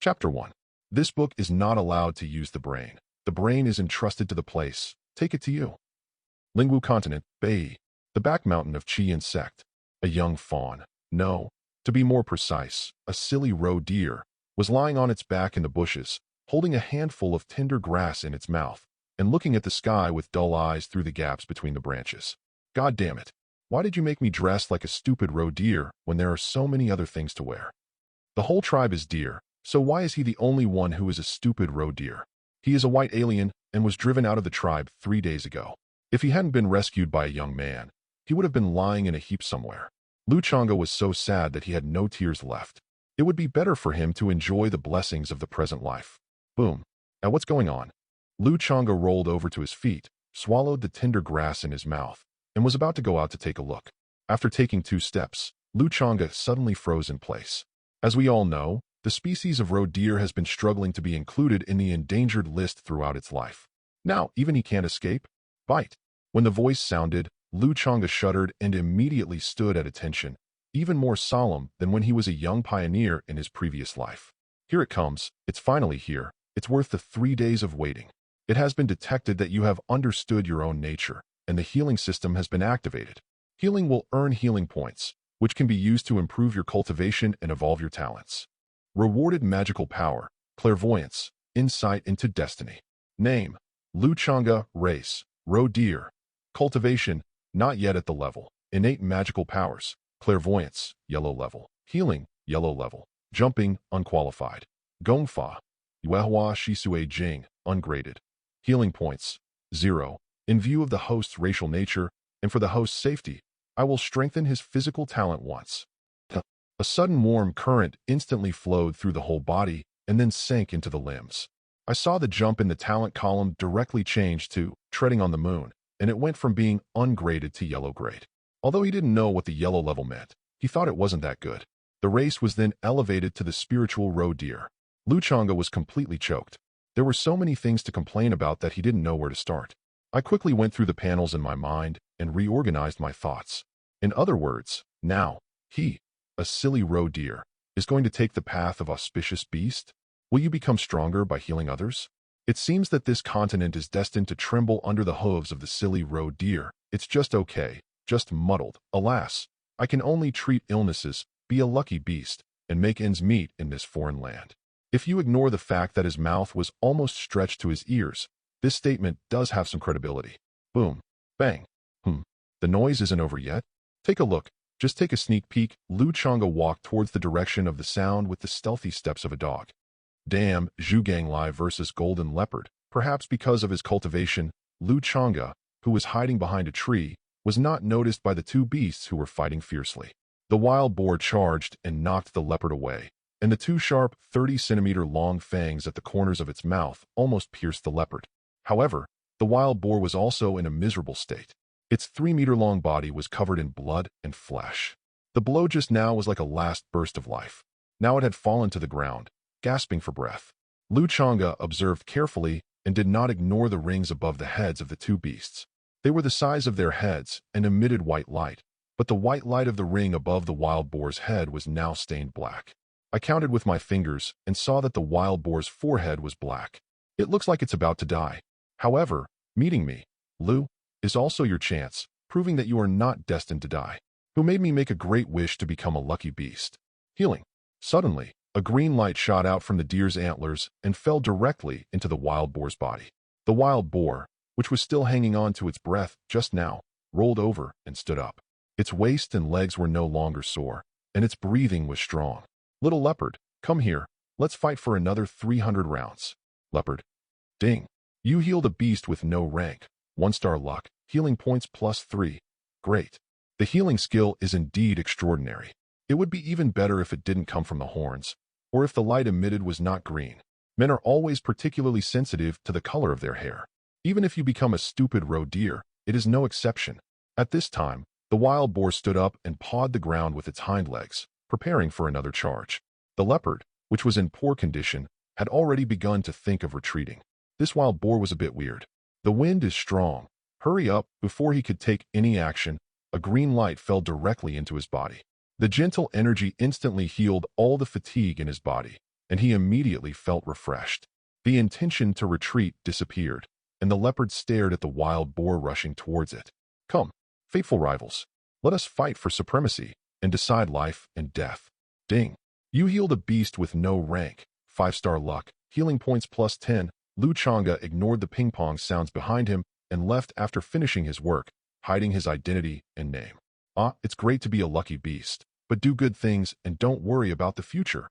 Chapter 1. This book is not allowed to use the brain. The brain is entrusted to the place. Take it to you. Lingwu Continent, Bai. The back mountain of Qi insect. A young fawn. No. To be more precise, a silly roe deer was lying on its back in the bushes, holding a handful of tender grass in its mouth, and looking at the sky with dull eyes through the gaps between the branches. God damn it. Why did you make me dress like a stupid roe deer when there are so many other things to wear? The whole tribe is deer, so why is he the only one who is a stupid roe deer? He is a white alien and was driven out of the tribe 3 days ago. If he hadn't been rescued by a young man, he would have been lying in a heap somewhere. Changge was so sad that he had no tears left. It would be better for him to enjoy the blessings of the present life. Boom. Now what's going on? Changge rolled over to his feet, swallowed the tender grass in his mouth, and was about to go out to take a look. After taking 2 steps, Changge suddenly froze in place. As we all know, the species of roe deer has been struggling to be included in the endangered list throughout its life. Now, even he can't escape? Bite. When the voice sounded, Changge shuddered and immediately stood at attention, even more solemn than when he was a young pioneer in his previous life. Here it comes. It's finally here. It's worth the 3 days of waiting. It has been detected that you have understood your own nature, and the healing system has been activated. Healing will earn healing points, which can be used to improve your cultivation and evolve your talents. Rewarded magical power, clairvoyance, insight into destiny. Name: Changge. Race: roe deer. Cultivation: not yet at the level. Innate magical powers: clairvoyance, yellow level. Healing, yellow level. Jumping, unqualified. Gongfa: Yuehua Shisue Jing, ungraded. Healing points: 0. In view of the host's racial nature, and for the host's safety, I will strengthen his physical talent once. A sudden warm current instantly flowed through the whole body and then sank into the limbs. I saw the jump in the talent column directly change to treading on the moon, and it went from being ungraded to yellow grade. Although he didn't know what the yellow level meant, he thought it wasn't that good. The race was then elevated to the spiritual roe deer. Changge was completely choked. There were so many things to complain about that he didn't know where to start. I quickly went through the panels in my mind and reorganized my thoughts. In other words, now, he, a silly roe deer, is going to take the path of auspicious beast? Will you become stronger by healing others? It seems that this continent is destined to tremble under the hooves of the silly roe deer. It's just okay, just muddled. Alas, I can only treat illnesses, be a lucky beast, and make ends meet in this foreign land. If you ignore the fact that his mouth was almost stretched to his ears, this statement does have some credibility. Boom. Bang. The noise isn't over yet. Take a look. Just take a sneak peek. Changge walked towards the direction of the sound with the stealthy steps of a dog. Damn, Zhugang Lai versus Golden Leopard. Perhaps because of his cultivation, Changge, who was hiding behind a tree, was not noticed by the 2 beasts who were fighting fiercely. The wild boar charged and knocked the leopard away, and the 2 sharp 30-centimeter-long fangs at the corners of its mouth almost pierced the leopard. However, the wild boar was also in a miserable state. Its 3-meter-long body was covered in blood and flesh. The blow just now was like a last burst of life. Now it had fallen to the ground, gasping for breath. Changge observed carefully and did not ignore the rings above the heads of the 2 beasts. They were the size of their heads and emitted white light, but the white light of the ring above the wild boar's head was now stained black. I counted with my fingers and saw that the wild boar's forehead was black. It looks like it's about to die. However, meeting me, Lu, is also your chance, proving that you are not destined to die. Who made me make a great wish to become a lucky beast. Healing. Suddenly, a green light shot out from the deer's antlers and fell directly into the wild boar's body. The wild boar, which was still hanging on to its breath just now, rolled over and stood up. Its waist and legs were no longer sore, and its breathing was strong. Little leopard, come here. Let's fight for another 300 rounds. Leopard. Ding. You healed a beast with no rank. 1-star luck. Healing points +3. Great. The healing skill is indeed extraordinary. It would be even better if it didn't come from the horns, or if the light emitted was not green. Men are always particularly sensitive to the color of their hair. Even if you become a stupid roe deer, it is no exception. At this time, the wild boar stood up and pawed the ground with its hind legs, preparing for another charge. The leopard, which was in poor condition, had already begun to think of retreating. This wild boar was a bit weird. The wind is strong. Hurry up. Before he could take any action, a green light fell directly into his body. The gentle energy instantly healed all the fatigue in his body. and he immediately felt refreshed. The intention to retreat disappeared, and the leopard stared at the wild boar rushing towards it. Come, fateful rivals, let us fight for supremacy and decide life and death. Ding. You healed a beast with no rank, 5-star luck, healing points +10. Lu Changge ignored the ping-pong sounds behind him and left after finishing his work, hiding his identity and name. It's great to be a lucky beast, but do good things and don't worry about the future.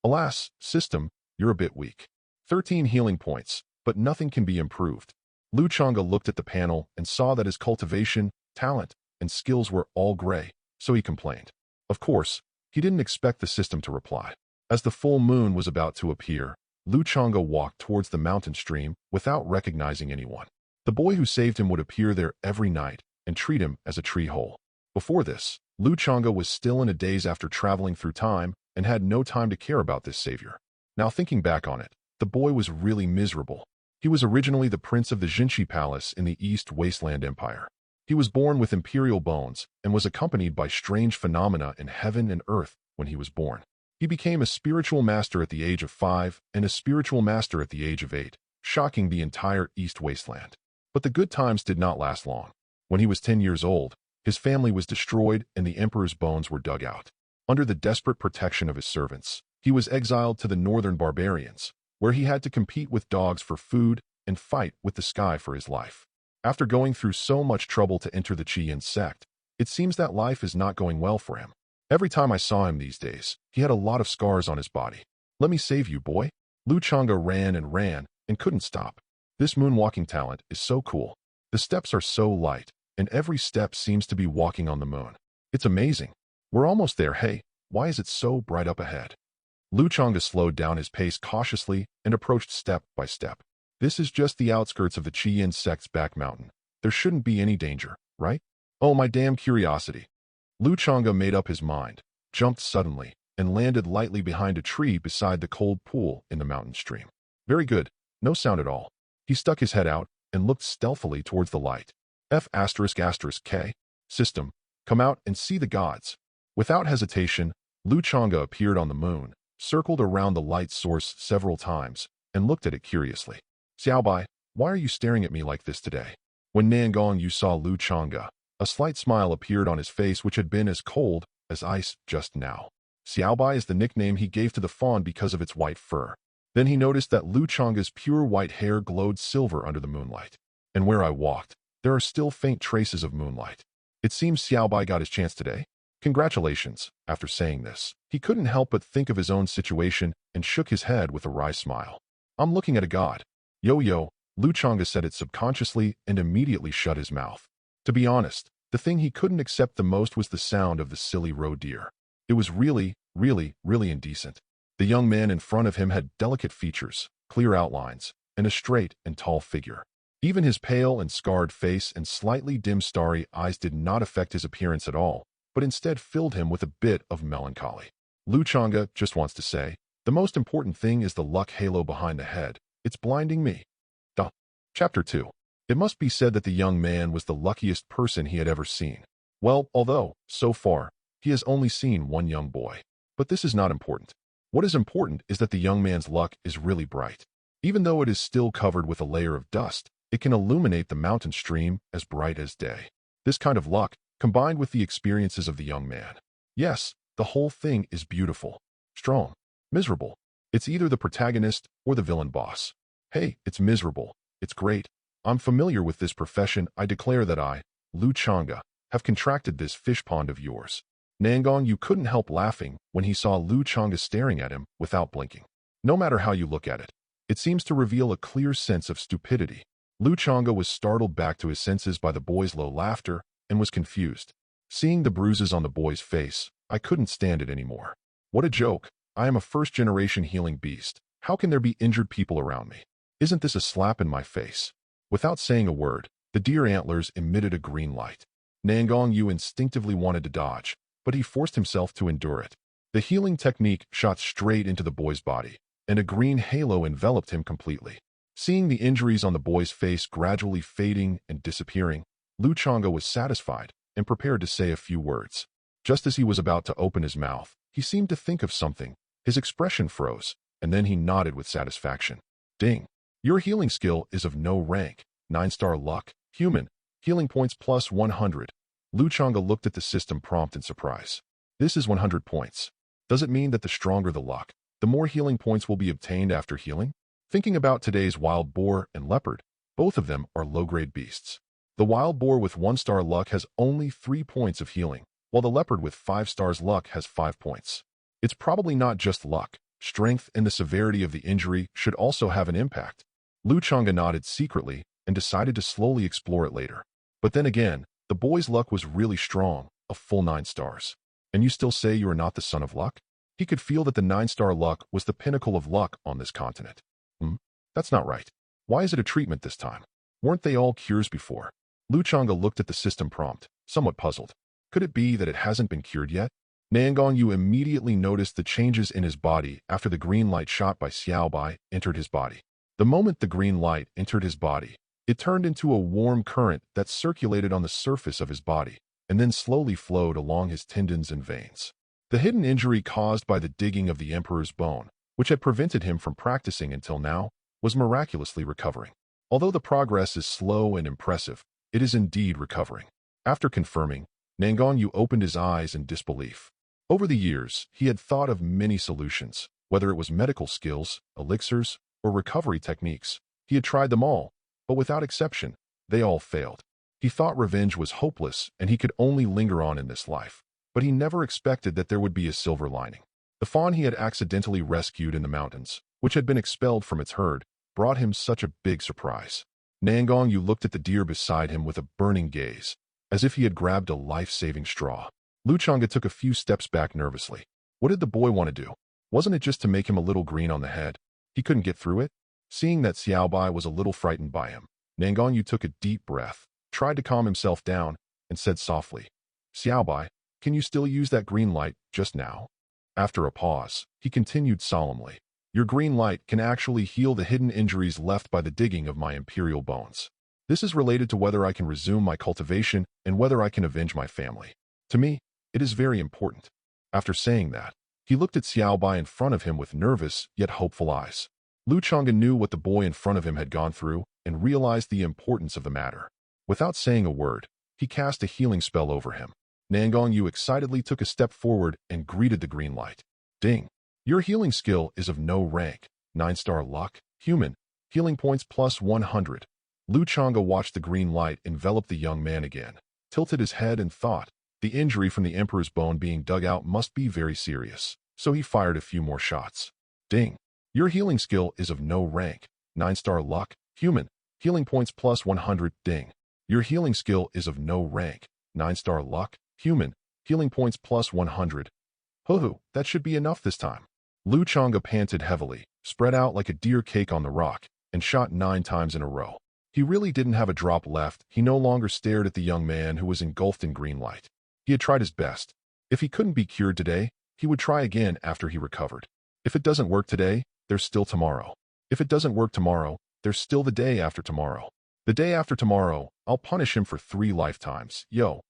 Alas, system, you're a bit weak. 13 healing points, but nothing can be improved. Lu Changge looked at the panel and saw that his cultivation, talent, and skills were all gray, so he complained. Of course, he didn't expect the system to reply. As the full moon was about to appear, Lu Changge walked towards the mountain stream without recognizing anyone. The boy who saved him would appear there every night and treat him as a tree hole. Before this, Lu Changge was still in a daze after traveling through time and had no time to care about this savior. Now thinking back on it, the boy was really miserable. He was originally the prince of the Jinshi Palace in the East Wasteland Empire. He was born with imperial bones and was accompanied by strange phenomena in heaven and earth when he was born. He became a spiritual master at the age of 5 and a spiritual master at the age of 8, shocking the entire East Wasteland. But the good times did not last long. When he was 10 years old, his family was destroyed and the emperor's bones were dug out. Under the desperate protection of his servants, he was exiled to the northern barbarians, where he had to compete with dogs for food and fight with the sky for his life. After going through so much trouble to enter the Qian sect, it seems that life is not going well for him. Every time I saw him these days, he had a lot of scars on his body. Let me save you, boy. Lu Changge ran and couldn't stop. This moonwalking talent is so cool. The steps are so light, and every step seems to be walking on the moon. It's amazing. We're almost there. Hey, why is it so bright up ahead? Lu Changge slowed down his pace cautiously and approached step by step. This is just the outskirts of the Qian sect's back mountain. There shouldn't be any danger, right? Oh, my damn curiosity. Lu Changge made up his mind, jumped suddenly, and landed lightly behind a tree beside the cold pool in the mountain stream. Very good. No sound at all. He stuck his head out and looked stealthily towards the light. F***K. System, come out and see the gods. Without hesitation, Lu Changge appeared on the moon, circled around the light source several times, and looked at it curiously. Xiaobai, why are you staring at me like this today? When Nangong Yu saw Lu Changge, a slight smile appeared on his face which had been as cold as ice just now. Xiaobai is the nickname he gave to the fawn because of its white fur. Then he noticed that Lu Changge's pure white hair glowed silver under the moonlight. And where I walked, there are still faint traces of moonlight. It seems Xiaobai got his chance today. Congratulations. After saying this, he couldn't help but think of his own situation and shook his head with a wry smile. I'm looking at a god. Yo, Lu Changge said it subconsciously and immediately shut his mouth. To be honest, the thing he couldn't accept the most was the sound of the silly roe deer. It was really indecent. The young man in front of him had delicate features, clear outlines, and a straight and tall figure. Even his pale and scarred face and slightly dim starry eyes did not affect his appearance at all, but instead filled him with a bit of melancholy. Lu Changge just wants to say, the most important thing is the luck halo behind the head. It's blinding me. Chapter 2. It must be said that the young man was the luckiest person he had ever seen. Well, although, so far, he has only seen one young boy. But this is not important. What is important is that the young man's luck is really bright. Even though it is still covered with a layer of dust, it can illuminate the mountain stream as bright as day. This kind of luck, combined with the experiences of the young man. Yes, the whole thing is beautiful, strong, miserable. It's either the protagonist or the villain boss. Hey, it's miserable. It's great. I'm familiar with this profession. I declare that I, Lu Changge, have contracted this fish pond of yours. Nangong Yu couldn't help laughing when he saw Lu Changge staring at him without blinking. No matter how you look at it, it seems to reveal a clear sense of stupidity. Lu Changge was startled back to his senses by the boy's low laughter and was confused. Seeing the bruises on the boy's face, I couldn't stand it anymore. What a joke. I am a first-generation healing beast. How can there be injured people around me? Isn't this a slap in my face? Without saying a word, the deer antlers emitted a green light. Nangong Yu instinctively wanted to dodge, but he forced himself to endure it. The healing technique shot straight into the boy's body, and a green halo enveloped him completely. Seeing the injuries on the boy's face gradually fading and disappearing, Lu Changge was satisfied and prepared to say a few words. Just as he was about to open his mouth, he seemed to think of something His expression froze, and then he nodded with satisfaction. Ding. Your healing skill is of no rank. 9-star luck. Human. Healing points plus 100. Changge looked at the system prompt in surprise. This is 100 points. Does it mean that the stronger the luck, the more healing points will be obtained after healing? Thinking about today's wild boar and leopard, both of them are low-grade beasts. The wild boar with 1-star luck has only 3 points of healing, while the leopard with 5 stars luck has 5 points. It's probably not just luck. Strength and the severity of the injury should also have an impact. Changge nodded secretly and decided to slowly explore it later. But then again, the boy's luck was really strong, a full 9 stars. And you still say you are not the son of luck? He could feel that the 9-star luck was the pinnacle of luck on this continent. That's not right. Why is it a treatment this time? Weren't they all cures before? Changge looked at the system prompt, somewhat puzzled. Could it be that it hasn't been cured yet? Nangong Yu immediately noticed the changes in his body after the green light shot by Xiao Bai entered his body. The moment the green light entered his body, it turned into a warm current that circulated on the surface of his body and then slowly flowed along his tendons and veins. The hidden injury caused by the digging of the emperor's bone, which had prevented him from practicing until now, was miraculously recovering. Although the progress is slow and impressive, it is indeed recovering. After confirming, Nangong Yu opened his eyes in disbelief. Over the years, he had thought of many solutions, whether it was medical skills, elixirs, or recovery techniques. He had tried them all, but without exception, they all failed. He thought revenge was hopeless and he could only linger on in this life, but he never expected that there would be a silver lining. The fawn he had accidentally rescued in the mountains, which had been expelled from its herd, brought him such a big surprise. Nangong Yu looked at the deer beside him with a burning gaze, as if he had grabbed a life-saving straw. Changge took a few steps back nervously. What did the boy want to do? Wasn't it just to make him a little green on the head? He couldn't get through it? Seeing that Xiao Bai was a little frightened by him, Nangong Yu took a deep breath, tried to calm himself down, and said softly, Xiao Bai, can you still use that green light just now? After a pause, he continued solemnly, your green light can actually heal the hidden injuries left by the digging of my imperial bones. This is related to whether I can resume my cultivation and whether I can avenge my family. To me, it is very important. After saying that, he looked at Xiao Bai in front of him with nervous yet hopeful eyes. Changge knew what the boy in front of him had gone through and realized the importance of the matter. Without saying a word, he cast a healing spell over him. Nangong Yu excitedly took a step forward and greeted the green light. Ding! Your healing skill is of no rank. 9-star luck. Human. Healing points plus 100. Changge watched the green light envelop the young man again, tilted his head and thought, the injury from the emperor's bone being dug out must be very serious, so he fired a few more shots. Ding! Your healing skill is of no rank. 9-star luck. Human. Healing points plus 100. Ding! Your healing skill is of no rank. 9-star luck. Human. Healing points plus 100. Hoo-hoo, that should be enough this time. Changge panted heavily, spread out like a deer cake on the rock, and shot 9 times in a row. He really didn't have a drop left. He no longer stared at the young man who was engulfed in green light. He had tried his best. If he couldn't be cured today, he would try again after he recovered. If it doesn't work today, there's still tomorrow. If it doesn't work tomorrow, there's still the day after tomorrow. The day after tomorrow, I'll punish him for 3 lifetimes. Yo.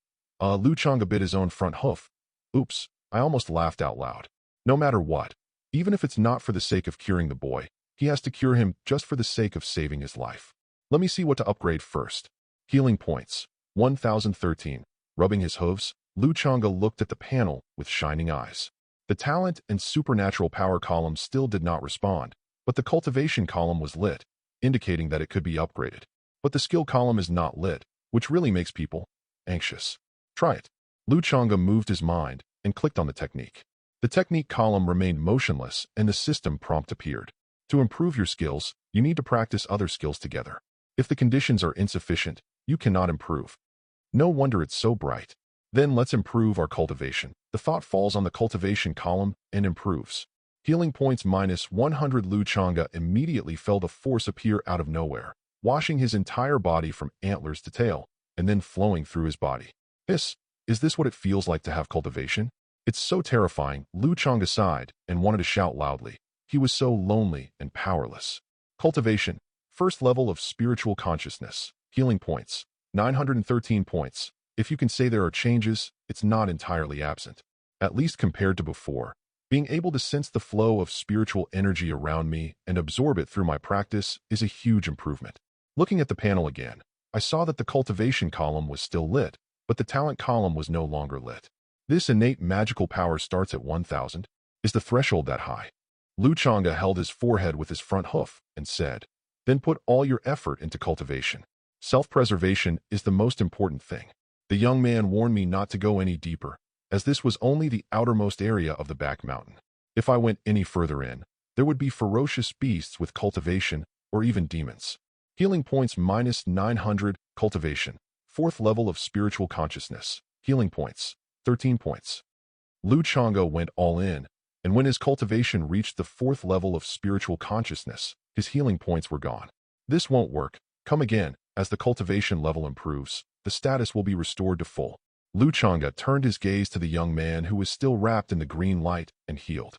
Changge bit his own front hoof. Oops, I almost laughed out loud. No matter what, even if it's not for the sake of curing the boy, he has to cure him just for the sake of saving his life. Let me see what to upgrade first. Healing points. 1013. Rubbing his hooves, Changge looked at the panel with shining eyes. The talent and supernatural power column still did not respond, but the cultivation column was lit, indicating that it could be upgraded. But the skill column is not lit, which really makes people anxious. Try it. Changge moved his mind and clicked on the technique. The technique column remained motionless and the system prompt appeared. To improve your skills, you need to practice other skills together. If the conditions are insufficient, you cannot improve. No wonder it's so bright. Then let's improve our cultivation. The thought falls on the cultivation column and improves. Healing points minus 100. Changge immediately felt a force appear out of nowhere, washing his entire body from antlers to tail, and then flowing through his body. Is this what it feels like to have cultivation? It's so terrifying. Changge sighed and wanted to shout loudly. He was so lonely and powerless. Cultivation. First level of spiritual consciousness. Healing points. 913 points. If you can say there are changes, it's not entirely absent. At least compared to before. Being able to sense the flow of spiritual energy around me and absorb it through my practice is a huge improvement. Looking at the panel again, I saw that the cultivation column was still lit, but the talent column was no longer lit. This innate magical power starts at 1,000. Is the threshold that high? Changge held his forehead with his front hoof and said, "Then put all your effort into cultivation. Self-preservation is the most important thing." The young man warned me not to go any deeper, as this was only the outermost area of the back mountain. If I went any further in, there would be ferocious beasts with cultivation or even demons. Healing points minus 900, cultivation. 4th level of spiritual consciousness. Healing points, 13 points. Changge went all in, and when his cultivation reached the 4th level of spiritual consciousness, his healing points were gone. This won't work. Come again. As the cultivation level improves, the status will be restored to full. Changge turned his gaze to the young man who was still wrapped in the green light and healed.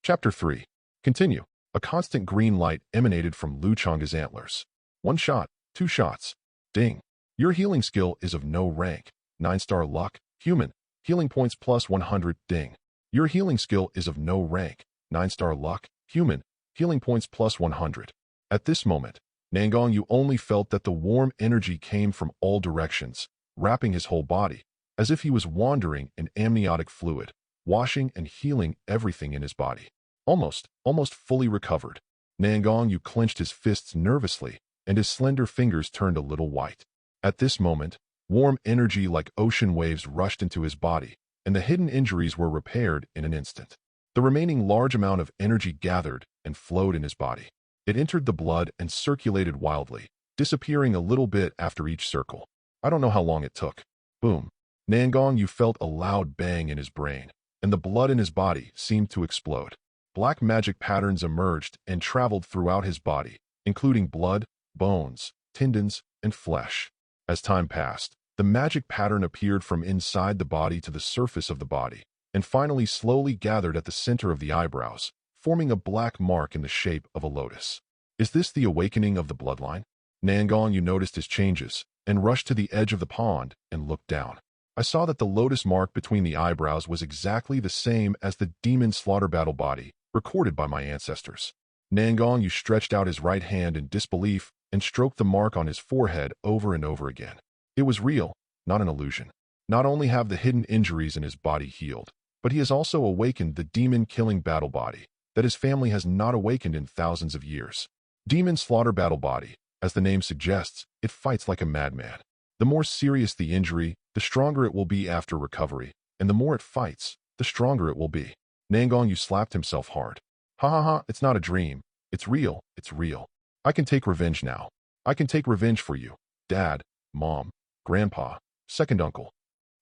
Chapter 3. Continue. A constant green light emanated from Changge's antlers. 1 shot, 2 shots. Ding. Your healing skill is of no rank. 9-star luck. Human. Healing points plus 100. Ding. Your healing skill is of no rank. 9-star luck. Human. Healing points plus 100. At this moment, Nangong Yu only felt that the warm energy came from all directions, wrapping his whole body, as if he was wandering in amniotic fluid, washing and healing everything in his body. Almost fully recovered. Nangong Yu clenched his fists nervously, and his slender fingers turned a little white. At this moment, warm energy like ocean waves rushed into his body, and the hidden injuries were repaired in an instant. The remaining large amount of energy gathered and flowed in his body. It entered the blood and circulated wildly, disappearing a little bit after each circle. I don't know how long it took. Boom. Nangong Yu felt a loud bang in his brain, and the blood in his body seemed to explode. Black magic patterns emerged and traveled throughout his body, including blood, bones, tendons, and flesh. As time passed, the magic pattern appeared from inside the body to the surface of the body, and finally slowly gathered at the center of the eyebrows, forming a black mark in the shape of a lotus. Is this the awakening of the bloodline? Nangong Yu noticed his changes and rushed to the edge of the pond and looked down. I saw that the lotus mark between the eyebrows was exactly the same as the demon slaughter battle body recorded by my ancestors. Nangong Yu stretched out his right hand in disbelief and stroked the mark on his forehead over and over again. It was real, not an illusion. Not only have the hidden injuries in his body healed, but he has also awakened the demon-killing battle body that his family has not awakened in thousands of years. Demon slaughter battle body, as the name suggests, it fights like a madman. The more serious the injury, the stronger it will be after recovery, and the more it fights, the stronger it will be. Nangong Yu slapped himself hard. Ha ha ha, it's not a dream. It's real, it's real. I can take revenge now. I can take revenge for you. Dad, Mom, Grandpa, second uncle.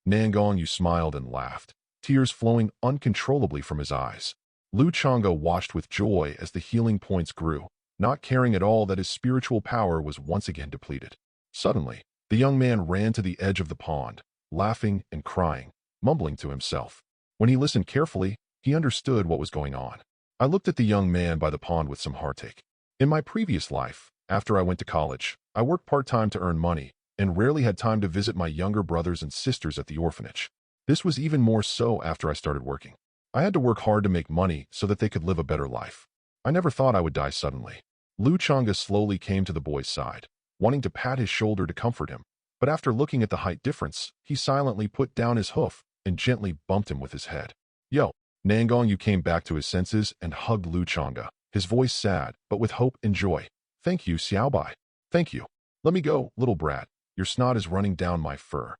Nangong Yu smiled and laughed, tears flowing uncontrollably from his eyes. Changge watched with joy as the healing points grew, not caring at all that his spiritual power was once again depleted. Suddenly, the young man ran to the edge of the pond, laughing and crying, mumbling to himself. When he listened carefully, he understood what was going on. I looked at the young man by the pond with some heartache. In my previous life, after I went to college, I worked part-time to earn money and rarely had time to visit my younger brothers and sisters at the orphanage. This was even more so after I started working. I had to work hard to make money so that they could live a better life. I never thought I would die suddenly. Changge slowly came to the boy's side, wanting to pat his shoulder to comfort him, but after looking at the height difference, he silently put down his hoof and gently bumped him with his head. Yo! Nangong Yu came back to his senses and hugged Changge, his voice sad, but with hope and joy. Thank you, Xiaobai. Thank you. Let me go, little brat. Your snot is running down my fur.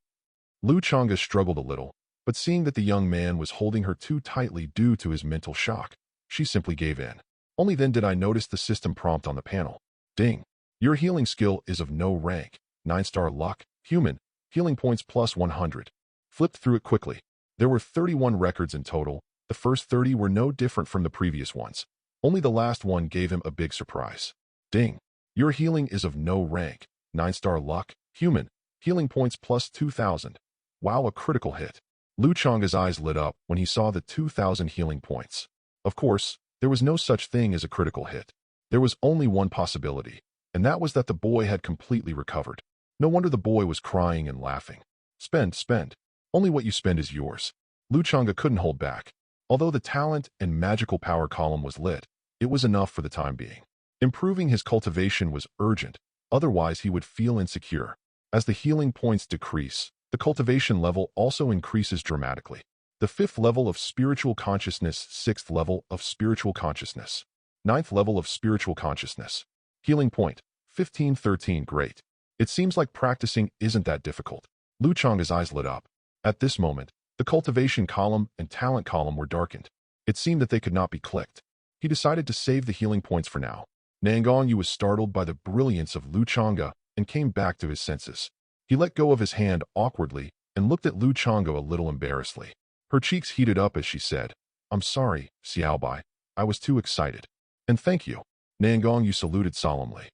Changge struggled a little, but seeing that the young man was holding her too tightly due to his mental shock, she simply gave in. Only then did I notice the system prompt on the panel. Ding. Your healing skill is of no rank. 9-star luck. Human. Healing points plus 100. Flipped through it quickly. There were 31 records in total. The first 30 were no different from the previous ones. Only the last one gave him a big surprise. Ding. Your healing is of no rank. 9-star luck. Human. Healing points plus 2,000. Wow, a critical hit. Changge's eyes lit up when he saw the 2,000 healing points. Of course, there was no such thing as a critical hit. There was only one possibility, and that was that the boy had completely recovered. No wonder the boy was crying and laughing. Spend. Only what you spend is yours. Changge couldn't hold back. Although the talent and magical power column was lit, it was enough for the time being. Improving his cultivation was urgent, otherwise he would feel insecure. As the healing points decrease, the cultivation level also increases dramatically. The 5th level of spiritual consciousness, 6th level of spiritual consciousness, 9th level of spiritual consciousness. Healing point, 1513, great. It seems like practicing isn't that difficult. Lu Changge's eyes lit up. At this moment, the cultivation column and talent column were darkened. It seemed that they could not be clicked. He decided to save the healing points for now. Nangong Yu was startled by the brilliance of Lu Changge and came back to his senses. He let go of his hand awkwardly and looked at Lu Changge a little embarrassedly. Her cheeks heated up as she said, "I'm sorry, Xiaobai. I was too excited." "And thank you." Nangong Yu saluted solemnly.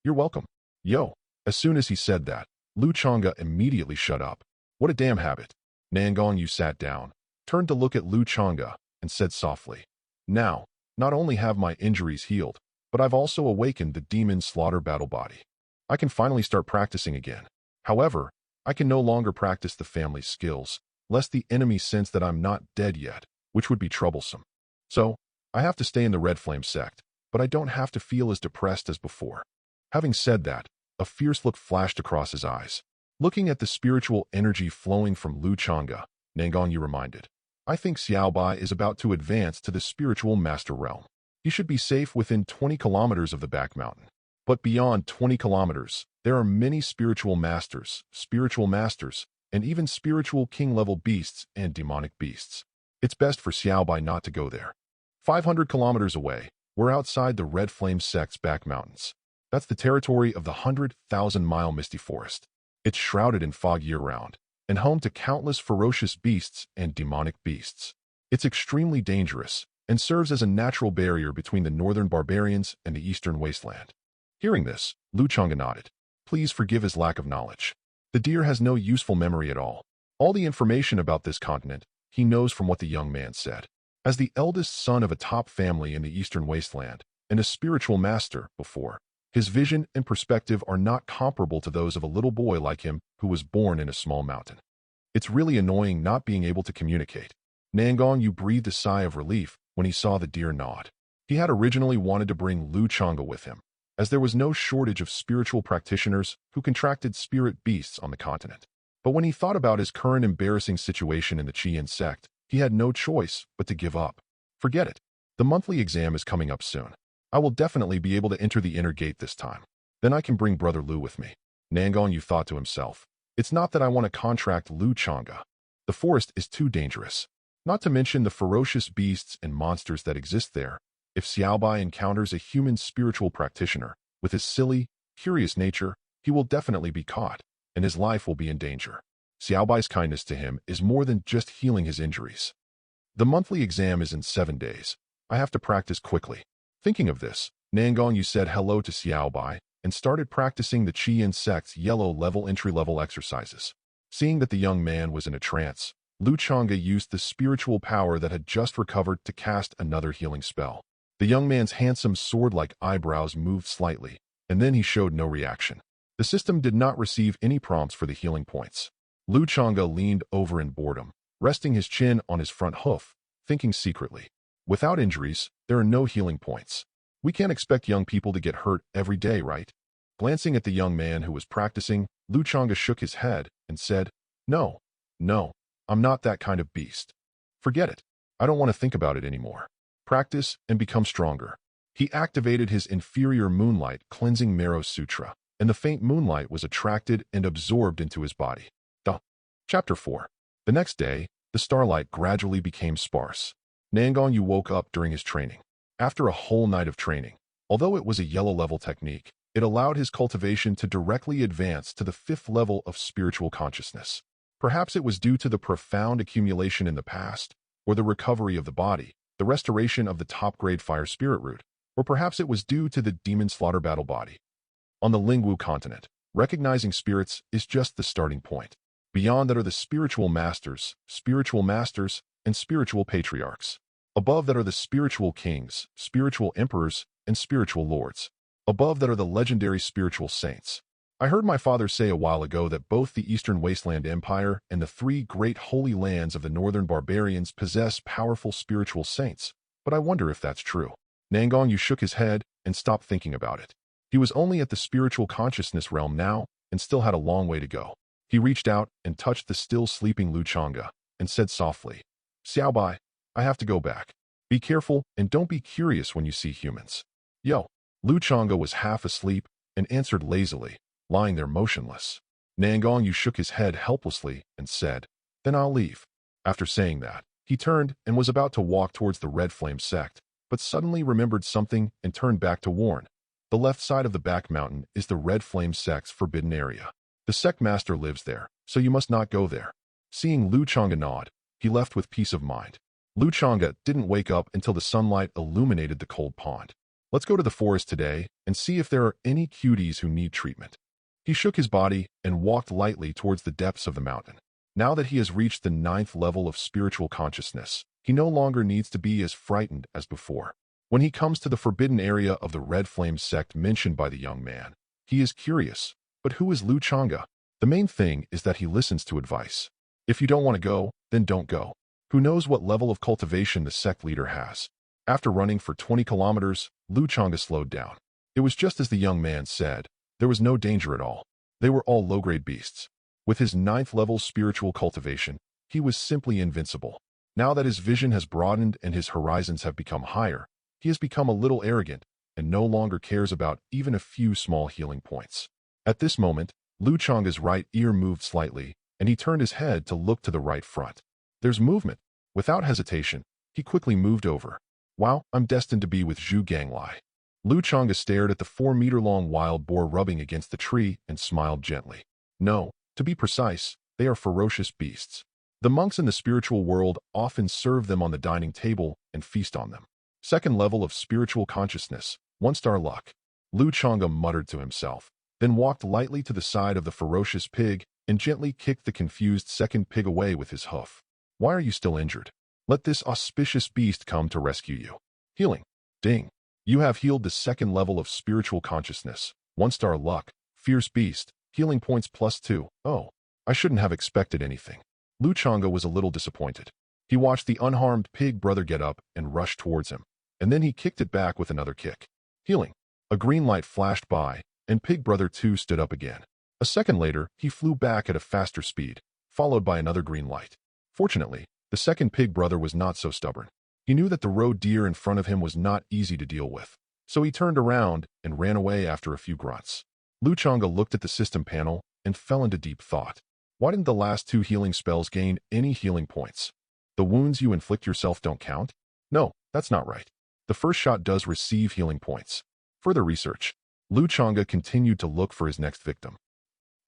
"You're welcome." "Yo." As soon as he said that, Lu Changge immediately shut up. "What a damn habit." Nangong Yu sat down, turned to look at Lu Changge, and said softly, "Now, not only have my injuries healed, but I've also awakened the demon slaughter battle body. I can finally start practicing again. However, I can no longer practice the family skills, lest the enemy sense that I'm not dead yet, which would be troublesome. So, I have to stay in the Red Flame sect, but I don't have to feel as depressed as before." Having said that, a fierce look flashed across his eyes. Looking at the spiritual energy flowing from Lu Changge, Nangong Yu reminded, "I think Xiaobai is about to advance to the spiritual master realm. He should be safe within 20 kilometers of the back mountain. But beyond 20 kilometers, there are many spiritual masters, and even spiritual king-level beasts and demonic beasts. It's best for Xiaobai not to go there. 500 kilometers away, we're outside the Red Flame sect's back mountains. That's the territory of the 100,000-mile misty forest. It's shrouded in fog year-round, and home to countless ferocious beasts and demonic beasts. It's extremely dangerous, and serves as a natural barrier between the northern barbarians and the eastern wasteland." Hearing this, Lu Changge nodded. Please forgive his lack of knowledge. The deer has no useful memory at all. All the information about this continent, he knows from what the young man said. As the eldest son of a top family in the eastern wasteland, and a spiritual master before, his vision and perspective are not comparable to those of a little boy like him who was born in a small mountain. It's really annoying not being able to communicate. Nangong Yu breathed a sigh of relief when he saw the deer nod. He had originally wanted to bring Lu Changge with him, as there was no shortage of spiritual practitioners who contracted spirit beasts on the continent. But when he thought about his current embarrassing situation in the Qian sect, he had no choice but to give up. Forget it. The monthly exam is coming up soon. I will definitely be able to enter the inner gate this time. Then I can bring Brother Lu with me. Nangong Yu thought to himself, it's not that I want to contract Lu Changge. The forest is too dangerous. Not to mention the ferocious beasts and monsters that exist there. If Xiaobai encounters a human spiritual practitioner, with his silly, curious nature, he will definitely be caught, and his life will be in danger. Xiaobai's kindness to him is more than just healing his injuries. The monthly exam is in 7 days. I have to practice quickly. Thinking of this, Nangong Yu said hello to Xiaobai and started practicing the Qian sect's yellow-level entry-level exercises. Seeing that the young man was in a trance, Lu Changge used the spiritual power that had just recovered to cast another healing spell. The young man's handsome sword-like eyebrows moved slightly, and then he showed no reaction. The system did not receive any prompts for the healing points. Lu Changge leaned over in boredom, resting his chin on his front hoof, thinking secretly. Without injuries, there are no healing points. We can't expect young people to get hurt every day, right? Glancing at the young man who was practicing, Lu Changge shook his head and said, No, I'm not that kind of beast. Forget it. I don't want to think about it anymore. Practice and become stronger. He activated his inferior moonlight cleansing marrow sutra, and the faint moonlight was attracted and absorbed into his body. Chapter 4. The next day, the starlight gradually became sparse. Nangong Yu woke up during his training. After a whole night of training, although it was a yellow-level technique, it allowed his cultivation to directly advance to the 5th level of spiritual consciousness. Perhaps it was due to the profound accumulation in the past, or the recovery of the body, the restoration of the top-grade fire spirit root, or perhaps it was due to the demon slaughter battle body. On the Lingwu Continent, recognizing spirits is just the starting point. Beyond that are the spiritual masters, and spiritual patriarchs. Above that are the spiritual kings, spiritual emperors, and spiritual lords. Above that are the legendary spiritual saints. I heard my father say a while ago that both the Eastern Wasteland Empire and the three great holy lands of the northern barbarians possess powerful spiritual saints, but I wonder if that's true. Nangong Yu shook his head and stopped thinking about it. He was only at the spiritual consciousness realm now and still had a long way to go. He reached out and touched the still sleeping Lu Changge and said softly, "Xiao Bai, I have to go back. Be careful and don't be curious when you see humans." Yo. Lu Changge was half asleep and answered lazily, lying there motionless. Nangong Yu shook his head helplessly and said, "Then I'll leave." After saying that, he turned and was about to walk towards the Red Flame sect, but suddenly remembered something and turned back to warn. The left side of the back mountain is the Red Flame sect's forbidden area. The sect master lives there, so you must not go there. Seeing Lu Changge nod, he left with peace of mind. Lu Changge didn't wake up until the sunlight illuminated the cold pond. Let's go to the forest today and see if there are any cuties who need treatment. He shook his body and walked lightly towards the depths of the mountain. Now that he has reached the 9th level of spiritual consciousness, he no longer needs to be as frightened as before. When he comes to the forbidden area of the Red Flame sect mentioned by the young man, he is curious. But who is Lu Changge? The main thing is that he listens to advice. If you don't want to go, then don't go. Who knows what level of cultivation the sect leader has? After running for 20 kilometers, Lu Changge slowed down. It was just as the young man said. There was no danger at all. They were all low-grade beasts. With his 9th level spiritual cultivation, he was simply invincible. Now that his vision has broadened and his horizons have become higher, he has become a little arrogant and no longer cares about even a few small healing points. At this moment, Lu Changge's right ear moved slightly, and he turned his head to look to the right front. There's movement. Without hesitation, he quickly moved over. Wow, I'm destined to be with Zhu Ganglai. Lu Changge stared at the 4-meter-long wild boar rubbing against the tree and smiled gently. No, to be precise, they are ferocious beasts. The monks in the spiritual world often serve them on the dining table and feast on them. 2nd level of spiritual consciousness, 1-star luck. Lu Changge muttered to himself, then walked lightly to the side of the ferocious pig and gently kicked the confused 2nd pig away with his hoof. Why are you still injured? Let this auspicious beast come to rescue you. Healing. Ding. You have healed the 2nd level of spiritual consciousness, 1-star luck, fierce beast, healing points +2. Oh, I shouldn't have expected anything. Lu Changge was a little disappointed. He watched the unharmed pig brother get up and rush towards him, and then he kicked it back with another kick. Healing. A green light flashed by, and pig brother 2 stood up again. A second later, he flew back at a faster speed, followed by another green light. Fortunately, the 2nd pig brother was not so stubborn. He knew that the roe deer in front of him was not easy to deal with, so he turned around and ran away after a few grunts. Lu Changge looked at the system panel and fell into deep thought. Why didn't the last 2 healing spells gain any healing points? The wounds you inflict yourself don't count? No, that's not right. The first shot does receive healing points. Further research. Lu Changge continued to look for his next victim.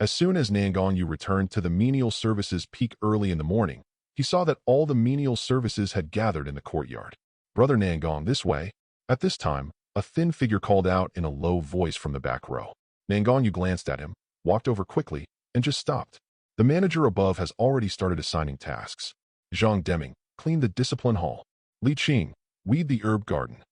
As soon as Nangong Yu returned to the menial services peak early in the morning, he saw that all the menial services had gathered in the courtyard. "Brother Nangong, this way." At this time, a thin figure called out in a low voice from the back row. Nangong Yu glanced at him, walked over quickly, and just stopped. The manager above has already started assigning tasks. Zhang Deming, clean the discipline hall. Li Qing, weed the herb garden.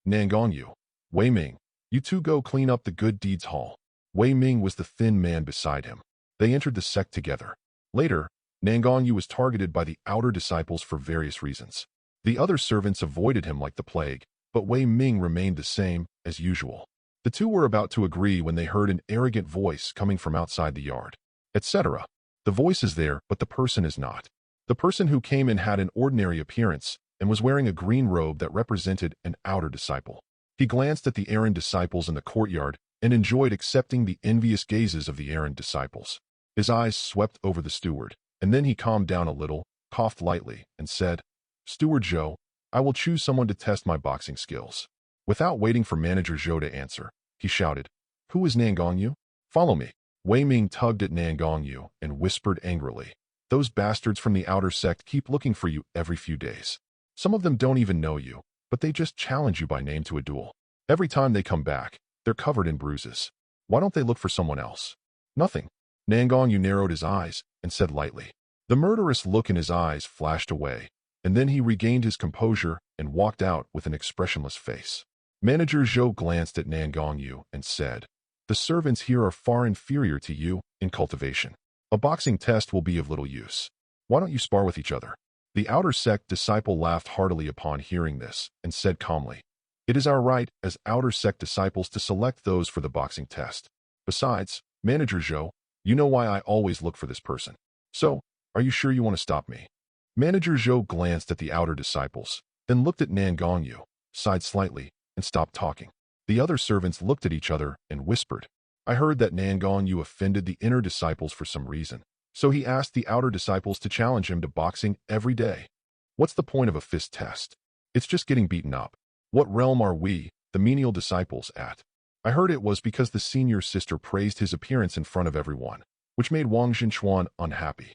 Nangong Yu, Wei Ming, you two go clean up the good deeds hall. Wei Ming was the thin man beside him. They entered the sect together. Later, Nangong Yu was targeted by the outer disciples for various reasons. The other servants avoided him like the plague, but Wei Ming remained the same, as usual. The two were about to agree when they heard an arrogant voice coming from outside the yard. Etc. The voice is there, but the person is not. The person who came in had an ordinary appearance and was wearing a green robe that represented an outer disciple. He glanced at the errand disciples in the courtyard and enjoyed accepting the envious gazes of the errand disciples. His eyes swept over the steward, and then he calmed down a little, coughed lightly, and said, "Steward Zhou, I will choose someone to test my boxing skills." Without waiting for Manager Zhou to answer, he shouted, "Who is Nangong Yu? Follow me." Wei Ming tugged at Nangong Yu and whispered angrily, "Those bastards from the outer sect keep looking for you every few days. Some of them don't even know you, but they just challenge you by name to a duel. Every time they come back, they're covered in bruises. Why don't they look for someone else?" "Nothing." Nangong Yu narrowed his eyes and said lightly. The murderous look in his eyes flashed away, and then he regained his composure and walked out with an expressionless face. Manager Zhou glanced at Nangong Yu and said, The servants here are far inferior to you in cultivation. A boxing test will be of little use. Why don't you spar with each other? The outer sect disciple laughed heartily upon hearing this and said calmly, "It is our right as outer sect disciples to select those for the boxing test. Besides, Manager Zhou, you know why I always look for this person. So, are you sure you want to stop me?" Manager Zhou glanced at the outer disciples, then looked at Nangong Yu, sighed slightly, and stopped talking. The other servants looked at each other and whispered, "I heard that Nangong Yu offended the inner disciples for some reason, so he asked the outer disciples to challenge him to boxing every day. What's the point of a fist test? It's just getting beaten up. What realm are we, the menial disciples, at?" I heard it was because the senior sister praised his appearance in front of everyone, which made Wang Xinchuan unhappy.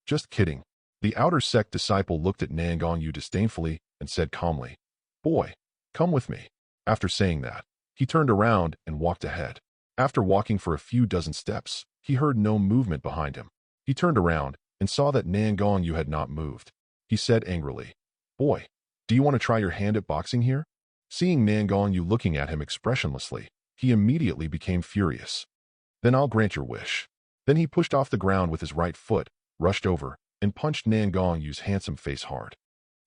Just kidding. The outer sect disciple looked at Nangong Yu disdainfully and said calmly, "Boy, come with me." After saying that, he turned around and walked ahead. After walking for a few dozen steps, he heard no movement behind him. He turned around and saw that Nangong Yu had not moved. He said angrily, "Boy, do you want to try your hand at boxing here?" Seeing Nangong Yu looking at him expressionlessly, he immediately became furious. "Then I'll grant your wish." Then he pushed off the ground with his right foot, rushed over, and punched Nangong Yu's handsome face hard.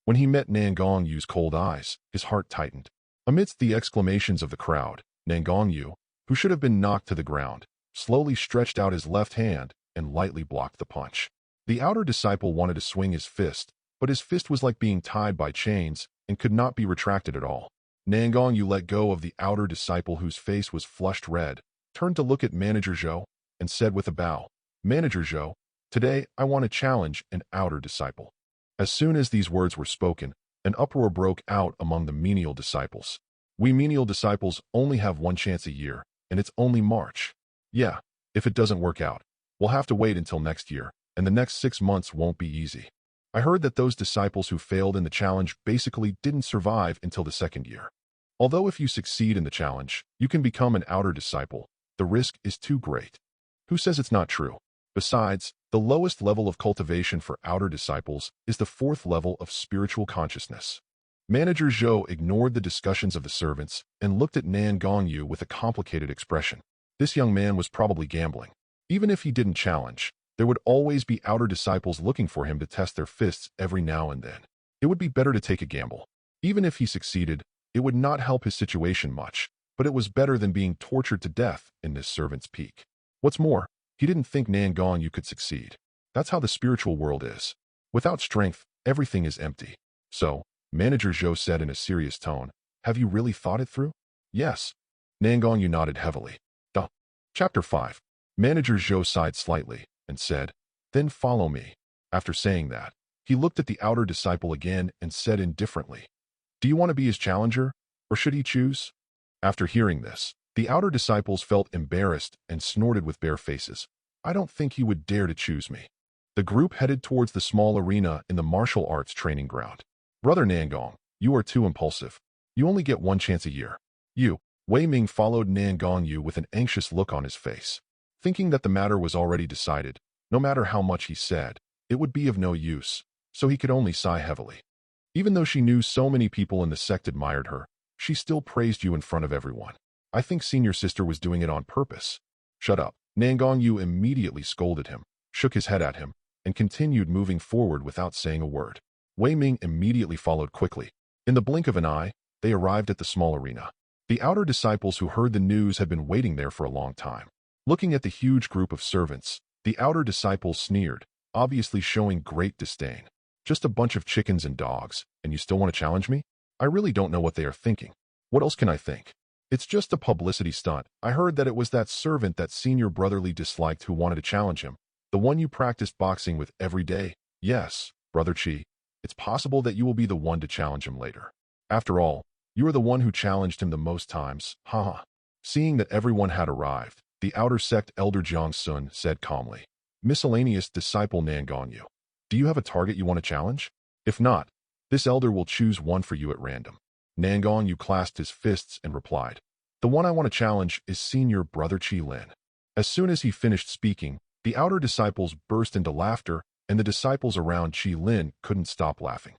When he met Nangong Yu's cold eyes, his heart tightened. Amidst the exclamations of the crowd, Nangong Yu, who should have been knocked to the ground, slowly stretched out his left hand and lightly blocked the punch. The outer disciple wanted to swing his fist, but his fist was like being tied by chains and could not be retracted at all. Nangong Yu let go of the outer disciple whose face was flushed red, turned to look at Manager Zhou, and said with a bow, "Manager Zhou, today I want to challenge an outer disciple." As soon as these words were spoken, an uproar broke out among the menial disciples. "We menial disciples only have one chance a year, and it's only March. Yeah, if it doesn't work out, we'll have to wait until next year, and the next 6 months won't be easy." I heard that those disciples who failed in the challenge basically didn't survive until the second year. Although if you succeed in the challenge, you can become an outer disciple, the risk is too great. Who says it's not true? Besides, the lowest level of cultivation for outer disciples is the 4th level of spiritual consciousness. Manager Zhou ignored the discussions of the servants and looked at Nangong Yu with a complicated expression. This young man was probably gambling. Even if he didn't challenge, there would always be outer disciples looking for him to test their fists every now and then. It would be better to take a gamble. Even if he succeeded, it would not help his situation much, but it was better than being tortured to death in this servant's peak. What's more, he didn't think Nangong Yu could succeed. That's how the spiritual world is. Without strength, everything is empty. So, Manager Zhou said in a serious tone, "Have you really thought it through?" "Yes." Nangong Yu nodded heavily. Duh. Chapter 5. Manager Zhou sighed slightly and said, "Then follow me." After saying that, he looked at the outer disciple again and said indifferently, "Do you want to be his challenger, or should he choose?" After hearing this, the outer disciples felt embarrassed and snorted with bare faces. "I don't think he would dare to choose me." The group headed towards the small arena in the martial arts training ground. "Brother Nangong, you are too impulsive. You only get one chance a year." Wei Ming followed Nangong Yu with an anxious look on his face. Thinking that the matter was already decided, no matter how much he said, it would be of no use, so he could only sigh heavily. Even though she knew so many people in the sect admired her, she still praised you in front of everyone. "I think senior sister was doing it on purpose." "Shut up." Nangong Yu immediately scolded him, shook his head at him, and continued moving forward without saying a word. Wei Ming immediately followed quickly. In the blink of an eye, they arrived at the small arena. The outer disciples who heard the news had been waiting there for a long time. Looking at the huge group of servants, the outer disciples sneered, obviously showing great disdain. "Just a bunch of chickens and dogs, and you still want to challenge me? I really don't know what they are thinking. What else can I think? It's just a publicity stunt. I heard that it was that servant that senior brotherly disliked who wanted to challenge him, the one you practiced boxing with every day. Yes, Brother Chi, it's possible that you will be the one to challenge him later. After all, you are the one who challenged him the most times, haha." Seeing that everyone had arrived, the outer sect elder Jiang Sun said calmly, "Miscellaneous disciple Nangong Yu, do you have a target you want to challenge? If not, this elder will choose one for you at random." Nangong Yu clasped his fists and replied, "The one I want to challenge is Senior Brother Chi Lin." As soon as he finished speaking, the outer disciples burst into laughter, and the disciples around Chi Lin couldn't stop laughing.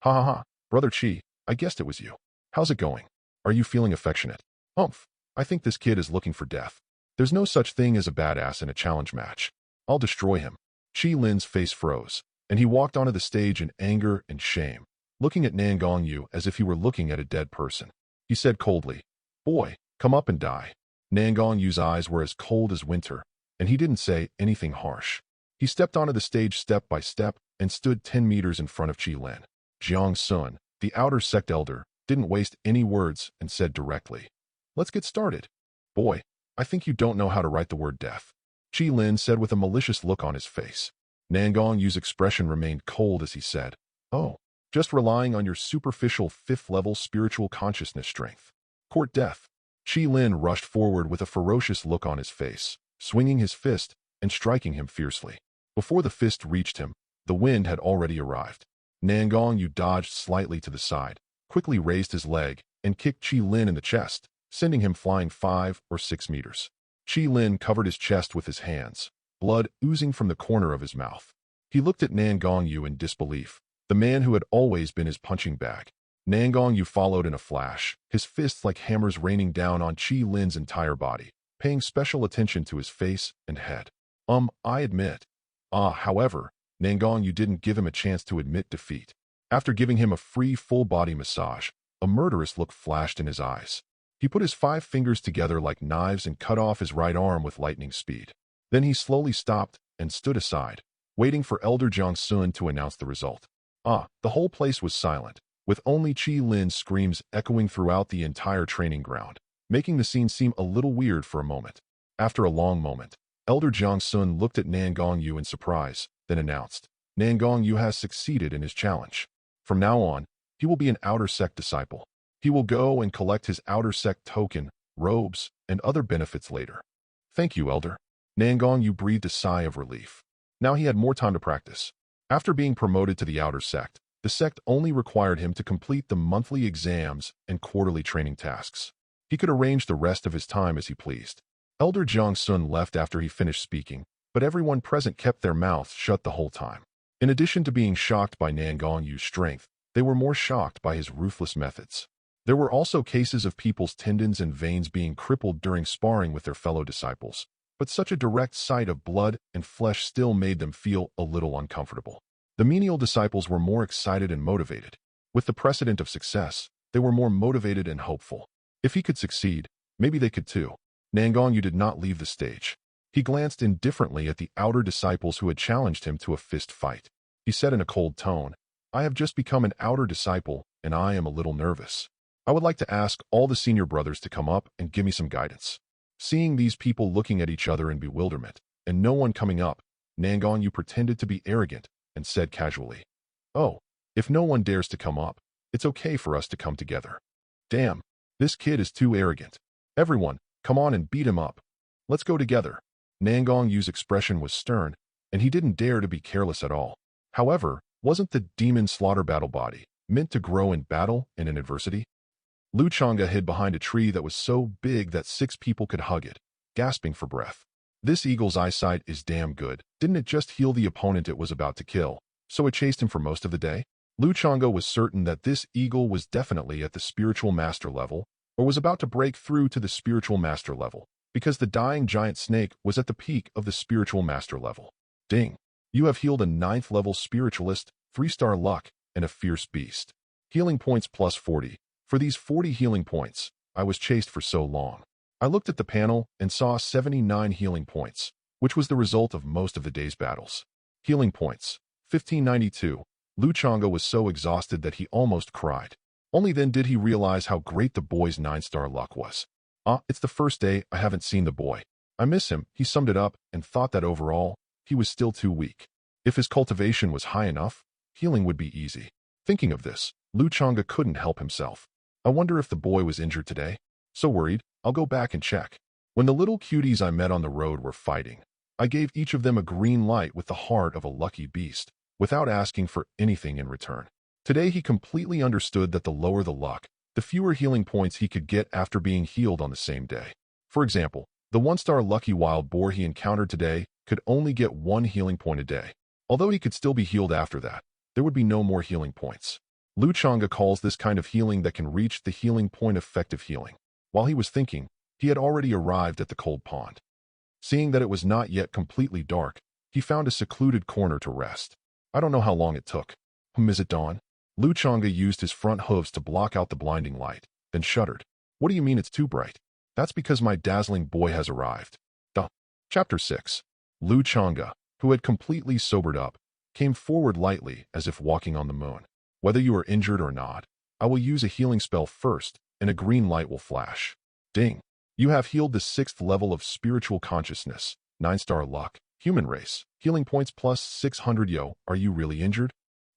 "Ha ha ha, Brother Chi, I guessed it was you. How's it going? Are you feeling affectionate?" "Humph, I think this kid is looking for death." There's no such thing as a badass in a challenge match. I'll destroy him. Qi Lin's face froze, and he walked onto the stage in anger and shame, looking at Nangong Yu as if he were looking at a dead person. He said coldly, "Boy, come up and die." Nangong Yu's eyes were as cold as winter, and he didn't say anything harsh. He stepped onto the stage step by step and stood 10 meters in front of Qi Lin. Jiang Sun, the outer sect elder, didn't waste any words and said directly, "Let's get started." "Boy, I think you don't know how to write the word death," Qi Lin said with a malicious look on his face. Nangong Yu's expression remained cold as he said, "Oh, just relying on your superficial 5th-level spiritual consciousness strength. Court death." Qi Lin rushed forward with a ferocious look on his face, swinging his fist and striking him fiercely. Before the fist reached him, the wind had already arrived. Nangong Yu dodged slightly to the side, quickly raised his leg, and kicked Qi Lin in the chest, sending him flying 5 or 6 meters. Qi Lin covered his chest with his hands, blood oozing from the corner of his mouth. He looked at Nangong Yu in disbelief, the man who had always been his punching bag. Nangong Yu followed in a flash, his fists like hammers raining down on Qi Lin's entire body, paying special attention to his face and head. I admit." However, Nangong Yu didn't give him a chance to admit defeat. After giving him a free full-body massage, a murderous look flashed in his eyes. He put his 5 fingers together like knives and cut off his right arm with lightning speed. Then he slowly stopped and stood aside, waiting for Elder Jiang Sun to announce the result. The whole place was silent, with only Qi Lin's screams echoing throughout the entire training ground, making the scene seem a little weird for a moment. After a long moment, Elder Jiang Sun looked at Nangong Yu in surprise, then announced, "Nangong Yu has succeeded in his challenge. From now on, he will be an outer sect disciple. He will go and collect his outer sect token, robes, and other benefits later." "Thank you, Elder." Nangong Yu breathed a sigh of relief. Now he had more time to practice. After being promoted to the outer sect, the sect only required him to complete the monthly exams and quarterly training tasks. He could arrange the rest of his time as he pleased. Elder Jiang Sun left after he finished speaking, but everyone present kept their mouths shut the whole time. In addition to being shocked by Nangong Yu's strength, they were more shocked by his ruthless methods. There were also cases of people's tendons and veins being crippled during sparring with their fellow disciples, but such a direct sight of blood and flesh still made them feel a little uncomfortable. The menial disciples were more excited and motivated. With the precedent of success, they were more motivated and hopeful. If he could succeed, maybe they could too. Nangong Yu did not leave the stage. He glanced indifferently at the outer disciples who had challenged him to a fist fight. He said in a cold tone, "I have just become an outer disciple, and I am a little nervous. I would like to ask all the senior brothers to come up and give me some guidance." Seeing these people looking at each other in bewilderment, and no one coming up, Nangong Yu pretended to be arrogant and said casually, "Oh, if no one dares to come up, it's okay for us to come together." "Damn, this kid is too arrogant. Everyone, come on and beat him up. Let's go together." Nangong Yu's expression was stern, and he didn't dare to be careless at all. However, wasn't the demon slaughter battle body meant to grow in battle and in adversity? Changge hid behind a tree that was so big that 6 people could hug it, gasping for breath. This eagle's eyesight is damn good. Didn't it just heal the opponent it was about to kill, so it chased him for most of the day? Changge was certain that this eagle was definitely at the spiritual master level, or was about to break through to the spiritual master level, because the dying giant snake was at the peak of the spiritual master level. Ding! You have healed a 9th level spiritualist, 3-star luck, and a fierce beast. Healing points plus 40. For these 40 healing points, I was chased for so long. I looked at the panel and saw 79 healing points, which was the result of most of the day's battles. Healing points, 1592. Changge was so exhausted that he almost cried. Only then did he realize how great the boy's 9-star luck was. It's the first day I haven't seen the boy. I miss him, he summed it up, and thought that overall, he was still too weak. If his cultivation was high enough, healing would be easy. Thinking of this, Changge couldn't help himself. I wonder if the boy was injured today? So worried, I'll go back and check. When the little cuties I met on the road were fighting, I gave each of them a green light with the heart of a lucky beast, without asking for anything in return. Today he completely understood that the lower the luck, the fewer healing points he could get after being healed on the same day. For example, the 1-star lucky wild boar he encountered today could only get 1 healing point a day. Although he could still be healed after that, there would be no more healing points. Changge calls this kind of healing that can reach the healing point effective healing. While he was thinking, he had already arrived at the cold pond. Seeing that it was not yet completely dark, he found a secluded corner to rest. I don't know how long it took. Is it dawn? Changge used his front hooves to block out the blinding light, then shuddered. What do you mean it's too bright? That's because my dazzling boy has arrived. Duh. Chapter 6. Changge, who had completely sobered up, came forward lightly as if walking on the moon. Whether you are injured or not, I will use a healing spell first, and a green light will flash. Ding. You have healed the 6th level of spiritual consciousness. 9-star luck. Human race. Healing points plus 600 yo. Are you really injured?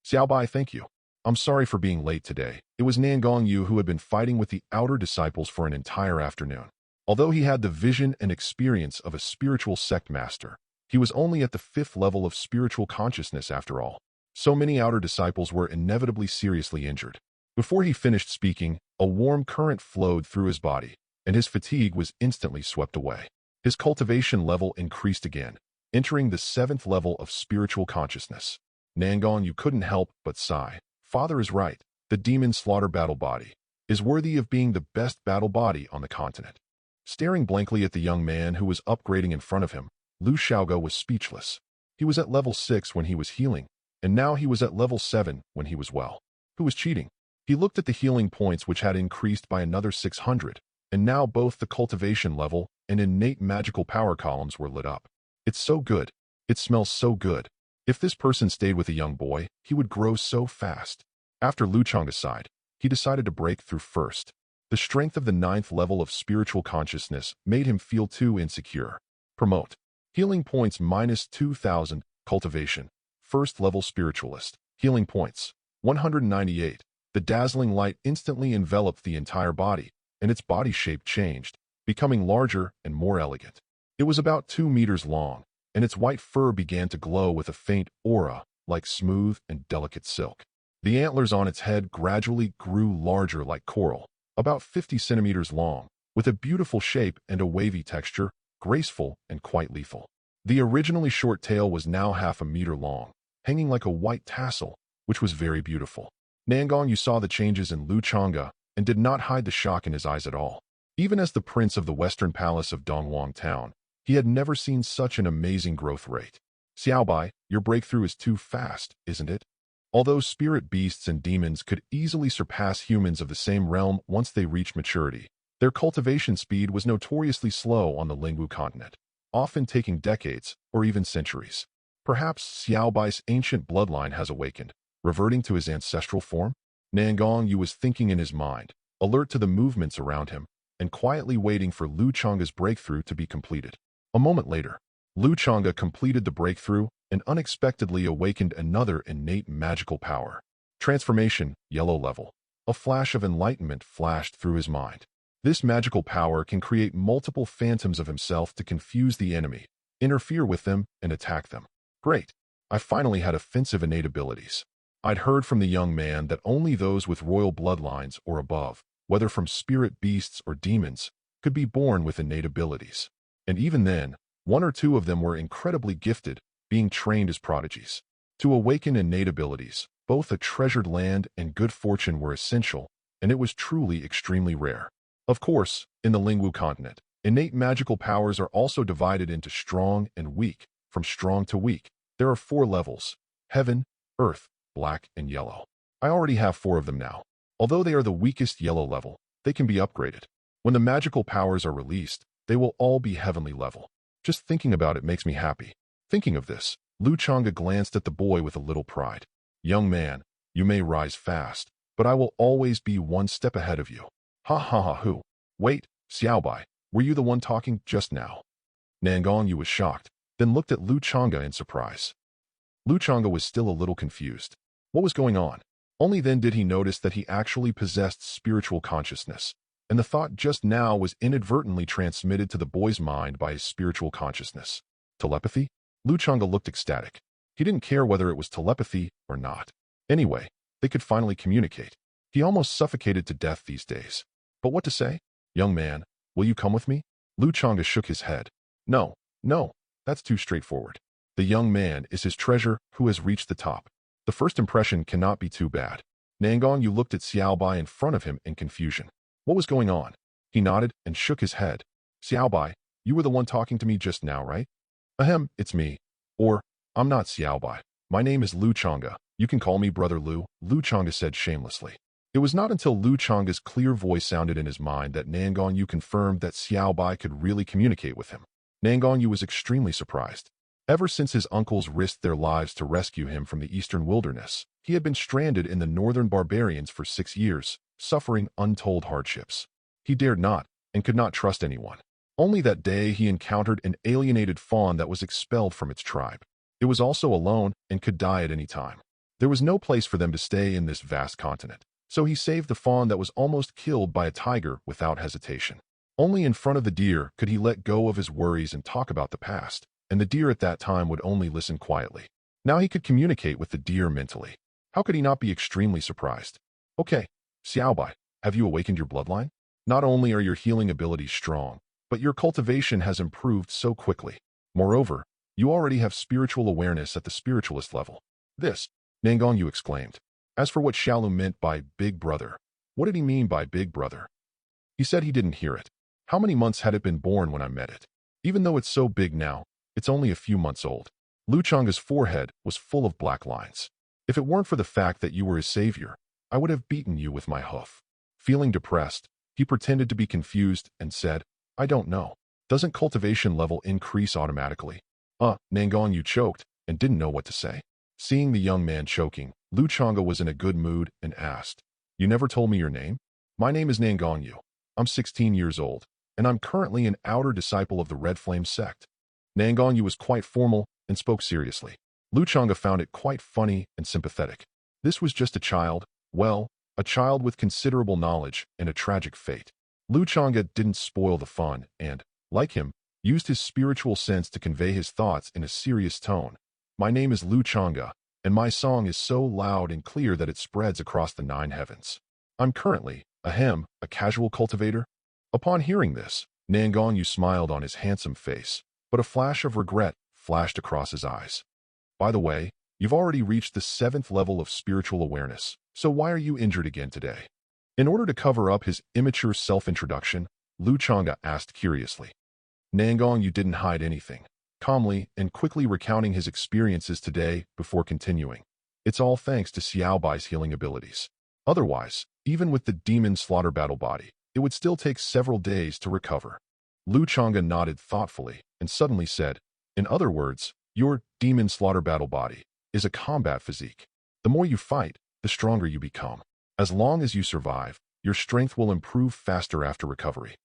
Xiaobai, thank you. I'm sorry for being late today. It was Nangong Yu who had been fighting with the outer disciples for an entire afternoon. Although he had the vision and experience of a spiritual sect master, he was only at the 5th level of spiritual consciousness after all. So many outer disciples were inevitably seriously injured. Before he finished speaking, a warm current flowed through his body, and his fatigue was instantly swept away. His cultivation level increased again, entering the 7th level of spiritual consciousness. Nangong Yu couldn't help but sigh. Father is right. The demon slaughter battle body is worthy of being the best battle body on the continent. Staring blankly at the young man who was upgrading in front of him, Xiaoge was speechless. He was at level 6 when he was healing, and now he was at level 7 when he was well. Who was cheating? He looked at the healing points which had increased by another 600, and now both the cultivation level and innate magical power columns were lit up. It's so good. It smells so good. If this person stayed with a young boy, he would grow so fast. After Changge sighed, he decided to break through first. The strength of the 9th level of spiritual consciousness made him feel too insecure. Promote. Healing points minus 2,000. Cultivation. 1st level spiritualist. Healing points 198. The dazzling light instantly enveloped the entire body, and its body shape changed, becoming larger and more elegant. It was about 2 meters long, and its white fur began to glow with a faint aura, like smooth and delicate silk. The antlers on its head gradually grew larger like coral, about 50 centimeters long, with a beautiful shape and a wavy texture, graceful and quite lethal. The originally short tail was now half a meter long, hanging like a white tassel, which was very beautiful. Nangong Yu saw the changes in Changge and did not hide the shock in his eyes at all. Even as the prince of the western palace of Dongwang Town, he had never seen such an amazing growth rate. Xiaobai, your breakthrough is too fast, isn't it? Although spirit beasts and demons could easily surpass humans of the same realm once they reached maturity, their cultivation speed was notoriously slow on the Lingwu Continent, often taking decades or even centuries. Perhaps Xiaobai's ancient bloodline has awakened, reverting to his ancestral form? Nangong Yu was thinking in his mind, alert to the movements around him, and quietly waiting for Changge's breakthrough to be completed. A moment later, Changge completed the breakthrough and unexpectedly awakened another innate magical power. Transformation, yellow level. A flash of enlightenment flashed through his mind. This magical power can create multiple phantoms of himself to confuse the enemy, interfere with them, and attack them. Great. I finally had offensive innate abilities. I'd heard from the young man that only those with royal bloodlines or above, whether from spirit beasts or demons, could be born with innate abilities. And even then, 1 or 2 of them were incredibly gifted, being trained as prodigies. To awaken innate abilities, both a treasured land and good fortune were essential, and it was truly extremely rare. Of course, in the Lingwu Continent, innate magical powers are also divided into strong and weak. From strong to weak, there are 4 levels: heaven, earth, black, and yellow. I already have 4 of them now. Although they are the weakest yellow level, they can be upgraded. When the magical powers are released, they will all be heavenly level. Just thinking about it makes me happy. Thinking of this, Changge glanced at the boy with a little pride. Young man, you may rise fast, but I will always be 1 step ahead of you. Ha ha ha who? Wait, Xiaobai, were you the one talking just now? Nangong Yu was shocked, then looked at Changge in surprise. Changge was still a little confused. What was going on? Only then did he notice that he actually possessed spiritual consciousness, and the thought just now was inadvertently transmitted to the boy's mind by his spiritual consciousness. Telepathy? Changge looked ecstatic. He didn't care whether it was telepathy or not. Anyway, they could finally communicate. He almost suffocated to death these days. But what to say? Young man, will you come with me? Changge shook his head. No, that's too straightforward. The young man is his treasure who has reached the top. The first impression cannot be too bad. Nangong Yu looked at Xiaobai in front of him in confusion. What was going on? He nodded and shook his head. Xiaobai, you were the one talking to me just now, right? Ahem, it's me. Or, I'm not Xiaobai. My name is Lu Changge. You can call me Brother Lu, Lu Changge said shamelessly. It was not until Lu Changge's clear voice sounded in his mind that Nangong Yu confirmed that Xiaobai could really communicate with him. Nangong Yu was extremely surprised. Ever since his uncles risked their lives to rescue him from the eastern wilderness, he had been stranded in the northern barbarians for 6 years, suffering untold hardships. He dared not, and could not trust anyone. Only that day he encountered an alienated fawn that was expelled from its tribe. It was also alone and could die at any time. There was no place for them to stay in this vast continent, so he saved the fawn that was almost killed by a tiger without hesitation. Only in front of the deer could he let go of his worries and talk about the past, and the deer at that time would only listen quietly. Now he could communicate with the deer mentally. How could he not be extremely surprised? Okay, Xiaobai, have you awakened your bloodline? Not only are your healing abilities strong, but your cultivation has improved so quickly. Moreover, you already have spiritual awareness at the spiritualist level. This, Nangong Yu exclaimed. As for what Xiaolu meant by big brother, what did he mean by big brother? He said he didn't hear it. How many months had it been born when I met it? Even though it's so big now, it's only a few months old. Lu Changge's forehead was full of black lines. If it weren't for the fact that you were his savior, I would have beaten you with my hoof. Feeling depressed, he pretended to be confused and said, I don't know. Doesn't cultivation level increase automatically? Nangong Yu choked and didn't know what to say. Seeing the young man choking, Lu Changge was in a good mood and asked, You never told me your name? My name is Nangong Yu. I'm 16 years old, and I'm currently an outer disciple of the Red Flame sect. Nangong Yu was quite formal and spoke seriously. Lu Changge found it quite funny and sympathetic. This was just a child, well, a child with considerable knowledge and a tragic fate. Lu Changge didn't spoil the fun and, like him, used his spiritual sense to convey his thoughts in a serious tone. My name is Lu Changge, and my song is so loud and clear that it spreads across the 9 heavens. I'm currently, a casual cultivator. Upon hearing this, Nangong Yu smiled on his handsome face, but a flash of regret flashed across his eyes. By the way, you've already reached the 7th level of spiritual awareness, so why are you injured again today? In order to cover up his immature self-introduction, Lu Changge asked curiously. Nangong Yu didn't hide anything, calmly and quickly recounting his experiences today before continuing. It's all thanks to Xiaobai's healing abilities. Otherwise, even with the demon slaughter battle body, it would still take several days to recover. Lu Changge nodded thoughtfully and suddenly said, In other words, your demon slaughter battle body is a combat physique. The more you fight, the stronger you become. As long as you survive, your strength will improve faster after recovery.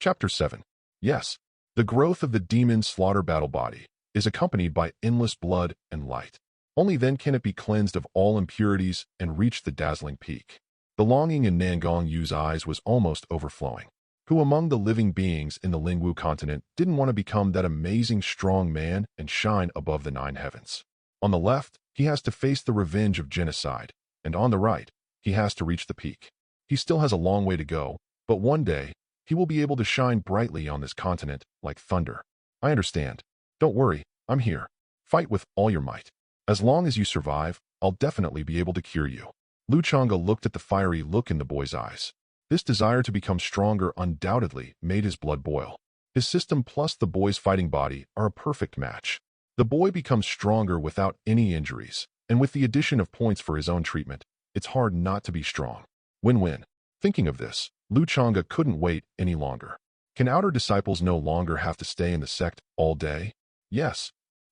Chapter 7. Yes, the growth of the demon slaughter battle body is accompanied by endless blood and light. Only then can it be cleansed of all impurities and reach the dazzling peak. The longing in Nangong Yu's eyes was almost overflowing. Who among the living beings in the Lingwu Continent didn't want to become that amazing strong man and shine above the 9 heavens? On the left, he has to face the revenge of genocide, and on the right, he has to reach the peak. He still has a long way to go, but one day, he will be able to shine brightly on this continent like thunder. I understand. Don't worry, I'm here. Fight with all your might. As long as you survive, I'll definitely be able to cure you. Lu Changge looked at the fiery look in the boy's eyes. This desire to become stronger undoubtedly made his blood boil. His system plus the boy's fighting body are a perfect match. The boy becomes stronger without any injuries, and with the addition of points for his own treatment, it's hard not to be strong. Win-win. Thinking of this, Lu Changge couldn't wait any longer. Can outer disciples no longer have to stay in the sect all day? Yes.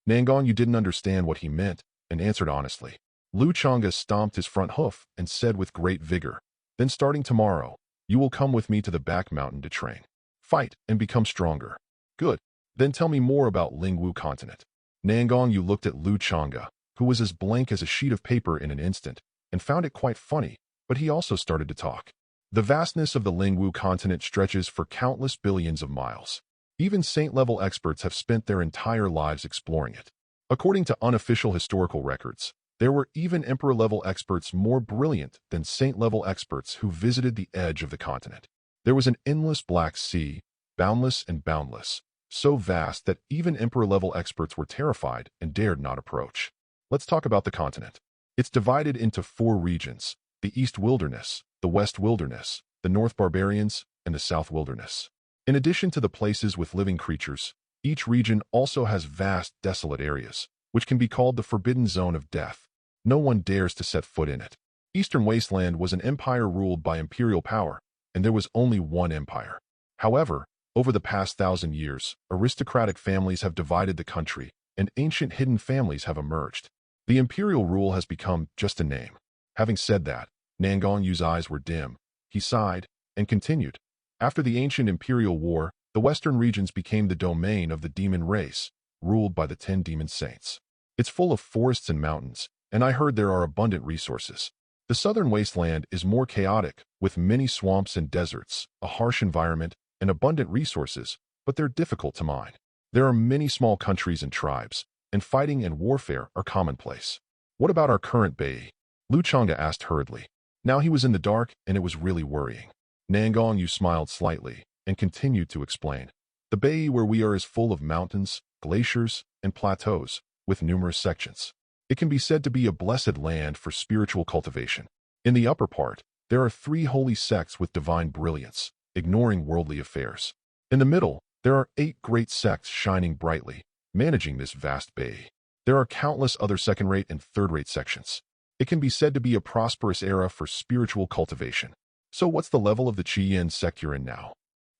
Nangong Yu didn't understand what he meant and answered honestly. Lu Changge stomped his front hoof and said with great vigor, Then starting tomorrow, you will come with me to the back mountain to train. Fight and become stronger. Good. Then tell me more about Lingwu Continent. Nangong Yu looked at Lu Changge, who was as blank as a sheet of paper in an instant, and found it quite funny, but he also started to talk. The vastness of the Lingwu Continent stretches for countless billions of miles. Even saint-level experts have spent their entire lives exploring it. According to unofficial historical records, there were even emperor-level experts more brilliant than saint-level experts who visited the edge of the continent. There was an endless black sea, boundless and boundless, so vast that even emperor-level experts were terrified and dared not approach. Let's talk about the continent. It's divided into 4 regions: the East Wilderness, the West Wilderness, the North Barbarians, and the South Wilderness. In addition to the places with living creatures, each region also has vast, desolate areas, which can be called the Forbidden Zone of Death. No one dares to set foot in it. Eastern Wasteland was an empire ruled by imperial power, and there was only one empire. However, over the past 1,000 years, aristocratic families have divided the country, and ancient hidden families have emerged. The imperial rule has become just a name. Having said that, Nangong Yu's eyes were dim. He sighed and continued. After the ancient imperial war, the western regions became the domain of the demon race, ruled by the 10 demon saints. It's full of forests and mountains, and I heard there are abundant resources. The southern wasteland is more chaotic, with many swamps and deserts, a harsh environment, and abundant resources, but they're difficult to mine. There are many small countries and tribes, and fighting and warfare are commonplace. What about our current Bai? Changge asked hurriedly. Now he was in the dark, and it was really worrying. Nangong Yu smiled slightly and continued to explain. The Bai where we are is full of mountains, glaciers, and plateaus, with numerous sections. It can be said to be a blessed land for spiritual cultivation. In the upper part, there are 3 holy sects with divine brilliance, ignoring worldly affairs. In the middle, there are 8 great sects shining brightly, managing this vast Bai. There are countless other second-rate and third-rate sections. It can be said to be a prosperous era for spiritual cultivation. So what's the level of the Qian sect you're in now?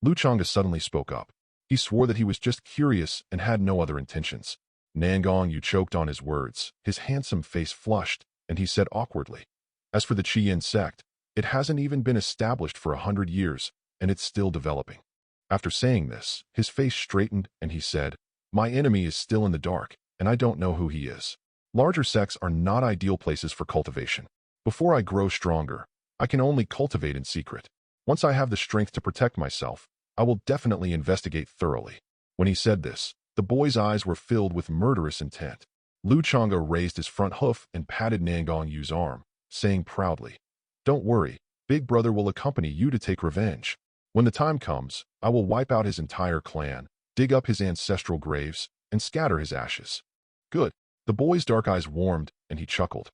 Changge suddenly spoke up. He swore that he was just curious and had no other intentions. Nangong Yu choked on his words, his handsome face flushed, and he said awkwardly, "As for the Qian sect, it hasn't even been established for 100 years, and it's still developing." After saying this, his face straightened and he said, "My enemy is still in the dark, and I don't know who he is. Larger sects are not ideal places for cultivation. Before I grow stronger, I can only cultivate in secret. Once I have the strength to protect myself, I will definitely investigate thoroughly." When he said this, the boy's eyes were filled with murderous intent. Changge raised his front hoof and patted Nangong Yu's arm, saying proudly, "Don't worry, Big Brother will accompany you to take revenge. When the time comes, I will wipe out his entire clan, dig up his ancestral graves, and scatter his ashes." "Good." The boy's dark eyes warmed, and he chuckled.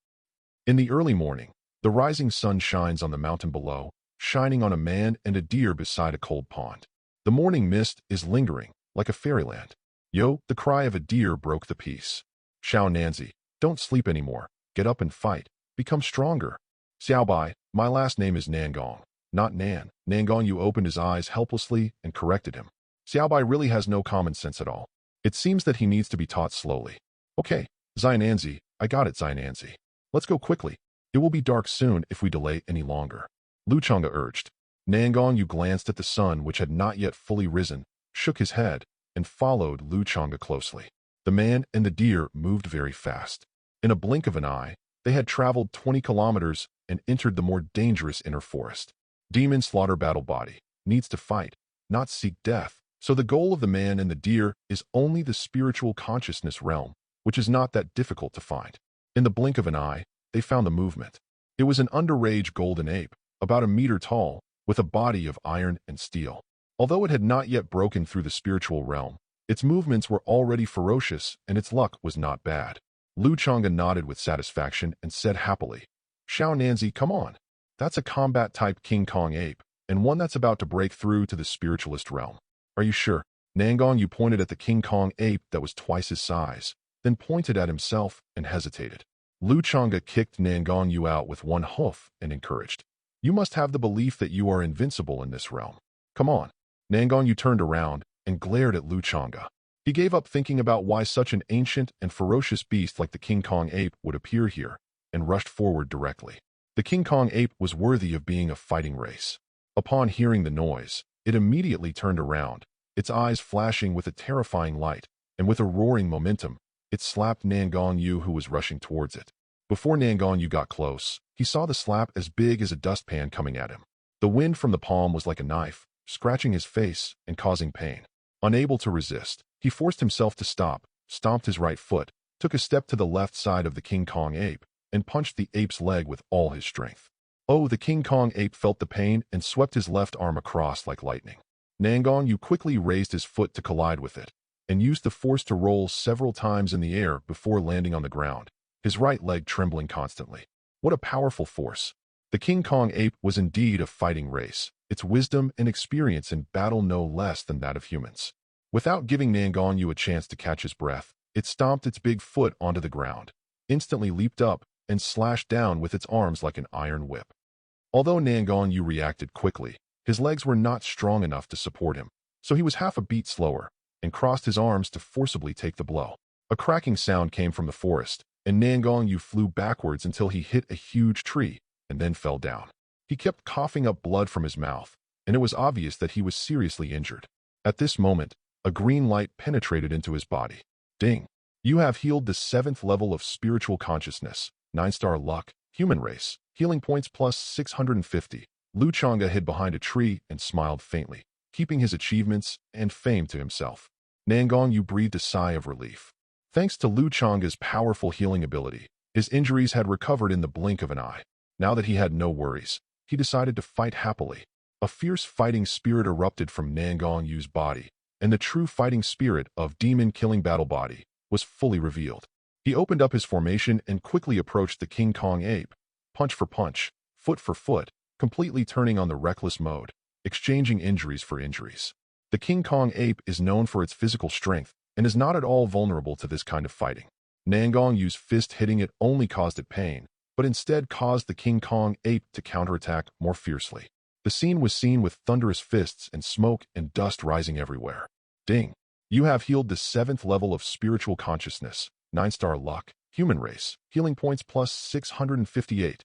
In the early morning, the rising sun shines on the mountain below, shining on a man and a deer beside a cold pond. The morning mist is lingering, like a fairyland. "Yo!" The cry of a deer broke the peace. "Xiao Nanzi, don't sleep anymore. Get up and fight. Become stronger." "Xiao Bai, my last name is Nangong, not Nan." Nangong Yu opened his eyes helplessly and corrected him. Xiao Bai really has no common sense at all. It seems that he needs to be taught slowly. "Okay, Xiao Nanzi, I got it, Xiao Nanzi. Let's go quickly. It will be dark soon if we delay any longer," Changge urged. Nangong Yu glanced at the sun, which had not yet fully risen, shook his head, and followed Changge closely. The man and the deer moved very fast. In a blink of an eye, they had traveled 20 kilometers and entered the more dangerous inner forest. Demon Slaughter Battle Body needs to fight, not seek death. So the goal of the man and the deer is only the spiritual consciousness realm, which is not that difficult to find. In the blink of an eye, they found the movement. It was an underage golden ape, about 1 meter tall, with a body of iron and steel. Although it had not yet broken through the spiritual realm, its movements were already ferocious and its luck was not bad. Changge nodded with satisfaction and said happily, "Xiao Nanzi, come on. That's a combat-type King Kong ape, and one that's about to break through to the spiritualist realm. Are you sure?" Nangong Yu pointed at the King Kong ape that was twice his size, then pointed at himself and hesitated. Changge kicked Nangong Yu out with one hoof and encouraged, "You must have the belief that you are invincible in this realm. Come on." Nangong Yu turned around and glared at Changge. He gave up thinking about why such an ancient and ferocious beast like the King Kong ape would appear here, and rushed forward directly. The King Kong ape was worthy of being a fighting race. Upon hearing the noise, it immediately turned around, its eyes flashing with a terrifying light, and with a roaring momentum, it slapped Nangong Yu, who was rushing towards it. Before Nangong Yu got close, he saw the slap as big as a dustpan coming at him. The wind from the palm was like a knife, scratching his face and causing pain. Unable to resist, he forced himself to stop, stomped his right foot, took a step to the left side of the King Kong ape, and punched the ape's leg with all his strength. Oh, the King Kong ape felt the pain and swept his left arm across like lightning. Nangong Yu quickly raised his foot to collide with it, and used the force to roll several times in the air before landing on the ground, his right leg trembling constantly. What a powerful force! The King Kong ape was indeed a fighting race, its wisdom and experience in battle no less than that of humans. Without giving Nangong Yu a chance to catch his breath, it stomped its big foot onto the ground, instantly leaped up, and slashed down with its arms like an iron whip. Although Nangong Yu reacted quickly, his legs were not strong enough to support him, so he was half a beat slower, and crossed his arms to forcibly take the blow. A cracking sound came from the forest, and Nangong Yu flew backwards until he hit a huge tree, and then fell down. He kept coughing up blood from his mouth, and it was obvious that he was seriously injured. At this moment, a green light penetrated into his body. Ding! You have healed the 7th level of spiritual consciousness, 9-star luck, human race, healing points plus 650. Lu Changge hid behind a tree and smiled faintly, keeping his achievements and fame to himself. Nangong Yu breathed a sigh of relief. Thanks to Lu Changge's powerful healing ability, his injuries had recovered in the blink of an eye. Now that he had no worries, he decided to fight happily. A fierce fighting spirit erupted from Nangong Yu's body, and the true fighting spirit of demon-killing battle body was fully revealed. He opened up his formation and quickly approached the King Kong ape, punch for punch, foot for foot, completely turning on the reckless mode, exchanging injuries for injuries. The King Kong ape is known for its physical strength and is not at all vulnerable to this kind of fighting. Nangong Yu's fist hitting it only caused it pain, but instead caused the King Kong ape to counterattack more fiercely. The scene was seen with thunderous fists and smoke and dust rising everywhere. Ding! You have healed the 7th level of spiritual consciousness, 9-star luck, human race, healing points plus 658.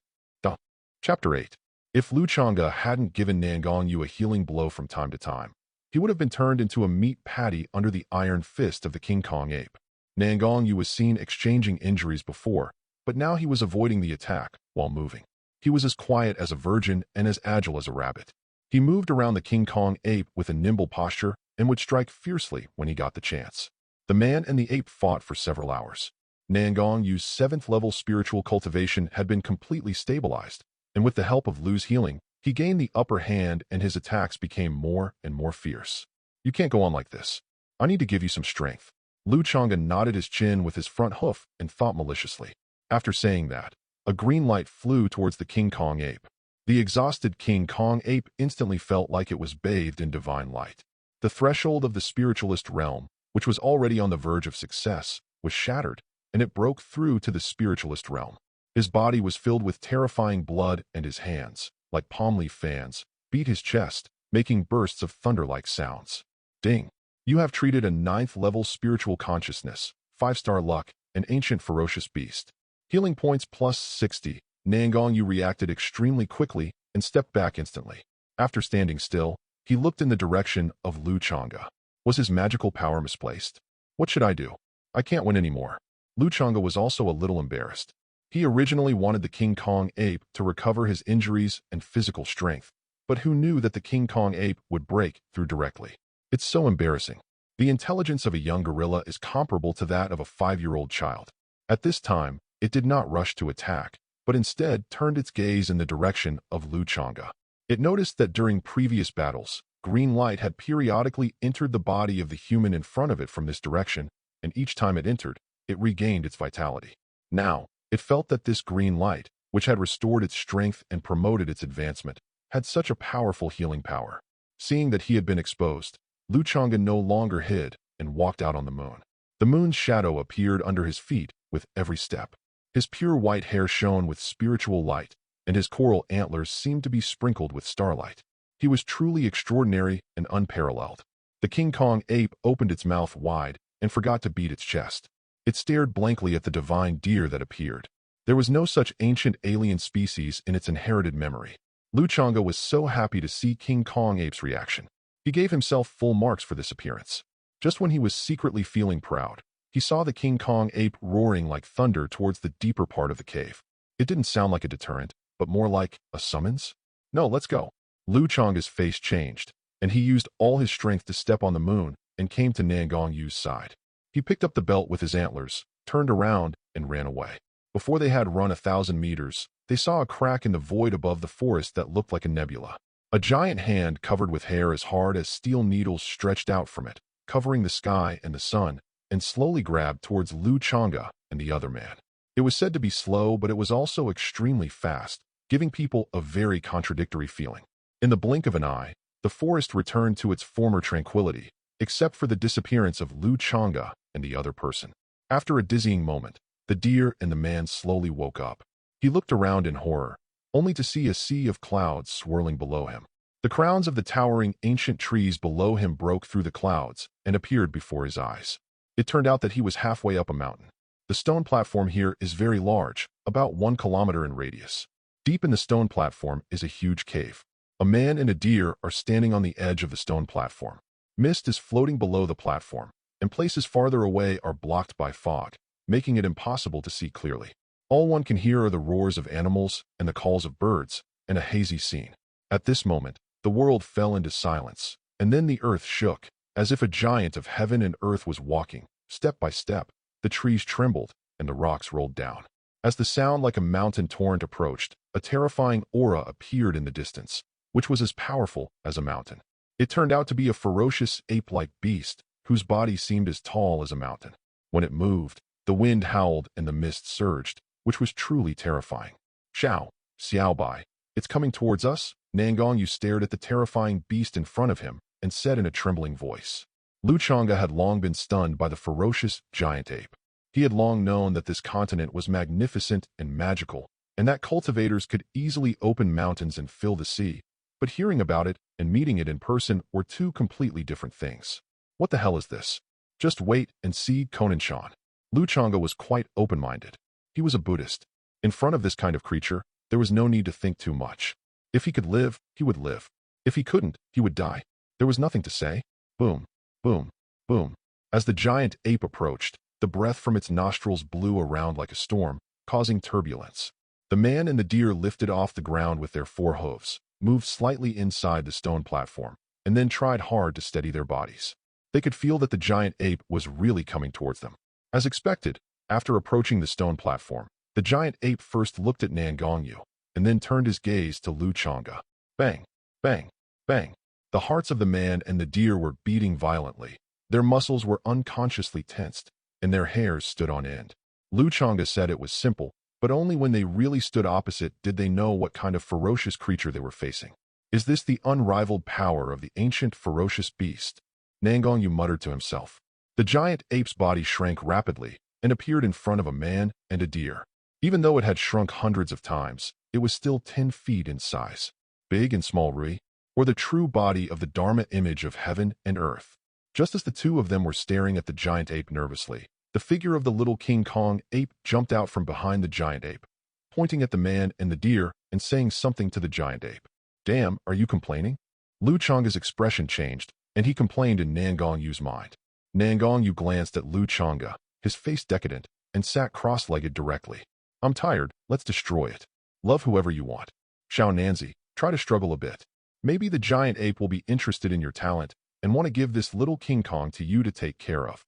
Chapter 8. If Lu Changge hadn't given Nangong Yu a healing blow from time to time, he would have been turned into a meat patty under the iron fist of the King Kong ape. Nangong Yu was seen exchanging injuries before, but now he was avoiding the attack while moving. He was as quiet as a virgin and as agile as a rabbit. He moved around the King Kong ape with a nimble posture and would strike fiercely when he got the chance. The man and the ape fought for several hours. Nangong Yu's 7th level spiritual cultivation had been completely stabilized, and with the help of Lu's healing, he gained the upper hand and his attacks became more and more fierce. You can't go on like this. I need to give you some strength. Lu Changge nodded his chin with his front hoof and thought maliciously. After saying that, a green light flew towards the King Kong ape. The exhausted King Kong ape instantly felt like it was bathed in divine light. The threshold of the spiritualist realm, which was already on the verge of success, was shattered, and it broke through to the spiritualist realm. His body was filled with terrifying blood, and his hands, like palm leaf fans, beat his chest, making bursts of thunder-like sounds. Ding! You have treated a 9th level spiritual consciousness, 5-star luck, an ancient ferocious beast. Healing points plus 60. Nangong Yu reacted extremely quickly and stepped back instantly. After standing still, he looked in the direction of Lu Changge. Was his magical power misplaced? What should I do? I can't win anymore. Lu Changge was also a little embarrassed. He originally wanted the King Kong ape to recover his injuries and physical strength, but who knew that the King Kong ape would break through directly? It's so embarrassing. The intelligence of a young gorilla is comparable to that of a 5-year-old child. At this time, it did not rush to attack, but instead turned its gaze in the direction of Lu Changge. It noticed that during previous battles, green light had periodically entered the body of the human in front of it from this direction, and each time it entered, it regained its vitality. Now, it felt that this green light, which had restored its strength and promoted its advancement, had such a powerful healing power. Seeing that he had been exposed, Lu Changge no longer hid and walked out on the moon. The moon's shadow appeared under his feet with every step. His pure white hair shone with spiritual light, and his coral antlers seemed to be sprinkled with starlight. He was truly extraordinary and unparalleled. The King Kong ape opened its mouth wide and forgot to beat its chest. It stared blankly at the divine deer that appeared. There was no such ancient alien species in its inherited memory. Lu Changge was so happy to see King Kong ape's reaction. He gave himself full marks for this appearance. Just when he was secretly feeling proud, he saw the King Kong ape roaring like thunder towards the deeper part of the cave. It didn't sound like a deterrent, but more like a summons. No, let's go. Lu Changge's face changed, and he used all his strength to step on the moon and came to Nangong Yu's side. He picked up the belt with his antlers, turned around, and ran away. Before they had run 1,000 meters, they saw a crack in the void above the forest that looked like a nebula. A giant hand covered with hair as hard as steel needles stretched out from it, covering the sky and the sun, and slowly grabbed towards Lu Changge and the other man. It was said to be slow, but it was also extremely fast, giving people a very contradictory feeling. In the blink of an eye, the forest returned to its former tranquility, except for the disappearance of Changge and the other person. After a dizzying moment, the deer and the man slowly woke up. He looked around in horror, only to see a sea of clouds swirling below him. The crowns of the towering ancient trees below him broke through the clouds and appeared before his eyes. It turned out that he was halfway up a mountain. The stone platform here is very large, about 1 kilometer in radius. Deep in the stone platform is a huge cave. A man and a deer are standing on the edge of the stone platform. Mist is floating below the platform, and places farther away are blocked by fog, making it impossible to see clearly. All one can hear are the roars of animals and the calls of birds, and a hazy scene. At this moment, the world fell into silence, and then the earth shook, as if a giant of heaven and earth was walking. Step by step, the trees trembled, and the rocks rolled down. As the sound like a mountain torrent approached, a terrifying aura appeared in the distance, which was as powerful as a mountain. It turned out to be a ferocious ape-like beast, whose body seemed as tall as a mountain. When it moved, the wind howled and the mist surged, which was truly terrifying. Xiao Bai, it's coming towards us? Nangong Yu stared at the terrifying beast in front of him and said in a trembling voice. Changge had long been stunned by the ferocious giant ape. He had long known that this continent was magnificent and magical, and that cultivators could easily open mountains and fill the sea, but hearing about it and meeting it in person were two completely different things. What the hell is this? Just wait and see, Conan-chan. Changge was quite open-minded. He was a Buddhist. In front of this kind of creature, there was no need to think too much. If he could live, he would live. If he couldn't, he would die. There was nothing to say. Boom, boom, boom. As the giant ape approached, the breath from its nostrils blew around like a storm, causing turbulence. The man and the deer lifted off the ground with their 4 hooves, moved slightly inside the stone platform, and then tried hard to steady their bodies. They could feel that the giant ape was really coming towards them. As expected, after approaching the stone platform, the giant ape first looked at Nangong Yu, and then turned his gaze to Changge. Bang, bang, bang. The hearts of the man and the deer were beating violently. Their muscles were unconsciously tensed, and their hairs stood on end. Changge said it was simple, but only when they really stood opposite did they know what kind of ferocious creature they were facing. Is this the unrivaled power of the ancient ferocious beast? Nangong Yu muttered to himself. The giant ape's body shrank rapidly and appeared in front of a man and a deer. Even though it had shrunk hundreds of times, it was still 10 feet in size. Big and small Rui, or the true body of the Dharma image of heaven and earth. Just as the two of them were staring at the giant ape nervously, the figure of the little King Kong ape jumped out from behind the giant ape, pointing at the man and the deer and saying something to the giant ape. Damn, are you complaining? Changge's expression changed, and he complained in Nangong Yu's mind. Nangong Yu glanced at Changge, his face decadent, and sat cross-legged directly. I'm tired, let's destroy it. Love whoever you want. Xiao Nanzi, try to struggle a bit. Maybe the giant ape will be interested in your talent and want to give this little King Kong to you to take care of.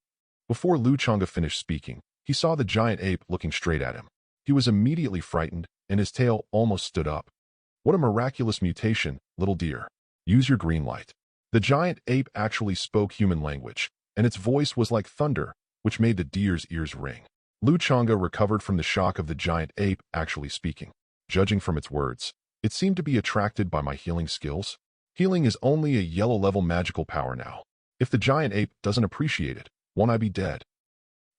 Before Changge finished speaking, he saw the giant ape looking straight at him. He was immediately frightened, and his tail almost stood up. What a miraculous mutation, little deer. Use your green light. The giant ape actually spoke human language, and its voice was like thunder, which made the deer's ears ring. Changge recovered from the shock of the giant ape actually speaking. Judging from its words, it seemed to be attracted by my healing skills. Healing is only a yellow-level magical power now. If the giant ape doesn't appreciate it, won't I be dead?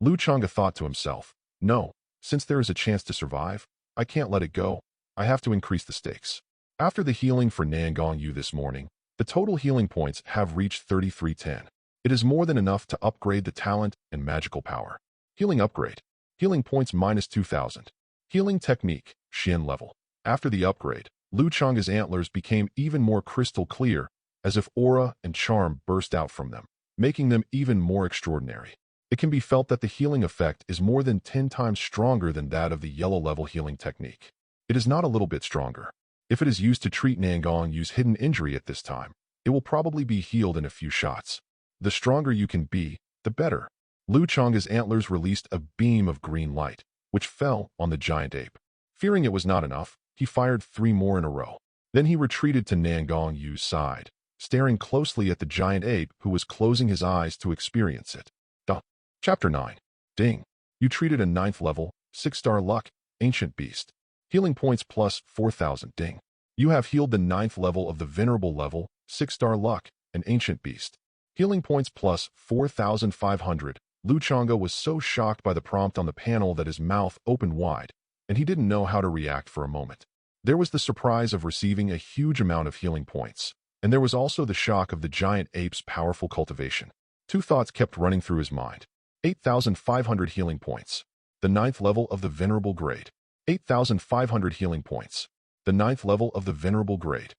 Changge thought to himself, no, since there is a chance to survive, I can't let it go. I have to increase the stakes. After the healing for Nangong Yu this morning, the total healing points have reached 3310. It is more than enough to upgrade the talent and magical power. Healing upgrade. Healing points minus 2000. Healing technique, Xian level. After the upgrade, Changge's antlers became even more crystal clear, as if aura and charm burst out from them, making them even more extraordinary. It can be felt that the healing effect is more than 10 times stronger than that of the yellow-level healing technique. It is not a little bit stronger. If it is used to treat Nangong Yu's hidden injury at this time, it will probably be healed in a few shots. The stronger you can be, the better. Changge's antlers released a beam of green light, which fell on the giant ape. Fearing it was not enough, he fired 3 more in a row. Then he retreated to Nangong Yu's side, staring closely at the giant ape who was closing his eyes to experience it. Chapter 9. Ding. You treated a 9th level, 6-star luck, ancient beast. Healing points plus 4,000. Ding. You have healed the 9th level of the Venerable level, 6-star luck, an ancient beast. Healing points plus 4,500. Changge was so shocked by the prompt on the panel that his mouth opened wide, and he didn't know how to react for a moment. There was the surprise of receiving a huge amount of healing points, and there was also the shock of the giant ape's powerful cultivation. Two thoughts kept running through his mind. 8,500 healing points. The 9th level of the Venerable grade. 8,500 healing points. The 9th level of the Venerable grade.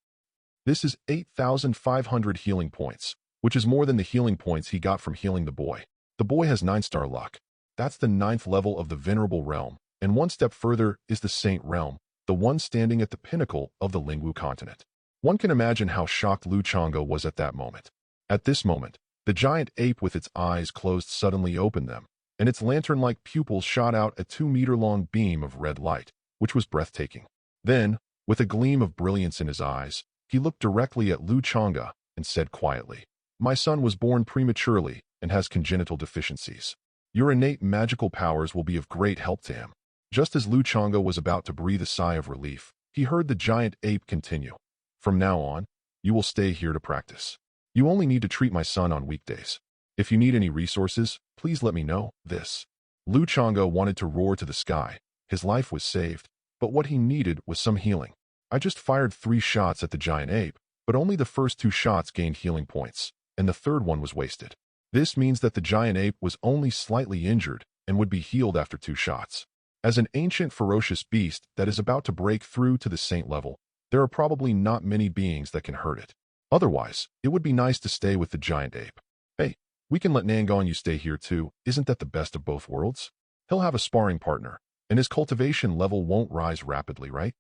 This is 8,500 healing points, which is more than the healing points he got from healing the boy. The boy has 9-star luck. That's the 9th level of the Venerable realm, and one step further is the Saint realm, the one standing at the pinnacle of the Lingwu Continent. One can imagine how shocked Changge was at that moment. At this moment, the giant ape with its eyes closed suddenly opened them, and its lantern-like pupils shot out a 2-meter-long beam of red light, which was breathtaking. Then, with a gleam of brilliance in his eyes, he looked directly at Changge and said quietly, "My son was born prematurely and has congenital deficiencies. Your innate magical powers will be of great help to him." Just as Changge was about to breathe a sigh of relief, he heard the giant ape continue, "From now on, you will stay here to practice. You only need to treat my son on weekdays. If you need any resources, please let me know." This. Changge wanted to roar to the sky. His life was saved, but what he needed was some healing. "I just fired 3 shots at the giant ape, but only the first 2 shots gained healing points, and the third one was wasted. This means that the giant ape was only slightly injured and would be healed after 2 shots. As an ancient ferocious beast that is about to break through to the saint level, there are probably not many beings that can hurt it. Otherwise, it would be nice to stay with the giant ape. Hey, we can let Nangong Yu stay here too. Isn't that the best of both worlds? He'll have a sparring partner, and his cultivation level won't rise rapidly, right?"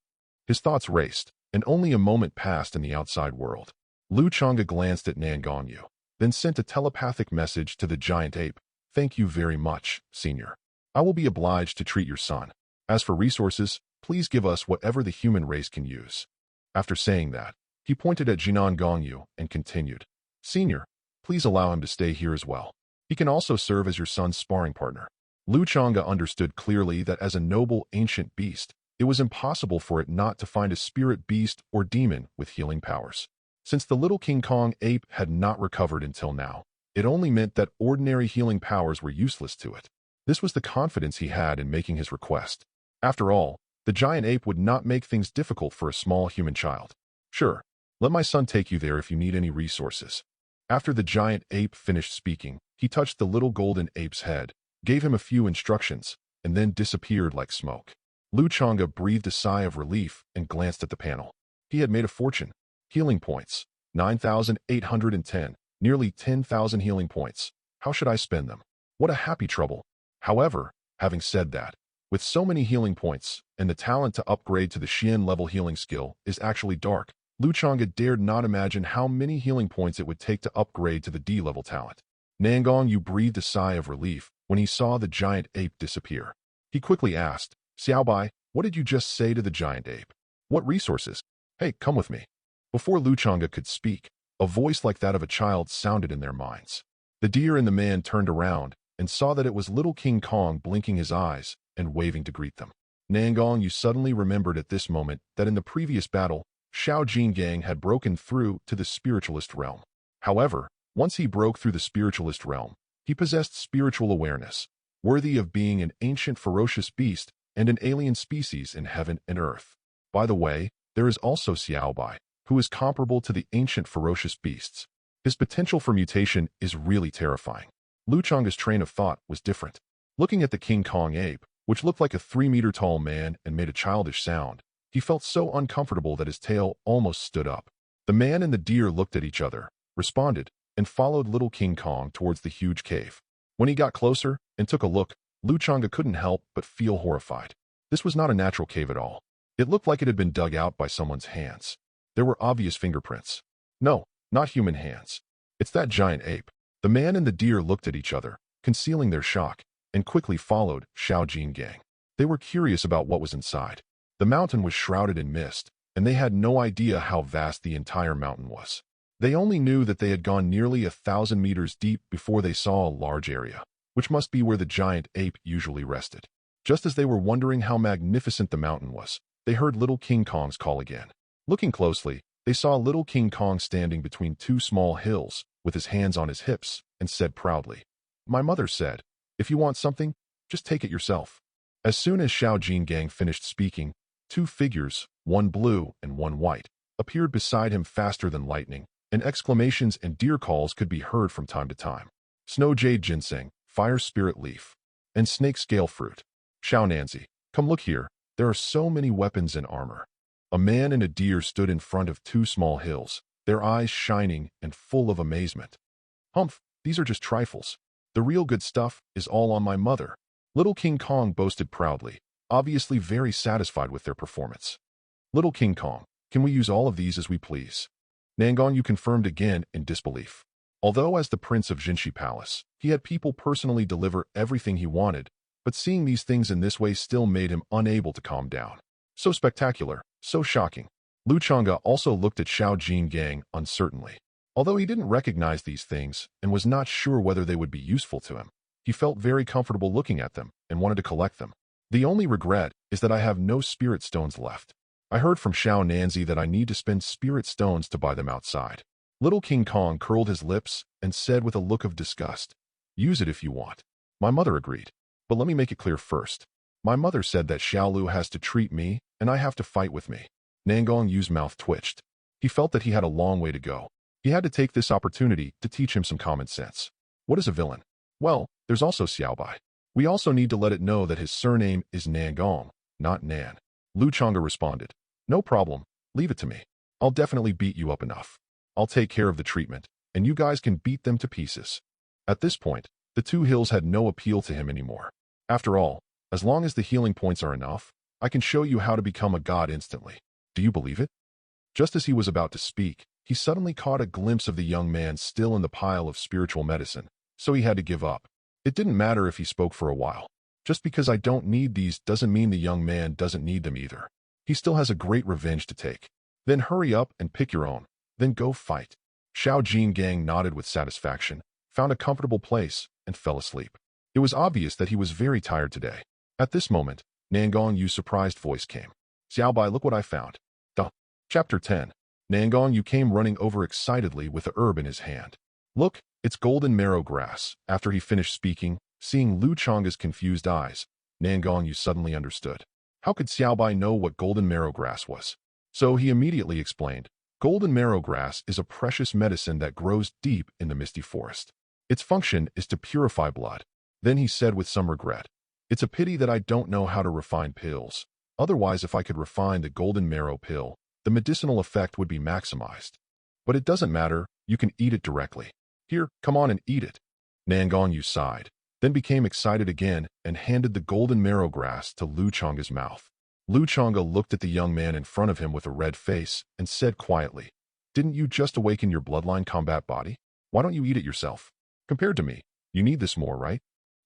His thoughts raced, and only a moment passed in the outside world. Changge glanced at Nangong Yu, then sent a telepathic message to the giant ape. "Thank you very much, Senior. I will be obliged to treat your son. As for resources, please give us whatever the human race can use." After saying that, he pointed at Nangong Yu and continued, "Senior, please allow him to stay here as well. He can also serve as your son's sparring partner." Changge understood clearly that as a noble ancient beast, it was impossible for it not to find a spirit beast or demon with healing powers. Since the little King Kong ape had not recovered until now, it only meant that ordinary healing powers were useless to it. This was the confidence he had in making his request. After all, the giant ape would not make things difficult for a small human child. "Sure, let my son take you there if you need any resources." After the giant ape finished speaking, he touched the little golden ape's head, gave him a few instructions, and then disappeared like smoke. Changge breathed a sigh of relief and glanced at the panel. He had made a fortune. Healing points, 9,810, nearly 10,000 healing points. How should I spend them? What a happy trouble. However, having said that, with so many healing points, and the talent to upgrade to the Xian level healing skill is actually dark, Changge dared not imagine how many healing points it would take to upgrade to the D level talent. Nangong Yu breathed a sigh of relief when he saw the giant ape disappear. He quickly asked, "Xiaobai, what did you just say to the giant ape? What resources? Hey, come with me." Before Changge could speak, a voice like that of a child sounded in their minds. The deer and the man turned around and saw that it was little King Kong blinking his eyes and waving to greet them. Nangong Yu suddenly remembered at this moment that in the previous battle, Xiao Nanzi had broken through to the spiritualist realm. However, once he broke through the spiritualist realm, he possessed spiritual awareness, worthy of being an ancient ferocious beast and an alien species in heaven and earth. By the way, there is also Xiaobai, who is comparable to the ancient ferocious beasts. His potential for mutation is really terrifying. Changge's train of thought was different. Looking at the King Kong ape, which looked like a 3-meter-tall man and made a childish sound, he felt so uncomfortable that his tail almost stood up. The man and the deer looked at each other, responded, and followed little King Kong towards the huge cave. When he got closer and took a look, Changge couldn't help but feel horrified. This was not a natural cave at all. It looked like it had been dug out by someone's hands. There were obvious fingerprints. No, not human hands. It's that giant ape. The man and the deer looked at each other, concealing their shock, and quickly followed Xiao Nanzi. They were curious about what was inside. The mountain was shrouded in mist, and they had no idea how vast the entire mountain was. They only knew that they had gone nearly 1,000 meters deep before they saw a large area, which must be where the giant ape usually rested. Just as they were wondering how magnificent the mountain was, they heard little King Kong's call again. Looking closely, they saw little King Kong standing between two small hills, with his hands on his hips, and said proudly, "My mother said, if you want something, just take it yourself." As soon as Xiao Jingang finished speaking, two figures, one blue and one white, appeared beside him faster than lightning, and exclamations and deer calls could be heard from time to time. Snow Jade Ginseng, Fire Spirit Leaf, and Snake Scale Fruit. Xiao Nanzi, come look here, there are so many weapons and armor. A man and a deer stood in front of two small hills, their eyes shining and full of amazement. Humph, these are just trifles. The real good stuff is all on my mother. Little King Kong boasted proudly, obviously very satisfied with their performance. Little King Kong, can we use all of these as we please? Nangong Yu confirmed again in disbelief. Although as the Prince of Jinshi Palace, he had people personally deliver everything he wanted, but seeing these things in this way still made him unable to calm down. So spectacular, so shocking. Lu Changge also looked at Xiao Jingang uncertainly. Although he didn't recognize these things and was not sure whether they would be useful to him, he felt very comfortable looking at them and wanted to collect them. The only regret is that I have no spirit stones left. I heard from Xiao Nanzi that I need to spend spirit stones to buy them outside. Little King Kong curled his lips and said with a look of disgust, "Use it if you want." My mother agreed. But let me make it clear first. My mother said that Xiao Lu has to treat me and I have to fight with me. Nangong Yu's mouth twitched. He felt that he had a long way to go. He had to take this opportunity to teach him some common sense. What is a villain? Well, there's also Xiao Bai. We also need to let it know that his surname is Nangong, not Nan. Lu Changge responded, "No problem, leave it to me. I'll definitely beat you up enough. I'll take care of the treatment, and you guys can beat them to pieces." At this point, the two hills had no appeal to him anymore. After all, as long as the healing points are enough, I can show you how to become a god instantly. Do you believe it? Just as he was about to speak, he suddenly caught a glimpse of the young man still in the pile of spiritual medicine, so he had to give up. It didn't matter if he spoke for a while. Just because I don't need these doesn't mean the young man doesn't need them either. He still has a great revenge to take. Then hurry up and pick your own. Then go fight. Xiao Jingang nodded with satisfaction, found a comfortable place, and fell asleep. It was obvious that he was very tired today. At this moment, Nangong Yu's surprised voice came. "Xiao Bai, look what I found." Duh. Chapter 10. Nangong Yu came running over excitedly with a herb in his hand. "Look, it's golden marrow grass." After he finished speaking, seeing Lu Changge's confused eyes, Nangong Yu suddenly understood. How could Xiao Bai know what golden marrow grass was? So he immediately explained, "Golden marrow grass is a precious medicine that grows deep in the misty forest. Its function is to purify blood." Then he said with some regret, "It's a pity that I don't know how to refine pills. Otherwise, if I could refine the golden marrow pill, the medicinal effect would be maximized. But it doesn't matter, you can eat it directly. Here, come on and eat it." Nangong Yu sighed, then became excited again and handed the golden marrow grass to Lu Changge's mouth. Lu Changge looked at the young man in front of him with a red face and said quietly, "Didn't you just awaken your bloodline combat body? Why don't you eat it yourself? Compared to me, you need this more, right?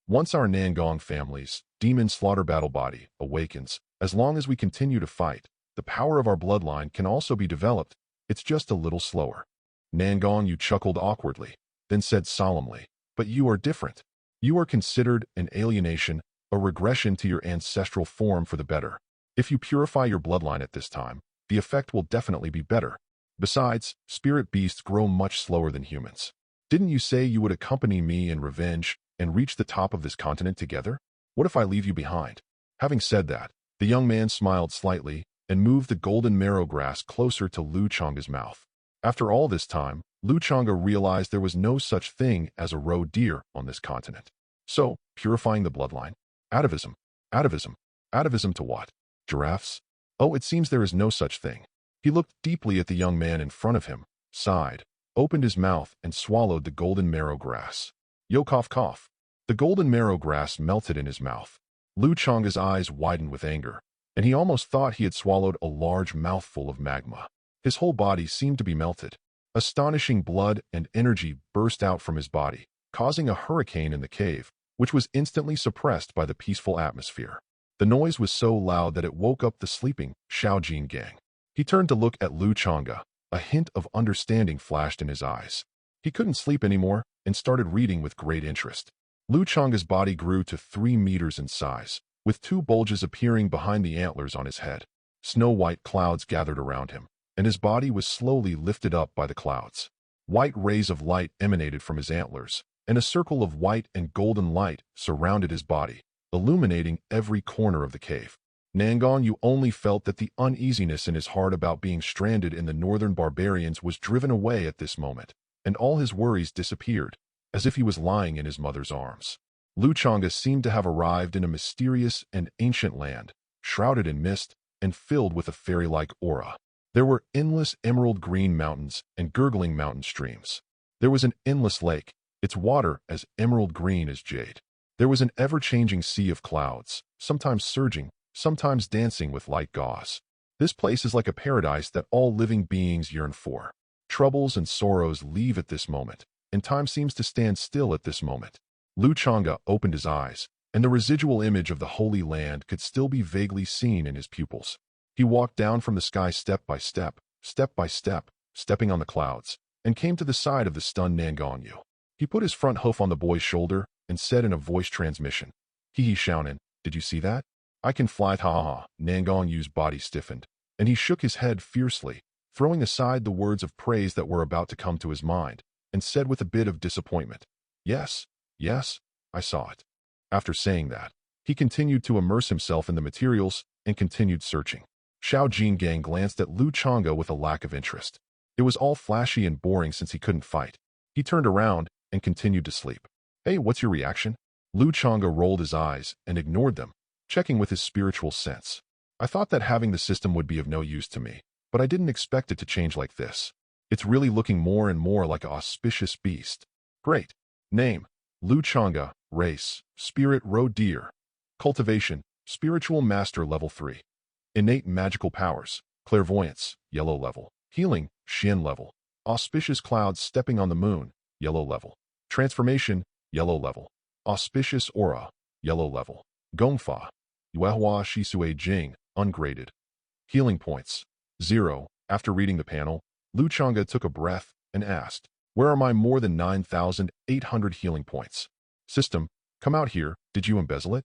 Once our Nangong family's demon slaughter battle body awakens, as long as we continue to fight, the power of our bloodline can also be developed. It's just a little slower." Nangong Yu chuckled awkwardly, then said solemnly, "But you are different. You are considered an alienation, a regression to your ancestral form for the better. If you purify your bloodline at this time, the effect will definitely be better. Besides, spirit beasts grow much slower than humans. Didn't you say you would accompany me in revenge and reach the top of this continent together? What if I leave you behind?" Having said that, the young man smiled slightly and moved the golden marrow grass closer to Lu Changge's mouth. After all this time, Lu Changge realized there was no such thing as a roe deer on this continent. So, purifying the bloodline? Atavism. Atavism. Atavism to what? Giraffes? Oh, it seems there is no such thing. He looked deeply at the young man in front of him, sighed, opened his mouth and swallowed the golden marrow grass. Yo, cough, cough. The golden marrow grass melted in his mouth. Lu Changge's eyes widened with anger, and he almost thought he had swallowed a large mouthful of magma. His whole body seemed to be melted. Astonishing blood and energy burst out from his body, causing a hurricane in the cave, which was instantly suppressed by the peaceful atmosphere. The noise was so loud that it woke up the sleeping Xiao Jingang. He turned to look at Lu Changge. A hint of understanding flashed in his eyes. He couldn't sleep anymore and started reading with great interest. Lu Changge's body grew to 3 meters in size, with 2 bulges appearing behind the antlers on his head. Snow-white clouds gathered around him, and his body was slowly lifted up by the clouds. White rays of light emanated from his antlers, and a circle of white and golden light surrounded his body, illuminating every corner of the cave. Nangong Yu only felt that the uneasiness in his heart about being stranded in the northern barbarians was driven away at this moment, and all his worries disappeared, as if he was lying in his mother's arms. Changge seemed to have arrived in a mysterious and ancient land, shrouded in mist and filled with a fairy-like aura. There were endless emerald green mountains and gurgling mountain streams. There was an endless lake, its water as emerald green as jade. There was an ever-changing sea of clouds, sometimes surging, sometimes dancing with light gauze. This place is like a paradise that all living beings yearn for. Troubles and sorrows leave at this moment, and time seems to stand still at this moment. Changge opened his eyes, and the residual image of the Holy Land could still be vaguely seen in his pupils. He walked down from the sky step by step, stepping on the clouds, and came to the side of the stunned Nangong Yu. He put his front hoof on the boy's shoulder and said in a voice transmission, "Hee Xiao, did you see that? I can fly, ha ha ha." Nangong Yu's body stiffened, and he shook his head fiercely, throwing aside the words of praise that were about to come to his mind, and said with a bit of disappointment, "Yes, I saw it." After saying that, he continued to immerse himself in the materials and continued searching. Xiao Nanzi glanced at Changge with a lack of interest. It was all flashy and boring since he couldn't fight. He turned around and continued to sleep. "Hey, what's your reaction?" Changge rolled his eyes and ignored them, checking with his spiritual sense. "I thought that having the system would be of no use to me, but I didn't expect it to change like this. It's really looking more and more like an auspicious beast." "Great. Name: Changge. Race: Spirit Roe Deer. Cultivation: Spiritual Master Level 3. Innate Magical Powers: Clairvoyance, Yellow Level. Healing, Xian Level. Auspicious Clouds Stepping on the Moon, Yellow Level. Transformation, Yellow Level. Auspicious Aura, Yellow Level. Gongfa, Yuehua Shisue Jing, Ungraded. Healing Points, 0. After reading the panel, Changge took a breath and asked, "Where are my more than 9,800 healing points? System, come out here, did you embezzle it?"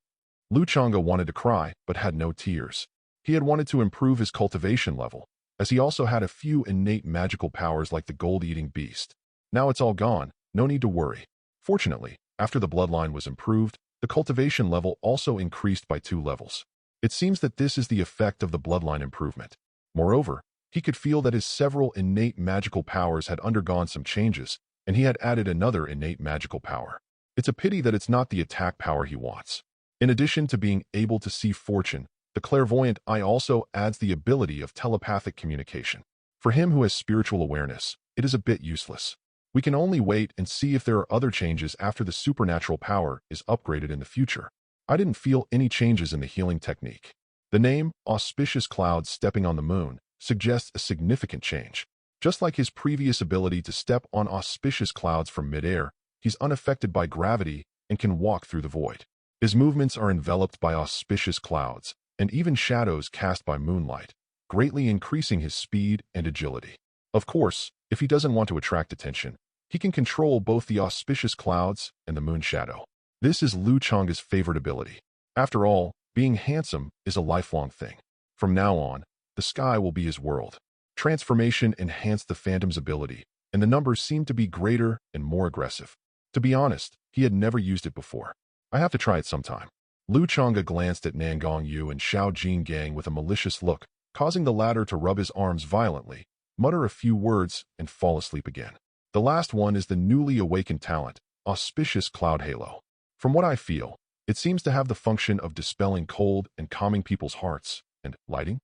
Changge wanted to cry, but had no tears. He had wanted to improve his cultivation level, as he also had a few innate magical powers like the gold-eating beast. Now it's all gone, no need to worry. Fortunately, after the bloodline was improved, the cultivation level also increased by 2 levels. It seems that this is the effect of the bloodline improvement. Moreover, he could feel that his several innate magical powers had undergone some changes, and he had added another innate magical power. It's a pity that it's not the attack power he wants. In addition to being able to see fortune, the clairvoyant eye also adds the ability of telepathic communication. For him who has spiritual awareness, it is a bit useless. We can only wait and see if there are other changes after the supernatural power is upgraded in the future. I didn't feel any changes in the healing technique. The name, Auspicious Clouds Stepping on the Moon, suggests a significant change. Just like his previous ability to step on auspicious clouds from midair, he's unaffected by gravity and can walk through the void. His movements are enveloped by auspicious clouds, and even shadows cast by moonlight, greatly increasing his speed and agility. Of course, if he doesn't want to attract attention, he can control both the auspicious clouds and the moon shadow. This is Changge's favorite ability. After all, being handsome is a lifelong thing. From now on, the sky will be his world. Transformation enhanced the Phantom's ability, and the numbers seemed to be greater and more aggressive. To be honest, he had never used it before. I have to try it sometime. Changge glanced at Nangong Yu and Xiao Nanzi with a malicious look, causing the latter to rub his arms violently, mutter a few words, and fall asleep again. The last one is the newly awakened talent, Auspicious Cloud Halo. From what I feel, it seems to have the function of dispelling cold and calming people's hearts, and lighting?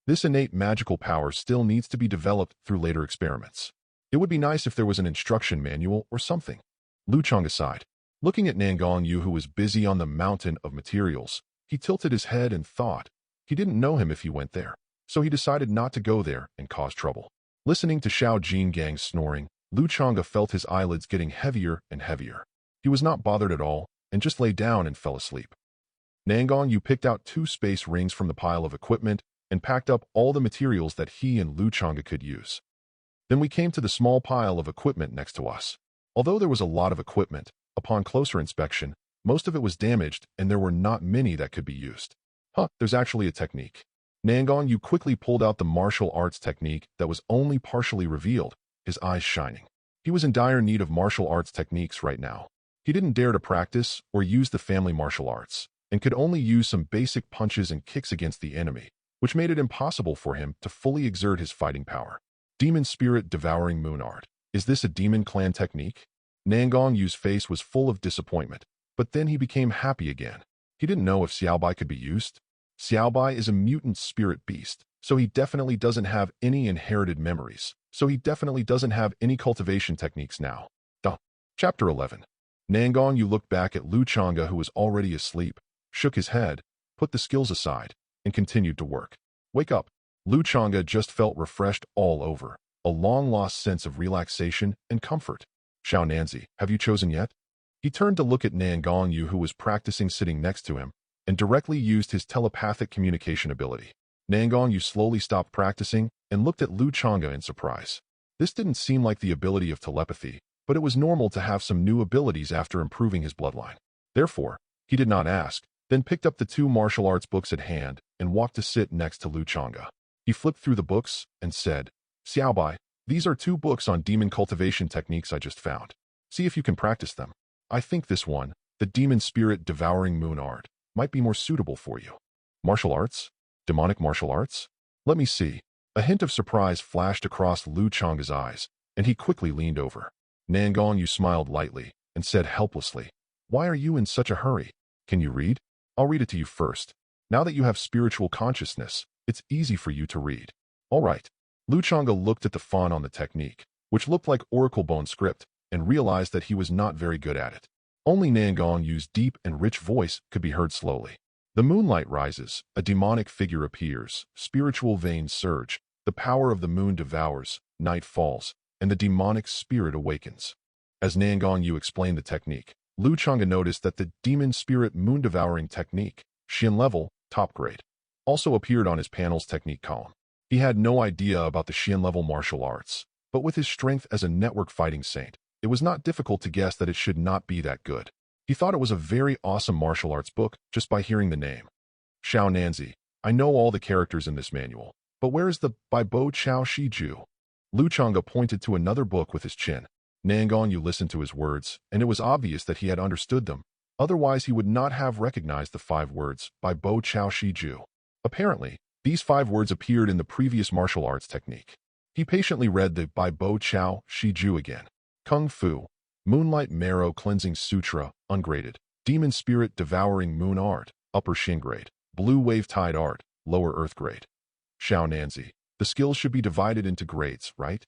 This innate magical power still needs to be developed through later experiments. It would be nice if there was an instruction manual or something. Changge sighed. Looking at Nangong Yu, who was busy on the mountain of materials, he tilted his head and thought. He didn't know him if he went there, so he decided not to go there and cause trouble. Listening to Xiao Nanzi's snoring, Changge felt his eyelids getting heavier and heavier. He was not bothered at all and just lay down and fell asleep. Nangong Yu picked out 2 space rings from the pile of equipment and packed up all the materials that he and Changge could use. Then we came to the small pile of equipment next to us. Although there was a lot of equipment, upon closer inspection, most of it was damaged and there were not many that could be used. There's actually a technique. Nangong Yu quickly pulled out the martial arts technique that was only partially revealed, his eyes shining. He was in dire need of martial arts techniques right now. He didn't dare to practice or use the family martial arts, and could only use some basic punches and kicks against the enemy, which made it impossible for him to fully exert his fighting power. Demon Spirit Devouring Moon Art. Is this a demon clan technique? Nangong Yu's face was full of disappointment, but then he became happy again. He didn't know if Xiaobai could be used. Xiaobai is a mutant spirit beast, so he definitely doesn't have any inherited memories, so he definitely doesn't have any cultivation techniques now. Chapter 11. Nangong Yu looked back at Lu Changge, who was already asleep, shook his head, put the skills aside, and continued to work. Wake up. Lu Changge just felt refreshed all over, a long-lost sense of relaxation and comfort. Xiao Nanzi, have you chosen yet? He turned to look at Nangong Yu, who was practicing sitting next to him, and directly used his telepathic communication ability. Nangong Yu slowly stopped practicing and looked at Lu Changge in surprise. This didn't seem like the ability of telepathy, but it was normal to have some new abilities after improving his bloodline. Therefore, he did not ask, then picked up the two martial arts books at hand and walked to sit next to Lu Changge. He flipped through the books and said, Xiaobai, these are 2 books on demon cultivation techniques I just found. See if you can practice them. I think this one, the Demon Spirit Devouring Moon Art, might be more suitable for you. Martial arts? Demonic martial arts? Let me see. A hint of surprise flashed across Lu Changge's eyes, and he quickly leaned over. Nangong Yu smiled lightly and said helplessly, Why are you in such a hurry? Can you read? I'll read it to you first. Now that you have spiritual consciousness, it's easy for you to read. All right. Lu Changge looked at the font on the technique, which looked like Oracle Bone script, and realized that he was not very good at it. Only Nangong Yu's deep and rich voice could be heard slowly. The moonlight rises, a demonic figure appears, spiritual veins surge, the power of the moon devours, night falls, and the demonic spirit awakens. As Nangong Yu explained the technique, Lu Changge noticed that the demon spirit moon devouring technique, Xin level, top grade, also appeared on his panel's technique column. He had no idea about the Xian level martial arts, but with his strength as a network fighting saint, it was not difficult to guess that it should not be that good. He thought it was a very awesome martial arts book just by hearing the name. Xiao Nanzi, I know all the characters in this manual, but where is the Bai Bo Chao Shi Ju? Lu Changge pointed to another book with his chin. Nangong Yu listened to his words, and it was obvious that he had understood them. Otherwise, he would not have recognized the 5 words, Bai Bo Chao Shi Ju. Apparently, these 5 words appeared in the previous martial arts technique. He patiently read the Bai Bo Chao Shi Ju again. Kung Fu, Moonlight Marrow Cleansing Sutra, ungraded. Demon Spirit Devouring Moon Art, upper Shin grade. Blue Wave Tide Art, lower Earth grade. Xiao Nanzi, the skills should be divided into grades, right?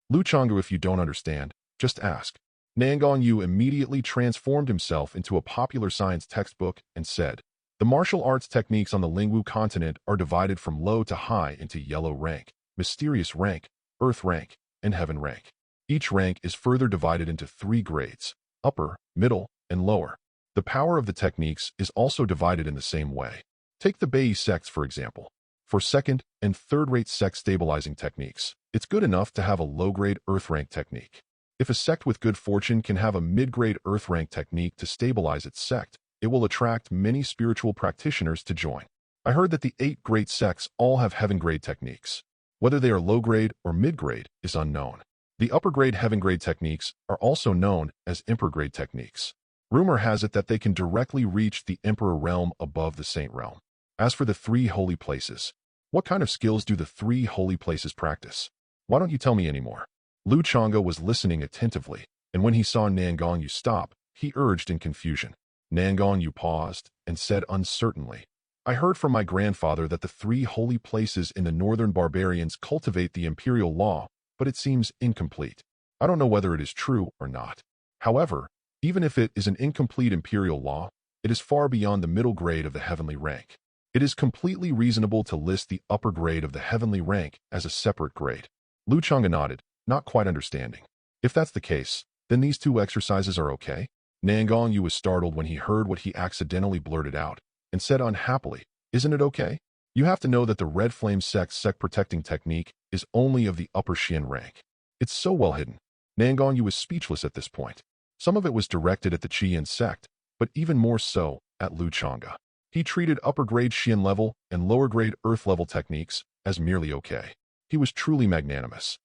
Lu Changge, if you don't understand, just ask. Nangong Yu immediately transformed himself into a popular science textbook and said, The martial arts techniques on the Lingwu Continent are divided from low to high into yellow rank, mysterious rank, earth rank, and heaven rank. Each rank is further divided into 3 grades, upper, middle, and lower. The power of the techniques is also divided in the same way. Take the Bei sects, for example. For second and third-rate sect stabilizing techniques, it's good enough to have a low-grade earth rank technique. If a sect with good fortune can have a mid-grade earth rank technique to stabilize its sect, it will attract many spiritual practitioners to join. I heard that the 8 great sects all have heaven-grade techniques. Whether they are low-grade or mid-grade is unknown. The upper-grade heaven-grade techniques are also known as emperor-grade techniques. Rumor has it that they can directly reach the emperor realm above the saint realm. As for the 3 holy places, what kind of skills do the 3 holy places practice? Why don't you tell me anymore? Lu Changge was listening attentively, and when he saw Nangong Yu stop, he urged in confusion. Nangong Yu paused and said uncertainly, I heard from my grandfather that the 3 holy places in the northern barbarians cultivate the imperial law, but it seems incomplete. I don't know whether it is true or not. However, even if it is an incomplete imperial law, it is far beyond the middle grade of the heavenly rank. It is completely reasonable to list the upper grade of the heavenly rank as a separate grade. Lu Changge nodded, not quite understanding. If that's the case, then these 2 exercises are okay? Nangong Yu was startled when he heard what he accidentally blurted out, and said unhappily, Isn't it okay? You have to know that the Red Flame sect protecting technique is only of the upper Xian rank. It's so well hidden. Nangong Yu was speechless at this point. Some of it was directed at the Qian sect, but even more so at Lu Changge. He treated upper-grade Xian level and lower-grade Earth level techniques as merely okay. He was truly magnanimous.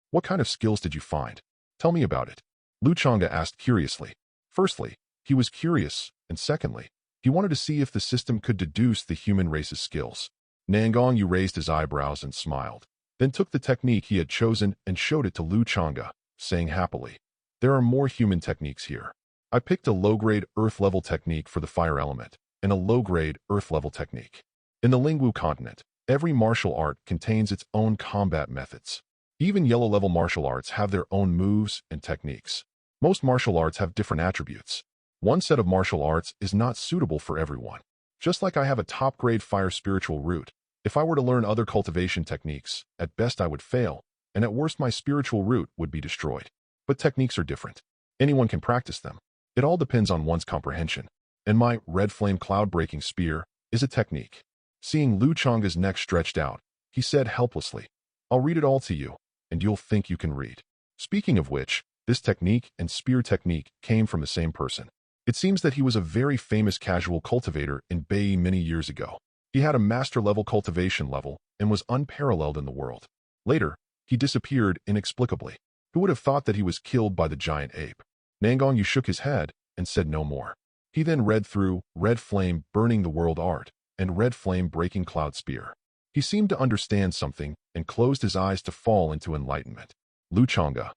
What kind of skills did you find? Tell me about it. Changge asked curiously. Firstly, he was curious, and secondly, he wanted to see if the system could deduce the human race's skills. Nangong Yu raised his eyebrows and smiled, then took the technique he had chosen and showed it to Changge, saying happily, "There are more human techniques here. I picked a low-grade Earth-level technique for the fire element, and a low-grade Earth-level technique. In the Lingwu Continent, every martial art contains its own combat methods. Even yellow-level martial arts have their own moves and techniques. Most martial arts have different attributes. One set of martial arts is not suitable for everyone. Just like I have a top-grade fire spiritual root, if I were to learn other cultivation techniques, at best I would fail, and at worst my spiritual root would be destroyed. But techniques are different. Anyone can practice them. It all depends on one's comprehension. And my red flame cloud-breaking spear is a technique." Seeing Changge's neck stretched out, he said helplessly, "I'll read it all to you, and you'll think you can read." Speaking of which, this technique and spear technique came from the same person. It seems that he was a very famous casual cultivator in Bai many years ago. He had a master-level cultivation level and was unparalleled in the world. Later, he disappeared inexplicably. Who would have thought that he was killed by the giant ape? Nangong Yu shook his head and said no more. He then read through Red Flame Burning the World Art and Red Flame Breaking Cloud Spear. He seemed to understand something and closed his eyes to fall into enlightenment. Changge,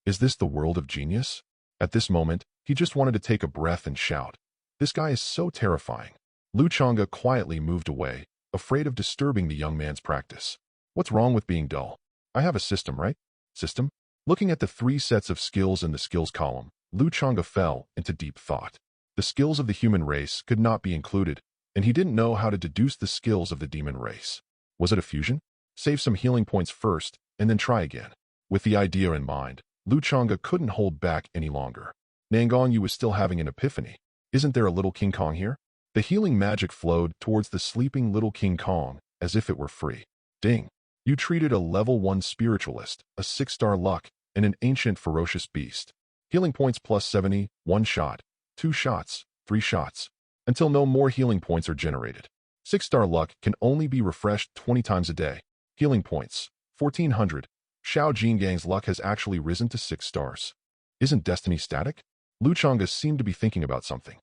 is this the world of genius? At this moment, he just wanted to take a breath and shout, "This guy is so terrifying." Changge quietly moved away, afraid of disturbing the young man's practice. "What's wrong with being dull? I have a system, right?" System? Looking at the 3 sets of skills in the skills column, Changge fell into deep thought. The skills of the human race could not be included, and he didn't know how to deduce the skills of the demon race. Was it a fusion? Save some healing points first, and then try again. With the idea in mind, Changge couldn't hold back any longer. Nangong Yu was still having an epiphany. Isn't there a little King Kong here? The healing magic flowed towards the sleeping little King Kong as if it were free. Ding! You treated a level 1 spiritualist, a 6-star luck, and an ancient ferocious beast. Healing points plus 70, 1 shot, 2 shots, 3 shots, until no more healing points are generated. 6-star luck can only be refreshed 20 times a day. Healing points, 1400. Xiao Jingang's luck has actually risen to 6 stars. Isn't destiny static? Changge seemed to be thinking about something.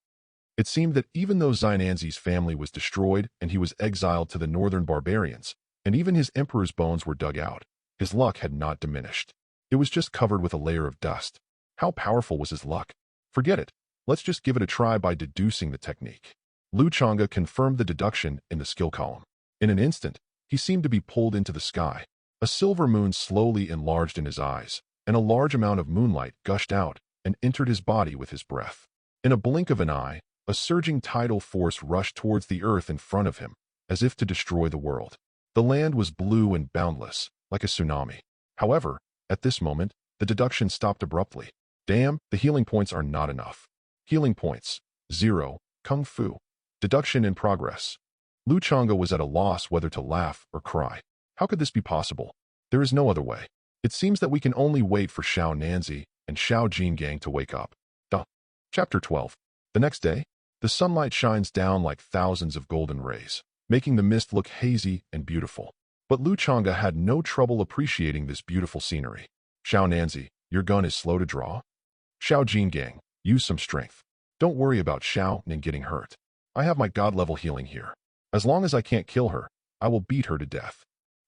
It seemed that even though Xiao Nanzi's family was destroyed and he was exiled to the northern barbarians, and even his emperor's bones were dug out, his luck had not diminished. It was just covered with a layer of dust. How powerful was his luck? Forget it. Let's just give it a try by deducing the technique. Changge confirmed the deduction in the skill column. In an instant, he seemed to be pulled into the sky. A silver moon slowly enlarged in his eyes, and a large amount of moonlight gushed out and entered his body with his breath. In a blink of an eye, a surging tidal force rushed towards the earth in front of him, as if to destroy the world. The land was blue and boundless, like a tsunami. However, at this moment, the deduction stopped abruptly. Damn, the healing points are not enough. Healing points, 0, Kung Fu. Deduction in progress. Changge was at a loss whether to laugh or cry. How could this be possible? There is no other way. It seems that we can only wait for Xiao Nanzi and Xiao Jinggang to wake up. Chapter 12. The next day, the sunlight shines down like thousands of golden rays, making the mist look hazy and beautiful. But Changge had no trouble appreciating this beautiful scenery. Xiao Nanzi, your gun is slow to draw? Xiao Jinggang, use some strength. Don't worry about Xiao Ning getting hurt. I have my god-level healing here. As long as I can't kill her, I will beat her to death.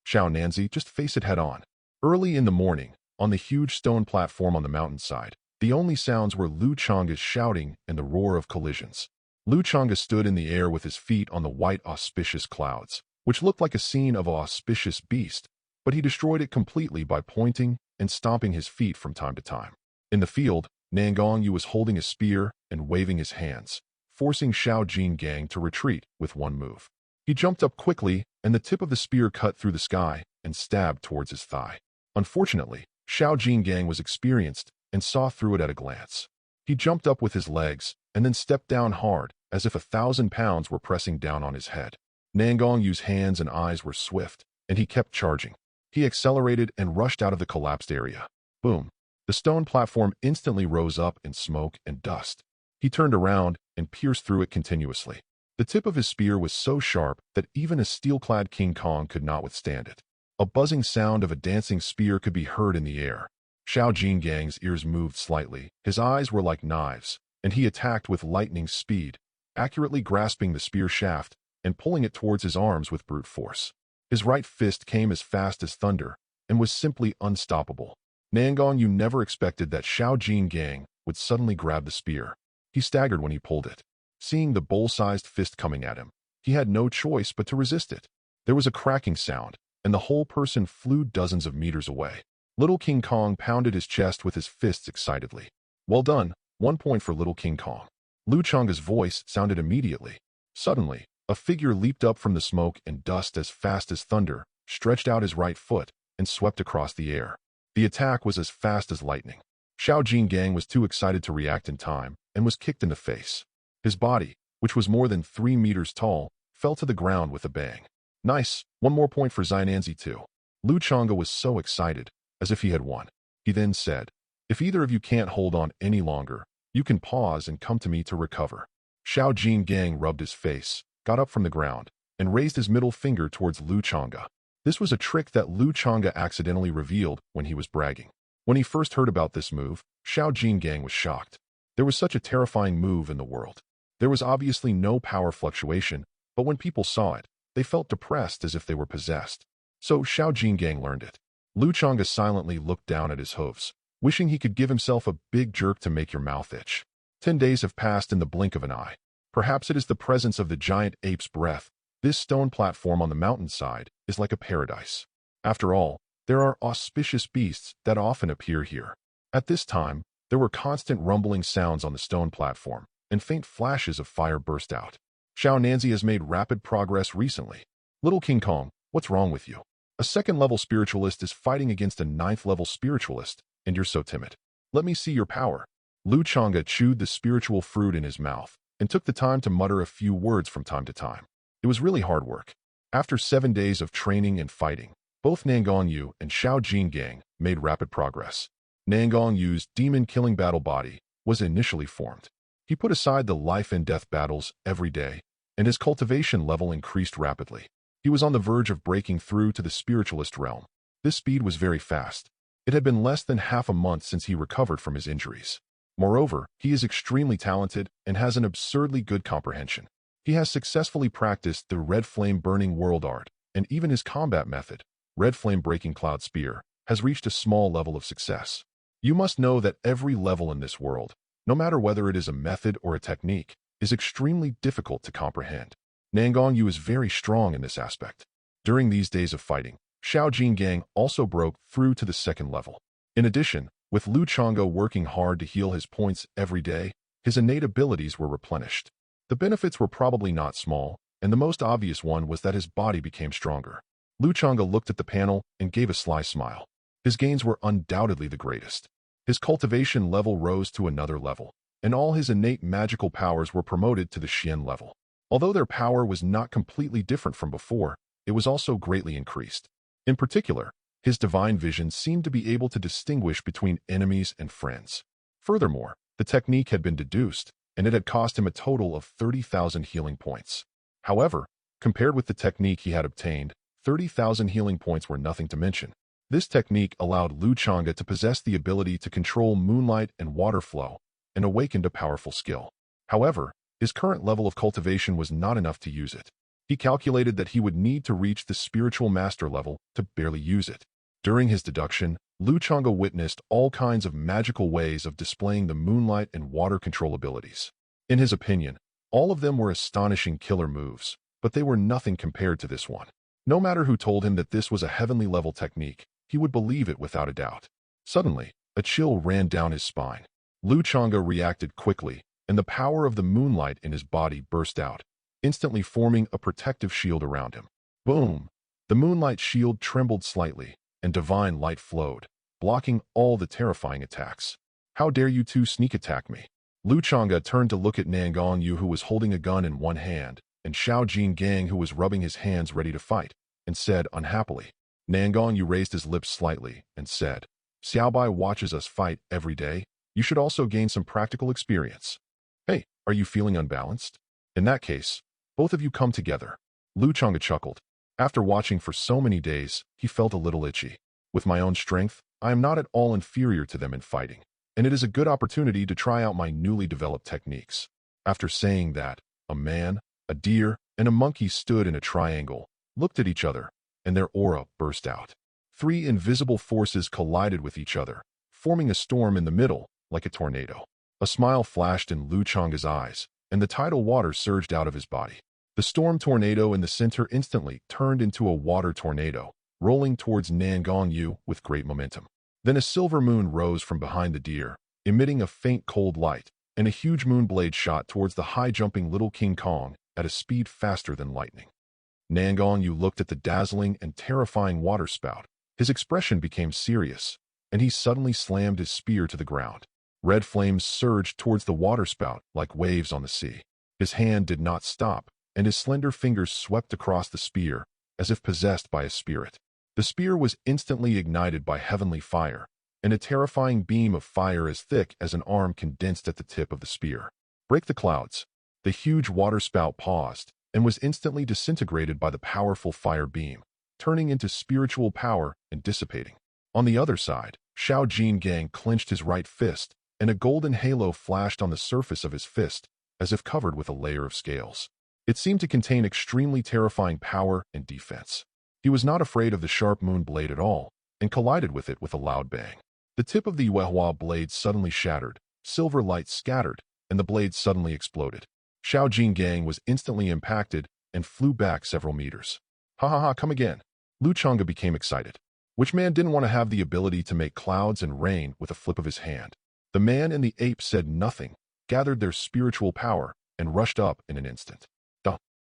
Xiao Nanzi, just face it head on. Early in the morning, on the huge stone platform on the mountainside, the only sounds were Changge's shouting and the roar of collisions. Changge stood in the air with his feet on the white auspicious clouds, which looked like a scene of an auspicious beast, but he destroyed it completely by pointing and stomping his feet from time to time. In the field, Nangong Yu was holding a spear and waving his hands, forcing Xiao Jinggang to retreat with one move. He jumped up quickly, and the tip of the spear cut through the sky and stabbed towards his thigh. Unfortunately, Xiao Jinggang was experienced and saw through it at a glance. He jumped up with his legs and then stepped down hard, as if 1,000 pounds were pressing down on his head. Nangong Yu's hands and eyes were swift, and he kept charging. He accelerated and rushed out of the collapsed area. Boom! The stone platform instantly rose up in smoke and dust. He turned around and pierced through it continuously. The The tip of his spear was so sharp that even a steel-clad King Kong could not withstand it. A buzzing sound of a dancing spear could be heard in the air. Xiao Jingang's ears moved slightly, his eyes were like knives, and he attacked with lightning speed, accurately grasping the spear shaft and pulling it towards his arms with brute force. His right fist came as fast as thunder and was simply unstoppable. Nangong Yu never expected that Xiao Jingang would suddenly grab the spear. He staggered when he pulled it. Seeing the bowl-sized fist coming at him, he had no choice but to resist it. There was a cracking sound, and the whole person flew dozens of meters away. Little King Kong pounded his chest with his fists excitedly. Well done, 1 point for Little King Kong. Lu Changge's voice sounded immediately. Suddenly, a figure leaped up from the smoke and dust as fast as thunder, stretched out his right foot, and swept across the air. The attack was as fast as lightning. Xiao Jingang was too excited to react in time and was kicked in the face. His body, which was more than 3 meters tall, fell to the ground with a bang. Nice, 1 more point for Xiao Nanzi too. Lu Changge was so excited, as if he had won. He then said, "If either of you can't hold on any longer, you can pause and come to me to recover." Xiao Jingang rubbed his face, got up from the ground, and raised his middle finger towards Lu Changge. This was a trick that Lu Changge accidentally revealed when he was bragging. When he first heard about this move, Xiao Jingang was shocked. There was such a terrifying move in the world. There was obviously no power fluctuation, but when people saw it, they felt depressed as if they were possessed. So Xiao Jingang learned it. Lu Changge silently looked down at his hooves, wishing he could give himself a big jerk to make your mouth itch. 10 days have passed in the blink of an eye. Perhaps it is the presence of the giant ape's breath. This stone platform on the mountainside is like a paradise. After all, there are auspicious beasts that often appear here. At this time, there were constant rumbling sounds on the stone platform, and faint flashes of fire burst out. Xiao Nanzi has made rapid progress recently. Little King Kong, what's wrong with you? A 2nd-level spiritualist is fighting against a 9th-level spiritualist, and you're so timid. Let me see your power. Lu Changge chewed the spiritual fruit in his mouth and took the time to mutter a few words from time to time. It was really hard work. After 7 days of training and fighting, both Nangong Yu and Xiao Jingang made rapid progress. Nangong Yu's demon-killing battle body was initially formed. He put aside the life-and-death battles every day, and his cultivation level increased rapidly. He was on the verge of breaking through to the spiritualist realm. This speed was very fast. It had been less than half a month since he recovered from his injuries. Moreover, he is extremely talented and has an absurdly good comprehension. He has successfully practiced the red flame burning world art, and even his combat method, red flame breaking cloud spear, has reached a small level of success. You must know that every level in this world, no matter whether it is a method or a technique, is extremely difficult to comprehend. Nangong Yu is very strong in this aspect. During these days of fighting, Xiao Jingang also broke through to the 2nd level. In addition, with Lu Changge working hard to heal his points every day, his innate abilities were replenished. The benefits were probably not small, and the most obvious one was that his body became stronger. Lu Changge looked at the panel and gave a sly smile. His gains were undoubtedly the greatest. His cultivation level rose to another level, and all his innate magical powers were promoted to the Xian level. Although their power was not completely different from before, it was also greatly increased. In particular, his divine vision seemed to be able to distinguish between enemies and friends. Furthermore, the technique had been deduced, and it had cost him a total of 30,000 healing points. However, compared with the technique he had obtained, 30,000 healing points were nothing to mention. This technique allowed Lu Changge to possess the ability to control moonlight and water flow, and awakened a powerful skill. However, his current level of cultivation was not enough to use it. He calculated that he would need to reach the spiritual master level to barely use it. During his deduction, Lu Changge witnessed all kinds of magical ways of displaying the moonlight and water control abilities. In his opinion, all of them were astonishing killer moves, but they were nothing compared to this one. No matter who told him that this was a heavenly level technique, he would believe it without a doubt. Suddenly, a chill ran down his spine. Lu Changge reacted quickly, and the power of the moonlight in his body burst out, instantly forming a protective shield around him. Boom! The moonlight shield trembled slightly, and divine light flowed, blocking all the terrifying attacks. How dare you two sneak attack me? Lu Changge turned to look at Nangong Yu, who was holding a gun in one hand, and Xiao Jingang, who was rubbing his hands ready to fight, and said unhappily. Nangong Yu raised his lips slightly and said, "Xiaobai watches us fight every day. You should also gain some practical experience. Hey, are you feeling unbalanced? In that case, Both of you come together. Lu Changge chuckled. After watching for so many days, he felt a little itchy. With my own strength, I am not at all inferior to them in fighting, and it is a good opportunity to try out my newly developed techniques. After saying that, a man, a deer, and a monkey stood in a triangle, looked at each other, and their aura burst out. Three invisible forces collided with each other, forming a storm in the middle, like a tornado. A smile flashed in Lu Changge's eyes, and the tidal water surged out of his body. The storm tornado in the center instantly turned into a water tornado, rolling towards Nangong Yu with great momentum. Then a silver moon rose from behind the deer, emitting a faint cold light, and a huge moon blade shot towards the high-jumping little King Kong at a speed faster than lightning. Nangong Yu looked at the dazzling and terrifying waterspout. His expression became serious, and he suddenly slammed his spear to the ground. Red flames surged towards the waterspout like waves on the sea. His hand did not stop, and his slender fingers swept across the spear, as if possessed by a spirit. The spear was instantly ignited by heavenly fire, and a terrifying beam of fire as thick as an arm condensed at the tip of the spear. Break the clouds. The huge waterspout paused, and was instantly disintegrated by the powerful fire beam, turning into spiritual power and dissipating. On the other side, Xiao Nanzi clenched his right fist, and a golden halo flashed on the surface of his fist, as if covered with a layer of scales. It seemed to contain extremely terrifying power and defense. He was not afraid of the sharp moon blade at all, and collided with it with a loud bang. The tip of the Yuehua blade suddenly shattered, silver light scattered, and the blade suddenly exploded. Xiao Nanzi was instantly impacted and flew back several meters. Ha ha ha, come again. Lu Changge became excited. Which man didn't want to have the ability to make clouds and rain with a flip of his hand? The man and the ape said nothing, gathered their spiritual power, and rushed up in an instant.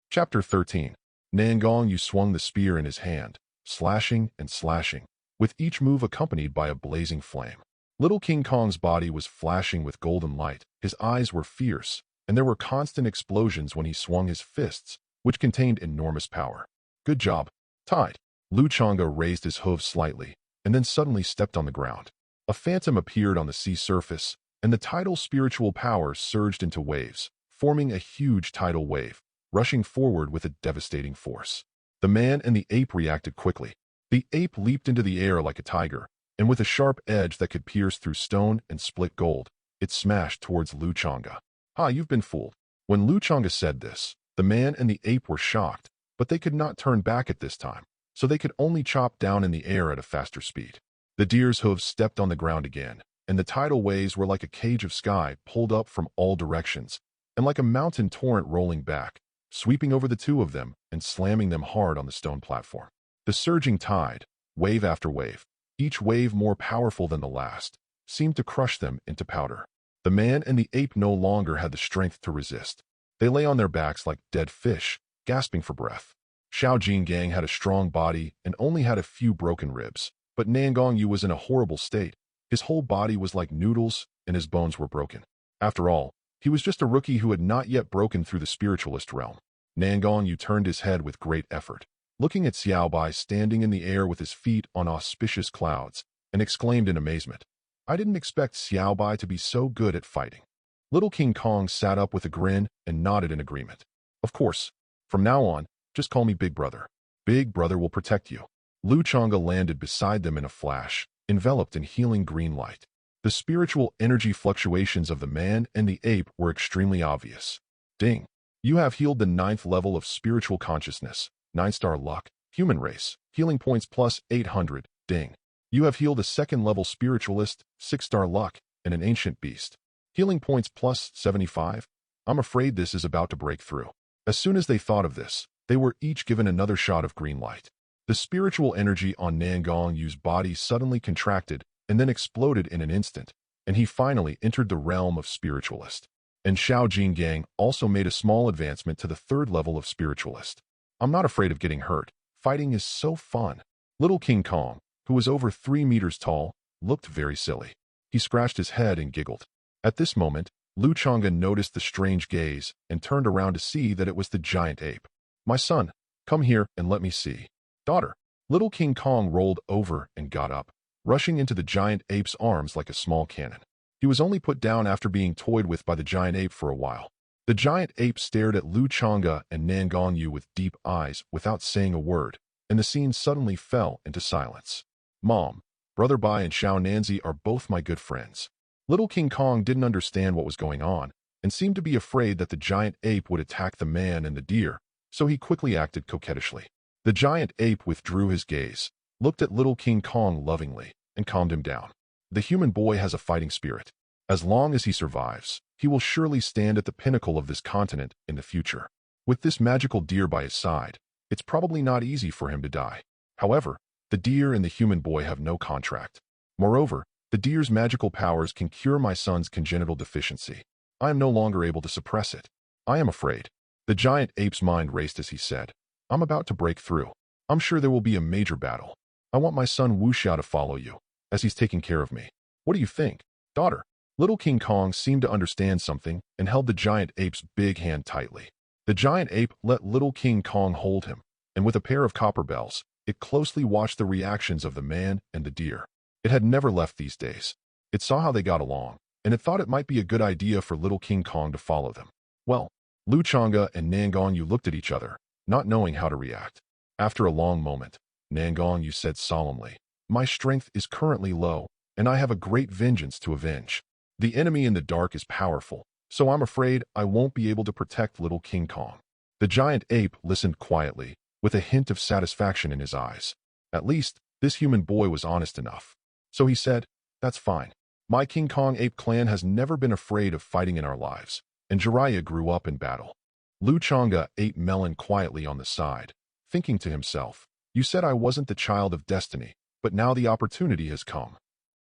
Chapter 13. Nangong Yu swung the spear in his hand, slashing and slashing, with each move accompanied by a blazing flame. Little King Kong's body was flashing with golden light, his eyes were fierce, and there were constant explosions when he swung his fists, which contained enormous power. Good job. Tied. Lu Changge raised his hooves slightly, and then suddenly stepped on the ground. A phantom appeared on the sea surface, and the tidal spiritual power surged into waves, forming a huge tidal wave, rushing forward with a devastating force. The man and the ape reacted quickly. The ape leaped into the air like a tiger, and with a sharp edge that could pierce through stone and split gold, it smashed towards Lu Changge. "Ah, you've been fooled." When Lu Changge said this, the man and the ape were shocked, but they could not turn back at this time, so they could only chop down in the air at a faster speed. The deer's hooves stepped on the ground again, and the tidal waves were like a cage of sky pulled up from all directions, and like a mountain torrent rolling back, sweeping over the two of them and slamming them hard on the stone platform. The surging tide, wave after wave, each wave more powerful than the last, seemed to crush them into powder. The man and the ape no longer had the strength to resist. They lay on their backs like dead fish, gasping for breath. Xiao Nanzi had a strong body and only had a few broken ribs, but Nangong Yu was in a horrible state. His whole body was like noodles, and his bones were broken. After all, he was just a rookie who had not yet broken through the spiritualist realm. Nangong Yu turned his head with great effort, looking at Xiao Bai standing in the air with his feet on auspicious clouds, and exclaimed in amazement, "I didn't expect Xiao Bai to be so good at fighting." Little King Kong sat up with a grin and nodded in agreement. "Of course. From now on, just call me Big Brother. Big Brother will protect you." Lu Changge landed beside them in a flash, enveloped in healing green light. The spiritual energy fluctuations of the man and the ape were extremely obvious. Ding. You have healed the 9th level of spiritual consciousness, 9-star luck, human race, healing points plus 800, ding. You have healed a 2nd level spiritualist, 6-star luck, and an ancient beast. Healing points plus 75. I'm afraid this is about to break through. As soon as they thought of this, they were each given another shot of green light. The spiritual energy on Nangong Yu's body suddenly contracted and then exploded in an instant, and he finally entered the realm of spiritualist. And Xiao Nanzi also made a small advancement to the 3rd level of spiritualist. I'm not afraid of getting hurt. Fighting is so fun. Little King Kong, who was over 3 meters tall, looked very silly. He scratched his head and giggled. At this moment, Lu Changge noticed the strange gaze and turned around to see that it was the giant ape. "My son, come here and let me see." "Daughter." Little King Kong rolled over and got up, rushing into the giant ape's arms like a small cannon. He was only put down after being toyed with by the giant ape for a while. The giant ape stared at Changge and Nangong Yu with deep eyes without saying a word, and the scene suddenly fell into silence. Mom, Brother Bai and Xiao Nanzi are both my good friends. Little King Kong didn't understand what was going on, and seemed to be afraid that the giant ape would attack the man and the deer, so he quickly acted coquettishly. The giant ape withdrew his gaze, looked at little King Kong lovingly, and calmed him down. The human boy has a fighting spirit. As long as he survives, he will surely stand at the pinnacle of this continent in the future. With this magical deer by his side, it's probably not easy for him to die. However, the deer and the human boy have no contract. Moreover, the deer's magical powers can cure my son's congenital deficiency. I am no longer able to suppress it. I am afraid. The giant ape's mind raced as he said, I'm about to break through. I'm sure there will be a major battle. I want my son Wu Xiao to follow you, as he's taking care of me. What do you think, daughter? Little King Kong seemed to understand something and held the giant ape's big hand tightly. The giant ape let little King Kong hold him, and with a pair of copper bells, it closely watched the reactions of the man and the deer. It had never left these days. It saw how they got along, and it thought it might be a good idea for little King Kong to follow them. Well, Changge and Nangong Yu looked at each other, not knowing how to react. After a long moment, Nangong Yu said solemnly, My strength is currently low, and I have a great vengeance to avenge. The enemy in the dark is powerful, so I'm afraid I won't be able to protect little King Kong. The giant ape listened quietly, with a hint of satisfaction in his eyes. At least, this human boy was honest enough. So he said, That's fine. My King Kong ape clan has never been afraid of fighting in our lives, and Jiraiya grew up in battle. Changge ate melon quietly on the side, thinking to himself, You said I wasn't the child of destiny, but now the opportunity has come.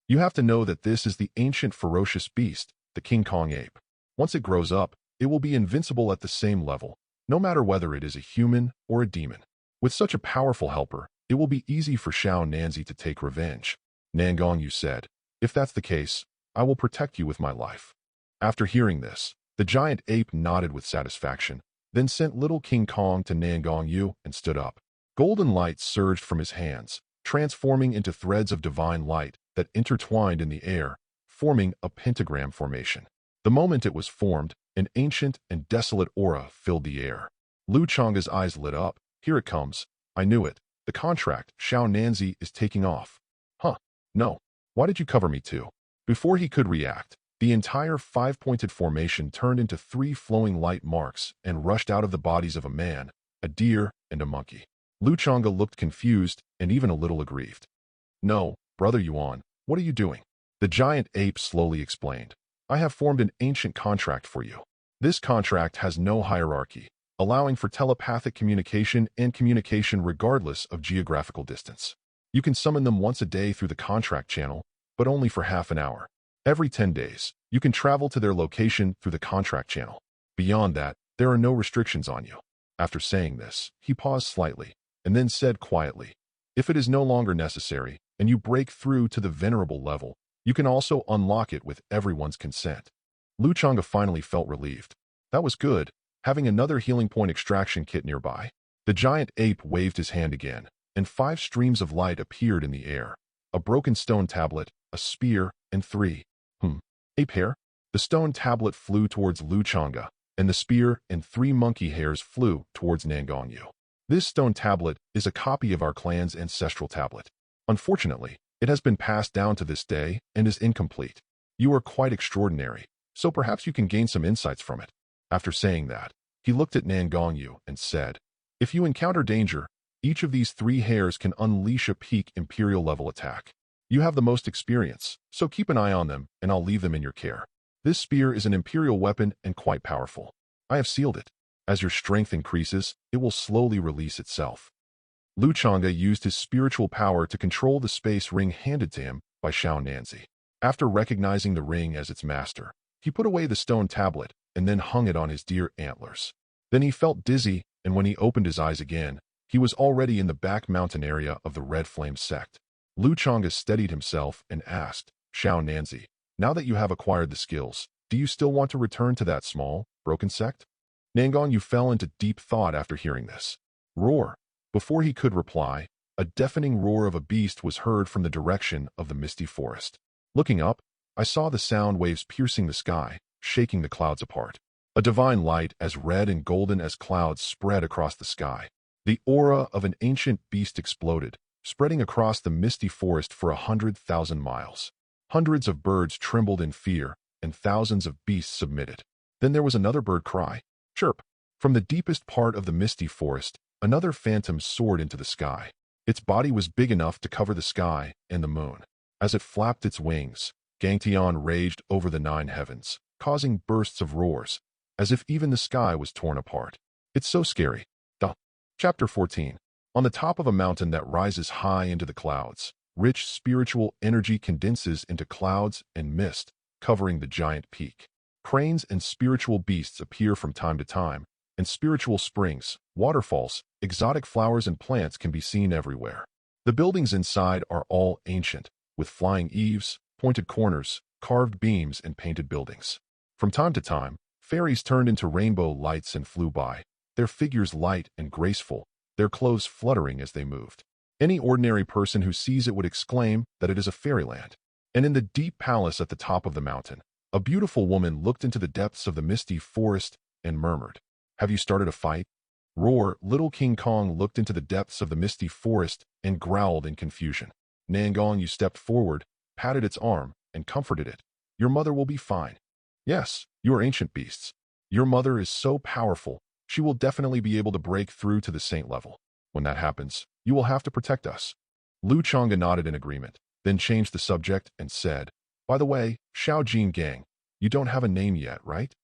You have to know that this is the ancient ferocious beast, the King Kong ape. Once it grows up, it will be invincible at the same level, no matter whether it is a human or a demon. With such a powerful helper, it will be easy for Xiao Nanzi to take revenge. Nangong Yu said, If that's the case, I will protect you with my life. After hearing this, the giant ape nodded with satisfaction, then sent little King Kong to Nangong Yu and stood up. Golden light surged from his hands, transforming into threads of divine light that intertwined in the air, forming a pentagram formation. The moment it was formed, an ancient and desolate aura filled the air. Changge's eyes lit up. Here it comes. I knew it. The contract, Xiao Nanzi, is taking off. Huh. No. Why did you cover me too? Before he could react, the entire five-pointed formation turned into 3 flowing light marks and rushed out of the bodies of a man, a deer, and a monkey. Changge looked confused and even a little aggrieved. No, Brother Yuan, what are you doing? The giant ape slowly explained. I have formed an ancient contract for you. This contract has no hierarchy, allowing for telepathic communication and communication regardless of geographical distance. You can summon them once a day through the contract channel, but only for half an hour. Every 10 days, you can travel to their location through the contract channel. Beyond that, there are no restrictions on you. After saying this, he paused slightly, and then said quietly, If it is no longer necessary, and you break through to the venerable level, you can also unlock it with everyone's consent. Changge finally felt relieved. That was good, having another healing point extraction kit nearby. The giant ape waved his hand again, and 5 streams of light appeared in the air. A broken stone tablet, a spear, and 3. Ape hair? The stone tablet flew towards Changge, and the spear and 3 monkey hairs flew towards Nangong Yu. This stone tablet is a copy of our clan's ancestral tablet. Unfortunately, it has been passed down to this day and is incomplete. You are quite extraordinary, so perhaps you can gain some insights from it. After saying that, he looked at Nangong Yu and said, If you encounter danger, each of these 3 hairs can unleash a peak imperial level attack. You have the most experience, so keep an eye on them and I'll leave them in your care. This spear is an imperial weapon and quite powerful. I have sealed it. As your strength increases, it will slowly release itself. Changge used his spiritual power to control the space ring handed to him by Xiao Nanzi. After recognizing the ring as its master, he put away the stone tablet and then hung it on his deer antlers. Then he felt dizzy, and when he opened his eyes again, he was already in the back mountain area of the Red Flame sect. Changge steadied himself and asked, Xiao Nanzi, now that you have acquired the skills, do you still want to return to that small, broken sect? Nangong Yu fell into deep thought after hearing this. Roar! Before he could reply, a deafening roar of a beast was heard from the direction of the misty forest. Looking up, I saw the sound waves piercing the sky, shaking the clouds apart. A divine light as red and golden as clouds spread across the sky. The aura of an ancient beast exploded, spreading across the misty forest for 100,000 miles. Hundreds of birds trembled in fear, and thousands of beasts submitted. Then there was another bird cry. Chirp! From the deepest part of the misty forest, another phantom soared into the sky. Its body was big enough to cover the sky and the moon. As it flapped its wings, Gangtian raged over the 9 heavens, causing bursts of roars, as if even the sky was torn apart. It's so scary. Chapter 14. On the top of a mountain that rises high into the clouds, rich spiritual energy condenses into clouds and mist, covering the giant peak. Cranes and spiritual beasts appear from time to time, and spiritual springs, waterfalls, exotic flowers and plants can be seen everywhere. The buildings inside are all ancient, with flying eaves, pointed corners, carved beams, and painted buildings. From time to time, fairies turned into rainbow lights and flew by, their figures light and graceful, their clothes fluttering as they moved. Any ordinary person who sees it would exclaim that it is a fairyland. And in the deep palace at the top of the mountain, a beautiful woman looked into the depths of the misty forest and murmured, "Have you started a fight?" Roar! Little King Kong looked into the depths of the misty forest and growled in confusion. Nangong Yu stepped forward, patted its arm, and comforted it. "Your mother will be fine. Yes, you are ancient beasts. Your mother is so powerful, she will definitely be able to break through to the saint level. When that happens, you will have to protect us." Changge nodded in agreement, then changed the subject and said, "By the way, Xiao Gang, you don't have a name yet, right?"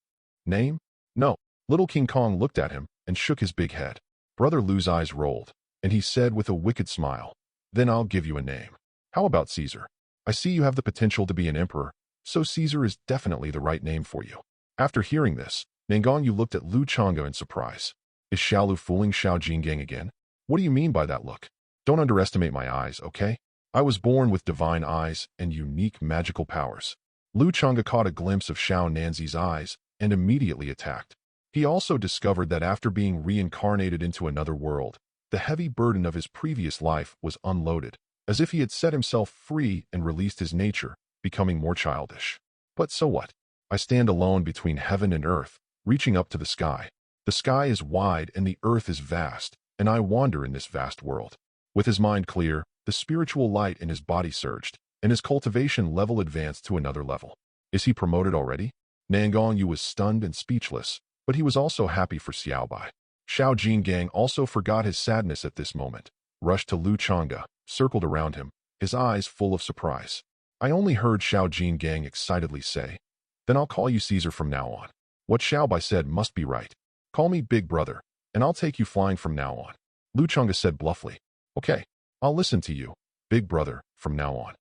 "Name? No." Little King Kong looked at him and shook his big head. Brother Lu's eyes rolled, and he said with a wicked smile, "Then I'll give you a name. How about Caesar? I see you have the potential to be an emperor, so Caesar is definitely the right name for you." After hearing this, Nangong Yu looked at Changge in surprise. "Is Xiaolu fooling Xiao Gang again? What do you mean by that look? Don't underestimate my eyes, okay? I was born with divine eyes and unique magical powers." Changge caught a glimpse of Xiao Nanzi's eyes and immediately attacked. He also discovered that after being reincarnated into another world, the heavy burden of his previous life was unloaded, as if he had set himself free and released his nature, becoming more childish. But so what? I stand alone between heaven and earth, reaching up to the sky. The sky is wide and the earth is vast, and I wander in this vast world. With his mind clear, the spiritual light in his body surged, and his cultivation level advanced to another level. Is he promoted already? Nangong Yu was stunned and speechless, but he was also happy for Xiaobai. Xiao Gang also forgot his sadness at this moment, rushed to Changge, circled around him, his eyes full of surprise. I only heard Xiao Gang excitedly say, "Then I'll call you Caesar from now on. What Xiaobai said must be right. Call me Big Brother, and I'll take you flying from now on." Changge said bluffly, "Okay, I'll listen to you, Big Brother, from now on."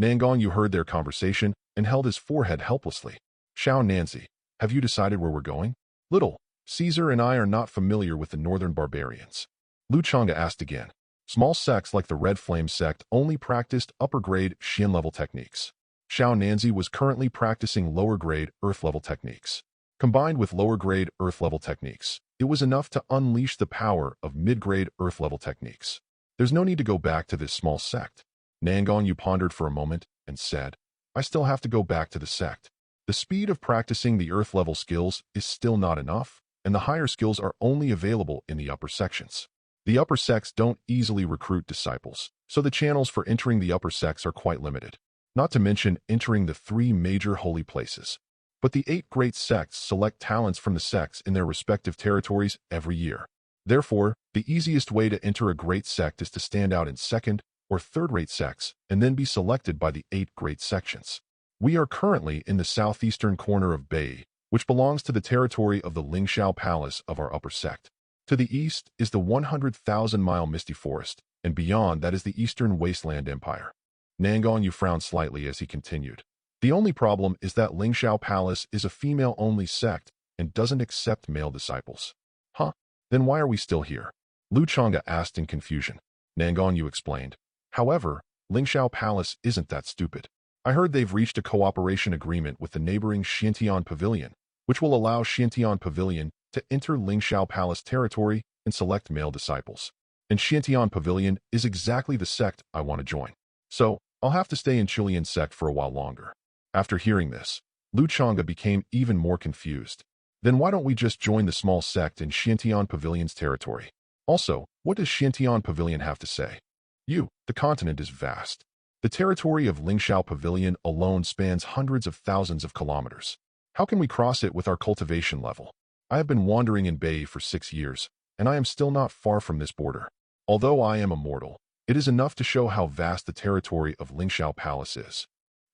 Nangong Yu heard their conversation and held his forehead helplessly. "Xiao Nanzi, have you decided where we're going?" "Little Caesar and I are not familiar with the northern barbarians." Changge asked again. Small sects like the Red Flame sect only practiced upper-grade Xian-level techniques. Xiao Nanzi was currently practicing lower-grade Earth-level techniques. Combined with lower-grade Earth-level techniques, it was enough to unleash the power of mid-grade Earth-level techniques. There's no need to go back to this small sect. Nangong Yu pondered for a moment and said, "I still have to go back to the sect. The speed of practicing the Earth-level skills is still not enough, and the higher skills are only available in the upper sections. The upper sects don't easily recruit disciples, so the channels for entering the upper sects are quite limited, not to mention entering the 3 major holy places. But the 8 great sects select talents from the sects in their respective territories every year. Therefore, the easiest way to enter a great sect is to stand out in second or third-rate sects and then be selected by the 8 great sections. We are currently in the southeastern corner of Bai, which belongs to the territory of the Lingxiao Palace of our upper sect. To the east is the 100,000-mile misty forest, and beyond that is the eastern wasteland empire." Nangong Yu frowned slightly as he continued. "The only problem is that Lingxiao Palace is a female-only sect and doesn't accept male disciples." "Huh? Then why are we still here?" Changge asked in confusion. Nangong Yu explained. "However, Lingxiao Palace isn't that stupid. I heard they've reached a cooperation agreement with the neighboring Xiantian Pavilion, which will allow Xiantian Pavilion to enter Lingxiao Palace territory and select male disciples. And Xiantian Pavilion is exactly the sect I want to join. So, I'll have to stay in Chilean sect for a while longer." After hearing this, Changge became even more confused. Then why don't we just join the small sect in Xiantian Pavilion's territory? Also, what does Xiantian Pavilion have to say? The continent is vast. The territory of Lingshao Pavilion alone spans hundreds of thousands of kilometers. How can we cross it with our cultivation level? I have been wandering in Bei for 6 years, and I am still not far from this border. Although I am a mortal, it is enough to show how vast the territory of Lingshao Palace is.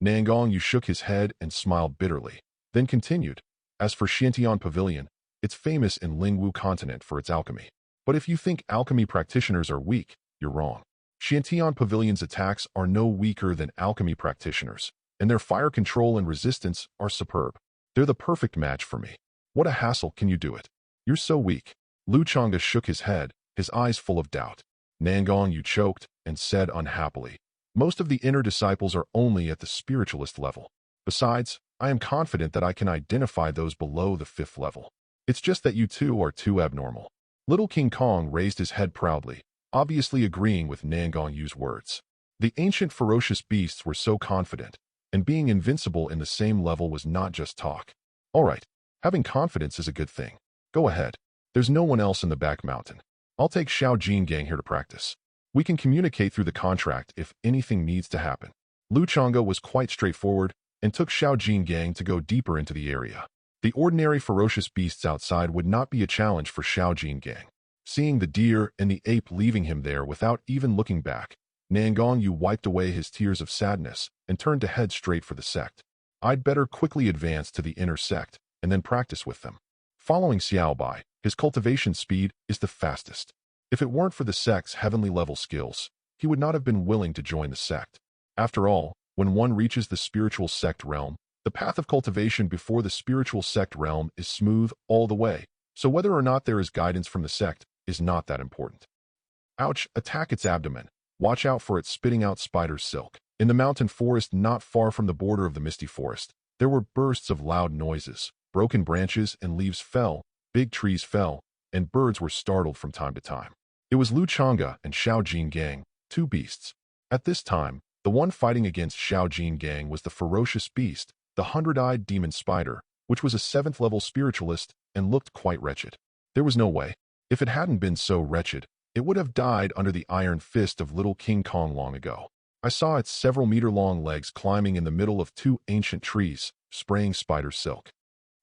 Nangong Yu shook his head and smiled bitterly, then continued. As for Xiantian Pavilion, it's famous in Lingwu Continent for its alchemy. But if you think alchemy practitioners are weak, you're wrong. Xiantian Pavilion's attacks are no weaker than alchemy practitioners, and their fire control and resistance are superb. They're the perfect match for me. What a hassle, can you do it? You're so weak. Changge shook his head, his eyes full of doubt. Nangong Yu choked and said unhappily, most of the inner disciples are only at the spiritualist level. Besides, I am confident that I can identify those below the 5th level. It's just that you two are too abnormal. Little King Kong raised his head proudly, obviously agreeing with Nangong Yu's words. The ancient ferocious beasts were so confident, and being invincible in the same level was not just talk. All right, having confidence is a good thing. Go ahead. There's no one else in the back mountain. I'll take Xiao Gang here to practice. We can communicate through the contract if anything needs to happen. Changge was quite straightforward and took Xiao Gang to go deeper into the area. The ordinary ferocious beasts outside would not be a challenge for Xiao Gang. Seeing the deer and the ape leaving him there without even looking back, Nangong Yu wiped away his tears of sadness and turned to head straight for the sect. I'd better quickly advance to the inner sect and then practice with them. Following Xiao Bai, his cultivation speed is the fastest. If it weren't for the sect's heavenly level skills, he would not have been willing to join the sect. After all, when one reaches the spiritual sect realm, the path of cultivation before the spiritual sect realm is smooth all the way, so whether or not there is guidance from the sect is not that important. Ouch, attack its abdomen. Watch out for it spitting out spider's silk. In the mountain forest not far from the border of the misty forest, there were bursts of loud noises. Broken branches and leaves fell, big trees fell, and birds were startled from time to time. It was Changge and Xiao Gang, 2 beasts. At this time, the one fighting against Xiao Gang was the ferocious beast, the 100-eyed demon spider, which was a 7th level spiritualist and looked quite wretched. There was no way. If it hadn't been so wretched, it would have died under the iron fist of little King Kong long ago. I saw its several meter-long legs climbing in the middle of 2 ancient trees, spraying spider silk.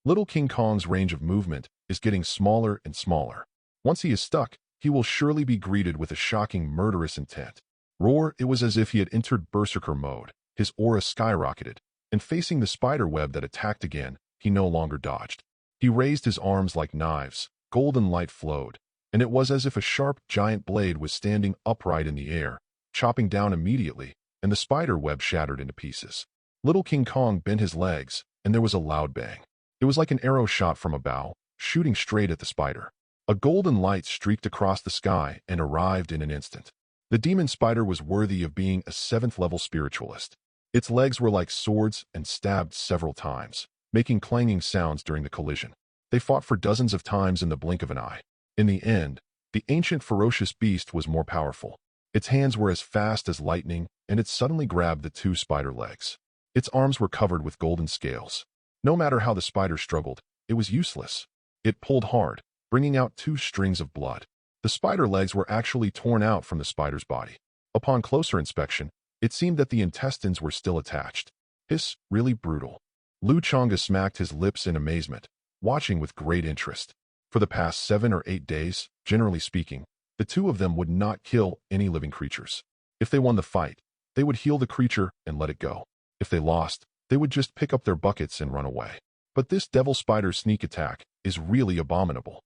Little King Kong's range of movement is getting smaller and smaller. Once he is stuck, he will surely be greeted with a shocking murderous intent. Roar, it was as if he had entered berserker mode. His aura skyrocketed, and facing the spider web that attacked again, he no longer dodged. He raised his arms like knives, golden light flowed, and it was as if a sharp giant blade was standing upright in the air, chopping down immediately, and the spider web shattered into pieces. Little King Kong bent his legs, and there was a loud bang. It was like an arrow shot from a bow, shooting straight at the spider. A golden light streaked across the sky and arrived in an instant. The demon spider was worthy of being a 7th level spiritualist. Its legs were like swords and stabbed several times, making clanging sounds during the collision. They fought for dozens of times in the blink of an eye. In the end, the ancient ferocious beast was more powerful. Its hands were as fast as lightning, and it suddenly grabbed the 2 spider legs. Its arms were covered with golden scales. No matter how the spider struggled, it was useless. It pulled hard, bringing out 2 strings of blood. The spider legs were actually torn out from the spider's body. Upon closer inspection, it seemed that the intestines were still attached. Hiss, really brutal. Changge smacked his lips in amazement, watching with great interest. For the past 7 or 8 days, generally speaking, the 2 of them would not kill any living creatures. If they won the fight, they would heal the creature and let it go. If they lost, they would just pick up their buckets and run away. But this devil spider sneak attack is really abominable.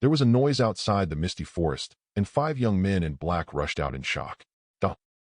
There was a noise outside the misty forest, and 5 young men in black rushed out in shock.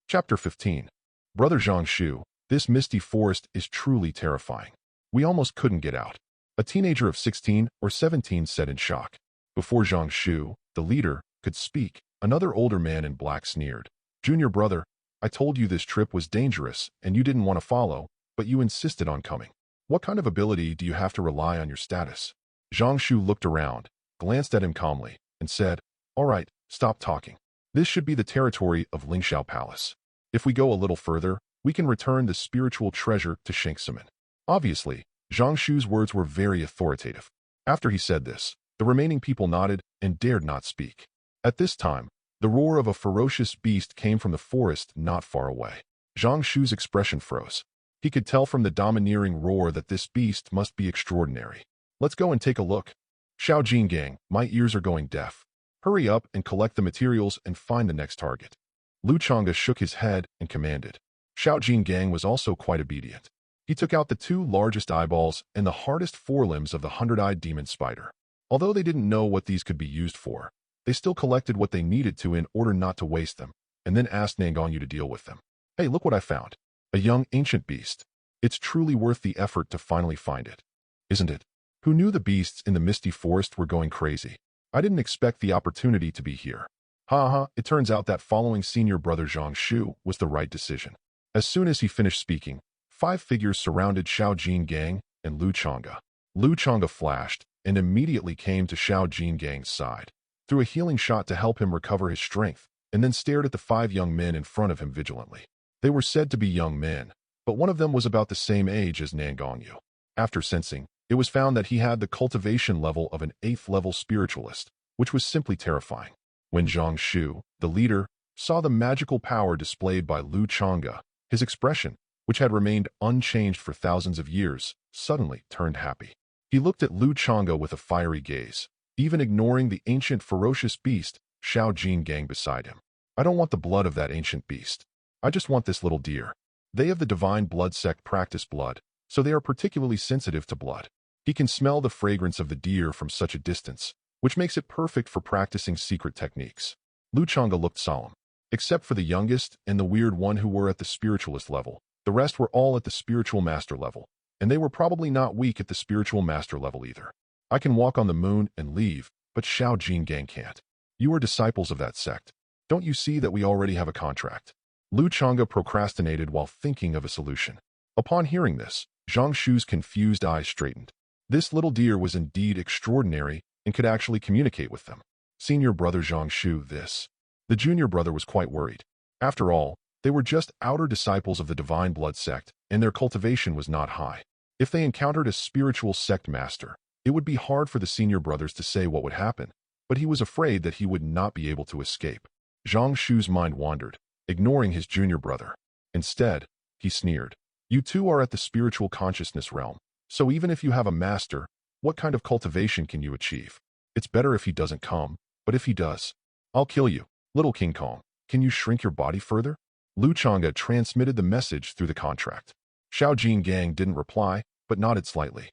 Chapter 15. Brother Zhangshu, this misty forest is truly terrifying. We almost couldn't get out. A teenager of 16 or 17 said in shock. Before Zhangshu, the leader, could speak, another older man in black sneered. Junior brother, I told you this trip was dangerous and you didn't want to follow, but you insisted on coming. What kind of ability do you have to rely on your status? Zhangshu looked around, glanced at him calmly, and said, all right, stop talking. This should be the territory of Lingshao Palace. If we go a little further, we can return the spiritual treasure to Shengximen. Obviously, Zhangshu's words were very authoritative. After he said this, the remaining people nodded and dared not speak. At this time, the roar of a ferocious beast came from the forest not far away. Zhang Shu's expression froze. He could tell from the domineering roar that this beast must be extraordinary. Let's go and take a look. Xiao Jingang, my ears are going deaf. Hurry up and collect the materials and find the next target. Lu Changge shook his head and commanded. Xiao Jingang was also quite obedient. He took out the 2 largest eyeballs and the hardest forelimbs of the 100-eyed demon spider. Although they didn't know what these could be used for, they still collected what they needed to in order not to waste them, and then asked Nangong Yu to deal with them. Hey, look what I found. A young ancient beast. It's truly worth the effort to finally find it. Isn't it? Who knew the beasts in the misty forest were going crazy? I didn't expect the opportunity to be here. It turns out that following senior brother Zhang Shu was the right decision. As soon as he finished speaking, 5 figures surrounded Xiao Jingang and Lu Changge. Lu Changge flashed and immediately came to Xiao Jingang's side, threw a healing shot to help him recover his strength, and then stared at the 5 young men in front of him vigilantly. They were said to be young men, but one of them was about the same age as Nangong Yu. After sensing, it was found that he had the cultivation level of an 8th level spiritualist, which was simply terrifying. When Zhang Shu, the leader, saw the magical power displayed by Lu Changge, his expression, which had remained unchanged for thousands of years, suddenly turned happy. He looked at Lu Changge with a fiery gaze, even ignoring the ancient ferocious beast, Xiao Jingang, beside him. I don't want the blood of that ancient beast. I just want this little deer. They of the divine blood sect practice blood, so they are particularly sensitive to blood. He can smell the fragrance of the deer from such a distance, which makes it perfect for practicing secret techniques. Lu Changge looked solemn. Except for the youngest and the weird one who were at the spiritualist level, the rest were all at the spiritual master level, and they were probably not weak at the spiritual master level either. I can walk on the moon and leave, but Xiao Jingang can't. You are disciples of that sect. Don't you see that we already have a contract? Lu Changge procrastinated while thinking of a solution. Upon hearing this, Zhang Shu's confused eyes straightened. This little deer was indeed extraordinary and could actually communicate with them. Senior brother Zhang Shu, this. The junior brother was quite worried. After all, they were just outer disciples of the divine blood sect, and their cultivation was not high. If they encountered a spiritual sect master, it would be hard for the senior brothers to say what would happen, but he was afraid that he would not be able to escape. Zhang Shu's mind wandered, ignoring his junior brother. Instead, he sneered. You two are at the spiritual consciousness realm, so even if you have a master, what kind of cultivation can you achieve? It's better if he doesn't come, but if he does, I'll kill you. Little King Kong, can you shrink your body further? Lu Changge transmitted the message through the contract. Xiao Jingang didn't reply, but nodded slightly.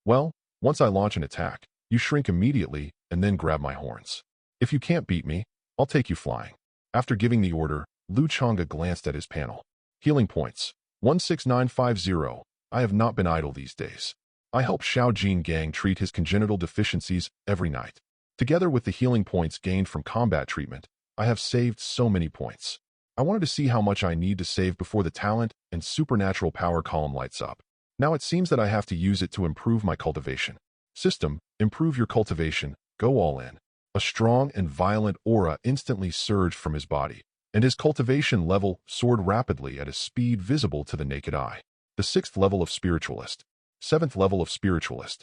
Well, once I launch an attack, you shrink immediately and then grab my horns. If you can't beat me, I'll take you flying. After giving the order, Lu Changge glanced at his panel. Healing points, 16950. I have not been idle these days. I help Xiao Jingang treat his congenital deficiencies every night. Together with the healing points gained from combat treatment, I have saved so many points. I wanted to see how much I need to save before the talent and supernatural power column lights up. Now it seems that I have to use it to improve my cultivation. System, improve your cultivation, go all in. A strong and violent aura instantly surged from his body, and his cultivation level soared rapidly at a speed visible to the naked eye. The 6th level of Spiritualist, 7th level of Spiritualist,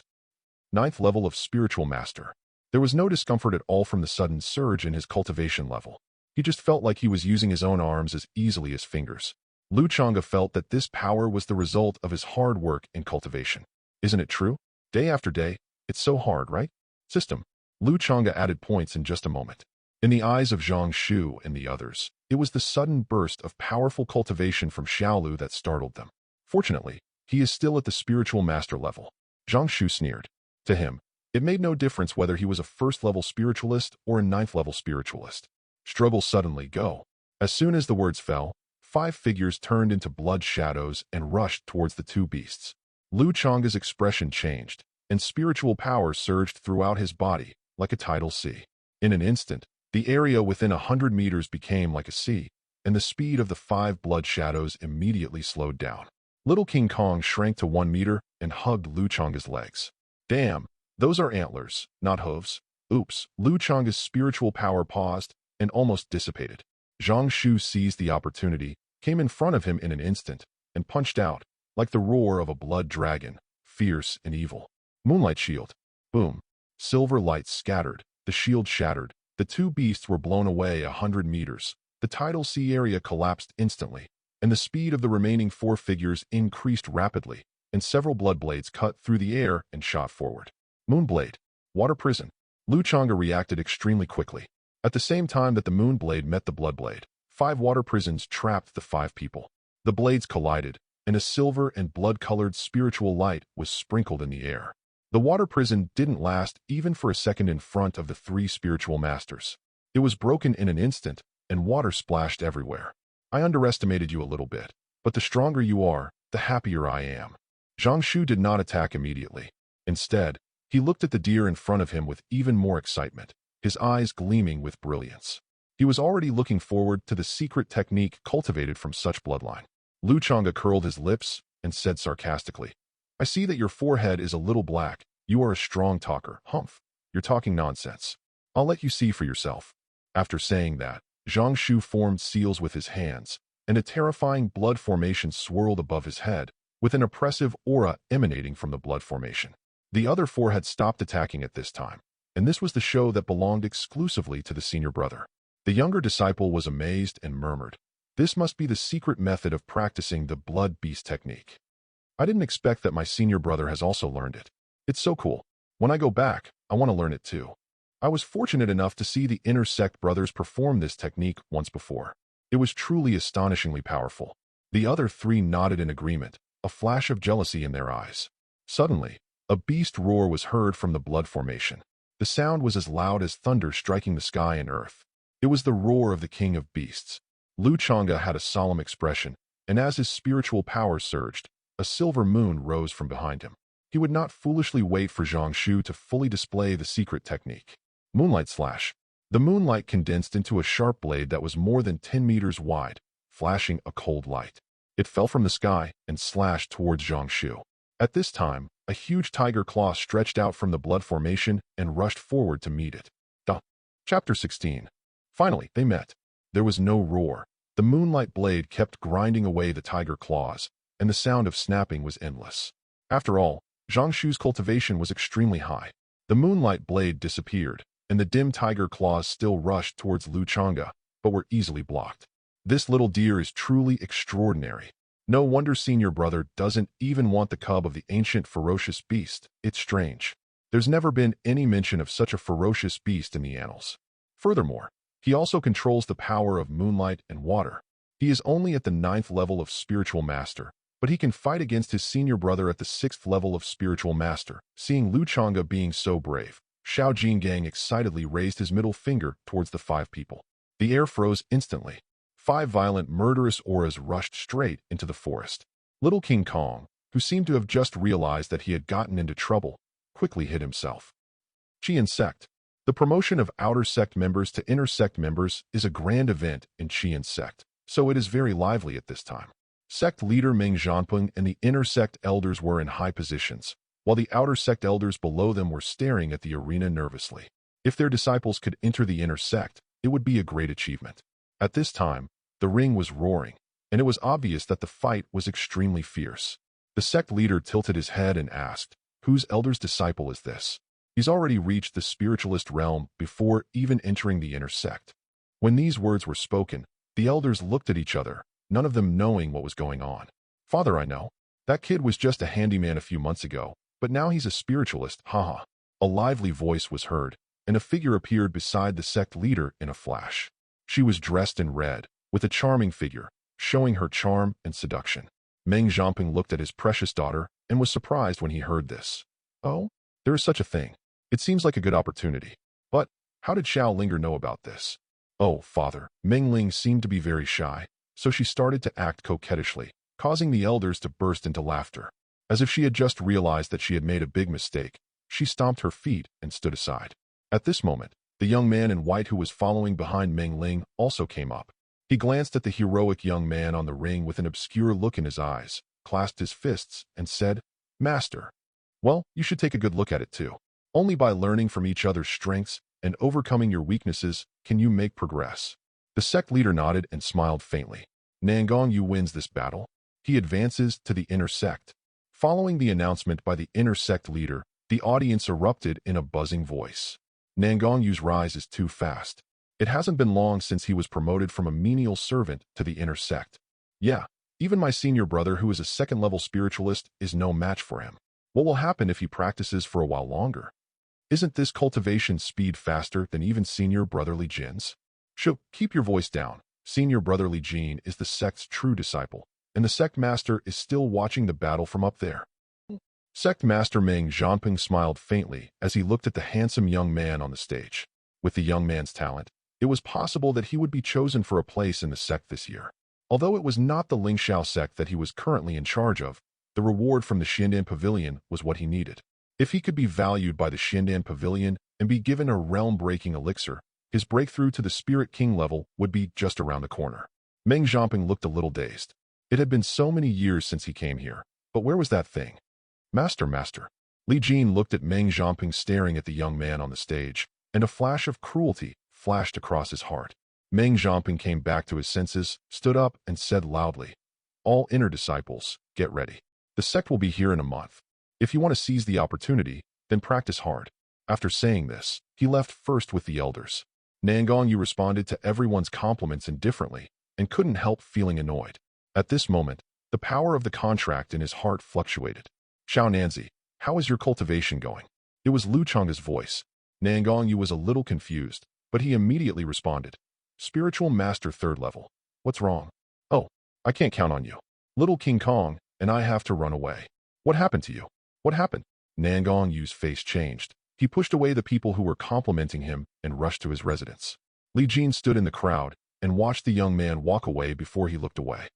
9th level of Spiritual Master. There was no discomfort at all from the sudden surge in his cultivation level. He just felt like he was using his own arms as easily as fingers. Lu Changge felt that this power was the result of his hard work in cultivation. Isn't it true? Day after day, it's so hard, right? System. Lu Changge added points in just a moment. In the eyes of Zhang Shu and the others, it was the sudden burst of powerful cultivation from Xiaolu that startled them. Fortunately, he is still at the spiritual master level. Zhang Shu sneered. To him, it made no difference whether he was a 1st level spiritualist or a 9th level spiritualist. Struggle suddenly go. As soon as the words fell, 5 figures turned into blood shadows and rushed towards the 2 beasts. Lu Changge's expression changed, and spiritual power surged throughout his body, like a tidal sea. In an instant, the area within 100 meters became like a sea, and the speed of the 5 blood shadows immediately slowed down. Little King Kong shrank to 1 meter and hugged Lu Changge's legs. Damn, those are antlers, not hooves. Oops, Lu Changge's spiritual power paused and almost dissipated. Zhang Shu seized the opportunity, came in front of him in an instant, and punched out, like the roar of a blood dragon, fierce and evil. Moonlight Shield. Boom. Silver light scattered. The shield shattered. The two beasts were blown away 100 meters. The tidal sea area collapsed instantly, and the speed of the remaining four figures increased rapidly, and several blood blades cut through the air and shot forward. Moonblade. Water prison. Changge reacted extremely quickly. At the same time that the moonblade met the bloodblade, 5 water prisons trapped the 5 people. The blades collided, and a silver and blood-colored spiritual light was sprinkled in the air. The water prison didn't last even for a second in front of the 3 spiritual masters. It was broken in an instant, and water splashed everywhere. I underestimated you a little bit, but the stronger you are, the happier I am. Zhang Shu did not attack immediately. Instead, he looked at the deer in front of him with even more excitement, his eyes gleaming with brilliance. He was already looking forward to the secret technique cultivated from such bloodline. Changge curled his lips and said sarcastically, "I see that your forehead is a little black. You are a strong talker. Humph. You're talking nonsense. I'll let you see for yourself." After saying that, Zhang Shu formed seals with his hands, and a terrifying blood formation swirled above his head, with an oppressive aura emanating from the blood formation. The other 4 had stopped attacking at this time, and this was the show that belonged exclusively to the senior brother. The younger disciple was amazed and murmured, "This must be the secret method of practicing the blood beast technique. I didn't expect that my senior brother has also learned it. It's so cool. When I go back, I want to learn it too." I was fortunate enough to see the inner sect brothers perform this technique once before. It was truly astonishingly powerful. The other 3 nodded in agreement, a flash of jealousy in their eyes. Suddenly, a beast roar was heard from the blood formation. The sound was as loud as thunder striking the sky and earth. It was the roar of the king of beasts. Changge had a solemn expression, and as his spiritual power surged, a silver moon rose from behind him. He would not foolishly wait for Zhang Shu to fully display the secret technique. Moonlight slash. The moonlight condensed into a sharp blade that was more than 10 meters wide, flashing a cold light. It fell from the sky and slashed towards Zhang Shu. At this time, a huge tiger claw stretched out from the blood formation and rushed forward to meet it. Chapter 16. Finally, they met. There was no roar. The moonlight blade kept grinding away the tiger claws, and the sound of snapping was endless. After all, Zhang Shu's cultivation was extremely high. The moonlight blade disappeared, and the dim tiger claws still rushed towards Changge, but were easily blocked. This little deer is truly extraordinary. No wonder senior brother doesn't even want the cub of the ancient ferocious beast. It's strange. There's never been any mention of such a ferocious beast in the annals. Furthermore, he also controls the power of moonlight and water. He is only at the 9th level of spiritual master, but he can fight against his senior brother at the 6th level of spiritual master. Seeing Changge being so brave, Xiao Jingang excitedly raised his middle finger towards the 5 people. The air froze instantly. 5 violent, murderous auras rushed straight into the forest. Little King Kong, who seemed to have just realized that he had gotten into trouble, quickly hid himself. Qian Sect. The promotion of outer sect members to inner sect members is a grand event in Qian Sect, so it is very lively at this time. Sect leader Meng Zhanpeng and the inner sect elders were in high positions, while the outer sect elders below them were staring at the arena nervously. If their disciples could enter the inner sect, it would be a great achievement. At this time, the ring was roaring, and it was obvious that the fight was extremely fierce. The sect leader tilted his head and asked, "Whose elder's disciple is this? He's already reached the spiritualist realm before even entering the inner sect." When these words were spoken, the elders looked at each other, none of them knowing what was going on. "Father, I know. That kid was just a handyman a few months ago, but now he's a spiritualist, haha." A lively voice was heard, and a figure appeared beside the sect leader in a flash. She was dressed in red, with a charming figure, showing her charm and seduction. Meng Zhanping looked at his precious daughter and was surprised when he heard this. "Oh, there is such a thing. It seems like a good opportunity. But how did Xiao Linger know about this?" "Oh, father." Meng Ling seemed to be very shy, so she started to act coquettishly, causing the elders to burst into laughter. As if she had just realized that she had made a big mistake, she stomped her feet and stood aside. At this moment, the young man in white who was following behind Meng Ling also came up. He glanced at the heroic young man on the ring with an obscure look in his eyes, clasped his fists, and said, "Master. Well, you should take a good look at it too. Only by learning from each other's strengths and overcoming your weaknesses can you make progress." The sect leader nodded and smiled faintly. "Nangong Yu wins this battle. He advances to the inner sect." Following the announcement by the inner sect leader, The audience erupted in a buzzing voice. Nangong Yu's rise is too fast. It hasn't been long since he was promoted from a menial servant to the inner sect. Yeah, even my senior brother, who is a second-level spiritualist, is no match for him. What will happen if he practices for a while longer? Isn't this cultivation speed faster than even senior brotherly Jin's? Shoo, keep your voice down. Senior brotherly Jin is the sect's true disciple, and the sect master is still watching the battle from up there. Sect master Meng Zhanping smiled faintly as he looked at the handsome young man on the stage. With the young man's talent, it was possible that he would be chosen for a place in the sect this year. Although it was not the Lingxiao sect that he was currently in charge of, the reward from the Xiandan Pavilion was what he needed. If he could be valued by the Xiandan Pavilion and be given a realm-breaking elixir, his breakthrough to the Spirit King level would be just around the corner. Meng Zhanping looked a little dazed. It had been so many years since he came here, but where was that thing? Master. Li Jin looked at Meng Zhanping staring at the young man on the stage, and a flash of cruelty flashed across his heart. Meng Zhanping came back to his senses, stood up, and said loudly, "All inner disciples, get ready. The sect will be here in a month. If you want to seize the opportunity, then practice hard." After saying this, he left first with the elders. Nangong Yu responded to everyone's compliments indifferently and couldn't help feeling annoyed. At this moment, the power of the contract in his heart fluctuated. "Xiao Nanzi, how is your cultivation going?" It was Lu Changge's voice. Nangong Yu was a little confused, but he immediately responded, "Spiritual Master 3rd level. What's wrong?" "Oh, I can't count on you. Little King Kong and I have to run away." "What happened to you?" "What happened?" Nangong Yu's face changed. He pushed away the people who were complimenting him and rushed to his residence. Li Jin stood in the crowd and watched the young man walk away before he looked away.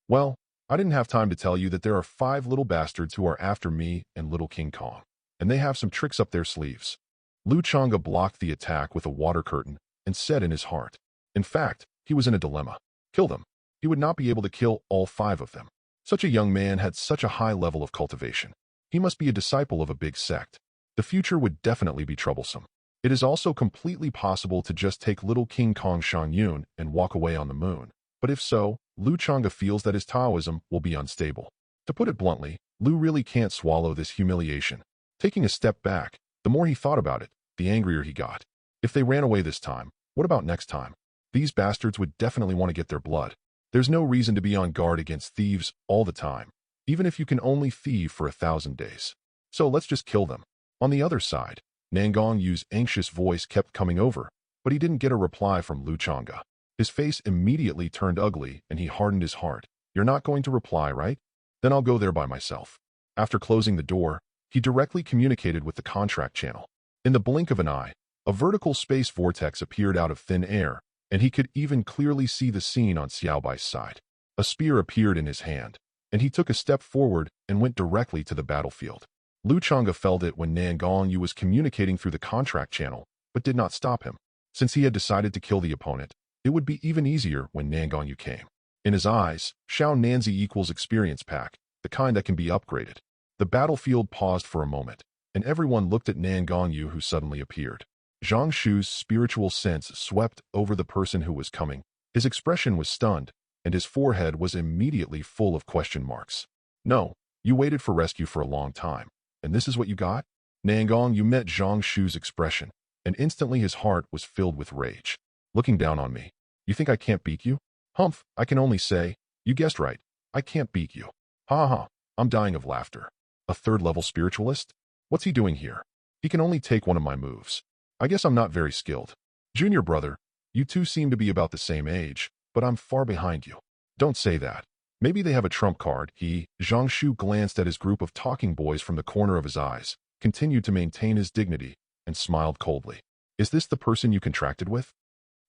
"Well, I didn't have time to tell you that there are 5 little bastards who are after me and little King Kong, and they have some tricks up their sleeves." Lu Changge blocked the attack with a water curtain and said in his heart. In fact, he was in a dilemma. Kill them. He would not be able to kill all 5 of them. Such a young man had such a high level of cultivation. He must be a disciple of a big sect. The future would definitely be troublesome. It is also completely possible to just take little King Kong Shanyun and walk away on the moon. But if so, Lu Changge feels that his Taoism will be unstable. To put it bluntly, Lu really can't swallow this humiliation. Taking a step back, the more he thought about it, the angrier he got. If they ran away this time, what about next time? These bastards would definitely want to get their blood. There's no reason to be on guard against thieves all the time, even if you can only thieve for 1,000 days. So let's just kill them. On the other side, Nangong Yu's anxious voice kept coming over, but he didn't get a reply from Lu Changge. His face immediately turned ugly and he hardened his heart. "You're not going to reply, right? Then I'll go there by myself." After closing the door, he directly communicated with the contract channel. In the blink of an eye, a vertical space vortex appeared out of thin air, and he could even clearly see the scene on Xiaobai's side. A spear appeared in his hand, and he took a step forward and went directly to the battlefield. Lu Changge felt it when Nangong Yu was communicating through the contract channel, but did not stop him. Since he had decided to kill the opponent, it would be even easier when Nangong Yu came. In his eyes, Xiao Nanzi equals experience pack, the kind that can be upgraded. The battlefield paused for a moment, and everyone looked at Nangong Yu, who suddenly appeared. Zhang Shu's spiritual sense swept over the person who was coming. His expression was stunned, and his forehead was immediately full of question marks. "No, you waited for rescue for a long time, and this is what you got?" Nangong Yu met Zhang Shu's expression, and instantly his heart was filled with rage. "Looking down on me, you think I can't beat you? Humph, I can only say, you guessed right, I can't beat you. Ha ha, I'm dying of laughter. A 3rd-level spiritualist? What's he doing here? He can only take one of my moves. I guess I'm not very skilled. Junior brother, you two seem to be about the same age, but I'm far behind you." "Don't say that. Maybe they have a trump card." Zhang Shu glanced at his group of talking boys from the corner of his eyes, continued to maintain his dignity, and smiled coldly. "Is this the person you contracted with?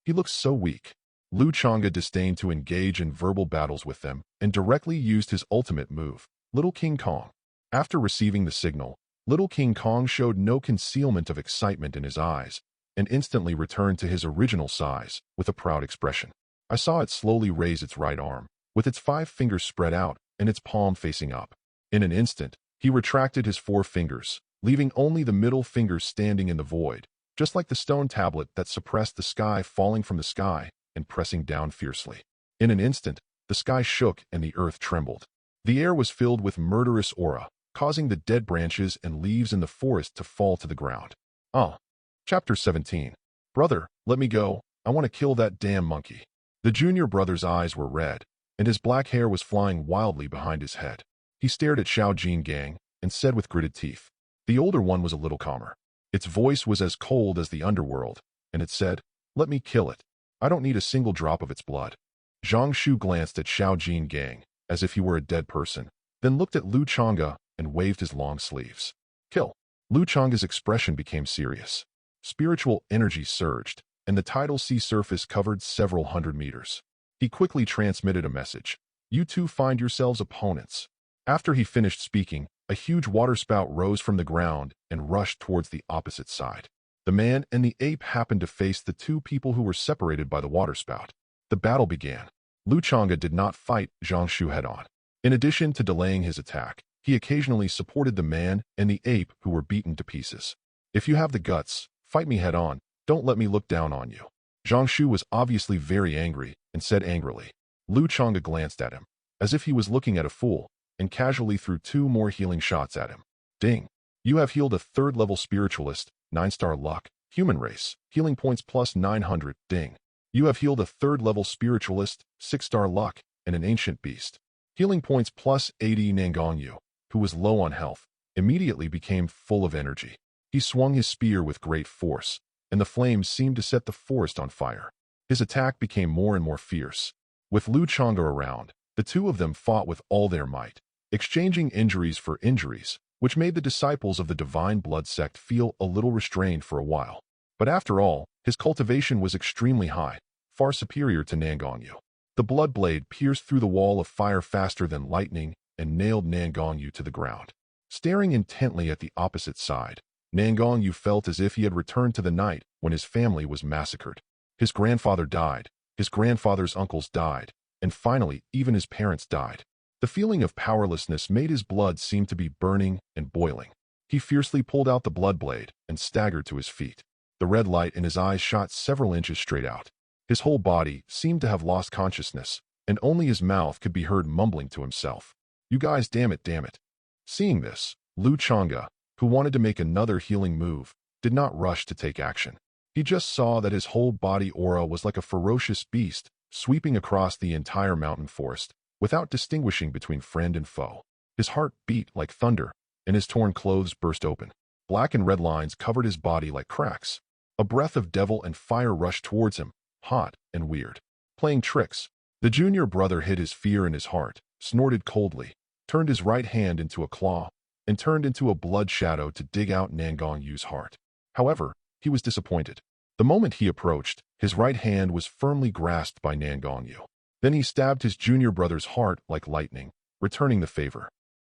He looks so weak." Lu Changge disdained to engage in verbal battles with them and directly used his ultimate move, Little King Kong. After receiving the signal, Little King Kong showed no concealment of excitement in his eyes and instantly returned to his original size with a proud expression. I saw it slowly raise its right arm, with its 5 fingers spread out and its palm facing up. In an instant, he retracted his 4 fingers, leaving only the middle finger standing in the void, just like the stone tablet that suppressed the sky falling from the sky and pressing down fiercely. In an instant, the sky shook and the earth trembled. The air was filled with murderous aura, causing the dead branches and leaves in the forest to fall to the ground. Ah. Chapter 17. Brother, let me go. I want to kill that damn monkey. The junior brother's eyes were red, and his black hair was flying wildly behind his head. He stared at Xiao Gang and said with gritted teeth. The older one was a little calmer. Its voice was as cold as the underworld, and it said, "Let me kill it. I don't need a single drop of its blood." Zhang Shu glanced at Xiao Gang as if he were a dead person, then looked at Lu Changge and waved his long sleeves. Kill. Lu Changge's expression became serious. Spiritual energy surged, and the tidal sea surface covered several hundred meters. He quickly transmitted a message. You two find yourselves opponents. After he finished speaking, a huge waterspout rose from the ground and rushed towards the opposite side. The man and the ape happened to face the two people who were separated by the waterspout. The battle began. Lu Changge did not fight Zhang Shu head-on. In addition to delaying his attack, he occasionally supported the man and the ape who were beaten to pieces. If you have the guts, fight me head-on. Don't let me look down on you. Zhang Shu was obviously very angry and said angrily. Lu Changge glanced at him, as if he was looking at a fool, and casually threw 2 more healing shots at him. Ding! You have healed a 3rd-level spiritualist, 9-star luck, human race, healing points plus 900, ding. You have healed a 3rd-level spiritualist, 6-star luck, and an ancient beast. Healing points plus 80. Nangong Yu, who was low on health, immediately became full of energy. He swung his spear with great force, and the flames seemed to set the forest on fire. His attack became more and more fierce. With Lu Changge around, the two of them fought with all their might, exchanging injuries for injuries, which made the disciples of the Divine Blood sect feel a little restrained for a while. But after all, his cultivation was extremely high, far superior to Nangong Yu. The blood blade pierced through the wall of fire faster than lightning and nailed Nangong Yu to the ground. Staring intently at the opposite side, Nangong Yu felt as if he had returned to the night when his family was massacred. His grandfather died, his grandfather's uncles died, and finally, even his parents died. The feeling of powerlessness made his blood seem to be burning and boiling. He fiercely pulled out the blood blade and staggered to his feet. The red light in his eyes shot several inches straight out. His whole body seemed to have lost consciousness, and only his mouth could be heard mumbling to himself. You guys, damn it, damn it. Seeing this, Lu Changge, who wanted to make another healing move, did not rush to take action. He just saw that his whole body aura was like a ferocious beast, sweeping across the entire mountain forest, without distinguishing between friend and foe. His heart beat like thunder, and his torn clothes burst open. Black and red lines covered his body like cracks. A breath of devil and fire rushed towards him, hot and weird. Playing tricks. The junior brother hid his fear in his heart, snorted coldly, turned his right hand into a claw, and turned into a blood shadow to dig out Nangong Yu's heart. However, he was disappointed. The moment he approached, his right hand was firmly grasped by Nangong Yu. Then he stabbed his junior brother's heart like lightning, returning the favor.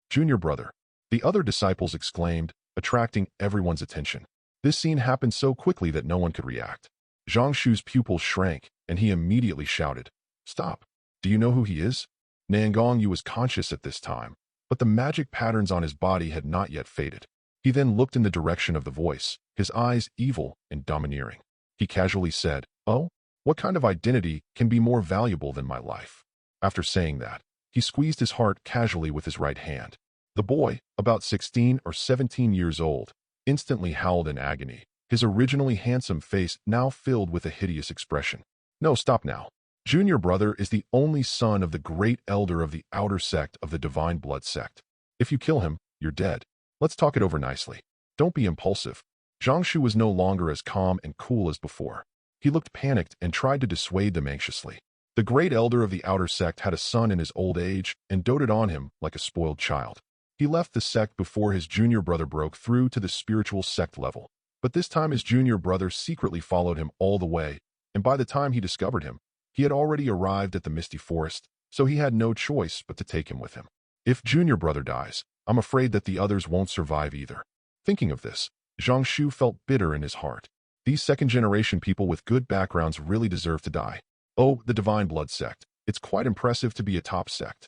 Junior brother, the other disciples exclaimed, attracting everyone's attention. This scene happened so quickly that no one could react. Zhang Shu's pupils shrank, and he immediately shouted, "Stop! Do you know who he is?" Nangong Yu was conscious at this time, but the magic patterns on his body had not yet faded. He then looked in the direction of the voice, his eyes evil and domineering. He casually said, "Oh, what kind of identity can be more valuable than my life?" After saying that, he squeezed his heart casually with his right hand. The boy, about 16 or 17 years old, instantly howled in agony, his originally handsome face now filled with a hideous expression. "No, stop now. Junior brother is the only son of the great elder of the outer sect of the Divine Blood sect. If you kill him, you're dead. Let's talk it over nicely. Don't be impulsive." Zhang Shu was no longer as calm and cool as before. He looked panicked and tried to dissuade them anxiously. The great elder of the outer sect had a son in his old age and doted on him like a spoiled child. He left the sect before his junior brother broke through to the spiritual sect level, but this time his junior brother secretly followed him all the way, and by the time he discovered him, he had already arrived at the misty forest, so he had no choice but to take him with him. If junior brother dies, I'm afraid that the others won't survive either. Thinking of this, Zhang Shu felt bitter in his heart. These second-generation people with good backgrounds really deserve to die. Oh, the Divine Blood sect. It's quite impressive to be a top sect.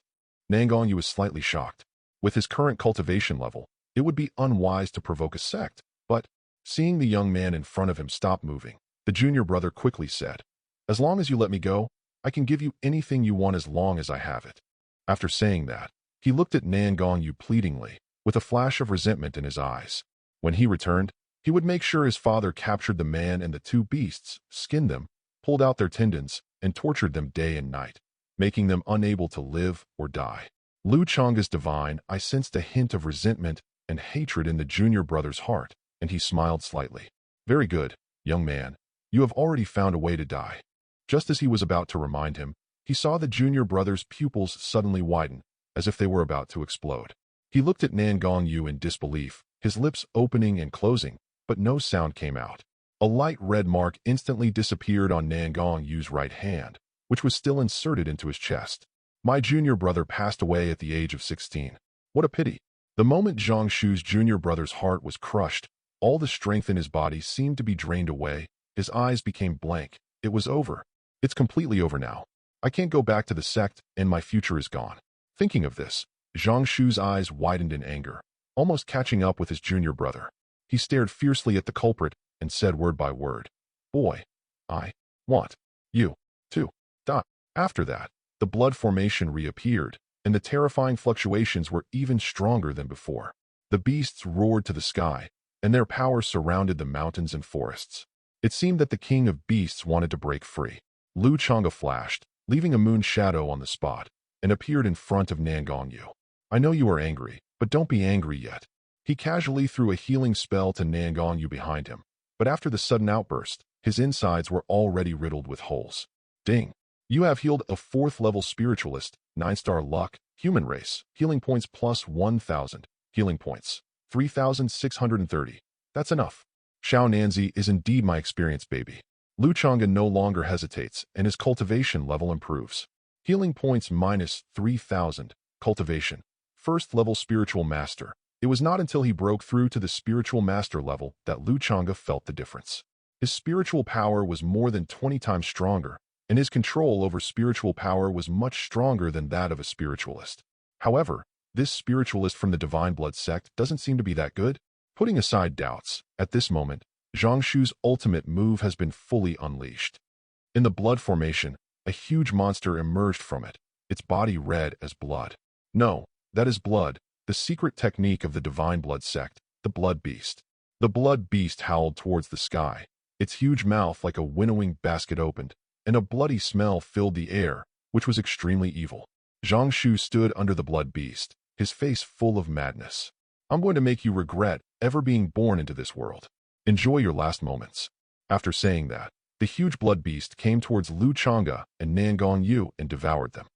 Nangong Yu was slightly shocked. With his current cultivation level, it would be unwise to provoke a sect, but, seeing the young man in front of him stop moving, the junior brother quickly said, "As long as you let me go, I can give you anything you want as long as I have it." After saying that, he looked at Nangong Yu pleadingly, with a flash of resentment in his eyes. When he returned, he would make sure his father captured the man and the two beasts, skinned them, pulled out their tendons, and tortured them day and night, making them unable to live or die. Lu Changge's divine, I sensed a hint of resentment and hatred in the junior brother's heart, and he smiled slightly. Very good, young man. You have already found a way to die. Just as he was about to remind him, he saw the junior brother's pupils suddenly widen, as if they were about to explode. He looked at Nangong Yu in disbelief, his lips opening and closing, but no sound came out. A light red mark instantly disappeared on Nangong Yu's right hand, which was still inserted into his chest. My junior brother passed away at the age of 16. What a pity. The moment Zhang Shu's junior brother's heart was crushed, all the strength in his body seemed to be drained away. His eyes became blank. It was over. It's completely over now. I can't go back to the sect, and my future is gone. Thinking of this, Zhang Shu's eyes widened in anger, almost catching up with his junior brother. He stared fiercely at the culprit and said word by word, "Boy, I want you to die." After that, the blood formation reappeared, and the terrifying fluctuations were even stronger than before. The beasts roared to the sky, and their power surrounded the mountains and forests. It seemed that the king of beasts wanted to break free. Lu Changge flashed, leaving a moon shadow on the spot, and appeared in front of Nangong Yu. I know you are angry, but don't be angry yet. He casually threw a healing spell to Nangong Yu behind him, but after the sudden outburst, his insides were already riddled with holes. Ding! You have healed a 4th-level spiritualist, 9-star luck, human race, healing points plus 1,000, healing points, 3,630. That's enough. Xiao Nanzi is indeed my experience baby. Lu Changge no longer hesitates, and his cultivation level improves. Healing points minus 3,000, cultivation, 1st-level spiritual master. It was not until he broke through to the spiritual master level that Lu Changge felt the difference. His spiritual power was more than 20 times stronger, and his control over spiritual power was much stronger than that of a spiritualist. However, this spiritualist from the Divine Blood sect doesn't seem to be that good. Putting aside doubts, at this moment, Zhang Shu's ultimate move has been fully unleashed. In the blood formation, a huge monster emerged from it, its body red as blood. No, that is blood, the secret technique of the Divine Blood sect, the Blood Beast. The Blood Beast howled towards the sky, its huge mouth like a winnowing basket opened, and a bloody smell filled the air, which was extremely evil. Zhang Shu stood under the Blood Beast, his face full of madness. I'm going to make you regret ever being born into this world. Enjoy your last moments. After saying that, the huge blood beast came towards Lu Changge and Nangong Yu and devoured them.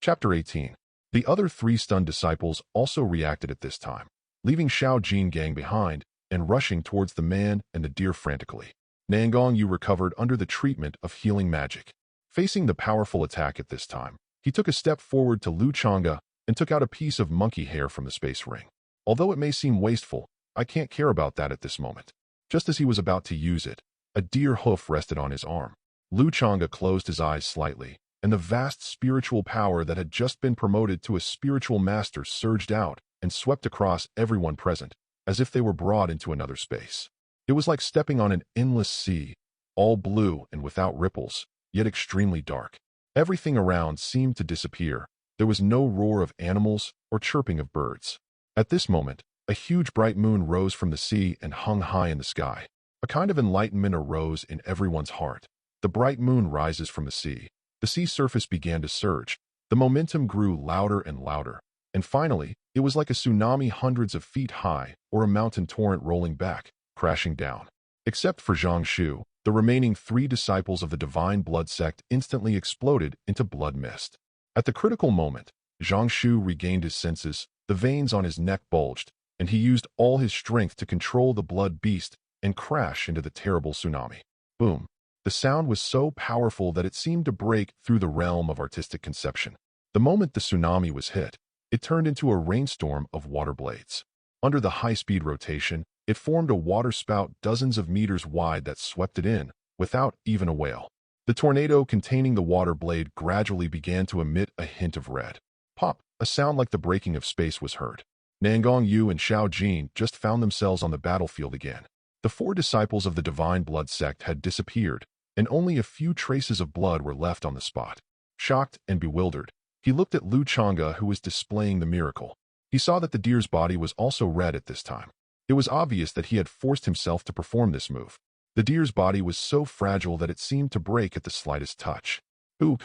Chapter 18. The other 3 stunned disciples also reacted at this time, leaving Xiao Jin gang behind and rushing towards the man and the deer frantically. Nangong Yu recovered under the treatment of healing magic. Facing the powerful attack at this time, he took a step forward to Lu Changge and took out a piece of monkey hair from the space ring. Although it may seem wasteful, I can't care about that at this moment. Just as he was about to use it, a deer hoof rested on his arm. Lu Changge closed his eyes slightly, and the vast spiritual power that had just been promoted to a spiritual master surged out and swept across everyone present, as if they were brought into another space. It was like stepping on an endless sea, all blue and without ripples, yet extremely dark. Everything around seemed to disappear. There was no roar of animals or chirping of birds. At this moment, a huge bright moon rose from the sea and hung high in the sky. A kind of enlightenment arose in everyone's heart. The bright moon rises from the sea. The sea surface began to surge. The momentum grew louder and louder. And finally, it was like a tsunami hundreds of feet high or a mountain torrent rolling back, crashing down. Except for Zhang Shu, the remaining 3 disciples of the Divine Blood sect instantly exploded into blood mist. At the critical moment, Zhang Shu regained his senses, the veins on his neck bulged, and he used all his strength to control the blood beast and crash into the terrible tsunami. Boom. The sound was so powerful that it seemed to break through the realm of artistic conception. The moment the tsunami was hit, it turned into a rainstorm of water blades. Under the high-speed rotation, it formed a water spout dozens of meters wide that swept it in, without even a wail. The tornado containing the water blade gradually began to emit a hint of red. Pop, a sound like the breaking of space was heard. Nangong Yu and Xiao Jin just found themselves on the battlefield again. The 4 disciples of the Divine Blood sect had disappeared, and only a few traces of blood were left on the spot. Shocked and bewildered, he looked at Lu Changge who was displaying the miracle. He saw that the deer's body was also red at this time. It was obvious that he had forced himself to perform this move. The deer's body was so fragile that it seemed to break at the slightest touch. Hoo!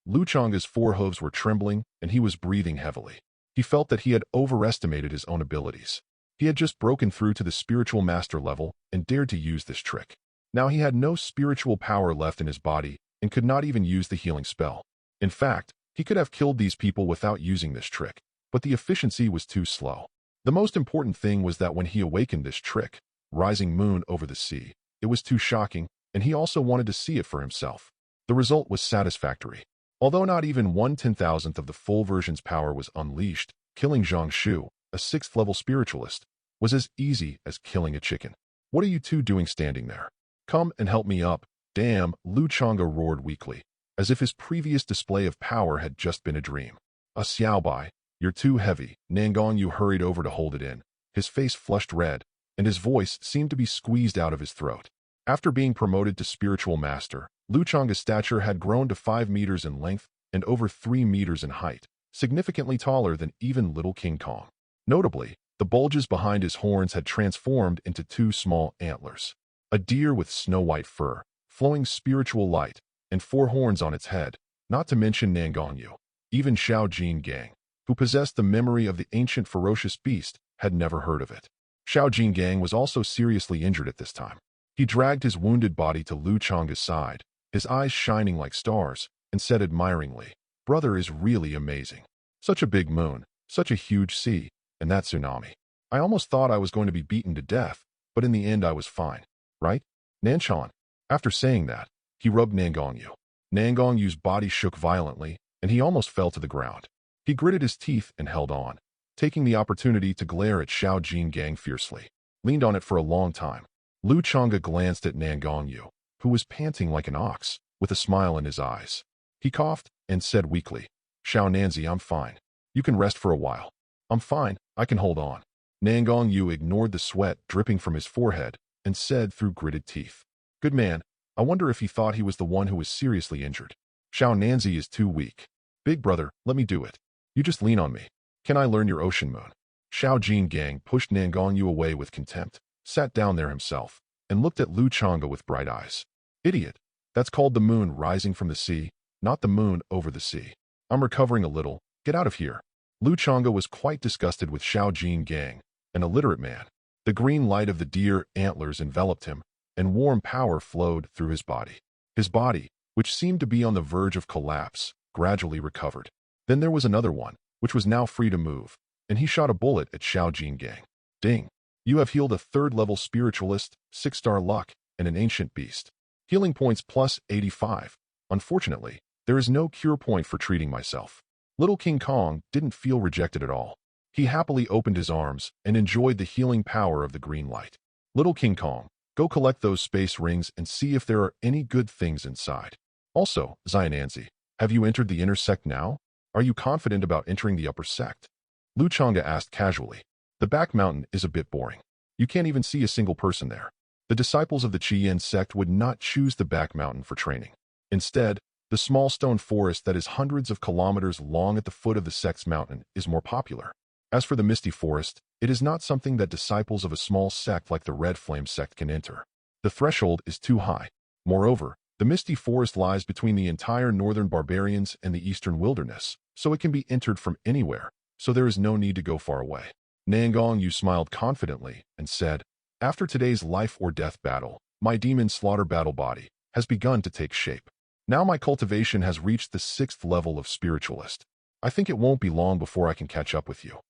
Lu Changge's forehooves were trembling, and he was breathing heavily. He felt that he had overestimated his own abilities. He had just broken through to the spiritual master level and dared to use this trick. Now he had no spiritual power left in his body and could not even use the healing spell. In fact, he could have killed these people without using this trick, but the efficiency was too slow. The most important thing was that when he awakened this trick, rising moon over the sea, it was too shocking, and he also wanted to see it for himself. The result was satisfactory. Although not even 1/10,000th of the full version's power was unleashed, killing Zhang Shu, a 6th-level spiritualist, was as easy as killing a chicken. What are you two doing standing there? Come and help me up. Damn, Lu Changge roared weakly, as if his previous display of power had just been a dream. Xiaobai, you're too heavy. Nangong Yu hurried over to hold it in. His face flushed red, and his voice seemed to be squeezed out of his throat. After being promoted to spiritual master, Lu Changge's stature had grown to 5 meters in length and over 3 meters in height, significantly taller than even little King Kong. Notably, the bulges behind his horns had transformed into 2 small antlers. A deer with snow-white fur, flowing spiritual light, and 4 horns on its head, not to mention Nangong Yu. Even Xiao Gang, who possessed the memory of the ancient ferocious beast, had never heard of it. Xiao Gang was also seriously injured at this time. He dragged his wounded body to Lu Changge's side, his eyes shining like stars, and said admiringly, "Brother is really amazing. Such a big moon, such a huge sea, and that tsunami. I almost thought I was going to be beaten to death, but in the end I was fine. Right? Nanchan?" After saying that, he rubbed Nangong Yu. Nangong Yu's body shook violently, and he almost fell to the ground. He gritted his teeth and held on, taking the opportunity to glare at Xiao Gang fiercely. Leaned on it for a long time. Lu Changge glanced at Nangong Yu, who was panting like an ox, with a smile in his eyes. He coughed and said weakly, "Xiao Nanzi, I'm fine. You can rest for a while." "I'm fine, I can hold on." Nangong Yu ignored the sweat dripping from his forehead and said through gritted teeth, "Good man, I wonder if he thought he was the one who was seriously injured. Xiao Nanzi is too weak. Big brother, let me do it. You just lean on me. Can I learn your ocean moon?" Xiao Gang pushed Nangong Yu away with contempt, sat down there himself, and looked at Lu Changge with bright eyes. "Idiot, that's called the moon rising from the sea, not the moon over the sea. I'm recovering a little, get out of here." Lu Changge was quite disgusted with Xiao Gang, an illiterate man. The green light of the deer antlers enveloped him, and warm power flowed through his body. His body, which seemed to be on the verge of collapse, gradually recovered. Then there was another one, which was now free to move, and he shot a bullet at Xiao Gang. "Ding! You have healed a 3rd-level spiritualist, 6-star luck, and an ancient beast. Healing points plus 85. Unfortunately, there is no cure point for treating myself." Little King Kong didn't feel rejected at all. He happily opened his arms and enjoyed the healing power of the green light. "Little King Kong, go collect those space rings and see if there are any good things inside. Also, Xiao Nanzi, have you entered the inner sect now? Are you confident about entering the upper sect?" Lu Changge asked casually. "The back mountain is a bit boring. You can't even see a single person there. The disciples of the Qian sect would not choose the back mountain for training. Instead, the small stone forest that is hundreds of kilometers long at the foot of the sect's mountain is more popular. As for the misty forest, it is not something that disciples of a small sect like the Red Flame sect can enter. The threshold is too high. Moreover, the misty forest lies between the entire northern barbarians and the eastern wilderness, so it can be entered from anywhere, so there is no need to go far away." Nangong Yu smiled confidently and said, "After today's life-or-death battle, my demon slaughter battle body has begun to take shape. Now my cultivation has reached the 6th level of spiritualist. I think it won't be long before I can catch up with you."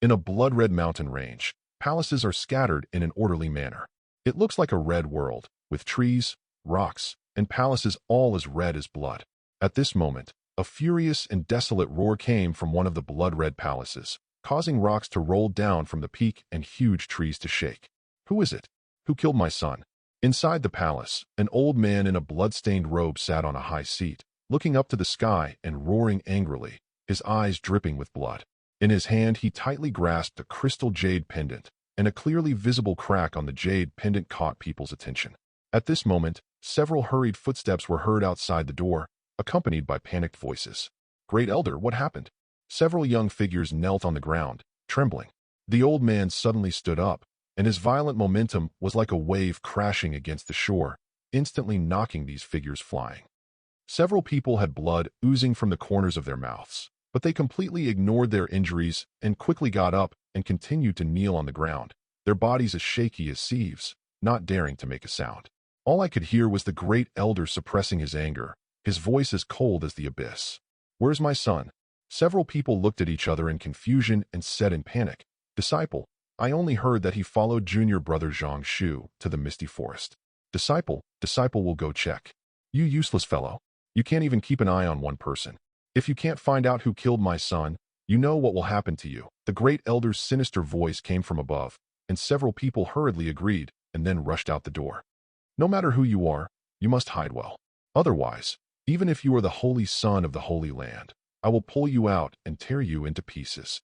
In a blood-red mountain range, palaces are scattered in an orderly manner. It looks like a red world, with trees, rocks, and palaces all as red as blood. At this moment, a furious and desolate roar came from one of the blood-red palaces, causing rocks to roll down from the peak and huge trees to shake. "Who is it? Who killed my son?" Inside the palace, an old man in a blood-stained robe sat on a high seat, looking up to the sky and roaring angrily, his eyes dripping with blood. In his hand he tightly grasped a crystal jade pendant, and a clearly visible crack on the jade pendant caught people's attention. At this moment, several hurried footsteps were heard outside the door, accompanied by panicked voices. "Great Elder, what happened?" Several young figures knelt on the ground, trembling. The old man suddenly stood up, and his violent momentum was like a wave crashing against the shore, instantly knocking these figures flying. Several people had blood oozing from the corners of their mouths, but they completely ignored their injuries and quickly got up and continued to kneel on the ground, their bodies as shaky as sieves, not daring to make a sound. All I could hear was the great elder suppressing his anger, his voice as cold as the abyss. "Where's my son?" Several people looked at each other in confusion and said in panic, "Disciple, I only heard that he followed junior brother Zhang Shu to the misty forest." Disciple will go check." "You useless fellow. You can't even keep an eye on one person. If you can't find out who killed my son, you know what will happen to you." The great elder's sinister voice came from above, and several people hurriedly agreed and then rushed out the door. "No matter who you are, you must hide well. Otherwise, even if you are the holy son of the Holy Land, I will pull you out and tear you into pieces."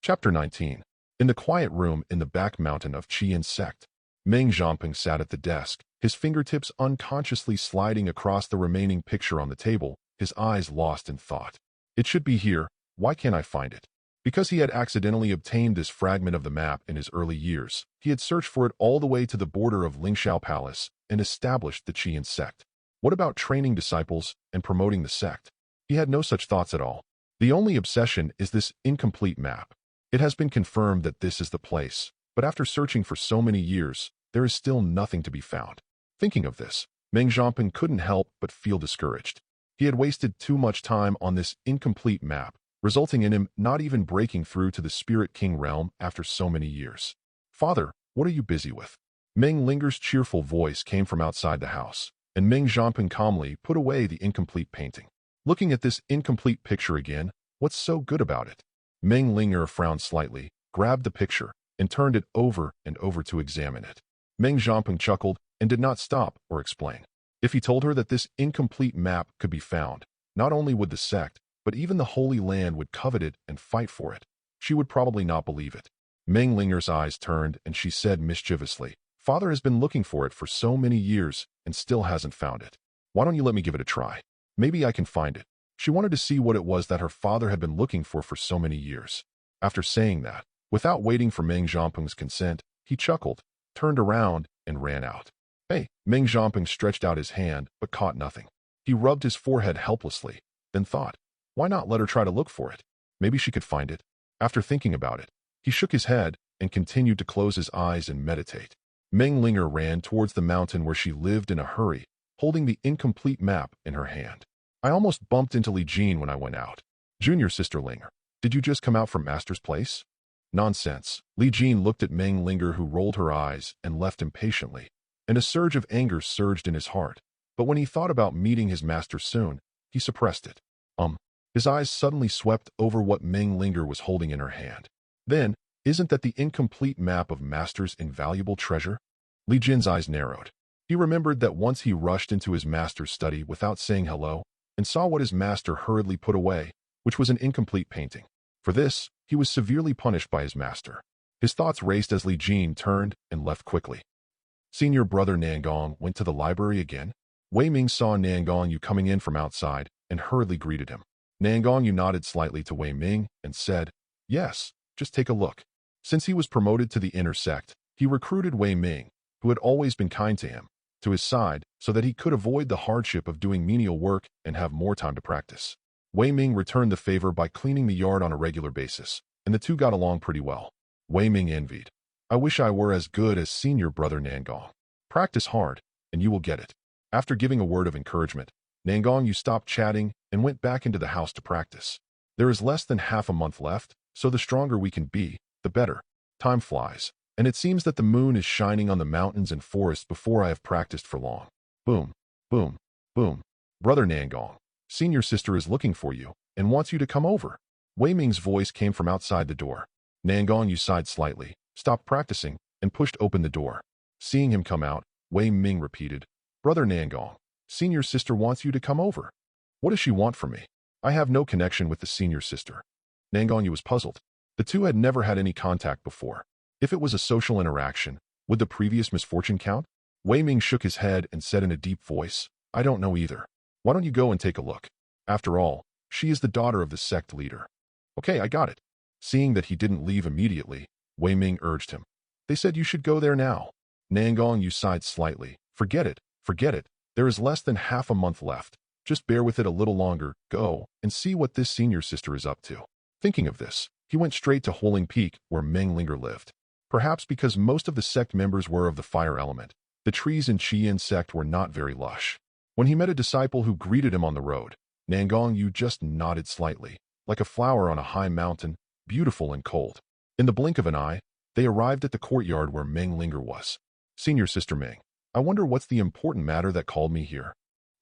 Chapter 19. In the quiet room in the back mountain of Qian sect, Meng Zhangping sat at the desk, his fingertips unconsciously sliding across the remaining picture on the table, his eyes lost in thought. "It should be here. Why can't I find it?" Because he had accidentally obtained this fragment of the map in his early years, he had searched for it all the way to the border of Lingshao Palace and established the Qian sect. What about training disciples and promoting the sect? He had no such thoughts at all. The only obsession is this incomplete map. It has been confirmed that this is the place, but after searching for so many years, there is still nothing to be found. Thinking of this, Meng Zhangping couldn't help but feel discouraged. He had wasted too much time on this incomplete map, resulting in him not even breaking through to the Spirit King realm after so many years. "Father, what are you busy with?" Meng Linger's cheerful voice came from outside the house, and Meng Zhangping calmly put away the incomplete painting. Looking at this incomplete picture again, what's so good about it? Meng Linger frowned slightly, grabbed the picture, and turned it over and over to examine it. Meng Zhangping chuckled and did not stop or explain. If he told her that this incomplete map could be found, not only would the sect, but even the Holy Land would covet it and fight for it. She would probably not believe it. Meng Linger's eyes turned and she said mischievously, "Father has been looking for it for so many years and still hasn't found it. Why don't you let me give it a try? Maybe I can find it." She wanted to see what it was that her father had been looking for so many years. After saying that, without waiting for Meng Zhangping's consent, he chuckled, turned around, and ran out. "Hey!" Meng Zhangping stretched out his hand, but caught nothing. He rubbed his forehead helplessly, then thought, why not let her try to look for it? Maybe she could find it. After thinking about it, he shook his head and continued to close his eyes and meditate. Meng Linger ran towards the mountain where she lived in a hurry, holding the incomplete map in her hand. "I almost bumped into Li Jin when I went out." "Junior sister Linger, did you just come out from Master's place?" "Nonsense." Li Jin looked at Meng Linger, who rolled her eyes and left impatiently, and a surge of anger surged in his heart. But when he thought about meeting his master soon, he suppressed it. His eyes suddenly swept over what Meng Linger was holding in her hand. Then, isn't that the incomplete map of Master's invaluable treasure? Li Jin's eyes narrowed. He remembered that once he rushed into his master's study without saying hello, and saw what his master hurriedly put away, which was an incomplete painting. For this, he was severely punished by his master. His thoughts raced as Li Jin turned and left quickly. Senior brother Nangong went to the library again. Wei Ming saw Nangong Yu coming in from outside and hurriedly greeted him. Nangong Yu nodded slightly to Wei Ming and said, "Yes, just take a look." Since he was promoted to the inner sect, he recruited Wei Ming, who had always been kind to him, to his side so that he could avoid the hardship of doing menial work and have more time to practice. Wei Ming returned the favor by cleaning the yard on a regular basis, and the two got along pretty well. Wei Ming envied. "I wish I were as good as senior brother Nangong. Practice hard, and you will get it." After giving a word of encouragement, Nangong Yu stopped chatting and went back into the house to practice. There is less than half a month left, so the stronger we can be, the better. Time flies, and it seems that the moon is shining on the mountains and forests before I have practiced for long. Boom, boom, boom. "Brother Nangong, senior sister is looking for you and wants you to come over." Wei Ming's voice came from outside the door. Nangong Yu sighed slightly, stopped practicing, and pushed open the door. Seeing him come out, Wei Ming repeated, "Brother Nangong, senior sister wants you to come over." "What does she want from me? I have no connection with the senior sister." Nangong Yu was puzzled. The two had never had any contact before. If it was a social interaction, would the previous misfortune count? Wei Ming shook his head and said in a deep voice, "I don't know either. Why don't you go and take a look? After all, she is the daughter of the sect leader." "Okay, I got it." Seeing that he didn't leave immediately, Wei Ming urged him. They said you should go there now. Nangong Yu sighed slightly. Forget it, forget it. There is less than half a month left. Just bear with it a little longer, go, and see what this senior sister is up to. Thinking of this, he went straight to Holing Peak, where Meng Linger lived. Perhaps because most of the sect members were of the fire element, the trees in Qian sect were not very lush. When he met a disciple who greeted him on the road, Nangong Yu just nodded slightly, like a flower on a high mountain, beautiful and cold. In the blink of an eye, they arrived at the courtyard where Meng Linger was. Senior Sister Meng, I wonder what's the important matter that called me here.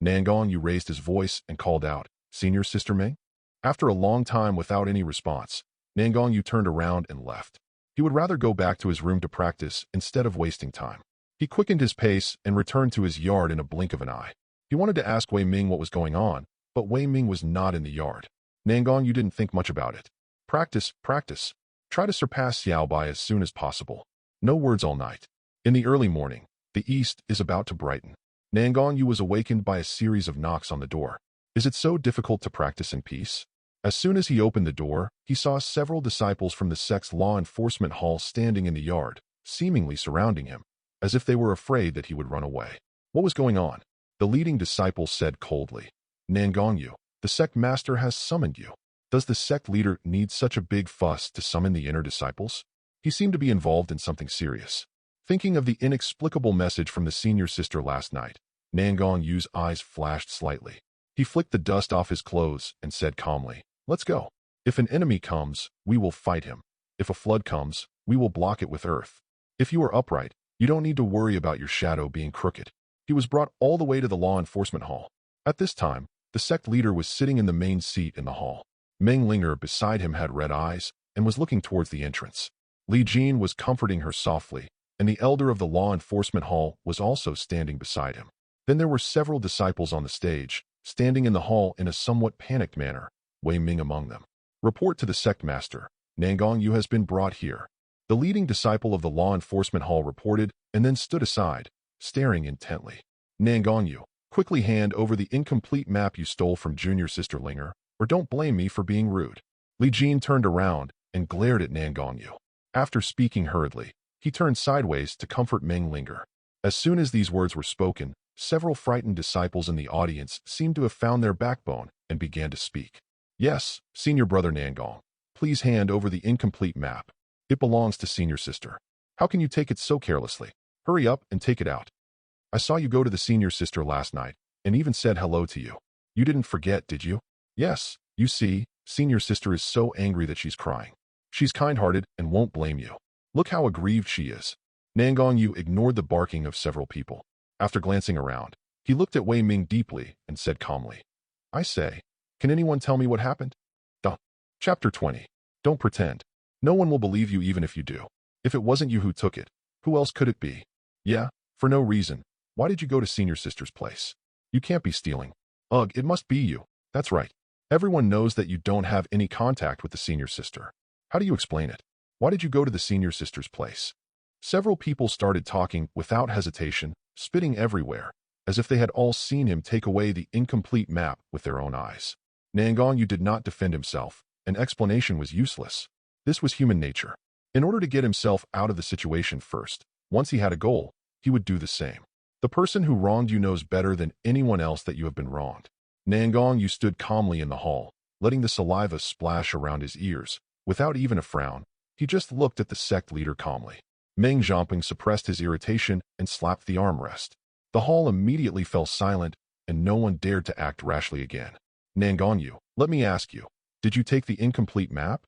Nangong Yu raised his voice and called out, Senior Sister Meng? After a long time without any response, Nangong Yu turned around and left. He would rather go back to his room to practice instead of wasting time. He quickened his pace and returned to his yard in a blink of an eye. He wanted to ask Wei Ming what was going on, but Wei Ming was not in the yard. Nangong Yu didn't think much about it. Practice, practice. Try to surpass Xiao Bai as soon as possible. No words all night. In the early morning, the east is about to brighten. Nangong Yu was awakened by a series of knocks on the door. Is it so difficult to practice in peace? As soon as he opened the door, he saw several disciples from the sect's law enforcement hall standing in the yard, seemingly surrounding him, as if they were afraid that he would run away. What was going on? The leading disciple said coldly, Nangong Yu, the sect master has summoned you. Does the sect leader need such a big fuss to summon the inner disciples? He seemed to be involved in something serious. Thinking of the inexplicable message from the senior sister last night, Nangong Yu's eyes flashed slightly. He flicked the dust off his clothes and said calmly, Let's go. If an enemy comes, we will fight him. If a flood comes, we will block it with earth. If you are upright, you don't need to worry about your shadow being crooked. He was brought all the way to the law enforcement hall. At this time, the sect leader was sitting in the main seat in the hall. Meng Linger beside him had red eyes and was looking towards the entrance. Li Jin was comforting her softly, and the elder of the law enforcement hall was also standing beside him. Then there were several disciples on the stage, standing in the hall in a somewhat panicked manner, Wei Ming among them. Report to the sect master. Nangong Yu has been brought here. The leading disciple of the law enforcement hall reported and then stood aside, staring intently. Nangong Yu, quickly hand over the incomplete map you stole from Junior Sister Linger, or don't blame me for being rude. Li Jin turned around and glared at Nangong Yu. After speaking hurriedly, he turned sideways to comfort Meng Linger. As soon as these words were spoken, several frightened disciples in the audience seemed to have found their backbone and began to speak. Yes, Senior Brother Nangong, please hand over the incomplete map. It belongs to Senior Sister. How can you take it so carelessly? Hurry up and take it out. I saw you go to the Senior Sister last night and even said hello to you. You didn't forget, did you? Yes, you see, Senior Sister is so angry that she's crying. She's kind-hearted and won't blame you. Look how aggrieved she is. Nangong Yu ignored the barking of several people. After glancing around, he looked at Wei Ming deeply and said calmly, I say, can anyone tell me what happened? Chapter 20. Don't pretend. No one will believe you even if you do. If it wasn't you who took it, who else could it be? Yeah, for no reason. Why did you go to Senior Sister's place? You can't be stealing. Ugh, it must be you. That's right. Everyone knows that you don't have any contact with the Senior Sister. How do you explain it? Why did you go to the Senior Sister's place? Several people started talking without hesitation, spitting everywhere, as if they had all seen him take away the incomplete map with their own eyes. Nangong Yu did not defend himself. An explanation was useless. This was human nature. In order to get himself out of the situation first, once he had a goal, he would do the same. The person who wronged you knows better than anyone else that you have been wronged. Nangong Yu stood calmly in the hall, letting the saliva splash around his ears. Without even a frown, he just looked at the sect leader calmly. Meng Zhamping suppressed his irritation and slapped the armrest. The hall immediately fell silent, and no one dared to act rashly again. Nangong Yu, let me ask you, did you take the incomplete map?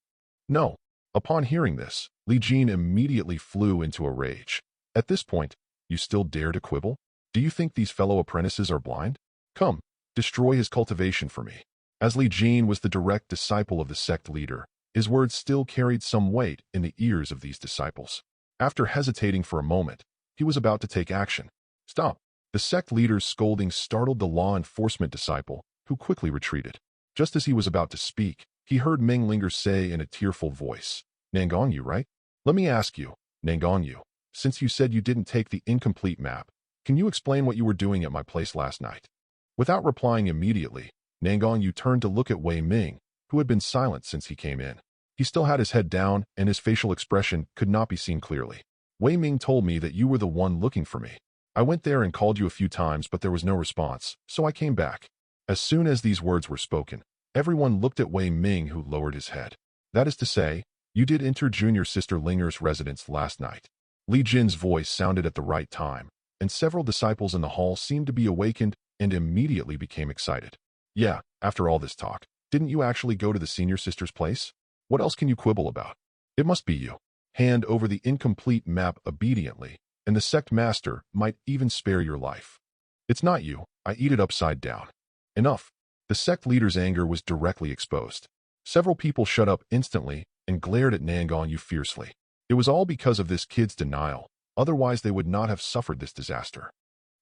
No. Upon hearing this, Li Jin immediately flew into a rage. At this point, you still dare to quibble? Do you think these fellow apprentices are blind? Come, destroy his cultivation for me. As Li Jin was the direct disciple of the sect leader, his words still carried some weight in the ears of these disciples. After hesitating for a moment, he was about to take action. Stop! The sect leader's scolding startled the law enforcement disciple, who quickly retreated. Just as he was about to speak, he heard Meng Linger say in a tearful voice, Nangong Yu, right? Let me ask you, Nangong Yu, since you said you didn't take the incomplete map, can you explain what you were doing at my place last night? Without replying immediately, Nangong Yu turned to look at Wei Ming, who had been silent since he came in. He still had his head down, and his facial expression could not be seen clearly. Wei Ming told me that you were the one looking for me. I went there and called you a few times, but there was no response, so I came back. As soon as these words were spoken, everyone looked at Wei Ming, who lowered his head. That is to say, you did enter junior sister Linger's residence last night. Li Jin's voice sounded at the right time, and several disciples in the hall seemed to be awakened and immediately became excited. Yeah, after all this talk, didn't you actually go to the senior sister's place? What else can you quibble about? It must be you. Hand over the incomplete map obediently, and the sect master might even spare your life. It's not you. I eat it upside down. Enough. The sect leader's anger was directly exposed. Several people shut up instantly and glared at Nangong Yu fiercely. It was all because of this kid's denial. Otherwise, they would not have suffered this disaster.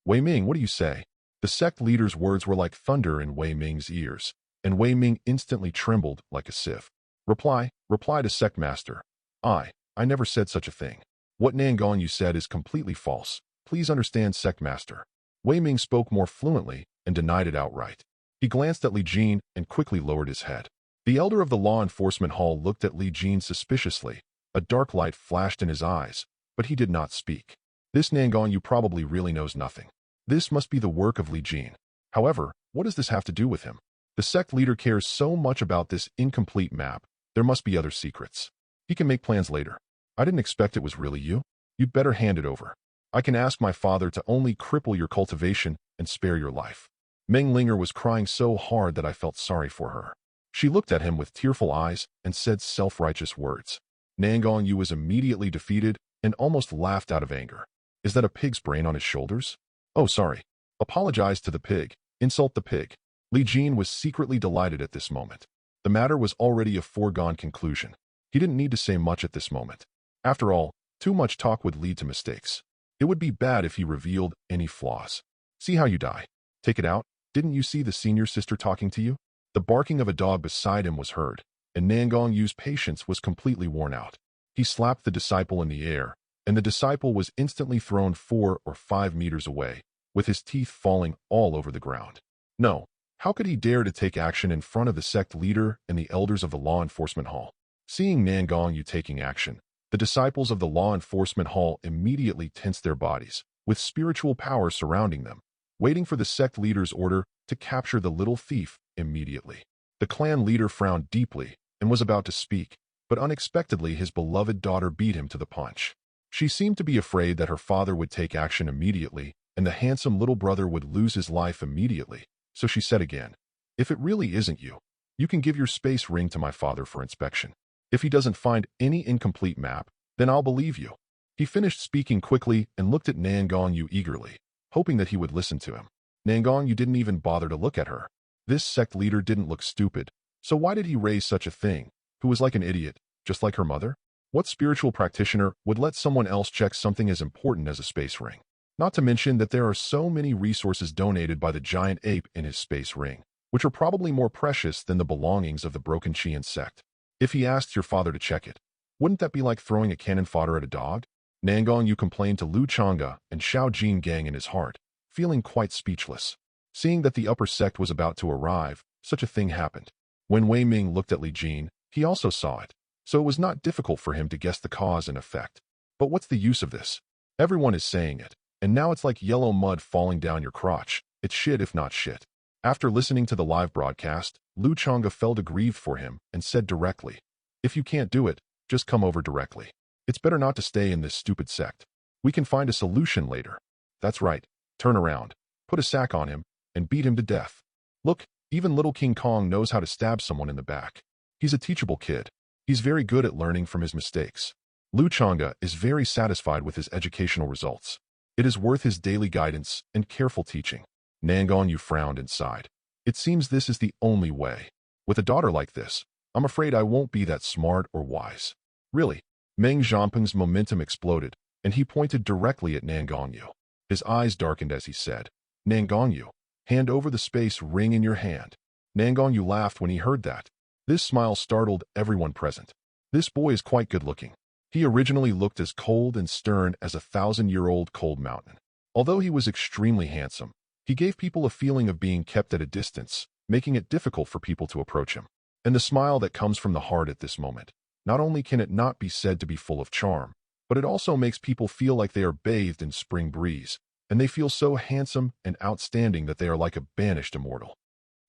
Wei Ming, what do you say? The sect leader's words were like thunder in Wei Ming's ears, and Wei Ming instantly trembled like a sieve. Reply to sect master. I never said such a thing. What Nangong Yu said is completely false. Please understand, sect master. Wei Ming spoke more fluently and denied it outright. He glanced at Li Jin and quickly lowered his head. The elder of the law enforcement hall looked at Li Jin suspiciously. A dark light flashed in his eyes, but he did not speak. This Nangong Yu probably really knows nothing. This must be the work of Li Jin. However, what does this have to do with him? The sect leader cares so much about this incomplete map. There must be other secrets. He can make plans later. I didn't expect it was really you. You'd better hand it over. I can ask my father to only cripple your cultivation and spare your life. Meng Linger was crying so hard that I felt sorry for her. She looked at him with tearful eyes and said self-righteous words. Nangong Yu was immediately defeated and almost laughed out of anger. Is that a pig's brain on his shoulders? Oh, sorry. Apologize to the pig. Insult the pig. Li Jin was secretly delighted at this moment. The matter was already a foregone conclusion. He didn't need to say much at this moment. After all, too much talk would lead to mistakes. It would be bad if he revealed any flaws. See how you die. Take it out. Didn't you see the senior sister talking to you? The barking of a dog beside him was heard, and Nangong Yu's patience was completely worn out. He slapped the disciple in the air, and the disciple was instantly thrown 4 or 5 meters away, with his teeth falling all over the ground. No, how could he dare to take action in front of the sect leader and the elders of the law enforcement hall? Seeing Nangong Yu taking action, the disciples of the law enforcement hall immediately tensed their bodies, with spiritual power surrounding them, waiting for the sect leader's order to capture the little thief immediately. The clan leader frowned deeply and was about to speak, but unexpectedly his beloved daughter beat him to the punch. She seemed to be afraid that her father would take action immediately and the handsome little brother would lose his life immediately, so she said again, "If it really isn't you, you can give your space ring to my father for inspection. If he doesn't find any incomplete map, then I'll believe you." He finished speaking quickly and looked at Nangong Yu eagerly, hoping that he would listen to him. Nangong Yu didn't even bother to look at her. This sect leader didn't look stupid, so why did he raise such a thing, who was like an idiot, just like her mother? What spiritual practitioner would let someone else check something as important as a space ring? Not to mention that there are so many resources donated by the giant ape in his space ring, which are probably more precious than the belongings of the broken Qian sect. If he asked your father to check it, wouldn't that be like throwing a cannon fodder at a dog? Nangong Yu complained to Lu Changge and Xiao Jin Gang in his heart, feeling quite speechless. Seeing that the upper sect was about to arrive, such a thing happened. When Wei Ming looked at Li Jin, he also saw it, so it was not difficult for him to guess the cause and effect. But what's the use of this? Everyone is saying it, and now it's like yellow mud falling down your crotch. It's shit if not shit. After listening to the live broadcast, Lu Changge felt aggrieved for him and said directly, "If you can't do it, just come over directly. It's better not to stay in this stupid sect. We can find a solution later." That's right. Turn around, put a sack on him, and beat him to death. Look, even little King Kong knows how to stab someone in the back. He's a teachable kid. He's very good at learning from his mistakes. Lu Changge is very satisfied with his educational results. It is worth his daily guidance and careful teaching. Nangong Yu frowned and sighed. It seems this is the only way. With a daughter like this, I'm afraid I won't be that smart or wise. Really? Meng Zhampeng's momentum exploded, and he pointed directly at Nangong Yu. His eyes darkened as he said, "Nangong Yu, hand over the space ring in your hand." Nangong Yu laughed when he heard that. This smile startled everyone present. This boy is quite good-looking. He originally looked as cold and stern as a 1,000-year-old cold mountain. Although he was extremely handsome, he gave people a feeling of being kept at a distance, making it difficult for people to approach him. And the smile that comes from the heart at this moment Not only can it not be said to be full of charm, but it also makes people feel like they are bathed in spring breeze, and they feel so handsome and outstanding that they are like a banished immortal.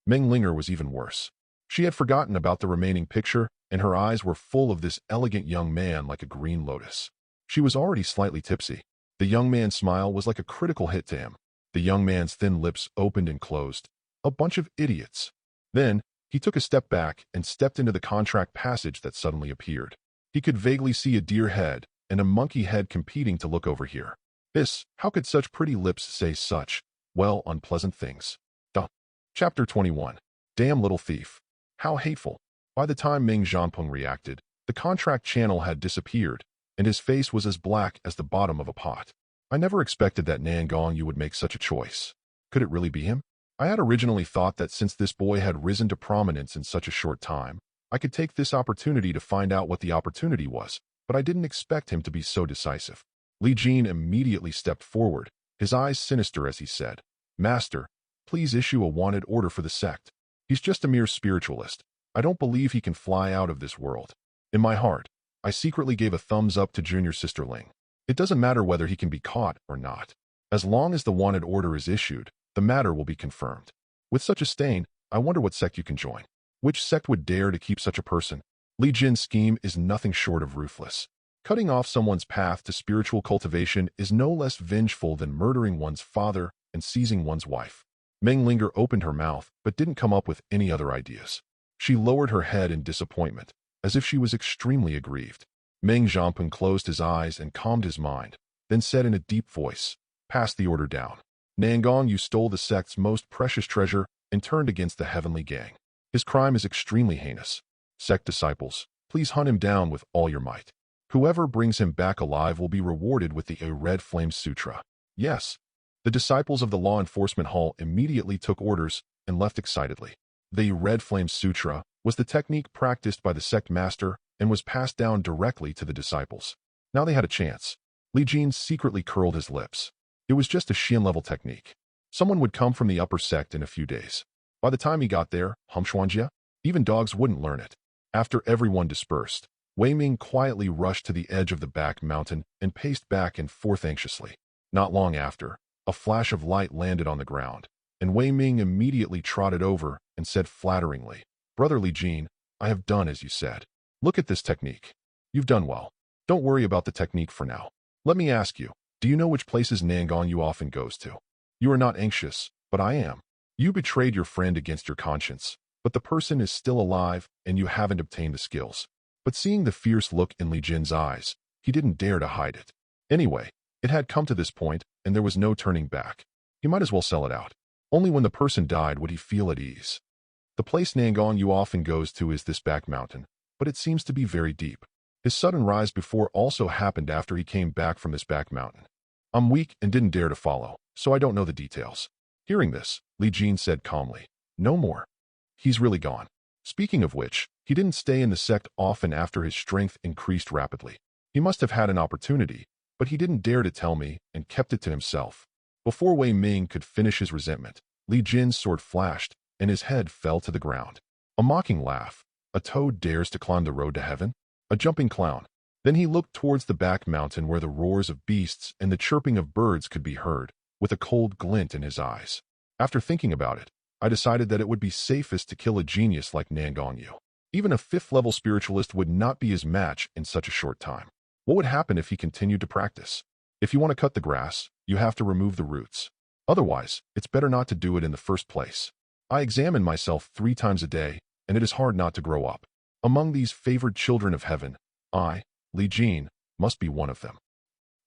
Meng Linger was even worse. She had forgotten about the remaining picture, and her eyes were full of this elegant young man like a green lotus. She was already slightly tipsy. The young man's smile was like a critical hit to him. The young man's thin lips opened and closed. A bunch of idiots. Then, he took a step back and stepped into the contract passage that suddenly appeared. He could vaguely see a deer head and a monkey head competing to look over here. How could such pretty lips say such, well, unpleasant things? Chapter 21. Damn little thief. How hateful. By the time Ming Zhanpeng reacted, the contract channel had disappeared, and his face was as black as the bottom of a pot. I never expected that Nangong Yu would make such a choice. Could it really be him? I had originally thought that since this boy had risen to prominence in such a short time, I could take this opportunity to find out what the opportunity was, but I didn't expect him to be so decisive. Li Jin immediately stepped forward, his eyes sinister as he said, "Master, please issue a wanted order for the sect. He's just a mere spiritualist. I don't believe he can fly out of this world." In my heart, I secretly gave a thumbs up to junior sister Ling. It doesn't matter whether he can be caught or not. As long as the wanted order is issued, the matter will be confirmed. With such a stain, I wonder what sect you can join. Which sect would dare to keep such a person? Li Jin's scheme is nothing short of ruthless. Cutting off someone's path to spiritual cultivation is no less vengeful than murdering one's father and seizing one's wife. Meng Linger opened her mouth but didn't come up with any other ideas. She lowered her head in disappointment, as if she was extremely aggrieved. Meng Zhanpeng closed his eyes and calmed his mind, then said in a deep voice, "Pass the order down." Nangong Yu stole the sect's most precious treasure and turned against the heavenly gang. His crime is extremely heinous. Sect disciples, please hunt him down with all your might. Whoever brings him back alive will be rewarded with the Red Flame Sutra. Yes. The disciples of the law enforcement hall immediately took orders and left excitedly. The Red Flame Sutra was the technique practiced by the sect master and was passed down directly to the disciples. Now they had a chance. Li Jin secretly curled his lips. It was just a Xian-level technique. Someone would come from the upper sect in a few days. By the time he got there, Humshuanjia, even dogs wouldn't learn it. After everyone dispersed, Wei Ming quietly rushed to the edge of the back mountain and paced back and forth anxiously. Not long after, a flash of light landed on the ground, and Wei Ming immediately trotted over and said flatteringly, "Brother Li Jin, I have done as you said. Look at this technique. You've done well. Don't worry about the technique for now. Let me ask you, do you know which places Nangong Yu often goes to? You are not anxious, but I am. You betrayed your friend against your conscience, but the person is still alive and you haven't obtained the skills." But seeing the fierce look in Li Jin's eyes, he didn't dare to hide it. Anyway, it had come to this point, and there was no turning back. He might as well sell it out. Only when the person died would he feel at ease. The place Nangong Yu often goes to is this back mountain, but it seems to be very deep. His sudden rise before also happened after he came back from this back mountain. I'm weak and didn't dare to follow, so I don't know the details. Hearing this, Li Jin said calmly, "No more. He's really gone." Speaking of which, he didn't stay in the sect often after his strength increased rapidly. He must have had an opportunity, but he didn't dare to tell me and kept it to himself. Before Wei Ming could finish his resentment, Li Jin's sword flashed and his head fell to the ground. A mocking laugh. A toad dares to climb the road to heaven? A jumping clown. Then he looked towards the back mountain where the roars of beasts and the chirping of birds could be heard, with a cold glint in his eyes. After thinking about it, I decided that it would be safest to kill a genius like Nangong Yu. Even a 5th-level spiritualist would not be his match in such a short time. What would happen if he continued to practice? If you want to cut the grass, you have to remove the roots. Otherwise, it's better not to do it in the first place. I examine myself 3 times a day, and it is hard not to grow up. Among these favored children of heaven, I, Li Jin, must be one of them.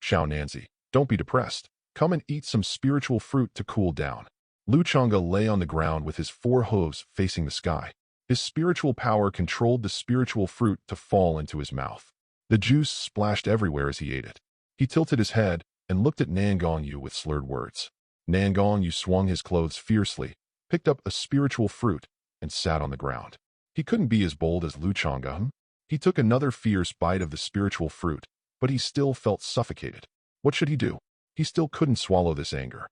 Xiao Nanzi, don't be depressed. Come and eat some spiritual fruit to cool down. Lu Changge lay on the ground with his 4 hooves facing the sky. His spiritual power controlled the spiritual fruit to fall into his mouth. The juice splashed everywhere as he ate it. He tilted his head and looked at Nangong Yu with slurred words. Nangong Yu swung his clothes fiercely, picked up a spiritual fruit, and sat on the ground. He couldn't be as bold as Lu Changge. He took another fierce bite of the spiritual fruit, but he still felt suffocated. What should he do? He still couldn't swallow this anger.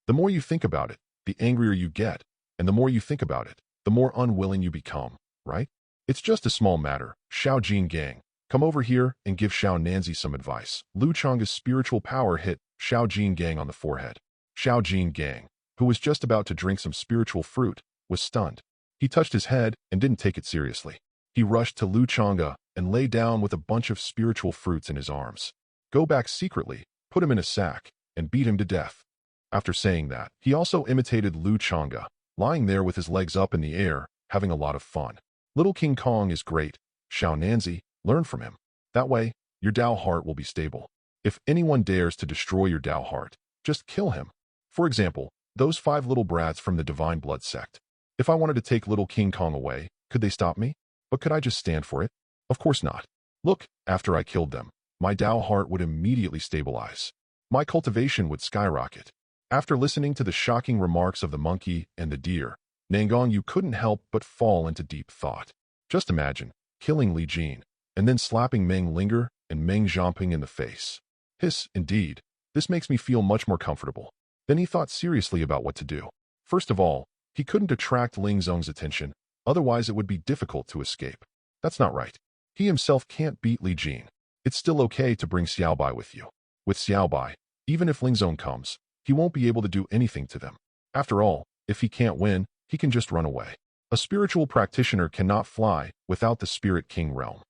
The more you think about it, the angrier you get, and the more you think about it, the more unwilling you become, right? It's just a small matter. Xiao Jin Gang, Come over here and give Xiao Nanzi some advice. Lu Changge's spiritual power hit Xiao Gang on the forehead. Xiao Gang, who was just about to drink some spiritual fruit, was stunned. He touched his head and didn't take it seriously. He rushed to Lu Changge and lay down with a bunch of spiritual fruits in his arms. Go back secretly, put him in a sack, and beat him to death. After saying that, he also imitated Lu Changge, lying there with his legs up in the air, having a lot of fun. Little King Kong is great. Xiao Nanzi, learn from him. That way, your Tao heart will be stable. If anyone dares to destroy your Tao heart, just kill him. For example, those 5 little brats from the Divine Blood sect. If I wanted to take little King Kong away, could they stop me? But could I just stand for it? Of course not. Look, after I killed them, my Tao heart would immediately stabilize. My cultivation would skyrocket. After listening to the shocking remarks of the monkey and the deer, Nangong Yu couldn't help but fall into deep thought. Just imagine killing Li Jin, and then slapping Meng Linger and Meng Zhamping in the face. Hiss, indeed, this makes me feel much more comfortable. Then he thought seriously about what to do. First of all, he couldn't attract Ling Zong's attention, otherwise it would be difficult to escape. That's not right. He himself can't beat Li Jin. It's still okay to bring Xiaobai with you. With Xiaobai, even if Ling Zong comes, he won't be able to do anything to them. After all, if he can't win, he can just run away. A spiritual practitioner cannot fly without the Spirit King realm.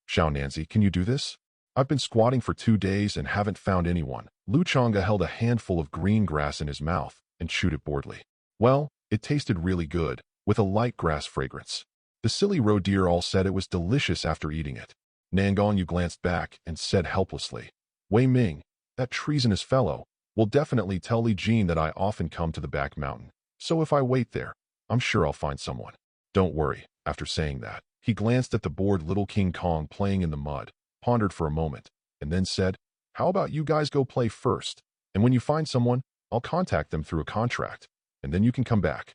Xiao Nanzi, can you do this? I've been squatting for 2 days and haven't found anyone. Lu Changge held a handful of green grass in his mouth and chewed it boredly. Well, it tasted really good, with a light grass fragrance. The silly roe deer all said it was delicious after eating it. Nangong Yu glanced back and said helplessly, Wei Ming, that treasonous fellow, will definitely tell Li Jin that I often come to the back mountain. So if I wait there, I'm sure I'll find someone. Don't worry. After saying that, he glanced at the bored little King Kong playing in the mud, pondered for a moment, and then said, How about you guys go play first? And when you find someone, I'll contact them through a contract, and then you can come back.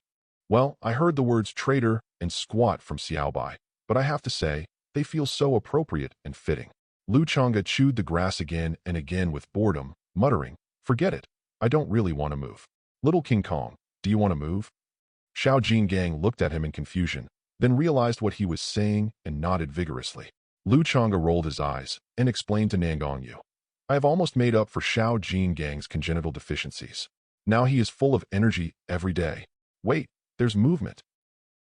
Well, I heard the words traitor and squat from Xiaobai, but I have to say, they feel so appropriate and fitting. Lu Changge chewed the grass again and again with boredom, muttering, Forget it. I don't really want to move. Little King Kong, do you want to move? Xiao Gang looked at him in confusion, then realized what he was saying and nodded vigorously. Lu Changge rolled his eyes and explained to Nangong Yu, I have almost made up for Xiao Gang's congenital deficiencies. Now he is full of energy every day. Wait, there's movement.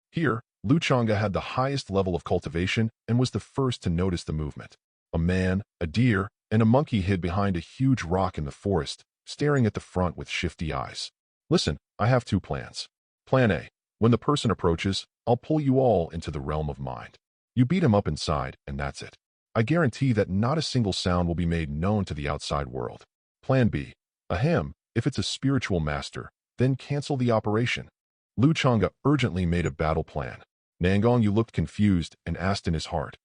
Here, Lu Changge had the highest level of cultivation and was the first to notice the movement. A man, a deer, and a monkey hid behind a huge rock in the forest, staring at the front with shifty eyes. Listen, I have 2 plans. Plan A. When the person approaches, I'll pull you all into the realm of mind. You beat him up inside, and that's it. I guarantee that not a single sound will be made known to the outside world. Plan B. Ahem, if it's a spiritual master, then cancel the operation. Lu Changge urgently made a battle plan. Nangong Yu looked confused and asked in his heart,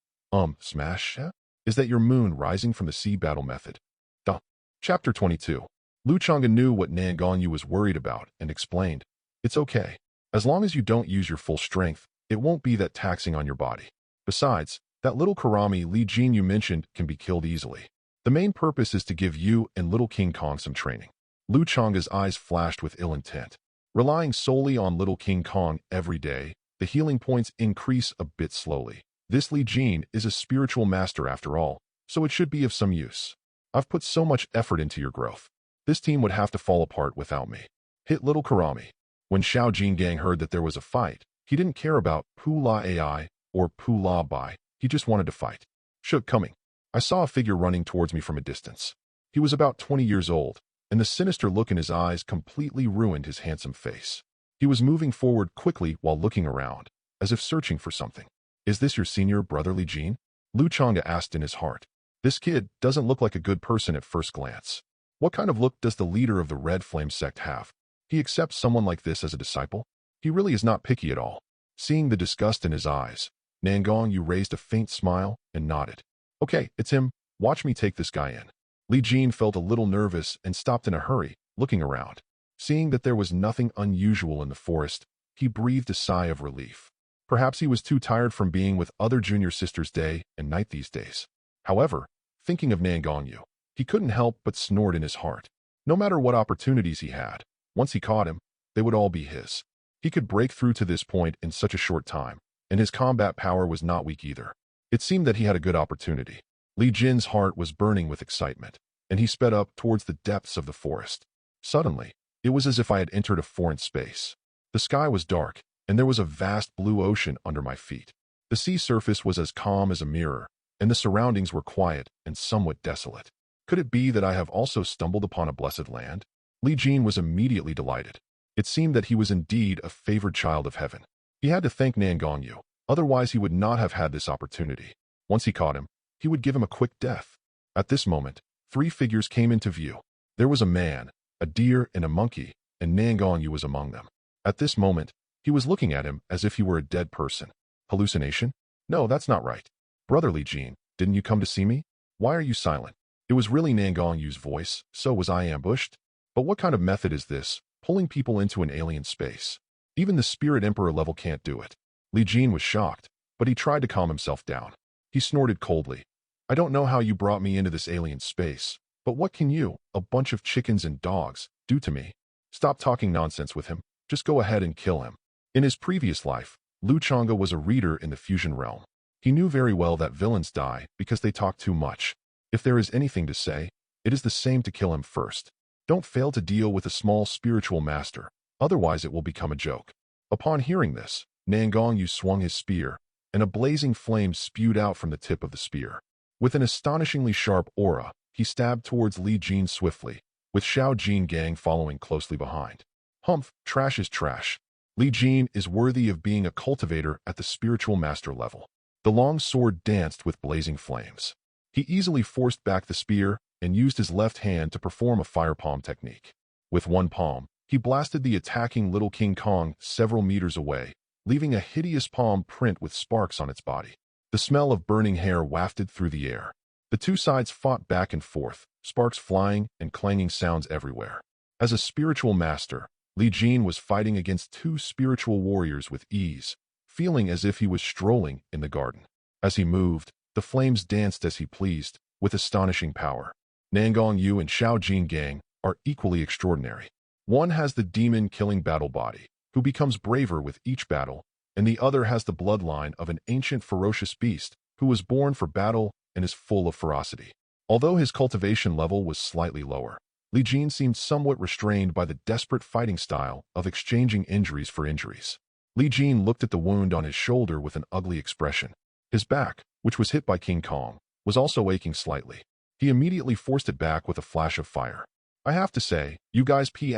Smash? Is that your moon rising from the sea battle method? Duh. Chapter 22. Lu Changge knew what Nangong Yu was worried about and explained, It's okay. As long as you don't use your full strength, it won't be that taxing on your body. Besides, that little Karami Li Jin you mentioned can be killed easily. The main purpose is to give you and little King Kong some training. Lu Changge's eyes flashed with ill intent. Relying solely on little King Kong every day, the healing points increase a bit slowly. This Li Jin is a spiritual master after all, so it should be of some use. I've put so much effort into your growth. This team would have to fall apart without me. Hit little Karami. When Xiao Gang heard that there was a fight, he didn't care about Pula AI or Pula Bai. He just wanted to fight. Shook coming. I saw a figure running towards me from a distance. He was about 20 years old, and the sinister look in his eyes completely ruined his handsome face. He was moving forward quickly while looking around, as if searching for something. Is this your senior brother Li Jin? Lu Changge asked in his heart. This kid doesn't look like a good person at first glance. What kind of look does the leader of the Red Flame sect have? He accepts someone like this as a disciple? He really is not picky at all. Seeing the disgust in his eyes, Nangong Yu raised a faint smile and nodded. Okay, it's him. Watch me take this guy in. Li Jin felt a little nervous and stopped in a hurry, looking around. Seeing that there was nothing unusual in the forest, he breathed a sigh of relief. Perhaps he was too tired from being with other junior sisters day and night these days. However, thinking of Nangong Yu, he couldn't help but snort in his heart. No matter what opportunities he had, once he caught him, they would all be his. He could break through to this point in such a short time, and his combat power was not weak either. It seemed that he had a good opportunity. Li Jin's heart was burning with excitement, and he sped up towards the depths of the forest. Suddenly, it was as if I had entered a foreign space. The sky was dark, and there was a vast blue ocean under my feet. The sea surface was as calm as a mirror, and the surroundings were quiet and somewhat desolate. Could it be that I have also stumbled upon a blessed land? Li Jin was immediately delighted. It seemed that he was indeed a favored child of heaven. He had to thank Nangong Yu, otherwise he would not have had this opportunity. Once he caught him, he would give him a quick death. At this moment, 3 figures came into view. There was a man, a deer, and a monkey, and Nangong Yu was among them. At this moment, he was looking at him as if he were a dead person. Hallucination? No, that's not right. Brother Li Jin, didn't you come to see me? Why are you silent? It was really Nangong Yu's voice, so was I ambushed? But what kind of method is this, pulling people into an alien space? Even the Spirit Emperor level can't do it. Li Jin was shocked, but he tried to calm himself down. He snorted coldly. I don't know how you brought me into this alien space, but what can you, a bunch of chickens and dogs, do to me? Stop talking nonsense with him. Just go ahead and kill him. In his previous life, Lu Changge was a reader in the fusion realm. He knew very well that villains die because they talk too much. If there is anything to say, it is the same to kill him first. Don't fail to deal with a small spiritual master, otherwise it will become a joke. Upon hearing this, Nangong Yu swung his spear, and a blazing flame spewed out from the tip of the spear. With an astonishingly sharp aura, he stabbed towards Li Jin swiftly, with Xiao Gang following closely behind. Humph, trash is trash. Li Jin is worthy of being a cultivator at the spiritual master level. The long sword danced with blazing flames. He easily forced back the spear and used his left hand to perform a fire palm technique. With one palm, he blasted the attacking little King Kong several meters away, leaving a hideous palm print with sparks on its body. The smell of burning hair wafted through the air. The two sides fought back and forth, sparks flying and clanging sounds everywhere. As a spiritual master, Li Jin was fighting against 2 spiritual warriors with ease, feeling as if he was strolling in the garden. As he moved, the flames danced as he pleased, with astonishing power. Nangong Yu and Xiao Gang are equally extraordinary. One has the demon-killing battle body, who becomes braver with each battle, and the other has the bloodline of an ancient ferocious beast, who was born for battle and is full of ferocity. Although his cultivation level was slightly lower, Li Jin seemed somewhat restrained by the desperate fighting style of exchanging injuries for injuries. Li Jin looked at the wound on his shoulder with an ugly expression. His back, which was hit by King Kong, was also aching slightly. He immediately forced it back with a flash of fire. I have to say, you guys d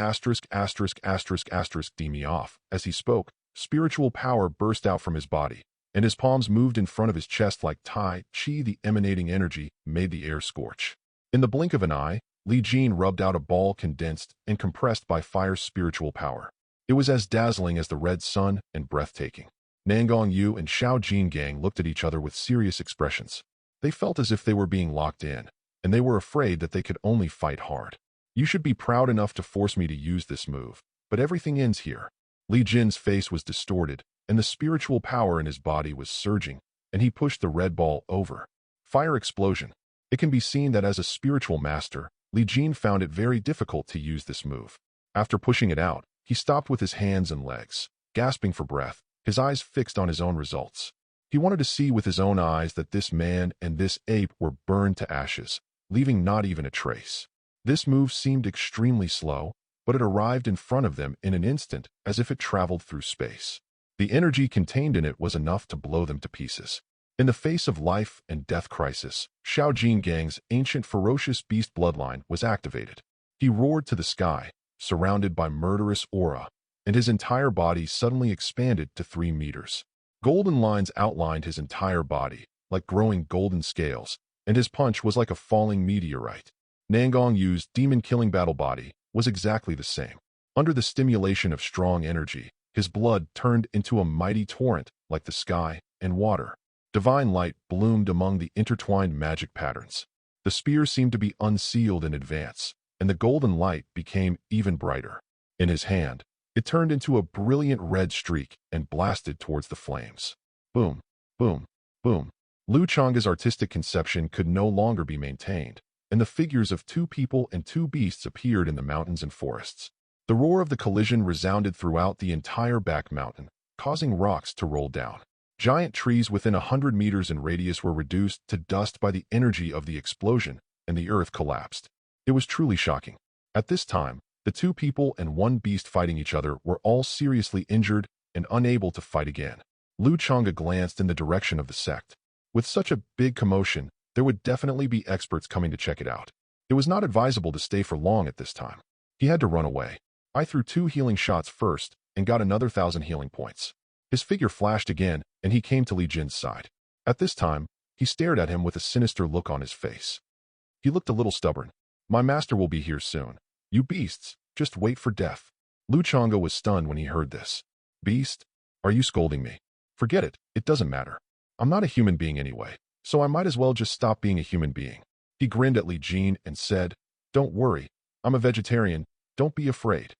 me off. As he spoke, spiritual power burst out from his body, and his palms moved in front of his chest like Tai Chi. The emanating energy made the air scorch. In the blink of an eye, Li Jin rubbed out a ball condensed and compressed by fire's spiritual power. It was as dazzling as the red sun and breathtaking. Nangong Yu and Xiao Gang looked at each other with serious expressions. They felt as if they were being locked in, and they were afraid that they could only fight hard. You should be proud enough to force me to use this move, but everything ends here. Li Jin's face was distorted, and the spiritual power in his body was surging, and he pushed the red ball over. Fire explosion. It can be seen that as a spiritual master, Li Jin found it very difficult to use this move. After pushing it out, he stopped with his hands and legs, gasping for breath, his eyes fixed on his own results. He wanted to see with his own eyes that this man and this ape were burned to ashes, leaving not even a trace. This move seemed extremely slow, but it arrived in front of them in an instant as if it traveled through space. The energy contained in it was enough to blow them to pieces. In the face of life and death crisis, Xiao Gang's ancient ferocious beast bloodline was activated. He roared to the sky, surrounded by murderous aura, and his entire body suddenly expanded to 3 meters. Golden lines outlined his entire body, like growing golden scales, and his punch was like a falling meteorite. Nangong Yu's demon-killing battle body was exactly the same. Under the stimulation of strong energy, his blood turned into a mighty torrent like the sky and water. Divine light bloomed among the intertwined magic patterns. The spear seemed to be unsealed in advance, and the golden light became even brighter. In his hand, it turned into a brilliant red streak and blasted towards the flames. Boom, boom, boom. Lu Changge's artistic conception could no longer be maintained, and the figures of 2 people and 2 beasts appeared in the mountains and forests. The roar of the collision resounded throughout the entire back mountain, causing rocks to roll down. Giant trees within 100 meters in radius were reduced to dust by the energy of the explosion, and the earth collapsed. It was truly shocking. At this time, the two people and one beast fighting each other were all seriously injured and unable to fight again. Lu Changge glanced in the direction of the sect. With such a big commotion, there would definitely be experts coming to check it out. It was not advisable to stay for long at this time. He had to run away. I threw 2 healing shots first and got another 1,000 healing points. His figure flashed again, and he came to Li Jin's side. At this time, he stared at him with a sinister look on his face. He looked a little stubborn. My master will be here soon. You beasts, just wait for death. Lu Changge was stunned when he heard this. Beast? Are you scolding me? Forget it, it doesn't matter. I'm not a human being anyway, so I might as well just stop being a human being. He grinned at Li Jin and said, Don't worry, I'm a vegetarian, don't be afraid.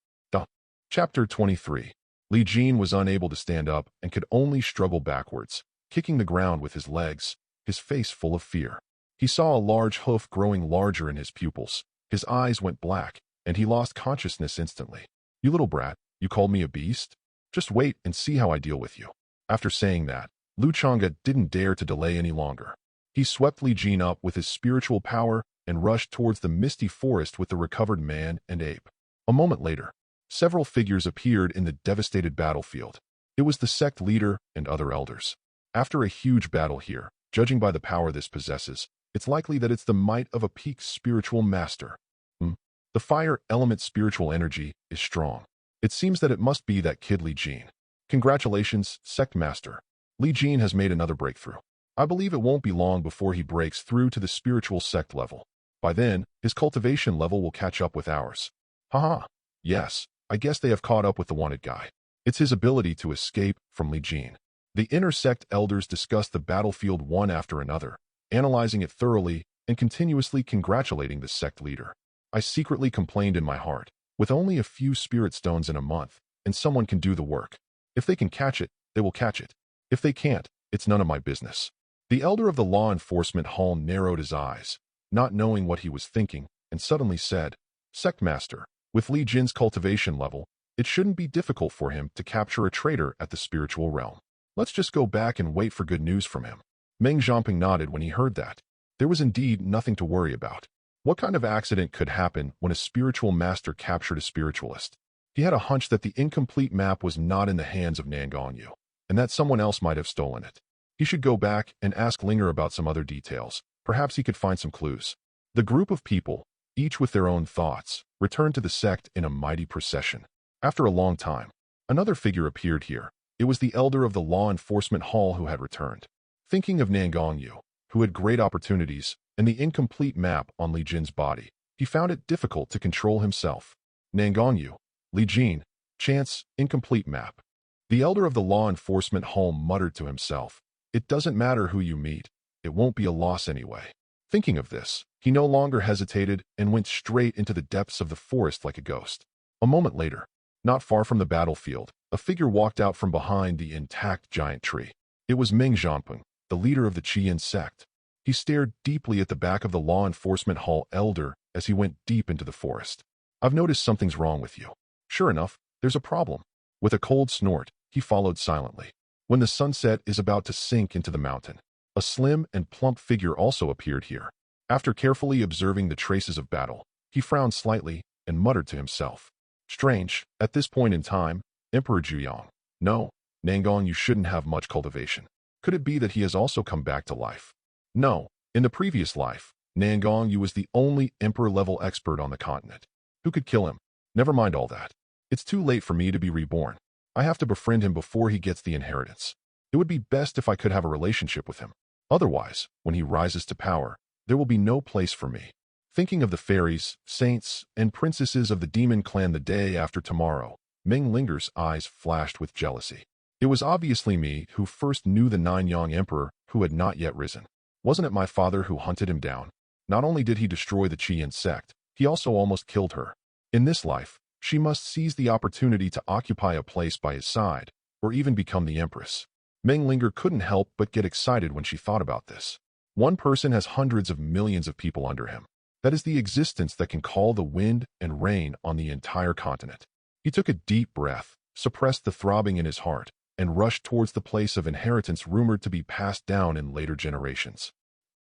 Chapter 23. Li Jin was unable to stand up and could only struggle backwards, kicking the ground with his legs, his face full of fear. He saw a large hoof growing larger in his pupils. His eyes went black, and he lost consciousness instantly. You little brat, you called me a beast? Just wait and see how I deal with you. After saying that, Lu Changge didn't dare to delay any longer. He swept Li Jin up with his spiritual power and rushed towards the misty forest with the recovered man and ape. A moment later, several figures appeared in the devastated battlefield. It was the sect leader and other elders. After a huge battle here, judging by the power this possesses, it's likely that it's the might of a peak spiritual master. The fire element spiritual energy is strong. It seems that it must be that kid Li Jin. Congratulations, sect master. Li Jin has made another breakthrough. I believe it won't be long before he breaks through to the spiritual sect level. By then, his cultivation level will catch up with ours. Haha. Yes, I guess they have caught up with the wanted guy. It's his ability to escape from Li Jin. The inner sect elders discussed the battlefield one after another, analyzing it thoroughly and continuously congratulating the sect leader. I secretly complained in my heart, with only a few spirit stones in a month, and someone can do the work. If they can catch it, they will catch it. If they can't, it's none of my business. The elder of the law enforcement hall narrowed his eyes, not knowing what he was thinking, and suddenly said, Sect master, with Li Jin's cultivation level, it shouldn't be difficult for him to capture a traitor at the spiritual realm. Let's just go back and wait for good news from him. Meng Zhongping nodded when he heard that. There was indeed nothing to worry about. What kind of accident could happen when a spiritual master captured a spiritualist? He had a hunch that the incomplete map was not in the hands of Nangong Yu, and that someone else might have stolen it. He should go back and ask Linger about some other details. Perhaps he could find some clues. The group of people, each with their own thoughts, returned to the sect in a mighty procession. After a long time, another figure appeared here. It was the elder of the law enforcement hall who had returned. Thinking of Nangong Yu, who had great opportunities, and the incomplete map on Li Jin's body, he found it difficult to control himself. Nangong Yu, Li Jin, chance, incomplete map. The elder of the law enforcement hall muttered to himself, It doesn't matter who you meet, it won't be a loss anyway. Thinking of this, he no longer hesitated and went straight into the depths of the forest like a ghost. A moment later, not far from the battlefield, a figure walked out from behind the intact giant tree. It was Meng Zhongping, the leader of the Qian sect. He stared deeply at the back of the law enforcement hall elder as he went deep into the forest. I've noticed something's wrong with you. Sure enough, there's a problem. With a cold snort, he followed silently. When the sunset is about to sink into the mountain, a slim and plump figure also appeared here. After carefully observing the traces of battle, he frowned slightly and muttered to himself. Strange, at this point in time, Emperor Zhuyang. No, Nangong, you shouldn't have much cultivation. Could it be that he has also come back to life? No, in the previous life, Nangong Yu was the only emperor-level expert on the continent. Who could kill him? Never mind all that. It's too late for me to be reborn. I have to befriend him before he gets the inheritance. It would be best if I could have a relationship with him. Otherwise, when he rises to power, there will be no place for me. Thinking of the fairies, saints, and princesses of the demon clan the day after tomorrow, Meng Linger's eyes flashed with jealousy. It was obviously me who first knew the Nanyang Emperor who had not yet risen. Wasn't it my father who hunted him down? Not only did he destroy the Qian sect, he also almost killed her. In this life, she must seize the opportunity to occupy a place by his side, or even become the empress. Meng Linger couldn't help but get excited when she thought about this. One person has hundreds of millions of people under him. That is the existence that can call the wind and rain on the entire continent. He took a deep breath, suppressed the throbbing in his heart, and rushed towards the place of inheritance rumored to be passed down in later generations.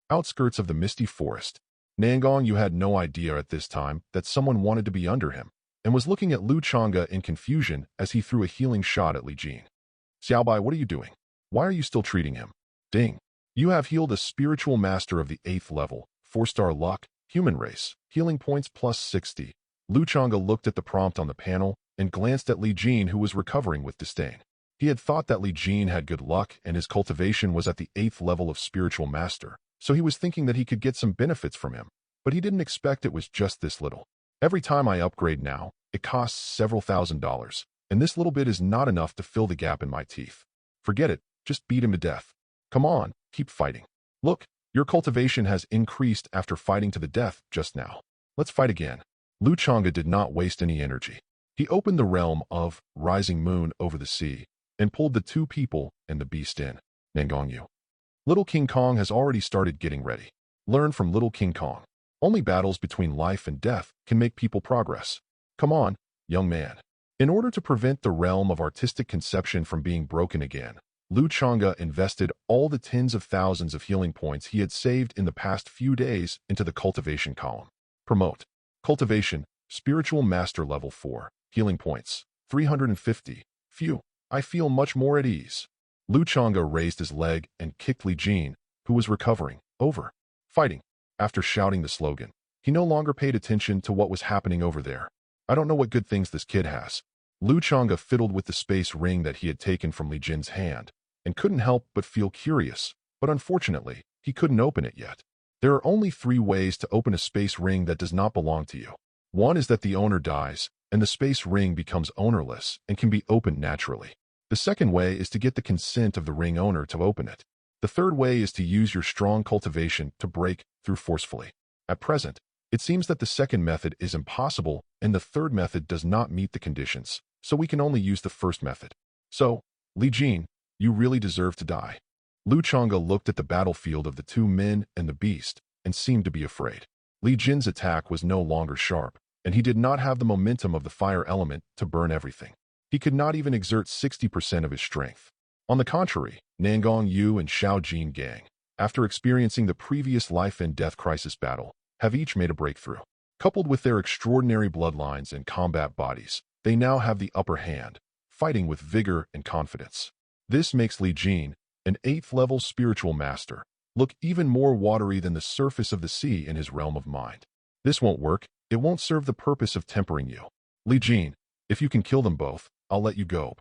Outskirts of the misty forest, Nangong Yu had no idea at this time that someone wanted to be under him, and was looking at Lu Changge in confusion as he threw a healing shot at Li Jin. Xiaobai, what are you doing? Why are you still treating him? Ding. You have healed a spiritual master of the 8th level, 4-star luck, human race, healing points plus 60. Lu Changge looked at the prompt on the panel and glanced at Li Jin, who was recovering with disdain. He had thought that Li Jin had good luck and his cultivation was at the 8th level of spiritual master, so he was thinking that he could get some benefits from him, but he didn't expect it was just this little. Every time I upgrade now, it costs several $1,000s, and this little bit is not enough to fill the gap in my teeth. Forget it, just beat him to death. Come on, keep fighting. Look, your cultivation has increased after fighting to the death just now. Let's fight again. Lu Changge did not waste any energy. He opened the realm of Rising Moon over the sea and pulled the 2 people and the beast in. Nangong Yu. Little King Kong has already started getting ready. Learn from Little King Kong. Only battles between life and death can make people progress. Come on, young man. In order to prevent the realm of artistic conception from being broken again, Lu Changge invested all the tens of thousands of healing points he had saved in the past few days into the cultivation column. Promote. Cultivation, Spiritual Master Level 4, healing points, 350. Phew, I feel much more at ease. Lu Changge raised his leg and kicked Li Jin, who was recovering, over. Fighting. After shouting the slogan, he no longer paid attention to what was happening over there. I don't know what good things this kid has. Lu Changge fiddled with the space ring that he had taken from Li Jin's hand, and couldn't help but feel curious, but unfortunately, he couldn't open it yet. There are only 3 ways to open a space ring that does not belong to you. One is that the owner dies, and the space ring becomes ownerless and can be opened naturally. The second way is to get the consent of the ring owner to open it. The third way is to use your strong cultivation to break through forcefully. At present, it seems that the second method is impossible and the third method does not meet the conditions, so we can only use the first method. So, Li Jin, you really deserve to die. Lu Changge looked at the battlefield of the 2 men and the beast and seemed to be afraid. Li Jin's attack was no longer sharp, and he did not have the momentum of the fire element to burn everything. He could not even exert 60% of his strength. On the contrary, Nangong Yu and Xiao Jin Gang, after experiencing the previous life and death crisis battle, have each made a breakthrough. Coupled with their extraordinary bloodlines and combat bodies, they now have the upper hand, fighting with vigor and confidence. This makes Li Jin, an 8th-level spiritual master, look even more watery than the surface of the sea in his realm of mind. This won't work. It won't serve the purpose of tempering you. Li Jin, if you can kill them both, I'll let you go.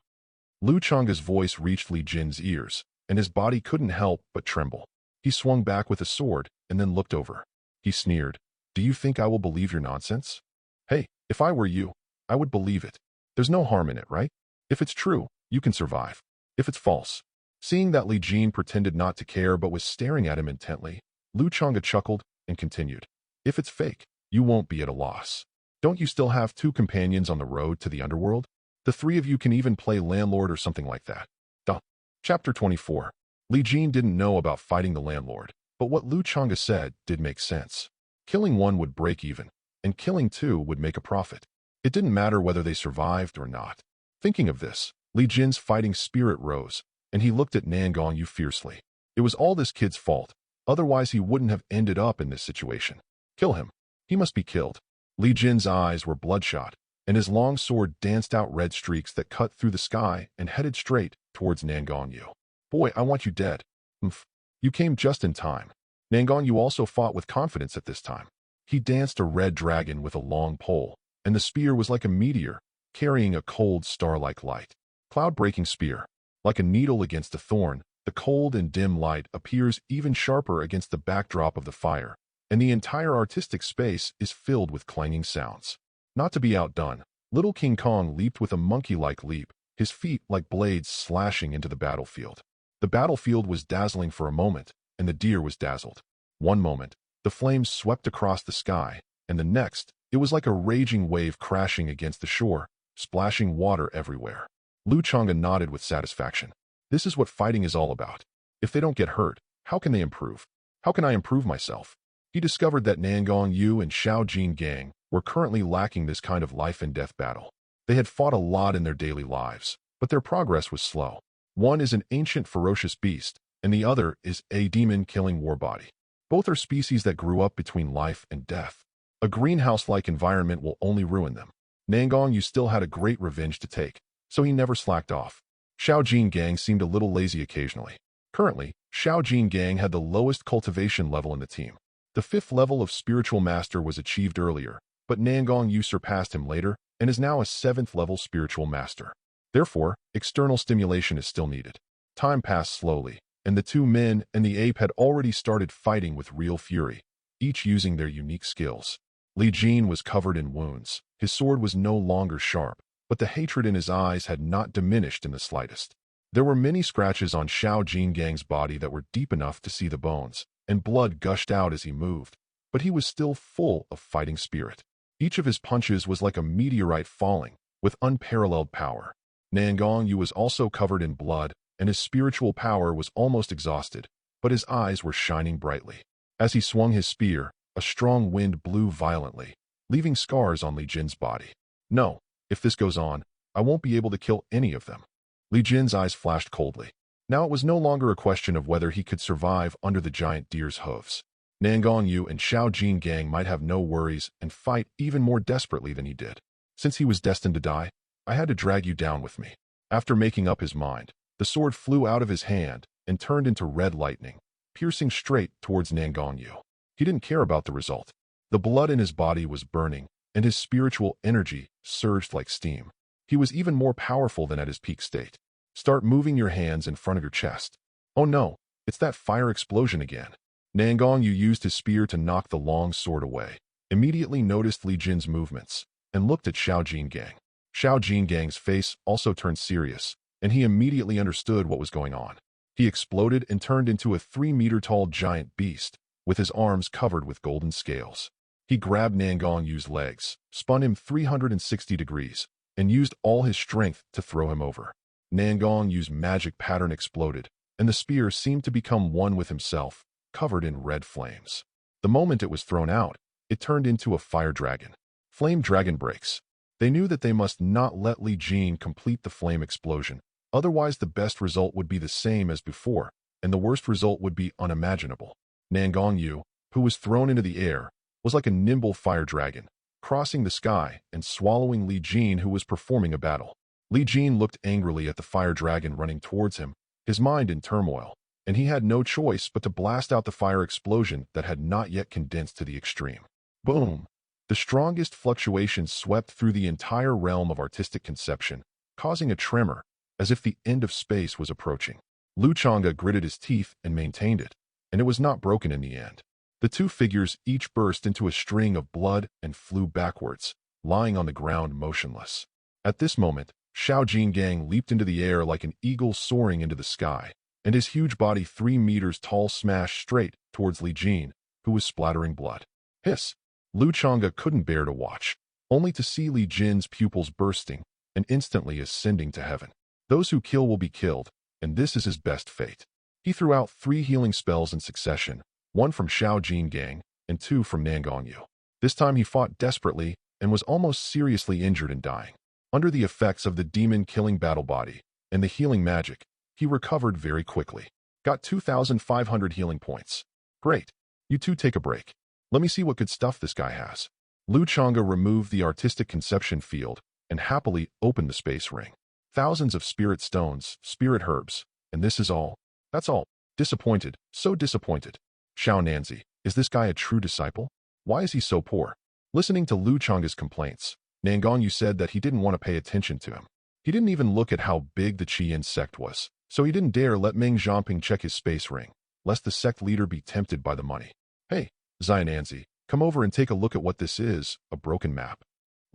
Lu Changge's voice reached Li Jin's ears, and his body couldn't help but tremble. He swung back with a sword and then looked over. He sneered, "Do you think I will believe your nonsense? Hey, if I were you, I would believe it. There's no harm in it, right? If it's true, you can survive. If it's false." Seeing that Li Jin pretended not to care but was staring at him intently, Lu Changge chuckled and continued, "If it's fake, you won't be at a loss. Don't you still have 2 companions on the road to the underworld? The 3 of you can even play landlord or something like that." Duh. Chapter 24. Li Jin didn't know about fighting the landlord, but what Lu Changge said did make sense. Killing 1 would break even, and killing 2 would make a profit. It didn't matter whether they survived or not. Thinking of this, Li Jin's fighting spirit rose, and he looked at Nangong Yu fiercely. It was all this kid's fault, otherwise he wouldn't have ended up in this situation. Kill him. He must be killed. Li Jin's eyes were bloodshot, and his long sword danced out red streaks that cut through the sky and headed straight towards Nangong Yu. "Boy, I want you dead." "Umph. You came just in time." Nangong Yu also fought with confidence at this time. He danced a red dragon with a long pole, and the spear was like a meteor, carrying a cold star-like light. Cloud-breaking spear. Like a needle against a thorn, the cold and dim light appears even sharper against the backdrop of the fire, and the entire artistic space is filled with clanging sounds. Not to be outdone, little King Kong leaped with a monkey-like leap, his feet like blades slashing into the battlefield. The battlefield was dazzling for a moment, and the deer was dazzled. One moment, the flames swept across the sky, and the next, it was like a raging wave crashing against the shore, splashing water everywhere. Lu Changge nodded with satisfaction. This is what fighting is all about. If they don't get hurt, how can they improve? How can I improve myself? He discovered that Nangong Yu and Xiao Jin Gang were currently lacking this kind of life and death battle. They had fought a lot in their daily lives, but their progress was slow. One is an ancient ferocious beast, and the other is a demon-killing warbody. Both are species that grew up between life and death. A greenhouse-like environment will only ruin them. Nangong Yu still had a great revenge to take, so he never slacked off. Xiao Gang seemed a little lazy occasionally. Currently, Xiao Gang had the lowest cultivation level in the team. The 5th level of spiritual master was achieved earlier, but Nangong Yu surpassed him later and is now a 7th level spiritual master. Therefore, external stimulation is still needed. Time passed slowly, and the two men and the ape had already started fighting with real fury, each using their unique skills. Li Jin was covered in wounds. His sword was no longer sharp, but the hatred in his eyes had not diminished in the slightest. There were many scratches on Xiao Gang's body that were deep enough to see the bones, and blood gushed out as he moved, but he was still full of fighting spirit. Each of his punches was like a meteorite falling, with unparalleled power. Nangong Yu was also covered in blood, and his spiritual power was almost exhausted, but his eyes were shining brightly. As he swung his spear, a strong wind blew violently, leaving scars on Li Jin's body. No, if this goes on, I won't be able to kill any of them. Li Jin's eyes flashed coldly. Now it was no longer a question of whether he could survive under the giant deer's hooves. Nangong Yu and Xiao Gang might have no worries and fight even more desperately than he did. Since he was destined to die, I had to drag you down with me. After making up his mind, the sword flew out of his hand and turned into red lightning, piercing straight towards Nangong Yu. He didn't care about the result. The blood in his body was burning, and his spiritual energy surged like steam. He was even more powerful than at his peak state. Start moving your hands in front of your chest. Oh no, it's that fire explosion again. Nangong Yu used his spear to knock the long sword away, immediately noticed Li Jin's movements, and looked at Xiao Gang. Xiao Gang's face also turned serious, and he immediately understood what was going on. He exploded and turned into a 3-meter-tall giant beast, with his arms covered with golden scales. He grabbed Nangong Yu's legs, spun him 360 degrees, and used all his strength to throw him over. Nangong Yu's magic pattern exploded, and the spear seemed to become one with himself, covered in red flames. The moment it was thrown out, it turned into a fire dragon. Flame dragon breaks. They knew that they must not let Li Jin complete the flame explosion, otherwise the best result would be the same as before, and the worst result would be unimaginable. Nangong Yu, who was thrown into the air, was like a nimble fire dragon, crossing the sky and swallowing Li Jin, who was performing a battle. Li Jin looked angrily at the fire dragon running towards him, his mind in turmoil, and he had no choice but to blast out the fire explosion that had not yet condensed to the extreme. Boom! The strongest fluctuation swept through the entire realm of artistic conception, causing a tremor, as if the end of space was approaching. Changge gritted his teeth and maintained it, and it was not broken in the end. The two figures each burst into a string of blood and flew backwards, lying on the ground motionless. At this moment, Xiao Gang leaped into the air like an eagle soaring into the sky, and his huge body 3 meters tall smashed straight towards Li Jin, who was splattering blood. Hiss! Changge couldn't bear to watch, only to see Li Jin's pupils bursting and instantly ascending to heaven. Those who kill will be killed, and this is his best fate. He threw out 3 healing spells in succession, 1 from Xiao Gang and 2 from Nangong Yu. This time he fought desperately and was almost seriously injured and dying. Under the effects of the demon-killing battle body and the healing magic, he recovered very quickly. Got 2,500 healing points. Great. You two take a break. Let me see what good stuff this guy has. Changge removed the artistic conception field and happily opened the space ring. Thousands of spirit stones, spirit herbs, and this is all. That's all. Disappointed, so disappointed. Xiao Nanzi, is this guy a true disciple? Why is he so poor? Listening to Changge's complaints, Nangong Yu said that he didn't want to pay attention to him. He didn't even look at how big the Qian sect was, so he didn't dare let Meng Zhangping check his space ring, lest the sect leader be tempted by the money. Hey, Xiao Nanzi, come over and take a look at what this is, a broken map.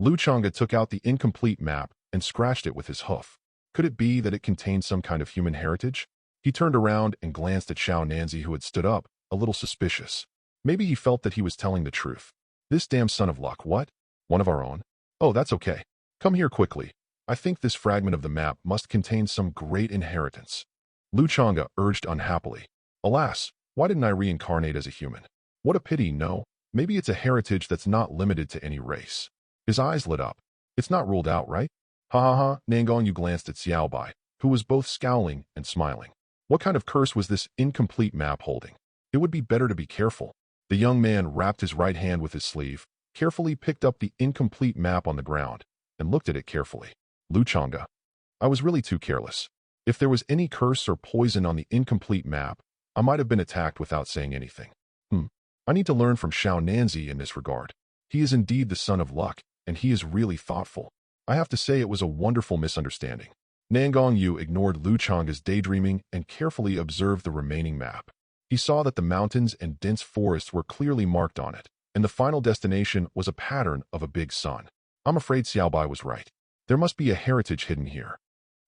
Changge took out the incomplete map and scratched it with his hoof. Could it be that it contained some kind of human heritage? He turned around and glanced at Xiao Nanzi, who had stood up, a little suspicious. Maybe he felt that he was telling the truth. This damn son of luck, what? One of our own? Oh, that's okay. Come here quickly. I think this fragment of the map must contain some great inheritance. Changge urged unhappily. Alas, why didn't I reincarnate as a human? What a pity, no? Maybe it's a heritage that's not limited to any race. His eyes lit up. It's not ruled out, right? Ha ha ha, Nangong Yu glanced at Xiao Bai, who was both scowling and smiling. What kind of curse was this incomplete map holding? It would be better to be careful. The young man wrapped his right hand with his sleeve, carefully picked up the incomplete map on the ground, and looked at it carefully. Changge. I was really too careless. If there was any curse or poison on the incomplete map, I might have been attacked without saying anything. I need to learn from Xiao Nanzi in this regard. He is indeed the son of luck, and he is really thoughtful. I have to say it was a wonderful misunderstanding. Nangong Yu ignored Changge's daydreaming and carefully observed the remaining map. He saw that the mountains and dense forests were clearly marked on it, and the final destination was a pattern of a big sun. I'm afraid Xiaobai was right. There must be a heritage hidden here.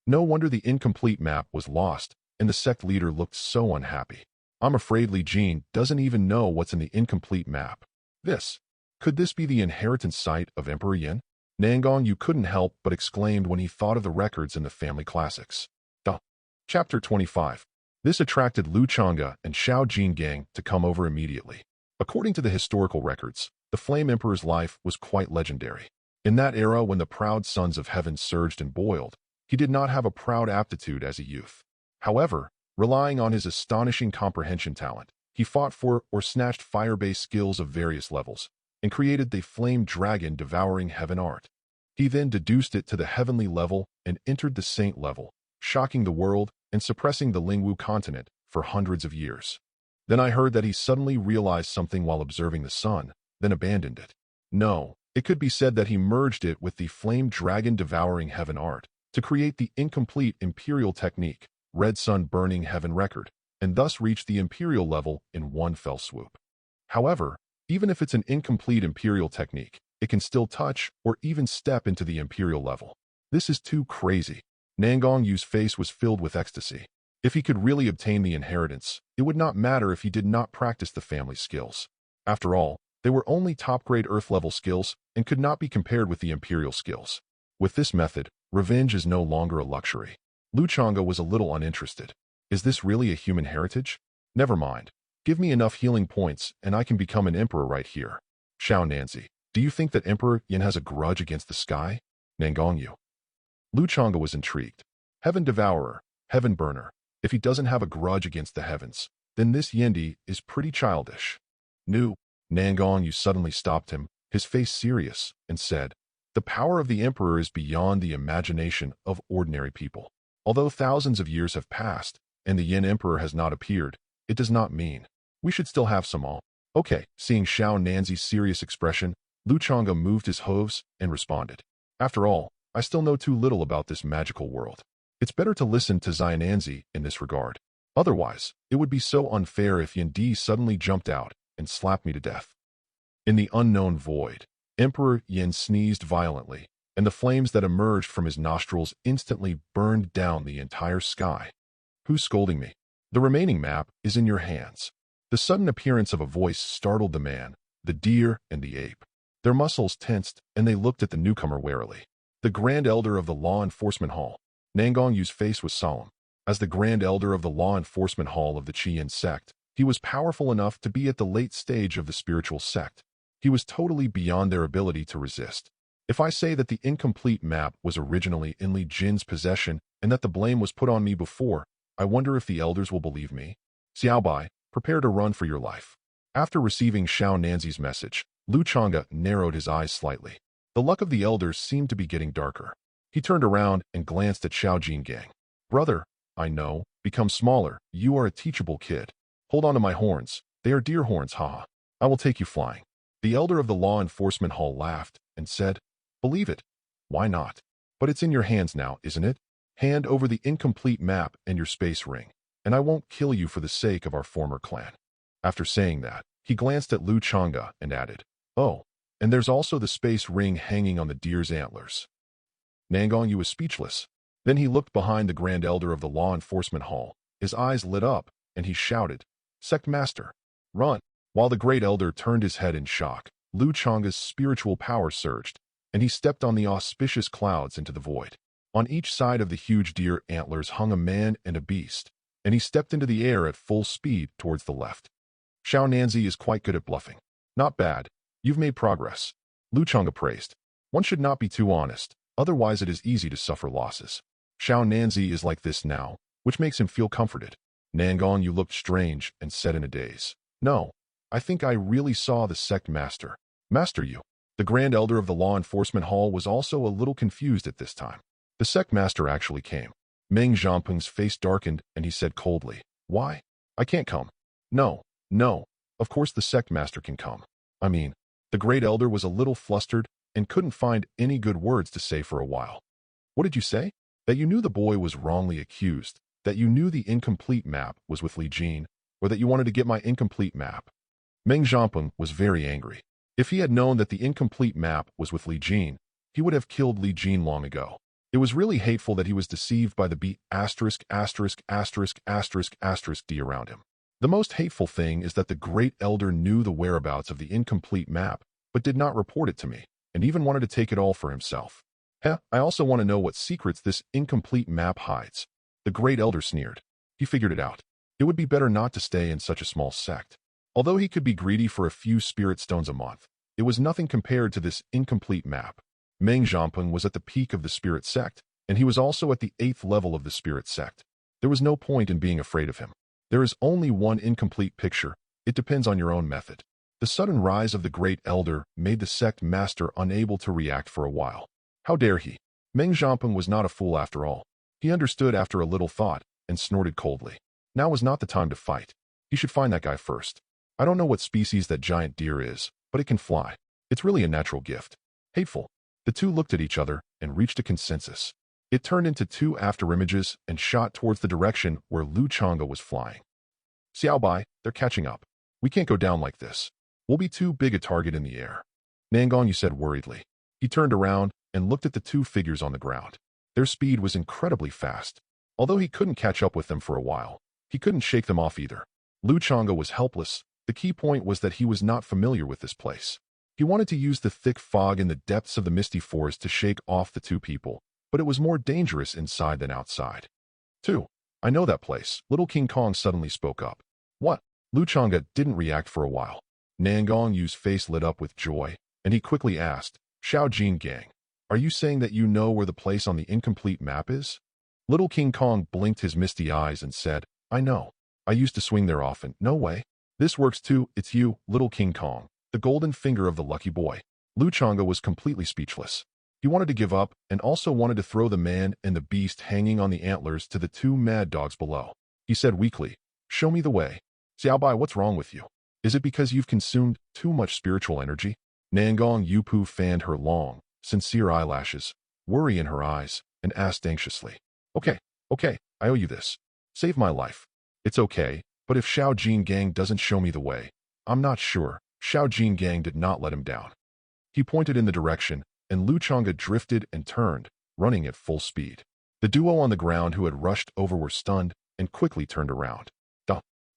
No wonder the incomplete map was lost, and the sect leader looked so unhappy. I'm afraid Li Jin doesn't even know what's in the incomplete map. Could this be the inheritance site of Emperor Yin? Nangong Yu couldn't help but exclaimed when he thought of the records in the family classics. Chapter 25. This attracted Changge and Xiao Jingang to come over immediately. According to the historical records, the Flame Emperor's life was quite legendary. In that era when the proud sons of heaven surged and boiled, he did not have a proud aptitude as a youth. However, relying on his astonishing comprehension talent, he fought for or snatched fire-based skills of various levels, and created the flame dragon devouring heaven art. He then deduced it to the heavenly level and entered the saint level, shocking the world and suppressing the Lingwu Continent for hundreds of years. Then I heard that he suddenly realized something while observing the sun, then abandoned it. No, it could be said that he merged it with the flame dragon devouring heaven art to create the incomplete imperial technique, red sun burning heaven record, and thus reach the imperial level in one fell swoop. However, even if it's an incomplete imperial technique, it can still touch or even step into the imperial level. This is too crazy. Nangong Yu's face was filled with ecstasy. If he could really obtain the inheritance, it would not matter if he did not practice the family skills. After all, they were only top-grade Earth-level skills and could not be compared with the imperial skills. With this method, revenge is no longer a luxury. Changge was a little uninterested. Is this really a human heritage? Never mind. Give me enough healing points and I can become an emperor right here. Xiao Nanzi, do you think that Emperor Yin has a grudge against the sky? Nangong Yu. Changge was intrigued. Heaven Devourer, Heaven Burner. If he doesn't have a grudge against the heavens, then this Yendi is pretty childish. Nangong Yu suddenly stopped him, his face serious, and said, the power of the emperor is beyond the imagination of ordinary people. Although thousands of years have passed, and the Yin emperor has not appeared, it does not mean we should still have some all. Okay, seeing Xiao Nanzi's serious expression, Changge moved his hooves and responded. After all, I still know too little about this magical world. It's better to listen to Xiao Nanzi in this regard. Otherwise, it would be so unfair if Yendi suddenly jumped out and slapped me to death. In the unknown void, Emperor Yin sneezed violently, and the flames that emerged from his nostrils instantly burned down the entire sky. Who's scolding me? The remaining map is in your hands. The sudden appearance of a voice startled the man, the deer, and the ape. Their muscles tensed, and they looked at the newcomer warily. The Grand Elder of the Law Enforcement Hall. Nangong Yu's face was solemn. As the Grand Elder of the Law Enforcement Hall of the Qian sect, he was powerful enough to be at the late stage of the spiritual sect. He was totally beyond their ability to resist. If I say that the incomplete map was originally in Li Jin's possession and that the blame was put on me before, I wonder if the elders will believe me. Xiaobai, prepare to run for your life. After receiving Xiao Nanzi's message, Changge narrowed his eyes slightly. The luck of the elders seemed to be getting darker. He turned around and glanced at Xiao Jingang. Brother, I know, become smaller, you are a teachable kid. Hold on to my horns, they are deer horns, haha. I will take you flying. The elder of the law enforcement hall laughed and said, believe it. Why not? But it's in your hands now, isn't it? Hand over the incomplete map and your space ring, and I won't kill you for the sake of our former clan. After saying that, he glanced at Changge and added, oh, and there's also the space ring hanging on the deer's antlers. Nangong Yu was speechless. Then he looked behind the Grand Elder of the Law Enforcement Hall. His eyes lit up, and he shouted, Sect Master, run! While the Great Elder turned his head in shock, Changge's spiritual power surged, and he stepped on the auspicious clouds into the void. On each side of the huge deer antlers hung a man and a beast, and he stepped into the air at full speed towards the left. Xiao Nanzi is quite good at bluffing. Not bad. You've made progress. Changge praised. One should not be too honest, otherwise it is easy to suffer losses. Xiao Nanzi is like this now, which makes him feel comforted. Nangong Yu looked strange and said in a daze, "No, I think I really saw the sect master." Master Yu. The Grand Elder of the Law Enforcement Hall was also a little confused at this time. The sect master actually came. Meng Zhampeng's face darkened and he said coldly, "Why? I can't come." No, no, of course the sect master can come. I mean, the Great Elder was a little flustered and couldn't find any good words to say for a while. "What did you say? That you knew the boy was wrongly accused, that you knew the incomplete map was with Li Jin, or that you wanted to get my incomplete map?" Meng Zhampeng was very angry. If he had known that the incomplete map was with Li Jin, he would have killed Li Jin long ago. It was really hateful that he was deceived by the D around him. The most hateful thing is that the Great Elder knew the whereabouts of the incomplete map, but did not report it to me, and even wanted to take it all for himself. I also want to know what secrets this incomplete map hides. The Great Elder sneered. He figured it out. It would be better not to stay in such a small sect. Although he could be greedy for a few spirit stones a month, it was nothing compared to this incomplete map. Meng Zhampeng was at the peak of the spirit sect, and he was also at the 8th level of the spirit sect. There was no point in being afraid of him. There is only one incomplete picture. It depends on your own method. The sudden rise of the Great Elder made the sect master unable to react for a while. How dare he? Meng Zhampeng was not a fool after all. He understood after a little thought and snorted coldly. Now was not the time to fight. He should find that guy first. I don't know what species that giant deer is, but it can fly. It's really a natural gift. Hateful. The two looked at each other and reached a consensus. It turned into 2 afterimages and shot towards the direction where Lu Changge was flying. "Xiao Bai, they're catching up. We can't go down like this. We'll be too big a target in the air." Nangong Yu said worriedly. He turned around and looked at the 2 figures on the ground. Their speed was incredibly fast. Although he couldn't catch up with them for a while, he couldn't shake them off either. Lu Changge was helpless. The key point was that he was not familiar with this place. He wanted to use the thick fog in the depths of the misty forest to shake off the 2 people, but it was more dangerous inside than outside. 2. I know that place. Little King Kong suddenly spoke up. "What?" Lu Changge didn't react for a while. Nangong Yu's face lit up with joy, and he quickly asked, "Xiao Jin Gang, are you saying that you know where the place on the incomplete map is?" Little King Kong blinked his misty eyes and said, "I know. I used to swing there often." "No way. This works too. It's you, Little King Kong, the golden finger of the lucky boy." Lu Changge was completely speechless. He wanted to give up and also wanted to throw the man and the beast hanging on the antlers to the 2 mad dogs below. He said weakly, "Show me the way." "Xiao Bai, what's wrong with you? Is it because you've consumed too much spiritual energy?" Nangong Yu fanned her long, sincere eyelashes, worry in her eyes, and asked anxiously, Okay, I owe you this. Save my life. It's okay, but if Xiao Jin Gang doesn't show me the way, I'm not sure." Xiao Jin Gang did not let him down. He pointed in the direction, and Lu Changge drifted and turned, running at full speed. The duo on the ground who had rushed over were stunned and quickly turned around.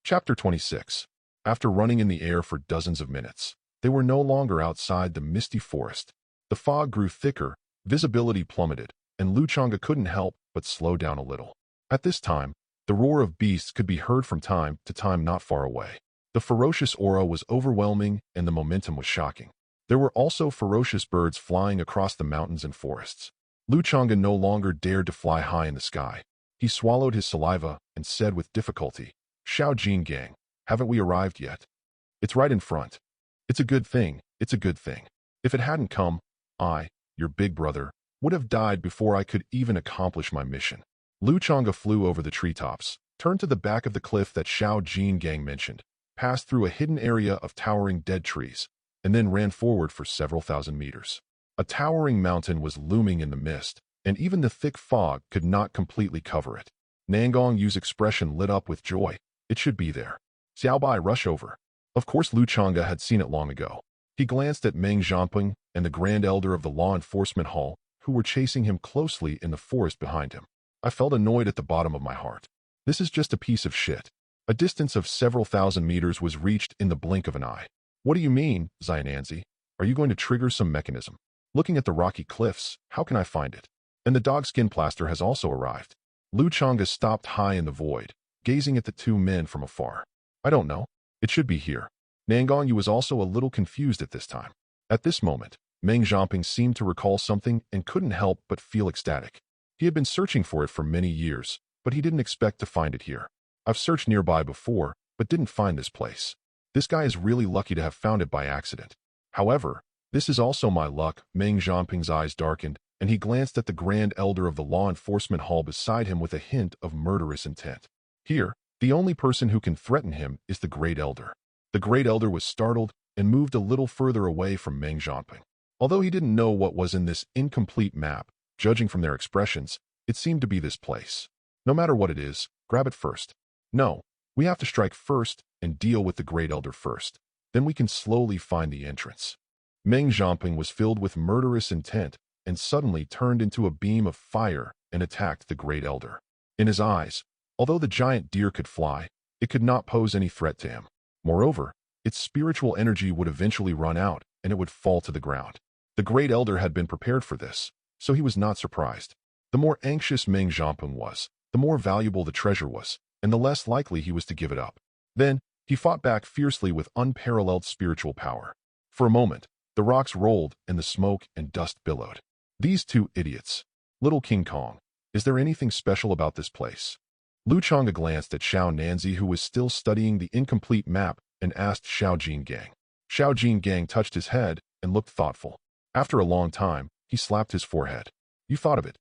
Chapter 26. After running in the air for dozens of minutes, they were no longer outside the misty forest. The fog grew thicker, visibility plummeted, and Lu Changge couldn't help but slow down a little. At this time, the roar of beasts could be heard from time to time not far away. The ferocious aura was overwhelming and the momentum was shocking. There were also ferocious birds flying across the mountains and forests. Lu Changge no longer dared to fly high in the sky. He swallowed his saliva and said with difficulty, "Xiao Jin Gang, haven't we arrived yet?" "It's right in front." "It's a good thing, it's a good thing. If it hadn't come, I, your big brother, would have died before I could even accomplish my mission." Lu Changge flew over the treetops, turned to the back of the cliff that Xiao Jin Gang mentioned, passed through a hidden area of towering dead trees, and then ran forward for several thousand meters. A towering mountain was looming in the mist, and even the thick fog could not completely cover it. Nangong Yu's expression lit up with joy. It should be there. "Xiao Bai, rush over." Of course Lu Changge had seen it long ago. He glanced at Meng Zhampeng and the Grand Elder of the Law Enforcement Hall, who were chasing him closely in the forest behind him. I felt annoyed at the bottom of my heart. This is just a piece of shit. A distance of several thousand meters was reached in the blink of an eye. "What do you mean, Xiao Nanzi? Are you going to trigger some mechanism?" "Looking at the rocky cliffs, how can I find it? And the dog skin plaster has also arrived." Lu Changge stopped high in the void, gazing at the 2 men from afar. "I don't know. It should be here." Nangong Yu was also a little confused at this time. At this moment, Meng Zhampeng seemed to recall something and couldn't help but feel ecstatic. He had been searching for it for many years, but he didn't expect to find it here. I've searched nearby before, but didn't find this place. This guy is really lucky to have found it by accident. However, this is also my luck. Meng Zhangping's eyes darkened, and he glanced at the Grand Elder of the Law Enforcement Hall beside him with a hint of murderous intent. Here, the only person who can threaten him is the Great Elder. The Great Elder was startled and moved a little further away from Meng Zhangping. Although he didn't know what was in this incomplete map, judging from their expressions, it seemed to be this place. No matter what it is, grab it first. No, we have to strike first and deal with the Great Elder first. Then we can slowly find the entrance. Meng Zhangping was filled with murderous intent and suddenly turned into a beam of fire and attacked the Great Elder. In his eyes, although the giant deer could fly, it could not pose any threat to him. Moreover, its spiritual energy would eventually run out and it would fall to the ground. The Great Elder had been prepared for this, so he was not surprised. The more anxious Meng Zhangping was, the more valuable the treasure was, and the less likely he was to give it up. Then, he fought back fiercely with unparalleled spiritual power. For a moment, the rocks rolled and the smoke and dust billowed. These two idiots. Little King Kong, is there anything special about this place? Changge glanced at Xiao Nanzi, who was still studying the incomplete map, and asked Xiao Jingang. Xiao Jingang touched his head and looked thoughtful. After a long time, he slapped his forehead. You thought of it.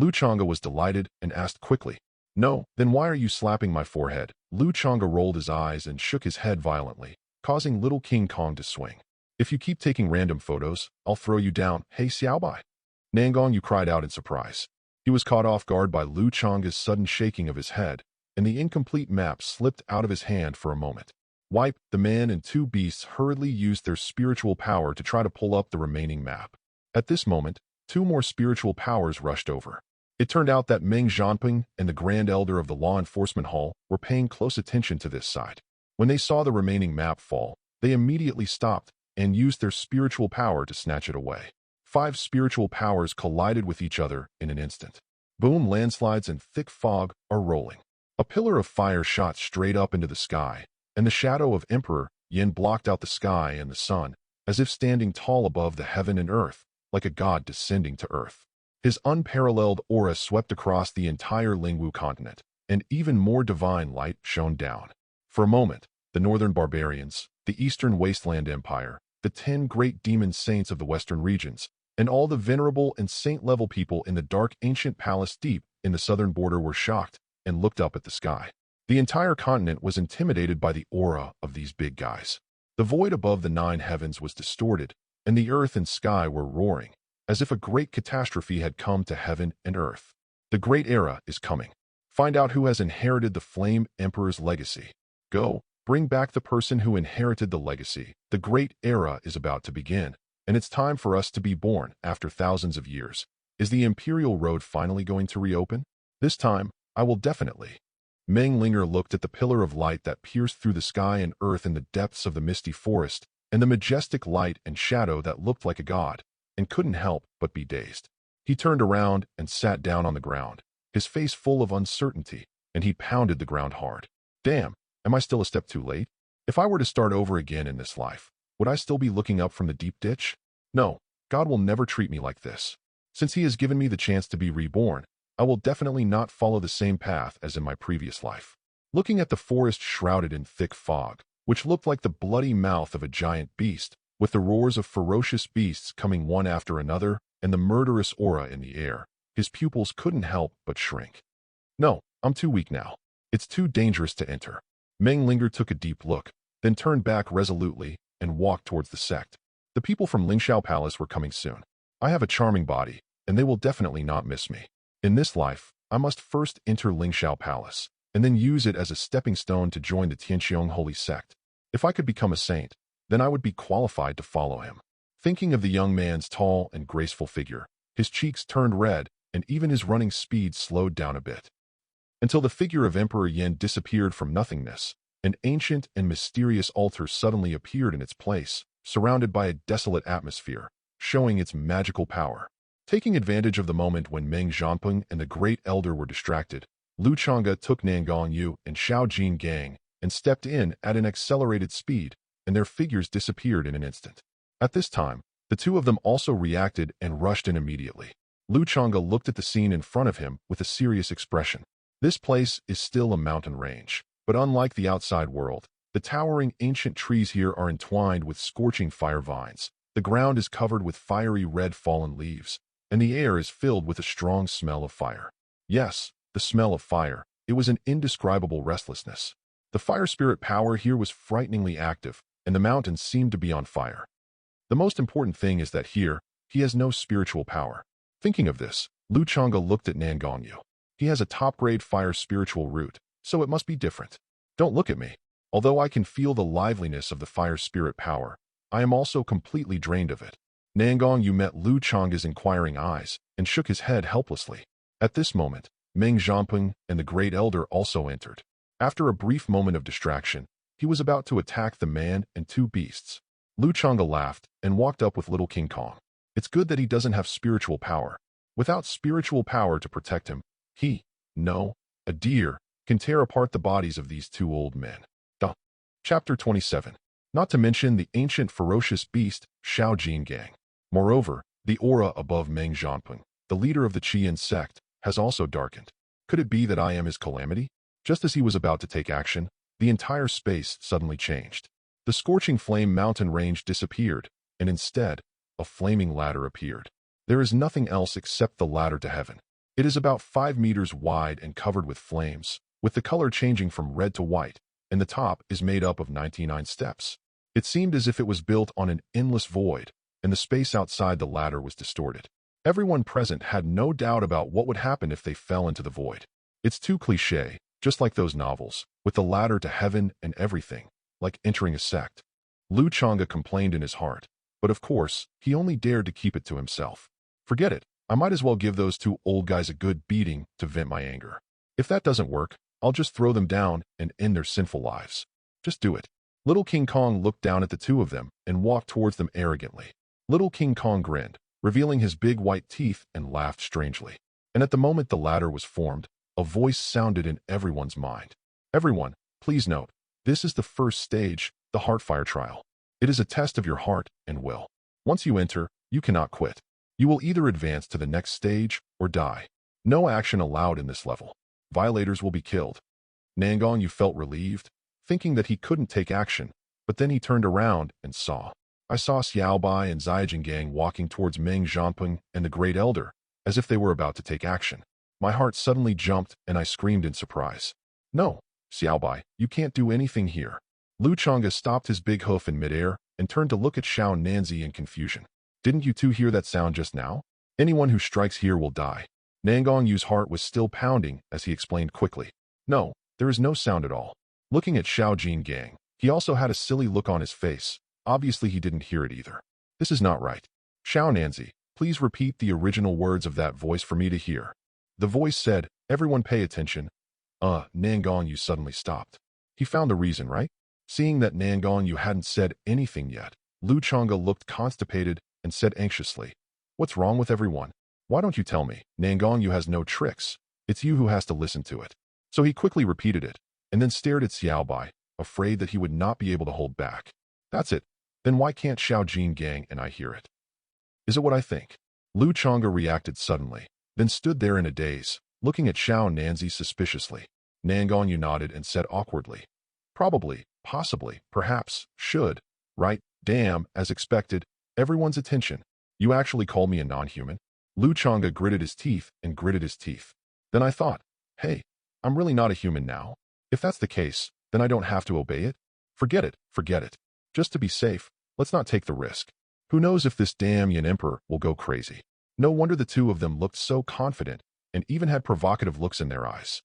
Changge was delighted and asked quickly. No, then why are you slapping my forehead? Changge rolled his eyes and shook his head violently, causing Little King Kong to swing. If you keep taking random photos, I'll throw you down. Hey Xiaobai. Nangong Yu cried out in surprise. He was caught off guard by Change's sudden shaking of his head, and the incomplete map slipped out of his hand for a moment. Wipe, the man and two beasts hurriedly used their spiritual power to try to pull up the remaining map. At this moment, two more spiritual powers rushed over. It turned out that Meng Zhangping and the Grand Elder of the Law Enforcement Hall were paying close attention to this side. When they saw the remaining map fall, they immediately stopped and used their spiritual power to snatch it away. 5 spiritual powers collided with each other in an instant. Boom, landslides and thick fog are rolling. A pillar of fire shot straight up into the sky, and the shadow of Emperor Yin blocked out the sky and the sun, as if standing tall above the heaven and earth, like a god descending to earth. His unparalleled aura swept across the entire Lingwu Continent, and even more divine light shone down. For a moment, the northern barbarians, the eastern wasteland empire, the 10 great demon saints of the western regions, and all the venerable and saint-level people in the dark ancient palace deep in the southern border were shocked and looked up at the sky. The entire continent was intimidated by the aura of these big guys. The void above the 9 heavens was distorted, and the earth and sky were roaring, as if a great catastrophe had come to heaven and earth. The great era is coming. Find out who has inherited the Flame Emperor's legacy. Go, bring back the person who inherited the legacy. The great era is about to begin, and it's time for us to be born after thousands of years. Is the Imperial Road finally going to reopen? This time, I will definitely. Meng Linger looked at the pillar of light that pierced through the sky and earth in the depths of the misty forest, and the majestic light and shadow that looked like a god, and couldn't help but be dazed. He turned around and sat down on the ground, his face full of uncertainty, and he pounded the ground hard. Damn, am I still a step too late? If I were to start over again in this life, would I still be looking up from the deep ditch? No, God will never treat me like this. Since he has given me the chance to be reborn, I will definitely not follow the same path as in my previous life. Looking at the forest shrouded in thick fog, which looked like the bloody mouth of a giant beast, with the roars of ferocious beasts coming one after another and the murderous aura in the air, his pupils couldn't help but shrink. No, I'm too weak now. It's too dangerous to enter. Meng Linger took a deep look, then turned back resolutely and walked towards the sect. The people from Lingxiao Palace were coming soon. I have a charming body, and they will definitely not miss me. In this life, I must first enter Lingxiao Palace, and then use it as a stepping stone to join the Tianqiong Holy Sect. If I could become a saint, then I would be qualified to follow him. Thinking of the young man's tall and graceful figure, his cheeks turned red, and even his running speed slowed down a bit. Until the figure of Emperor Yin disappeared from nothingness, an ancient and mysterious altar suddenly appeared in its place, surrounded by a desolate atmosphere, showing its magical power. Taking advantage of the moment when Meng Zhangping and the Great Elder were distracted, Changge took Nangong Yu and Xiao Jingang and stepped in at an accelerated speed, and their figures disappeared in an instant. At this time, the two of them also reacted and rushed in immediately. Changge looked at the scene in front of him with a serious expression. This place is still a mountain range, but unlike the outside world, the towering ancient trees here are entwined with scorching fire vines. The ground is covered with fiery red fallen leaves, and the air is filled with a strong smell of fire. Yes, the smell of fire. It was an indescribable restlessness. The fire spirit power here was frighteningly active, and the mountains seemed to be on fire. The most important thing is that here, he has no spiritual power. Thinking of this, Changge looked at Nangong Yu. He has a top-grade fire spiritual root, so it must be different. Don't look at me. Although I can feel the liveliness of the fire spirit power, I am also completely drained of it. Nangong Yu met Changge's inquiring eyes and shook his head helplessly. At this moment, Meng Zhanping and the Great Elder also entered. After a brief moment of distraction, he was about to attack the man and two beasts. Changge laughed and walked up with little King Kong. It's good that he doesn't have spiritual power. Without spiritual power to protect him, a deer, can tear apart the bodies of these two old men. Chapter 27. Not to mention the ancient ferocious beast, Xiao Nanzi. Moreover, the aura above Meng Zhanping, the leader of the Qian sect, has also darkened. Could it be that I am his calamity? Just as he was about to take action, the entire space suddenly changed. The scorching flame mountain range disappeared, and instead, a flaming ladder appeared. There is nothing else except the ladder to heaven. It is about 5 meters wide and covered with flames, with the color changing from red to white, and the top is made up of 99 steps. It seemed as if it was built on an endless void, and the space outside the ladder was distorted. Everyone present had no doubt about what would happen if they fell into the void. It's too cliché, just like those novels, with the ladder to heaven and everything, like entering a sect. Changge complained in his heart, but of course, he only dared to keep it to himself. Forget it, I might as well give those two old guys a good beating to vent my anger. If that doesn't work, I'll just throw them down and end their sinful lives. Just do it. Little King Kong looked down at the two of them and walked towards them arrogantly. Little King Kong grinned, revealing his big white teeth, and laughed strangely. And at the moment the ladder was formed, a voice sounded in everyone's mind. Everyone, please note, this is the first stage, the heart fire trial. It is a test of your heart and will. Once you enter, you cannot quit. You will either advance to the next stage or die. No action allowed in this level. Violators will be killed. Nangong Yu felt relieved, thinking that he couldn't take action, but then he turned around and saw. I saw Xiaobai and Ziyajingang walking towards Meng Zhanping and the Great Elder, as if they were about to take action. My heart suddenly jumped and I screamed in surprise. No, Xiaobai, you can't do anything here. Changge stopped his big hoof in midair and turned to look at Xiao Nanzi in confusion. Didn't you two hear that sound just now? Anyone who strikes here will die. Nangong Yu's heart was still pounding as he explained quickly. No, there is no sound at all. Looking at Xiao Nanzi, he also had a silly look on his face. Obviously he didn't hear it either. This is not right. Xiao Nanzi, please repeat the original words of that voice for me to hear. The voice said, everyone pay attention. Nangong Yu suddenly stopped. He found the reason, right? Seeing that Nangong Yu hadn't said anything yet, Changge looked constipated and said anxiously, what's wrong with everyone? Why don't you tell me? Nangong Yu has no tricks. It's you who has to listen to it. So he quickly repeated it, and then stared at Xiaobai, afraid that he would not be able to hold back. That's it. Then why can't Xiao Nanzi and I hear it? Is it what I think? Changge reacted suddenly, then stood there in a daze, looking at Xiao Nanzi suspiciously. Nangong Yu nodded and said awkwardly, probably, possibly, perhaps, should, right, damn, as expected, everyone's attention. You actually call me a non-human? Changge gritted his teeth and gritted his teeth. Then I thought, hey, I'm really not a human now. If that's the case, then I don't have to obey it. Forget it, forget it. Just to be safe, let's not take the risk. Who knows if this damn Yin Emperor will go crazy. No wonder the two of them looked so confident and even had provocative looks in their eyes.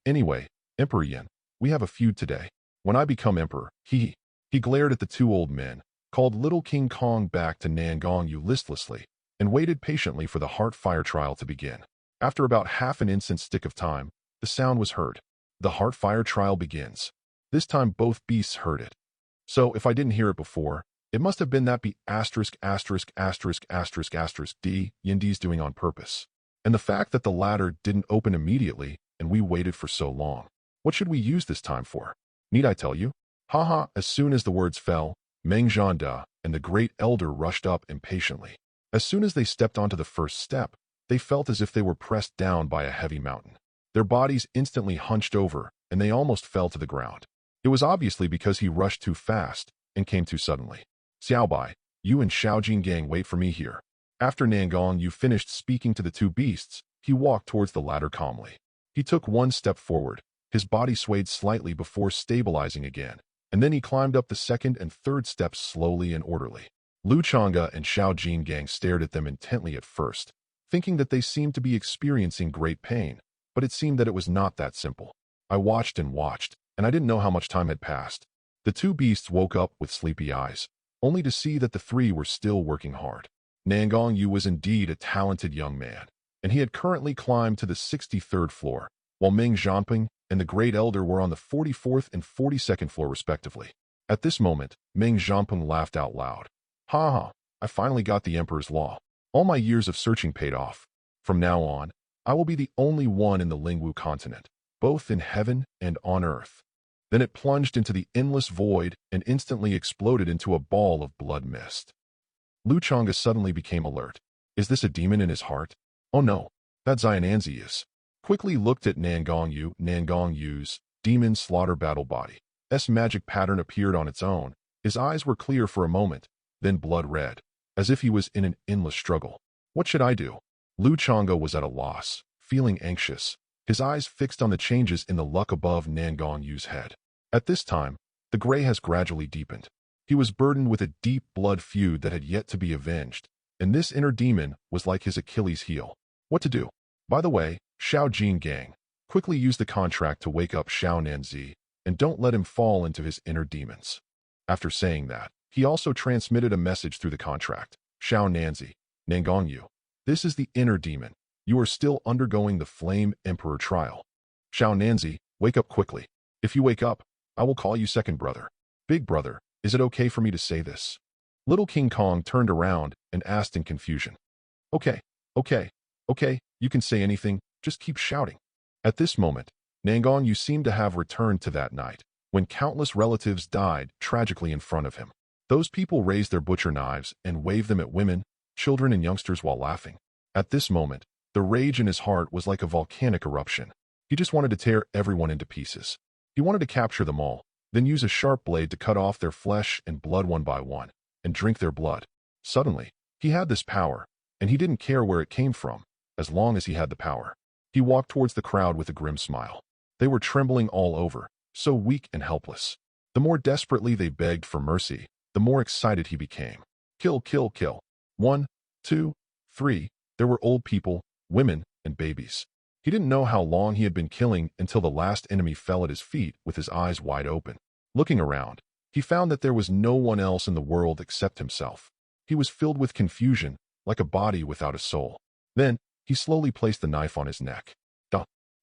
Anyway, Emperor Yin, we have a feud today. When I become emperor, he glared at the two old men, called little King Kong back to Nangong Yu listlessly, and waited patiently for the heart fire trial to begin. After about half an instant stick of time, the sound was heard. The heart fire trial begins. This time both beasts heard it. So if I didn't hear it before, it must have been that D Yindi's doing on purpose. And the fact that the ladder didn't open immediately and we waited for so long. What should we use this time for? Need I tell you? Haha, as soon as the words fell, Meng Zhanda and the Great Elder rushed up impatiently. As soon as they stepped onto the first step, They felt as if they were pressed down by a heavy mountain. Their bodies instantly hunched over, and they almost fell to the ground. It was obviously because he rushed too fast and came too suddenly. Xiaobai, you and Xiao Jinggang wait for me here. After Nangong Yu finished speaking to the two beasts, he walked towards the ladder calmly. He took one step forward. His body swayed slightly before stabilizing again, and then he climbed up the second and third steps slowly and orderly. Lu Changge and Xiao Jinggang stared at them intently at first, thinking that they seemed to be experiencing great pain, but it seemed that it was not that simple. I watched, and I didn't know how much time had passed. The two beasts woke up with sleepy eyes, only to see that the three were still working hard. Nangong Yu was indeed a talented young man, and he had currently climbed to the 63rd floor, while Meng Zhanping and the Great Elder were on the 44th and 42nd floor respectively. At this moment, Meng Zhanping laughed out loud. Ha ha, I finally got the Emperor's Law. All my years of searching paid off. From now on, I will be the only one in the Lingwu Continent, both in heaven and on earth. Then it plunged into the endless void and instantly exploded into a ball of blood mist. Lu Changge suddenly became alert. Is this a demon in his heart? Oh no, that Xiao Nanzi is. Quickly looked at Nangong Yu. Nangong Yu's demon slaughter battle body. Magic pattern appeared on its own. His eyes were clear for a moment, then blood red, as if he was in an endless struggle. What should I do? Lu Changge was at a loss, feeling anxious, his eyes fixed on the changes in the luck above Nangong Yu's head. At this time, the gray has gradually deepened. He was burdened with a deep blood feud that had yet to be avenged, and this inner demon was like his Achilles heel. What to do? By the way, Xiao Jinggang, quickly use the contract to wake up Xiao Nanzi, and don't let him fall into his inner demons. After saying that, he also transmitted a message through the contract. Xiao Nanzi, Nangong Yu, this is the inner demon. You are still undergoing the Flame Emperor trial. Xiao Nanzi, wake up quickly. If you wake up, I will call you second brother. Big brother, is it okay for me to say this? Little King Kong turned around and asked in confusion. Okay, you can say anything, just keep shouting. At this moment, Nangong Yu seemed to have returned to that night, when countless relatives died tragically in front of him. Those people raised their butcher knives and waved them at women, children, and youngsters while laughing. At this moment, the rage in his heart was like a volcanic eruption. He just wanted to tear everyone into pieces. He wanted to capture them all, then use a sharp blade to cut off their flesh and blood one by one, and drink their blood. Suddenly, he had this power, and he didn't care where it came from, as long as he had the power. He walked towards the crowd with a grim smile. They were trembling all over, so weak and helpless. The more desperately they begged for mercy, the more excited he became. Kill, kill, kill. 1, 2, 3. There were old people, women, and babies. He didn't know how long he had been killing until the last enemy fell at his feet with his eyes wide open. Looking around, he found that there was no one else in the world except himself. He was filled with confusion, like a body without a soul. Then, he slowly placed the knife on his neck.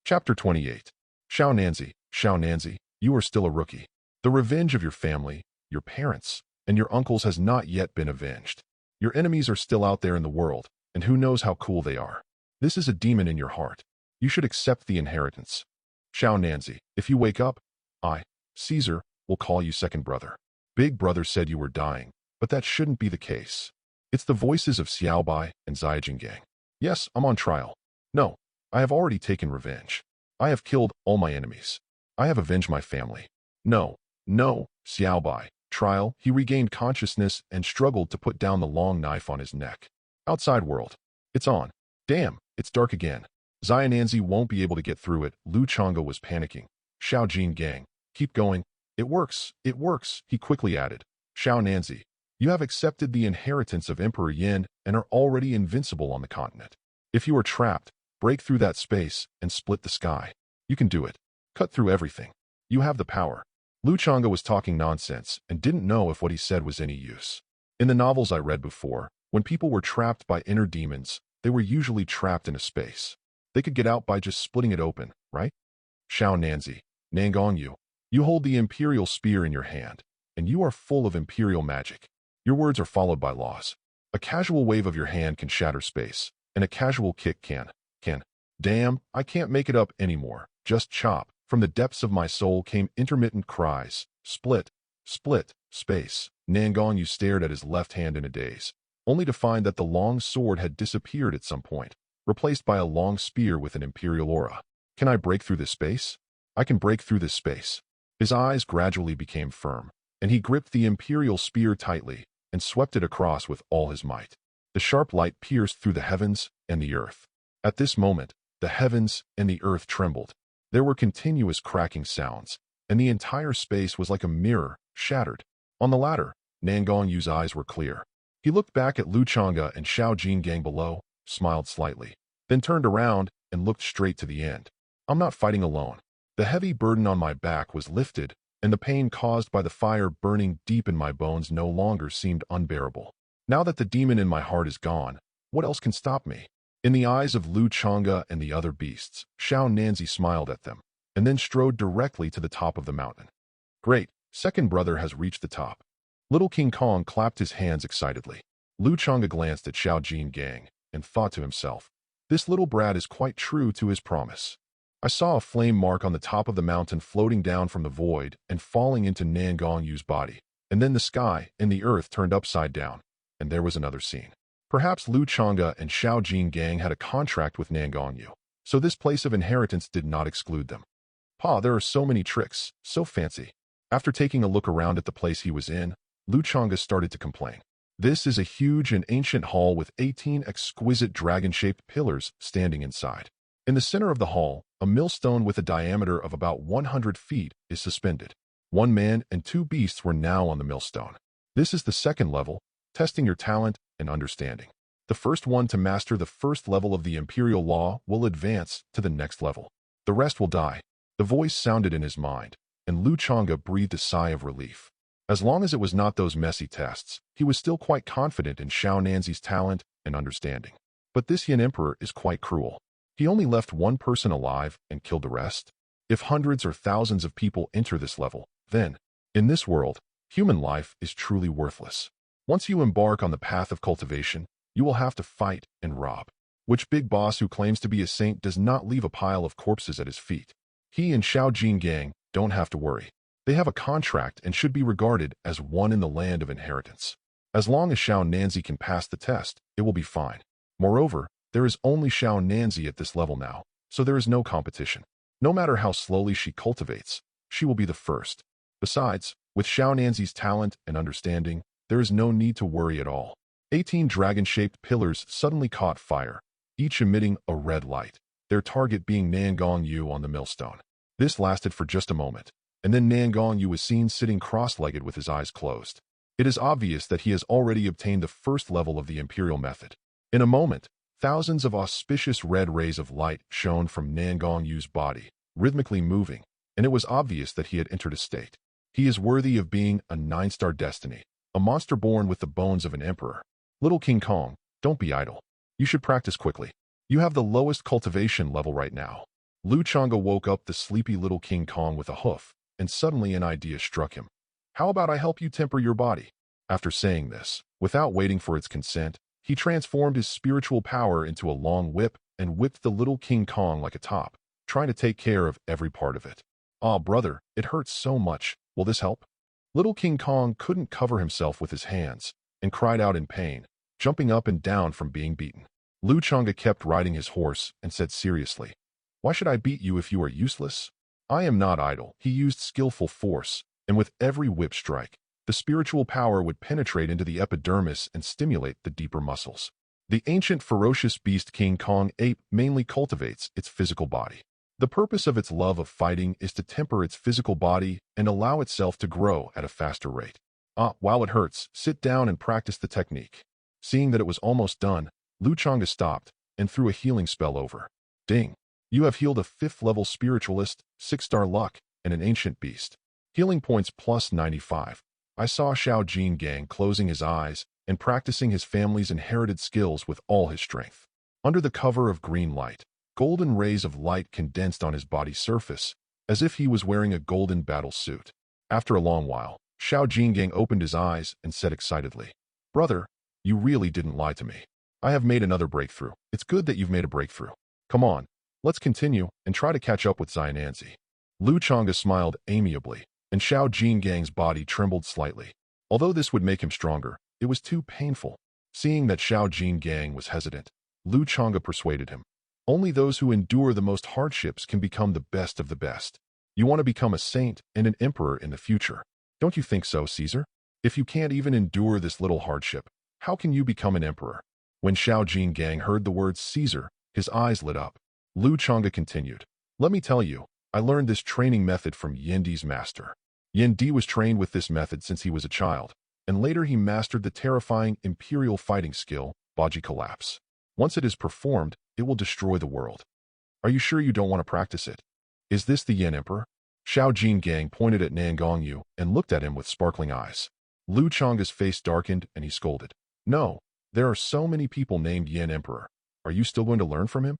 Chapter 28. Xiao Nanzi, you are still a rookie. The revenge of your family, your parents, and your uncles has not yet been avenged. Your enemies are still out there in the world, and who knows how cool they are. This is a demon in your heart. You should accept the inheritance. Xiao Nanzi, if you wake up, I, Caesar, will call you second brother. Big brother said you were dying, but that shouldn't be the case. It's the voices of Xiaobai and Ziyajingang. Yes, I'm on trial. No, I have already taken revenge. I have killed all my enemies. I have avenged my family. No, Xiaobai. Trial, he regained consciousness and struggled to put down the long knife on his neck. Outside world. It's on. Damn, it's dark again. Xiao Nanzi won't be able to get through it. Lu Changge was panicking. Xiao Jinggang, keep going. It works, he quickly added. Xiao Nanzi, you have accepted the inheritance of Emperor Yin and are already invincible on the continent. If you are trapped, break through that space and split the sky. You can do it. Cut through everything. You have the power. Lu Changge was talking nonsense and didn't know if what he said was any use. In the novels I read before, when people were trapped by inner demons, they were usually trapped in a space. They could get out by just splitting it open, right? Xiao Nanzi, Nangong Yu, you hold the imperial spear in your hand, and you are full of imperial magic. Your words are followed by laws. A casual wave of your hand can shatter space, and a casual kick can. Damn, I can't make it up anymore. Just chop. From the depths of my soul came intermittent cries. Split, space. Nangong Yu stared at his left hand in a daze, only to find that the long sword had disappeared at some point. replaced by a long spear with an imperial aura. Can I break through this space? I can break through this space. His eyes gradually became firm, and he gripped the imperial spear tightly and swept it across with all his might. The sharp light pierced through the heavens and the earth. At this moment, the heavens and the earth trembled. There were continuous cracking sounds, and the entire space was like a mirror, shattered. On the latter, Nangong Yu's eyes were clear. He looked back at Lu Changge and Xiao Jingang below, smiled slightly, then turned around and looked straight to the end. I'm not fighting alone. The heavy burden on my back was lifted, and the pain caused by the fire burning deep in my bones no longer seemed unbearable. Now that the demon in my heart is gone, what else can stop me? In the eyes of Lu Changge and the other beasts, Xiao Nanzi smiled at them, and then strode directly to the top of the mountain. Great, second brother has reached the top. Little King Kong clapped his hands excitedly. Lu Changge glanced at Xiao Jingang and thought to himself, this little brat is quite true to his promise. I saw a flame mark on the top of the mountain floating down from the void and falling into Nangong Yu's body, and then the sky and the earth turned upside down, and there was another scene. Perhaps Lu Changge and Xiao Jingang had a contract with Nangong Yu, so this place of inheritance did not exclude them. Pa, there are so many tricks, so fancy. After taking a look around at the place he was in, Lu Changge started to complain. This is a huge and ancient hall with 18 exquisite dragon-shaped pillars standing inside. In the center of the hall, a millstone with a diameter of about 100 feet is suspended. One man and two beasts were now on the millstone. This is the second level, testing your talent and understanding. The first one to master the first level of the imperial law will advance to the next level. The rest will die. The voice sounded in his mind, and Lu Changge breathed a sigh of relief. As long as it was not those messy tests, he was still quite confident in Xiao Nanzi's talent and understanding. But this Yin Emperor is quite cruel. He only left one person alive and killed the rest. If hundreds or thousands of people enter this level, then, in this world, human life is truly worthless. Once you embark on the path of cultivation, you will have to fight and rob. Which big boss who claims to be a saint does not leave a pile of corpses at his feet? He and Xiao Jingang don't have to worry. They have a contract and should be regarded as one in the land of inheritance. As long as Xiao Nanzi can pass the test, it will be fine. Moreover, there is only Xiao Nanzi at this level now, so there is no competition. No matter how slowly she cultivates, she will be the first. Besides, with Xiao Nanzi's talent and understanding, there is no need to worry at all. 18 dragon-shaped pillars suddenly caught fire, each emitting a red light, their target being Nangong Yu on the millstone. This lasted for just a moment, and then Nangong Yu was seen sitting cross-legged with his eyes closed. It is obvious that he has already obtained the first level of the imperial method. In a moment, thousands of auspicious red rays of light shone from Nangong Yu's body, rhythmically moving, and it was obvious that he had entered a state. He is worthy of being a 9-star destiny, a monster born with the bones of an emperor. Little King Kong, don't be idle. You should practice quickly. You have the lowest cultivation level right now. Lu Changge woke up the sleepy little King Kong with a hoof, and suddenly an idea struck him. How about I help you temper your body? After saying this, without waiting for its consent, he transformed his spiritual power into a long whip and whipped the little King Kong like a top, trying to take care of every part of it. Ah, brother, it hurts so much. Will this help? Little King Kong couldn't cover himself with his hands and cried out in pain, jumping up and down from being beaten. Lu Changge kept riding his horse and said seriously, "Why should I beat you if you are useless? I am not idle." He used skillful force, and with every whip strike, the spiritual power would penetrate into the epidermis and stimulate the deeper muscles. The ancient ferocious beast King Kong ape mainly cultivates its physical body. The purpose of its love of fighting is to temper its physical body and allow itself to grow at a faster rate. While it hurts, sit down and practice the technique. Seeing that it was almost done, Lu Changge stopped and threw a healing spell over. Ding! You have healed a 5th-level spiritualist, 6-star luck, and an ancient beast. Healing points plus 95. I saw Xiao Jingang closing his eyes and practicing his family's inherited skills with all his strength. Under the cover of green light, golden rays of light condensed on his body surface, as if he was wearing a golden battle suit. After a long while, Xiao Jingang opened his eyes and said excitedly, "Brother, you really didn't lie to me. I have made another breakthrough. It's good that you've made a breakthrough. Come on, let's continue and try to catch up with Xiao Nanzi." Lu Changge smiled amiably, and Xiao Jingang's body trembled slightly. Although this would make him stronger, it was too painful. Seeing that Xiao Jingang was hesitant, Lu Changge persuaded him. Only those who endure the most hardships can become the best of the best. You want to become a saint and an emperor in the future. Don't you think so, Caesar? If you can't even endure this little hardship, how can you become an emperor? When Xiao Gang heard the words Caesar, his eyes lit up. Lu Changge continued, "Let me tell you, I learned this training method from Yandi's master. Yandi was trained with this method since he was a child, and later he mastered the terrifying imperial fighting skill, Baji Collapse. Once it is performed, it will destroy the world. Are you sure you don't want to practice it? Is this the Yan Emperor?" Xiao Gang pointed at Nangong Yu and looked at him with sparkling eyes. Lu Changge's face darkened and he scolded, "No, there are so many people named Yan Emperor. Are you still going to learn from him?"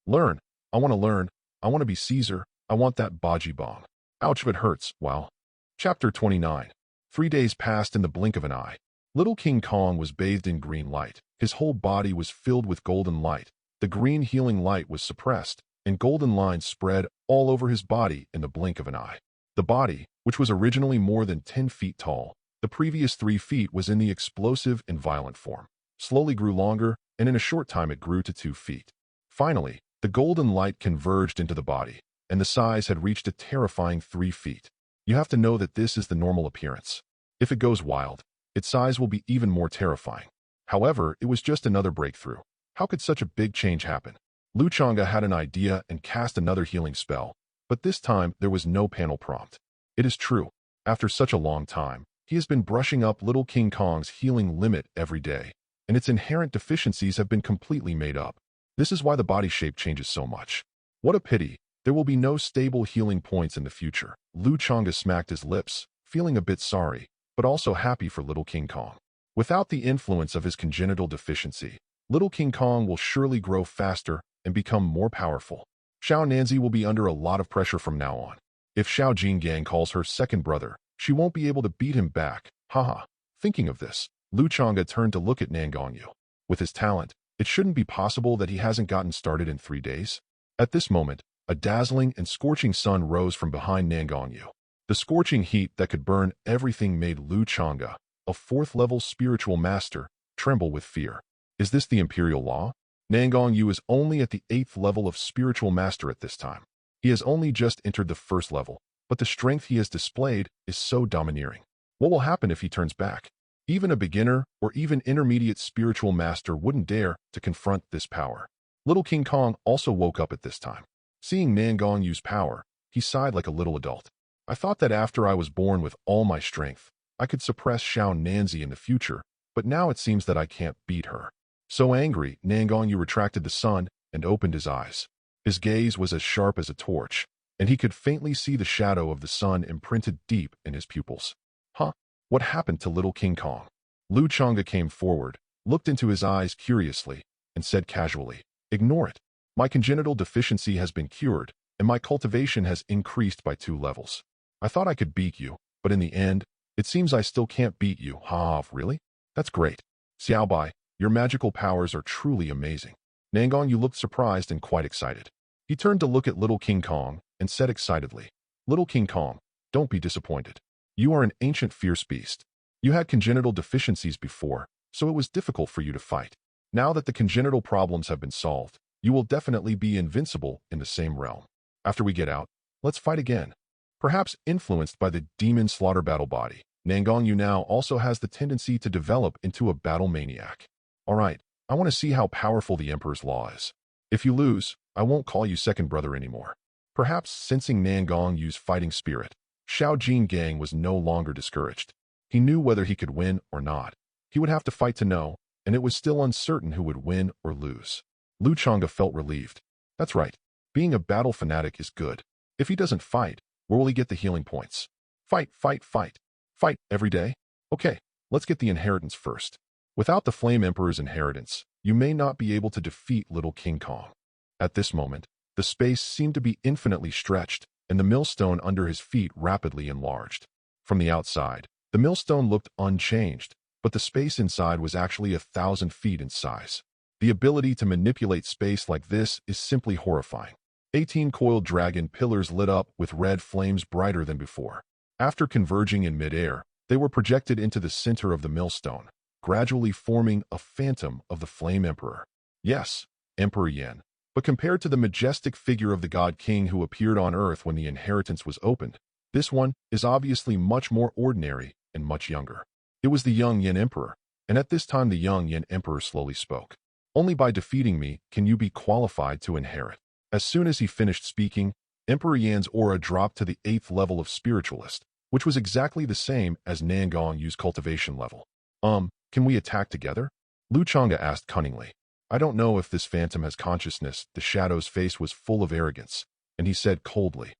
"Learn? I want to learn. I want to be Caesar. I want that Baji Bong. Ouch, if it hurts, wow." Chapter 29. 3 days passed in the blink of an eye. Little King Kong was bathed in green light. His whole body was filled with golden light. The green healing light was suppressed, and golden lines spread all over his body in the blink of an eye. The body, which was originally more than 10 feet tall, the previous 3 feet was in the explosive and violent form, slowly grew longer, and in a short time it grew to 2 feet. Finally, the golden light converged into the body, and the size had reached a terrifying 3 feet. You have to know that this is the normal appearance. If it goes wild, its size will be even more terrifying. However, it was just another breakthrough. How could such a big change happen? Lu Changge had an idea and cast another healing spell, but this time there was no panel prompt. It is true, after such a long time, he has been brushing up Little King Kong's healing limit every day, and its inherent deficiencies have been completely made up. This is why the body shape changes so much. What a pity. There will be no stable healing points in the future. Lu Changge smacked his lips, feeling a bit sorry, but also happy for Little King Kong. Without the influence of his congenital deficiency, Little King Kong will surely grow faster and become more powerful. Xiao Nanzi will be under a lot of pressure from now on. If Xiao Gang calls her second brother, she won't be able to beat him back. Haha. Thinking of this, Lu Changge turned to look at Nangong Yu. With his talent, it shouldn't be possible that he hasn't gotten started in 3 days. At this moment, a dazzling and scorching sun rose from behind Nangong Yu. The scorching heat that could burn everything made Lu Changge, a 4th-level spiritual master, tremble with fear. Is this the imperial law? Nangong Yu is only at the 8th level of spiritual master at this time. He has only just entered the 1st level, but the strength he has displayed is so domineering. What will happen if he turns back? Even a beginner or even intermediate spiritual master wouldn't dare to confront this power. Little King Kong also woke up at this time. Seeing Nangong Yu's power, he sighed like a little adult. I thought that after I was born with all my strength, I could suppress Xiao Nanzi in the future, but now it seems that I can't beat her. So angry, Nangong Yu retracted the sun and opened his eyes. His gaze was as sharp as a torch, and he could faintly see the shadow of the sun imprinted deep in his pupils. Huh? What happened to Little King Kong? Lu Changge came forward, looked into his eyes curiously, and said casually, "Ignore it. My congenital deficiency has been cured, and my cultivation has increased by 2 levels. I thought I could beat you, but in the end, it seems I still can't beat you." "Ha, really? That's great. Xiaobai, your magical powers are truly amazing." Nangong Yu looked surprised and quite excited. He turned to look at Little King Kong and said excitedly, "Little King Kong, don't be disappointed. You are an ancient fierce beast. You had congenital deficiencies before, so it was difficult for you to fight. Now that the congenital problems have been solved, you will definitely be invincible in the same realm. After we get out, let's fight again." Perhaps influenced by the demon slaughter battle body, Nangong Yu now also has the tendency to develop into a battle maniac. "Alright, I want to see how powerful the Emperor's law is. If you lose, I won't call you second brother anymore." Perhaps sensing Nangong Yu's fighting spirit, Xiao Gang was no longer discouraged. He knew whether he could win or not. He would have to fight to know, and it was still uncertain who would win or lose. Lu Changge felt relieved. That's right. Being a battle fanatic is good. If he doesn't fight, where will he get the healing points? Fight, fight, fight. Fight every day? Okay, let's get the inheritance first. Without the Flame Emperor's inheritance, you may not be able to defeat Little King Kong. At this moment, the space seemed to be infinitely stretched, and the millstone under his feet rapidly enlarged. From the outside, the millstone looked unchanged, but the space inside was actually 1,000 feet in size. The ability to manipulate space like this is simply horrifying. 18 coiled dragon pillars lit up with red flames brighter than before. After converging in midair, they were projected into the center of the millstone, gradually forming a phantom of the Flame Emperor. Yes, Emperor Yan. But compared to the majestic figure of the God King who appeared on Earth when the inheritance was opened, this one is obviously much more ordinary and much younger. It was the young Yan Emperor, and at this time the young Yan Emperor slowly spoke. Only by defeating me can you be qualified to inherit. As soon as he finished speaking, Emperor Yan's aura dropped to the 8th level of spiritualist, which was exactly the same as Nangong Yu's cultivation level. Can we attack together? Lu Changge asked cunningly. I don't know if this phantom has consciousness. The shadow's face was full of arrogance, and he said coldly,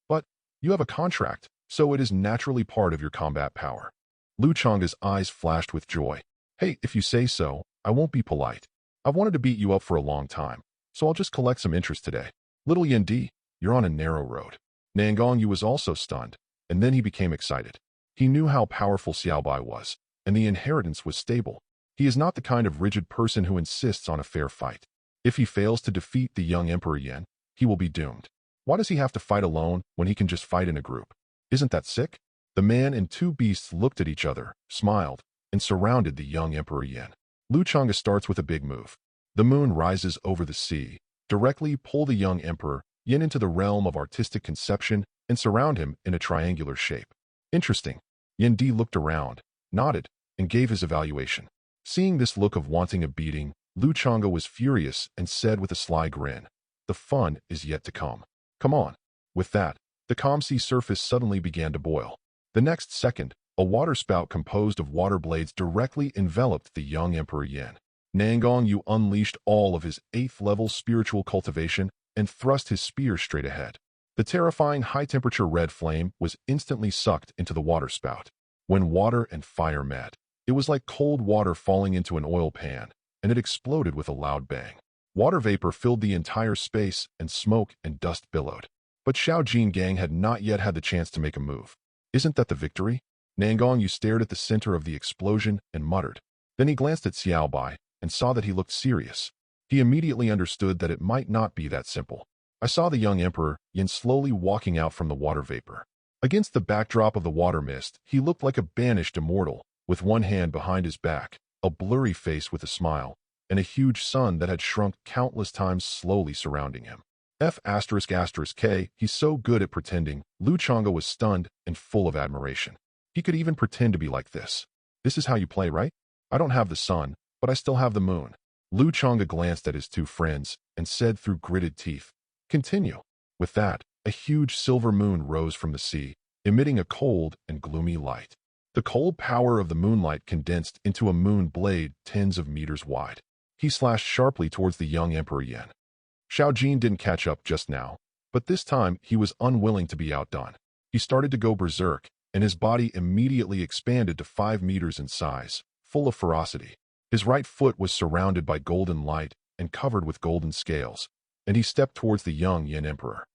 but you have a contract, so it is naturally part of your combat power. Lu Changge's eyes flashed with joy. Hey, if you say so, I won't be polite. I've wanted to beat you up for a long time, so I'll just collect some interest today. Little Yan Di, you're on a narrow road. Nangong Yu was also stunned, and then he became excited. He knew how powerful Xiao Bai was, and the inheritance was stable. He is not the kind of rigid person who insists on a fair fight. If he fails to defeat the young Emperor Yan, he will be doomed. Why does he have to fight alone when he can just fight in a group? Isn't that sick? The man and two beasts looked at each other, smiled, and surrounded the young Emperor Yan. Lu Changge starts with a big move. The moon rises over the sea. Directly pull the young Emperor Yan into the realm of artistic conception and surround him in a triangular shape. Interesting. Yan Di looked around, nodded, and gave his evaluation. Seeing this look of wanting a beating, Lu Changge was furious and said with a sly grin, the fun is yet to come. Come on. With that, the calm sea surface suddenly began to boil. The next second, a waterspout composed of water blades directly enveloped the young Emperor Yan. Nangong Yu unleashed all of his 8th level spiritual cultivation and thrust his spear straight ahead. The terrifying high-temperature red flame was instantly sucked into the waterspout. When water and fire met, it was like cold water falling into an oil pan, and it exploded with a loud bang. Water vapor filled the entire space, and smoke and dust billowed. But Xiao Jin Gang had not yet had the chance to make a move. Isn't that the victory? Nangong Yu stared at the center of the explosion and muttered. Then he glanced at Xiao Bai and saw that he looked serious. He immediately understood that it might not be that simple. I saw the young Emperor Yan slowly walking out from the water vapor. Against the backdrop of the water mist, he looked like a banished immortal, with one hand behind his back, a blurry face with a smile, and a huge sun that had shrunk countless times slowly surrounding him. F***K, he's so good at pretending. Lu Changge was stunned and full of admiration. He could even pretend to be like this. This is how you play, right? I don't have the sun, but I still have the moon. Lu Changge glanced at his two friends and said through gritted teeth, continue. With that, a huge silver moon rose from the sea, emitting a cold and gloomy light. The cold power of the moonlight condensed into a moon blade tens of meters wide. He slashed sharply towards the young Emperor Yan. Xiao Jin didn't catch up just now, but this time he was unwilling to be outdone. He started to go berserk, and his body immediately expanded to 5 meters in size, full of ferocity. His right foot was surrounded by golden light and covered with golden scales, and he stepped towards the young Yan Emperor.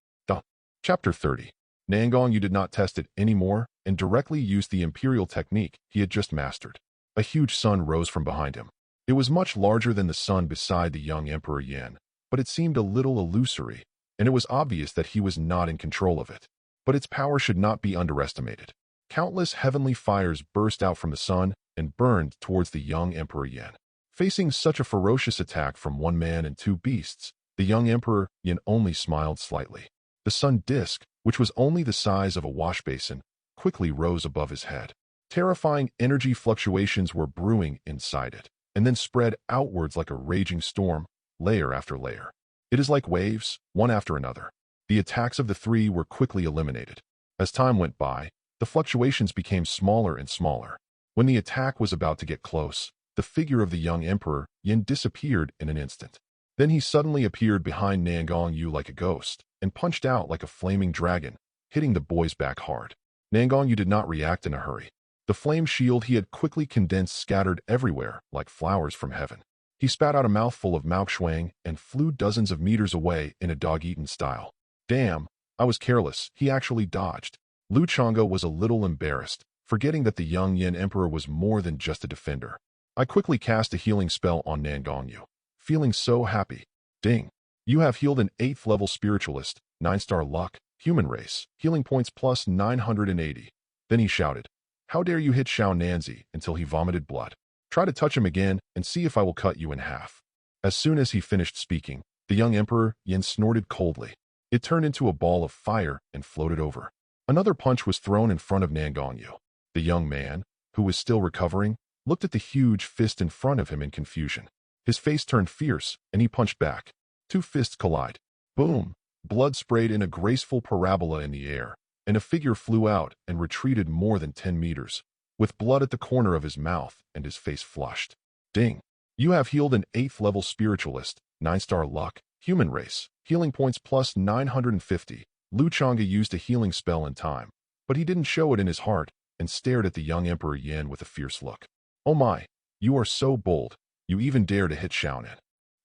Chapter 30. Nangong Yu did not test it anymore and directly used the imperial technique he had just mastered. A huge sun rose from behind him. It was much larger than the sun beside the young Emperor Yan, but it seemed a little illusory, and it was obvious that he was not in control of it. But its power should not be underestimated. Countless heavenly fires burst out from the sun and burned towards the young Emperor Yan. Facing such a ferocious attack from one man and two beasts, the young Emperor Yan only smiled slightly. The sun disk, which was only the size of a wash basin, quickly rose above his head. Terrifying energy fluctuations were brewing inside it, and then spread outwards like a raging storm, layer after layer. It is like waves, one after another. The attacks of the three were quickly eliminated. As time went by, the fluctuations became smaller and smaller. When the attack was about to get close, the figure of the young Emperor Yan disappeared in an instant. Then he suddenly appeared behind Nangong Yu like a ghost, and punched out like a flaming dragon, hitting the boy's back hard. Nangong Yu did not react in a hurry. The flame shield he had quickly condensed scattered everywhere like flowers from heaven. He spat out a mouthful of Maoxuang and flew dozens of meters away in a dog-eaten style. Damn, I was careless. He actually dodged. Lu Changge was a little embarrassed, forgetting that the young Yan Emperor was more than just a defender. I quickly cast a healing spell on Nangong Yu, feeling so happy. Ding. You have healed an 8th level spiritualist, 9-star luck, human race, healing points plus 980. Then he shouted, how dare you hit Xiao Nanzi until he vomited blood. Try to touch him again and see if I will cut you in half. As soon as he finished speaking, the young emperor Yin snorted coldly. It turned into a ball of fire and floated over. Another punch was thrown in front of Nangong Yu. The young man, who was still recovering, looked at the huge fist in front of him in confusion. His face turned fierce, and he punched back. Two fists collide. Boom! Blood sprayed in a graceful parabola in the air, and a figure flew out and retreated more than 10 meters, with blood at the corner of his mouth and his face flushed. Ding! You have healed an 8th level spiritualist, 9-star luck, human race, healing points plus 950. Changge used a healing spell in time, but he didn't show it in his heart and stared at the young Emperor Yan with a fierce look. Oh my, you are so bold, you even dare to hit Xiao Nan.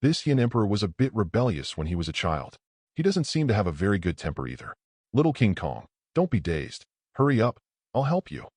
This Yin Emperor was a bit rebellious when he was a child. He doesn't seem to have a very good temper either. Little King Kong, don't be dazed. Hurry up, I'll help you.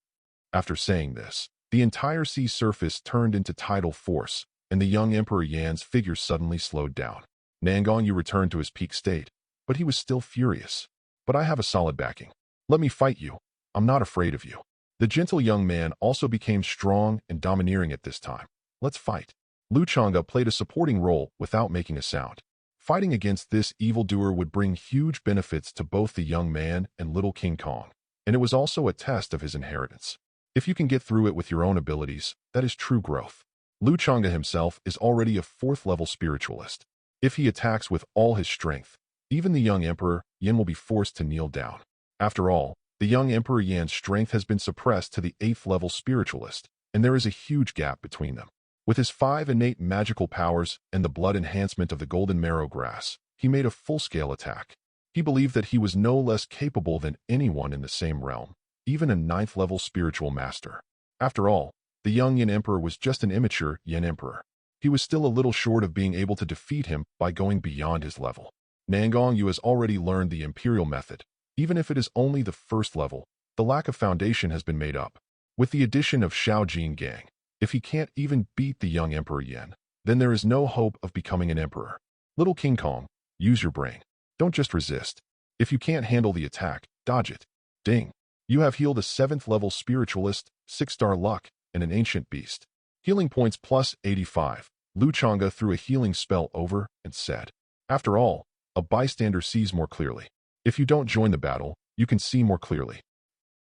After saying this, the entire sea surface turned into tidal force, and the young Emperor Yan's figure suddenly slowed down. Nangong Yu returned to his peak state, but he was still furious. But I have a solid backing. Let me fight you. I'm not afraid of you. The gentle young man also became strong and domineering at this time. Let's fight. Changge played a supporting role without making a sound. Fighting against this evildoer would bring huge benefits to both the young man and little King Kong, and it was also a test of his inheritance. If you can get through it with your own abilities, that is true growth. Changge himself is already a 4th level spiritualist. If he attacks with all his strength, even the young Emperor Yin will be forced to kneel down. After all, the young Emperor Yan's strength has been suppressed to the 8th level spiritualist, and there is a huge gap between them. With his 5 innate magical powers and the blood enhancement of the golden marrow grass, he made a full-scale attack. He believed that he was no less capable than anyone in the same realm, even a 9th level spiritual master. After all, the young Yin Emperor was just an immature Yin Emperor. He was still a little short of being able to defeat him by going beyond his level. Nangong Yu has already learned the imperial method. Even if it is only the 1st level, the lack of foundation has been made up. With the addition of Xiao Gang, if he can't even beat the young Emperor Yin, then there is no hope of becoming an emperor. Little King Kong, use your brain. Don't just resist. If you can't handle the attack, dodge it. Ding! You have healed a 7th level spiritualist, 6-star luck, and an ancient beast. Healing points plus 85. Changge threw a healing spell over and said, after all, a bystander sees more clearly. If you don't join the battle, you can see more clearly.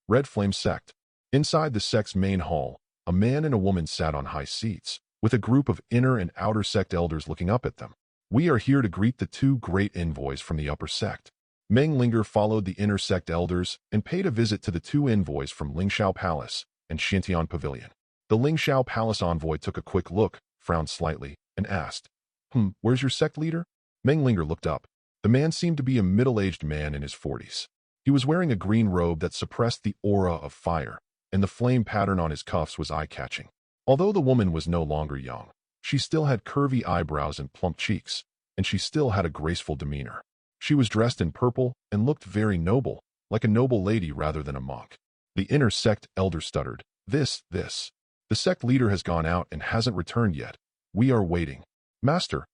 Red Flame Sect. Inside the sect's main hall, a man and a woman sat on high seats, with a group of inner and outer sect elders looking up at them. We are here to greet the 2 great envoys from the upper sect. Meng Linger followed the inner sect elders and paid a visit to the 2 envoys from Lingshao Palace and Xintian Pavilion. The Lingshao Palace envoy took a quick look, frowned slightly, and asked, where's your sect leader? Meng Linger looked up. The man seemed to be a middle-aged man in his 40s. He was wearing a green robe that suppressed the aura of fire, and the flame pattern on his cuffs was eye-catching. Although the woman was no longer young, she still had curvy eyebrows and plump cheeks, and she still had a graceful demeanor. She was dressed in purple and looked very noble, like a noble lady rather than a monk. The inner sect elder stuttered, This. The sect leader has gone out and hasn't returned yet. We are waiting. Master,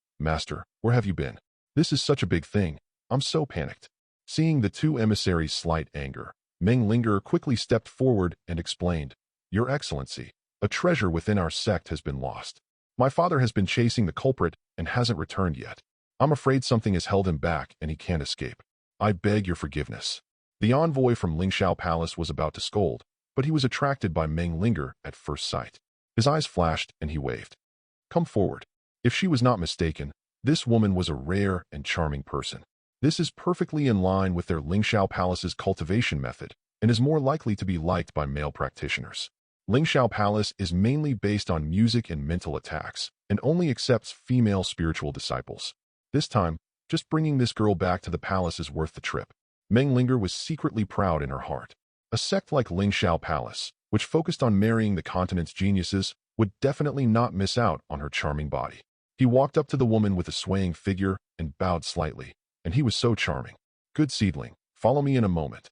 where have you been? This is such a big thing. I'm so panicked. Seeing the 2 emissaries' slight anger, Meng Linger quickly stepped forward and explained, Your Excellency, a treasure within our sect has been lost. My father has been chasing the culprit and hasn't returned yet. I'm afraid something has held him back and he can't escape. I beg your forgiveness. The envoy from Lingshao Palace was about to scold, but he was attracted by Meng Linger at first sight. His eyes flashed and he waved. Come forward. If she was not mistaken, this woman was a rare and charming person. This is perfectly in line with their Lingshao Palace's cultivation method and is more likely to be liked by male practitioners. Lingshao Palace is mainly based on music and mental attacks and only accepts female spiritual disciples. This time, just bringing this girl back to the palace is worth the trip. Meng Linger was secretly proud in her heart. A sect like Lingshao Palace, which focused on marrying the continent's geniuses, would definitely not miss out on her charming body. He walked up to the woman with a swaying figure and bowed slightly, and he was so charming. Good seedling, follow me in a moment.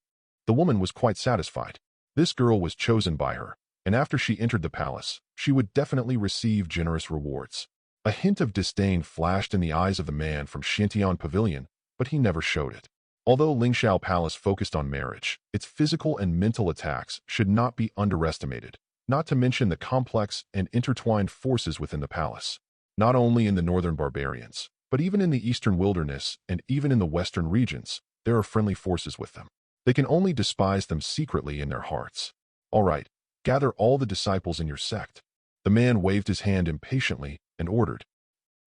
The woman was quite satisfied. This girl was chosen by her, and after she entered the palace, she would definitely receive generous rewards. A hint of disdain flashed in the eyes of the man from Xintian Pavilion, but he never showed it. Although Lingshao Palace focused on marriage, its physical and mental attacks should not be underestimated, not to mention the complex and intertwined forces within the palace. not only in the northern barbarians, but even in the eastern wilderness and even in the western regions, there are friendly forces with them. They can only despise them secretly in their hearts. All right, gather all the disciples in your sect. The man waved his hand impatiently and ordered.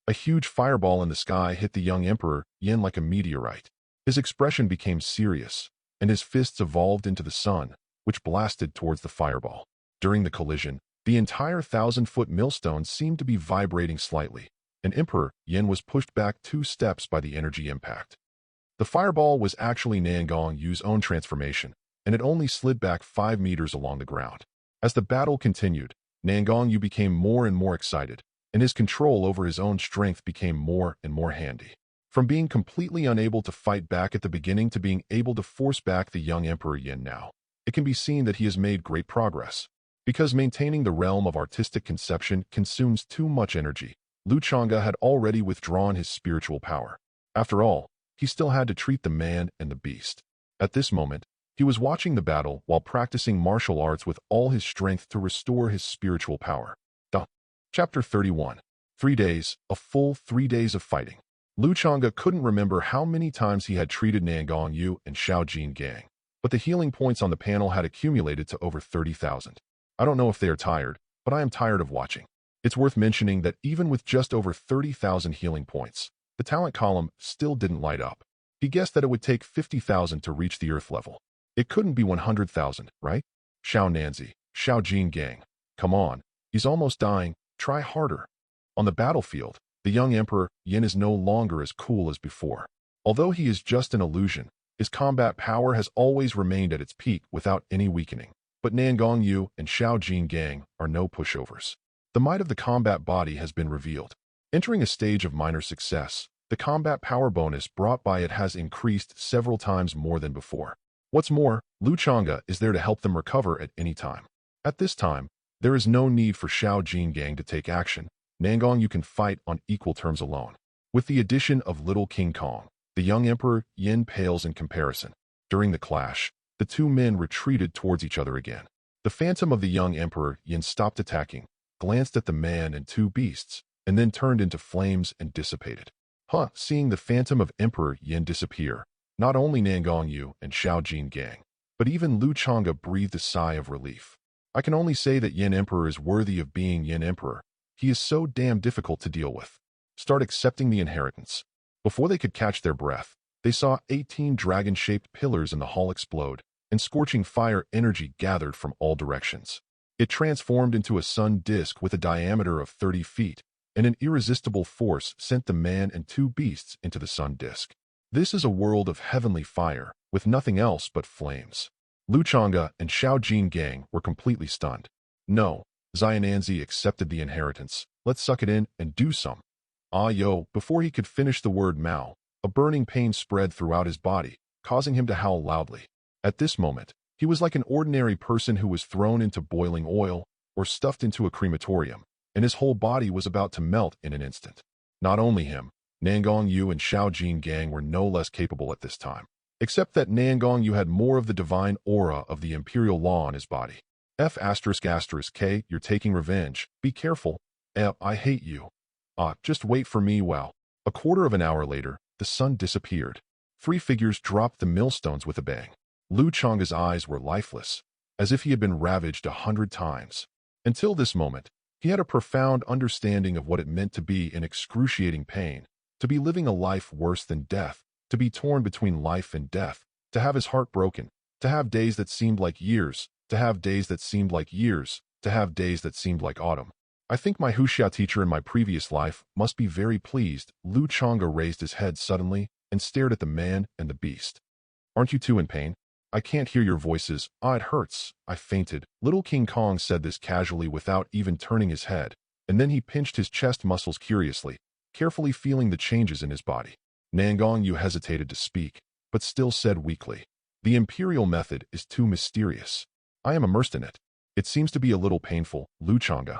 A huge fireball in the sky hit the young emperor Yin like a meteorite. His expression became serious, and his fists evolved into the sun, which blasted towards the fireball. During the collision, the entire 1,000-foot millstone seemed to be vibrating slightly, and Emperor Yin was pushed back 2 steps by the energy impact. The fireball was actually Nangong Yu's own transformation, and it only slid back 5 meters along the ground. As the battle continued, Nangong Yu became more and more excited, and his control over his own strength became more and more handy. From being completely unable to fight back at the beginning to being able to force back the young Emperor Yin now, it can be seen that he has made great progress. Because maintaining the realm of artistic conception consumes too much energy, Changge had already withdrawn his spiritual power. After all, he still had to treat the man and the beast. At this moment, he was watching the battle while practicing martial arts with all his strength to restore his spiritual power. Chapter 31. 3 days, a full 3 days of fighting. Changge couldn't remember how many times he had treated Nangong Yu and Xiao Nanzi, but the healing points on the panel had accumulated to over 30,000. I don't know if they are tired, but I am tired of watching. It's worth mentioning that even with just over 30,000 healing points, the talent column still didn't light up. He guessed that it would take 50,000 to reach the Earth level. It couldn't be 100,000, right? Xiao Nanzi, Xiao Nanzi, come on, he's almost dying, try harder. On the battlefield, the young Emperor Yin is no longer as cool as before. Although he is just an illusion, his combat power has always remained at its peak without any weakening. But Nangong Yu and Xiao Nanzi are no pushovers. The might of the combat body has been revealed. Entering a stage of minor success, the combat power bonus brought by it has increased several times more than before. What's more, Changge is there to help them recover at any time. At this time, there is no need for Xiao Nanzi to take action. Nangong Yu can fight on equal terms alone. With the addition of Little King Kong, the young Emperor Yin pales in comparison. During the clash, the two men retreated towards each other again. The phantom of the young Emperor Yin stopped attacking, glanced at the man and 2 beasts, and then turned into flames and dissipated. Seeing the phantom of Emperor Yin disappear, not only Nangong Yu and Xiao Nanzi, but even Changge breathed a sigh of relief. I can only say that Yin Emperor is worthy of being Yin Emperor. He is so damn difficult to deal with. Start accepting the inheritance. Before they could catch their breath, they saw 18 dragon-shaped pillars in the hall explode, and scorching fire energy gathered from all directions. It transformed into a sun disk with a diameter of 30 feet, and an irresistible force sent the man and 2 beasts into the sun disk. This is a world of heavenly fire, with nothing else but flames. Changge and Xiao Nanzi were completely stunned. No, Xiao Nanzi accepted the inheritance. Let's suck it in and do some. Before he could finish the word Mao, a burning pain spread throughout his body, causing him to howl loudly. At this moment, he was like an ordinary person who was thrown into boiling oil or stuffed into a crematorium, and his whole body was about to melt in an instant. Not only him, Nangong Yu and Xiao Nanzi were no less capable at this time, except that Nangong Yu had more of the divine aura of the imperial law on his body. K, you're taking revenge. Be careful. I hate you. Just wait for me. Wow. A quarter of an hour later, the sun disappeared. 3 figures dropped the millstones with a bang. Changge's eyes were lifeless, as if he had been ravaged 100 times. Until this moment, he had a profound understanding of what it meant to be in excruciating pain, to be living a life worse than death, to be torn between life and death, to have his heart broken, to have days that seemed like years, to have days that seemed like years, to have days that seemed like autumn. I think my Huxia teacher in my previous life must be very pleased. Changge raised his head suddenly and stared at the man and the beast. Aren't you too in pain? I can't hear your voices. It hurts. I fainted. Little King Kong said this casually without even turning his head, and then he pinched his chest muscles curiously, carefully feeling the changes in his body. Nangong Yu hesitated to speak, but still said weakly, "The imperial method is too mysterious. I am immersed in it. It seems to be a little painful." Changge.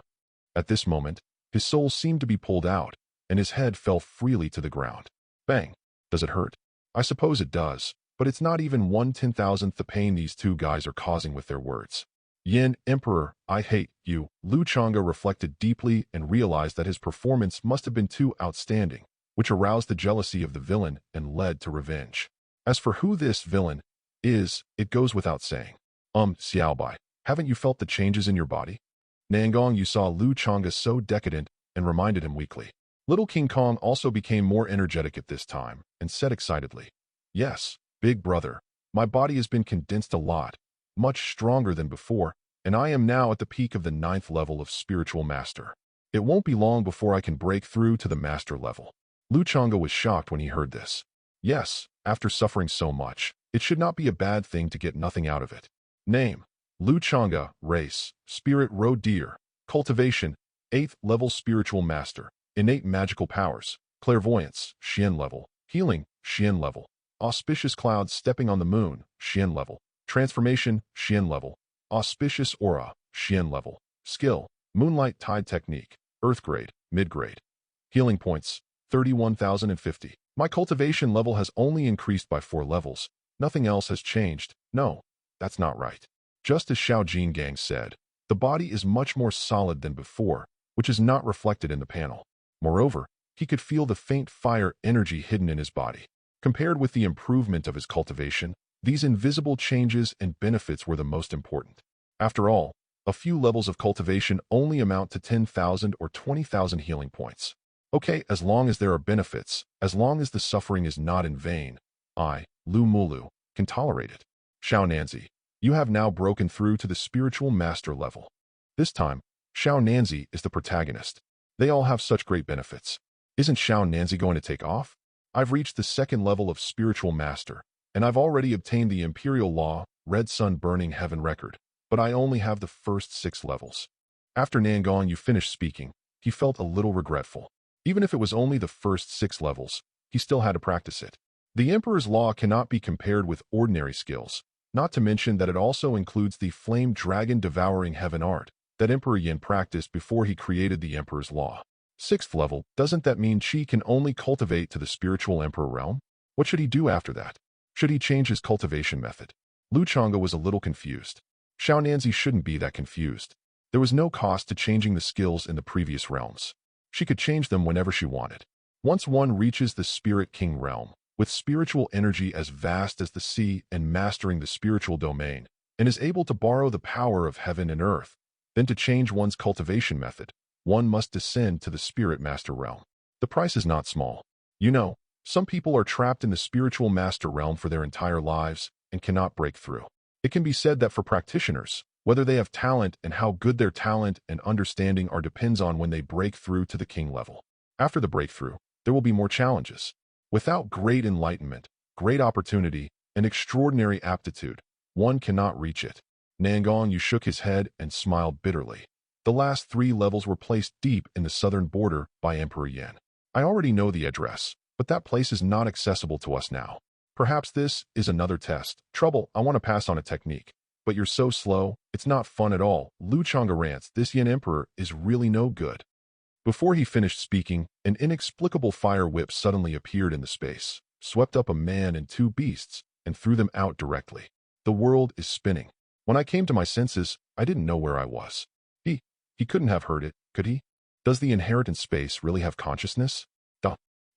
At this moment, his soul seemed to be pulled out, and his head fell freely to the ground. Bang! Does it hurt? I suppose it does, but it's not even 1/10,000th the pain these 2 guys are causing with their words. Yin, Emperor, I hate you. Lu Changge reflected deeply and realized that his performance must have been too outstanding, which aroused the jealousy of the villain and led to revenge. As for who this villain is, it goes without saying. Xiaobai, haven't you felt the changes in your body? Nangong Yu saw Lu Changge so decadent and reminded him weakly. Little King Kong also became more energetic at this time and said excitedly, "Yes, big brother, my body has been condensed a lot, much stronger than before, and I am now at the peak of the 9th level of spiritual master. It won't be long before I can break through to the master level." Lu Changge was shocked when he heard this. Yes, after suffering so much, it should not be a bad thing to get nothing out of it. Name: Lu Changge, race, spirit roe deer, cultivation, 8th level spiritual master, innate magical powers, clairvoyance, Xian level, healing, Xian level, auspicious clouds stepping on the moon, Xian level, transformation, Xian level, auspicious aura, Xian level, skill, moonlight tide technique, earth grade, mid grade. Healing points, 31,050. My cultivation level has only increased by 4 levels. Nothing else has changed. No, that's not right. Just as Xiao Gang said, the body is much more solid than before, which is not reflected in the panel. Moreover, he could feel the faint fire energy hidden in his body. Compared with the improvement of his cultivation, these invisible changes and benefits were the most important. After all, a few levels of cultivation only amount to 10,000 or 20,000 healing points. Okay, as long as there are benefits, as long as the suffering is not in vain, I, Lu Mulu, can tolerate it. Xiao Nanzi, you have now broken through to the spiritual master level. This time, Xiao Nanzi is the protagonist. They all have such great benefits. Isn't Xiao Nanzi going to take off? I've reached the 2nd level of spiritual master, and I've already obtained the Imperial Law, Red Sun Burning Heaven record, but I only have the first 6 levels. After Nangong Yu finished speaking, he felt a little regretful. Even if it was only the first 6 levels, he still had to practice it. The Emperor's Law cannot be compared with ordinary skills, not to mention that it also includes the Flame Dragon Devouring Heaven art that Emperor Yin practiced before he created the Emperor's Law. 6th level, doesn't that mean Qi can only cultivate to the spiritual Emperor realm? What should he do after that? Should he change his cultivation method? Lu Changge was a little confused. Xiao Nanzi shouldn't be that confused. There was no cost to changing the skills in the previous realms. She could change them whenever she wanted. Once one reaches the Spirit King realm, with spiritual energy as vast as the sea and mastering the spiritual domain, and is able to borrow the power of heaven and earth, then to change one's cultivation method, one must descend to the Spirit Master realm. The price is not small. You know, some people are trapped in the spiritual master realm for their entire lives and cannot break through. It can be said that for practitioners, whether they have talent and how good their talent and understanding are depends on when they break through to the king level. After the breakthrough, there will be more challenges. Without great enlightenment, great opportunity, and extraordinary aptitude, one cannot reach it. Nangong Yu shook his head and smiled bitterly. The last 3 levels were placed deep in the southern border by Emperor Yin. I already know the address, but that place is not accessible to us now. Perhaps this is another test. Trouble, I want to pass on a technique. But you're so slow, it's not fun at all. Lu Changge rants, this Yin Emperor is really no good. Before he finished speaking, an inexplicable fire whip suddenly appeared in the space, swept up a man and 2 beasts, and threw them out directly. The world is spinning. When I came to my senses, I didn't know where I was. He couldn't have heard it, could he? Does the inherent space really have consciousness?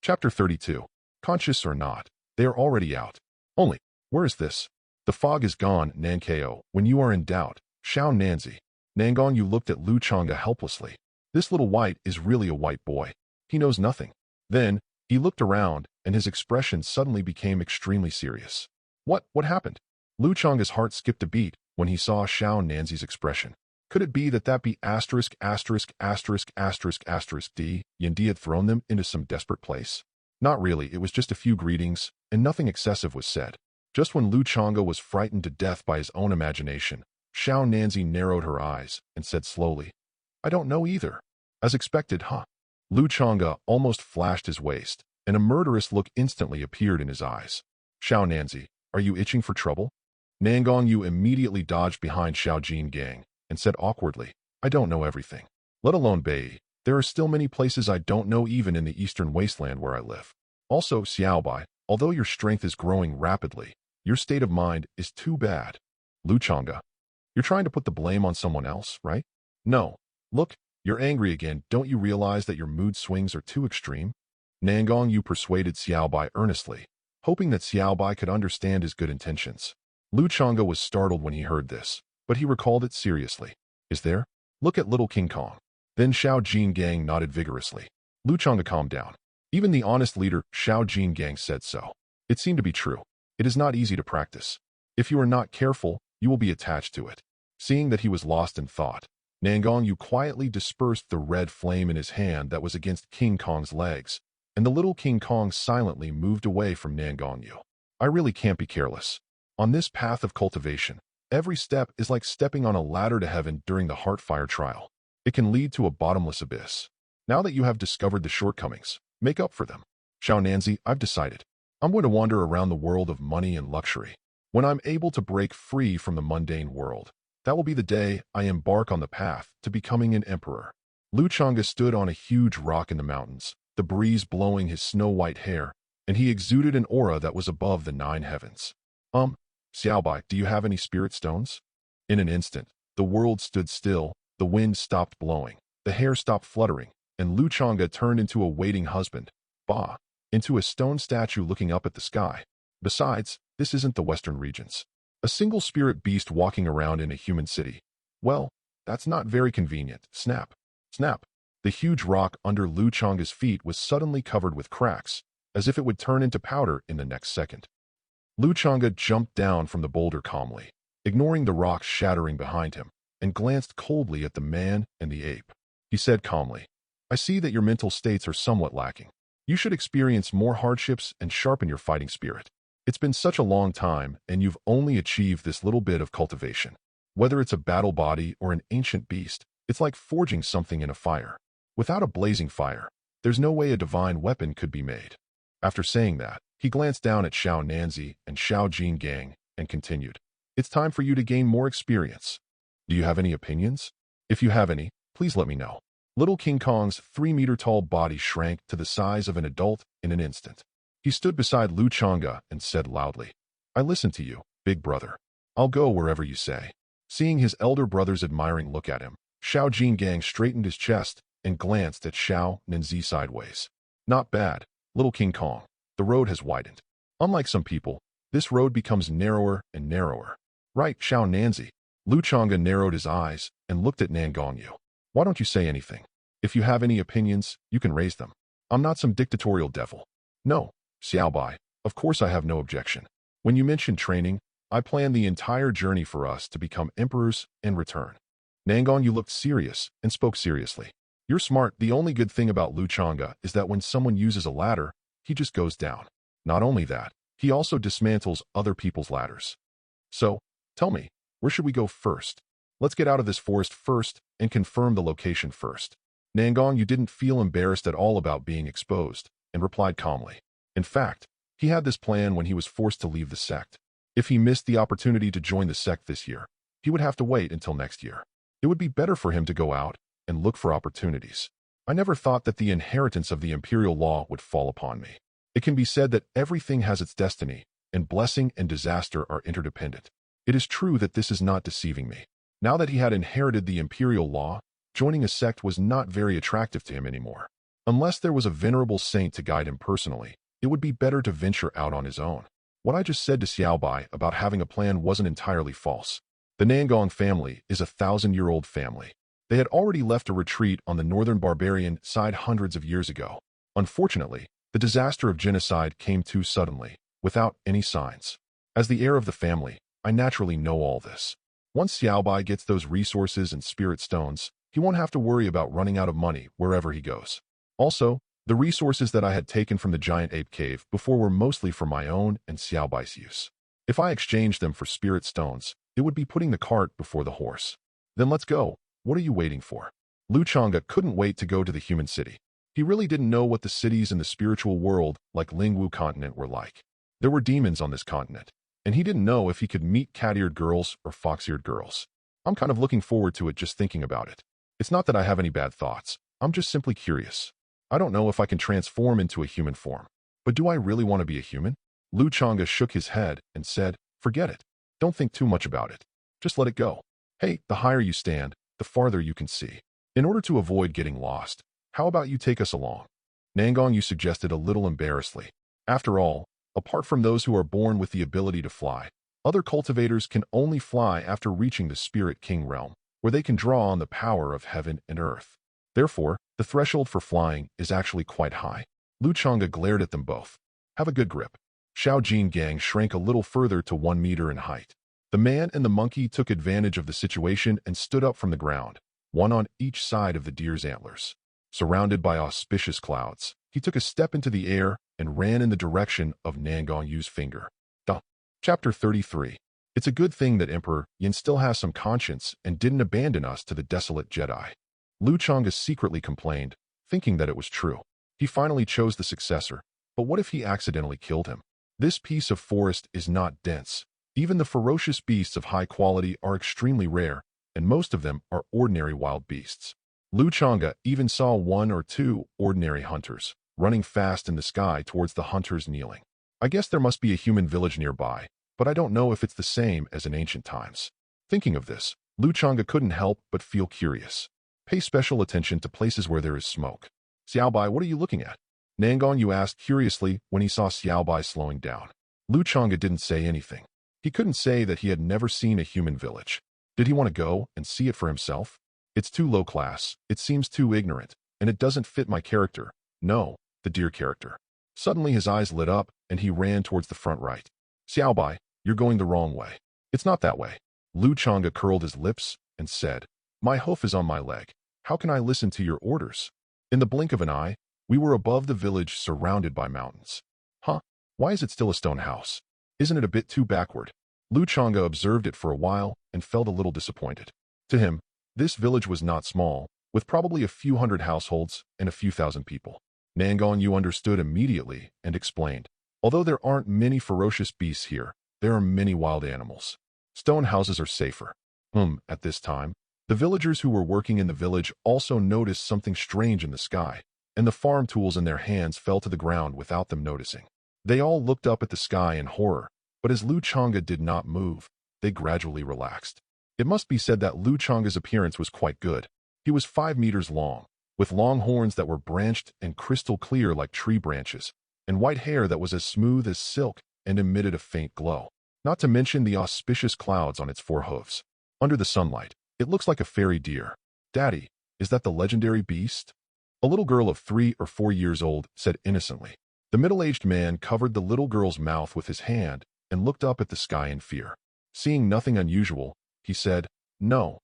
Chapter 32. Conscious or not, they are already out. Only, where is this? The fog is gone, Nankeo. When you are in doubt, Xiao Nanzi. Nangong Yu looked at Lu Changge helplessly. This little white is really a white boy. He knows nothing. Then, he looked around, and his expression suddenly became extremely serious. What happened? Lu Changge's heart skipped a beat when he saw Xiao Nanzi's expression. Could it be that be asterisk D, Yendi had thrown them into some desperate place? Not really, it was just a few greetings, and nothing excessive was said. Just when Lu Changge was frightened to death by his own imagination, Xiao Nanzi narrowed her eyes and said slowly, I don't know either. As expected, huh? Lu Changge almost flashed his waist, and a murderous look instantly appeared in his eyes. Xiao Nanzi, are you itching for trouble? Nangong Yu immediately dodged behind Xiao Gang and said awkwardly, I don't know everything. Let alone Bei. There are still many places I don't know even in the eastern wasteland where I live. Also, Xiaobai, although your strength is growing rapidly, your state of mind is too bad. Lu Changge, You're trying to put the blame on someone else, right? No. Look, you're angry again. Don't you realize that your mood swings are too extreme? Nangong Yu persuaded Xiaobai earnestly, hoping that Xiaobai could understand his good intentions. Changge was startled when he heard this, but he recalled it seriously. Is there? Look at little King Kong. Then Xiao Jingang nodded vigorously. Changge calmed down. Even the honest leader, Xiao Jingang, said so. It seemed to be true. It is not easy to practice. If you are not careful, you will be attached to it. Seeing that he was lost in thought, Nangong Yu quietly dispersed the red flame in his hand that was against King Kong's legs, and the little King Kong silently moved away from Nangong Yu. I really can't be careless. On this path of cultivation, every step is like stepping on a ladder to heaven during the Heartfire trial. It can lead to a bottomless abyss. Now that you have discovered the shortcomings, make up for them. Xiao Nanzi, I've decided. I'm going to wander around the world of money and luxury. When I'm able to break free from the mundane world, that will be the day I embark on the path to becoming an emperor. Changge stood on a huge rock in the mountains, the breeze blowing his snow-white hair, and he exuded an aura that was above the 9 heavens. Xiaobai, do you have any spirit stones? In an instant, the world stood still, the wind stopped blowing, the hair stopped fluttering, and Changge turned into a waiting husband, into a stone statue looking up at the sky. Besides, this isn't the Western regions. A single spirit beast walking around in a human city. Well, that's not very convenient. Snap. Snap. The huge rock under Changge's feet was suddenly covered with cracks, as if it would turn into powder in the next second. Changge jumped down from the boulder calmly, ignoring the rocks shattering behind him, and glanced coldly at the man and the ape. He said calmly, I see that your mental states are somewhat lacking. You should experience more hardships and sharpen your fighting spirit. It's been such a long time, and you've only achieved this little bit of cultivation. Whether it's a battle body or an ancient beast, it's like forging something in a fire. Without a blazing fire, there's no way a divine weapon could be made. After saying that, he glanced down at Xiao Nanzi and Xiao Jingang and continued, It's time for you to gain more experience. Do you have any opinions? If you have any, please let me know. Little King Kong's 3-meter-tall body shrank to the size of an adult in an instant. He stood beside Changge and said loudly, I listen to you, big brother. I'll go wherever you say. Seeing his elder brother's admiring look at him, Xiao Jingang straightened his chest and glanced at Xiao Nanzi sideways. Not bad, little King Kong. The road has widened. Unlike some people, this road becomes narrower and narrower. Right, Xiao Nanzi. Changge narrowed his eyes and looked at Nangong Yu. Why don't you say anything? If you have any opinions, you can raise them. I'm not some dictatorial devil. No, Xiaobai, of course I have no objection. When you mentioned training, I planned the entire journey for us to become emperors and return. Nangong Yu looked serious and spoke seriously. You're smart. The only good thing about Changge is that when someone uses a ladder, he just goes down. Not only that, he also dismantles other people's ladders. So, tell me, where should we go first? Let's get out of this forest first and confirm the location first. Nangong Yu didn't feel embarrassed at all about being exposed and replied calmly. In fact, he had this plan when he was forced to leave the sect. If he missed the opportunity to join the sect this year, he would have to wait until next year. It would be better for him to go out and look for opportunities. I never thought that the inheritance of the imperial law would fall upon me. It can be said that everything has its destiny, and blessing and disaster are interdependent. It is true that this is not deceiving me. Now that he had inherited the imperial law, joining a sect was not very attractive to him anymore. Unless there was a venerable saint to guide him personally, it would be better to venture out on his own. What I just said to Xiaobai about having a plan wasn't entirely false. The Nangong family is a 1,000-year-old family. They had already left a retreat on the northern barbarian side hundreds of years ago. Unfortunately, the disaster of genocide came too suddenly, without any signs. As the heir of the family, I naturally know all this. Once Xiaobai gets those resources and spirit stones, he won't have to worry about running out of money wherever he goes. Also, the resources that I had taken from the giant ape cave before were mostly for my own and Xiaobai's use. If I exchanged them for spirit stones, it would be putting the cart before the horse. Then let's go. What are you waiting for? Changge couldn't wait to go to the human city. He really didn't know what the cities in the spiritual world like Lingwu Continent were like. There were demons on this continent, and he didn't know if he could meet cat-eared girls or fox-eared girls. I'm kind of looking forward to it just thinking about it. It's not that I have any bad thoughts. I'm just simply curious. I don't know if I can transform into a human form. But do I really want to be a human? Changge shook his head and said, forget it. Don't think too much about it. Just let it go. Hey, the higher you stand, the farther you can see. In order to avoid getting lost, how about you take us along? Nangong Yu suggested a little embarrassedly. After all, apart from those who are born with the ability to fly, other cultivators can only fly after reaching the Spirit King realm, where they can draw on the power of heaven and earth. Therefore, the threshold for flying is actually quite high. Changge glared at them both. Have a good grip. Xiao Jin Gang shrank a little further to 1 meter in height. The man and the monkey took advantage of the situation and stood up from the ground, one on each side of the deer's antlers. Surrounded by auspicious clouds, he took a step into the air and ran in the direction of Nangong Yu's finger. Chapter 33. It's a good thing that Emperor Yin still has some conscience and didn't abandon us to the desolate Jedi. Changge secretly complained, thinking that it was true. He finally chose the successor, but what if he accidentally killed him? This piece of forest is not dense. Even the ferocious beasts of high quality are extremely rare, and most of them are ordinary wild beasts. Changge even saw 1 or 2 ordinary hunters, running fast in the sky towards the hunters kneeling. I guess there must be a human village nearby, but I don't know if it's the same as in ancient times. Thinking of this, Changge couldn't help but feel curious. Pay special attention to places where there is smoke. Xiaobai, what are you looking at? Nangong Yu asked curiously when he saw Xiaobai slowing down. Changge didn't say anything. He couldn't say that he had never seen a human village. Did he want to go and see it for himself? It's too low class, it seems too ignorant, and it doesn't fit my character. No, the deer character. Suddenly his eyes lit up, and he ran towards the front right. Xiaobai, you're going the wrong way. It's not that way. Changge curled his lips and said, My hoof is on my leg. How can I listen to your orders? In the blink of an eye, we were above the village surrounded by mountains. Huh? Why is it still a stone house? Isn't it a bit too backward? Changge observed it for a while and felt a little disappointed. To him, this village was not small, with probably a few hundred households and a few thousand people. Nangong Yu understood immediately and explained, although there aren't many ferocious beasts here, there are many wild animals. Stone houses are safer. At this time, the villagers who were working in the village also noticed something strange in the sky, and the farm tools in their hands fell to the ground without them noticing. They all looked up at the sky in horror, but as Changge did not move, they gradually relaxed. It must be said that Changge's appearance was quite good. He was 5 meters long, with long horns that were branched and crystal clear like tree branches, and white hair that was as smooth as silk and emitted a faint glow, not to mention the auspicious clouds on its 4 hooves. Under the sunlight, it looks like a fairy deer. Daddy, is that the legendary beast? A little girl of 3 or 4 years old said innocently. The middle-aged man covered the little girl's mouth with his hand and looked up at the sky in fear. Seeing nothing unusual, he said, No,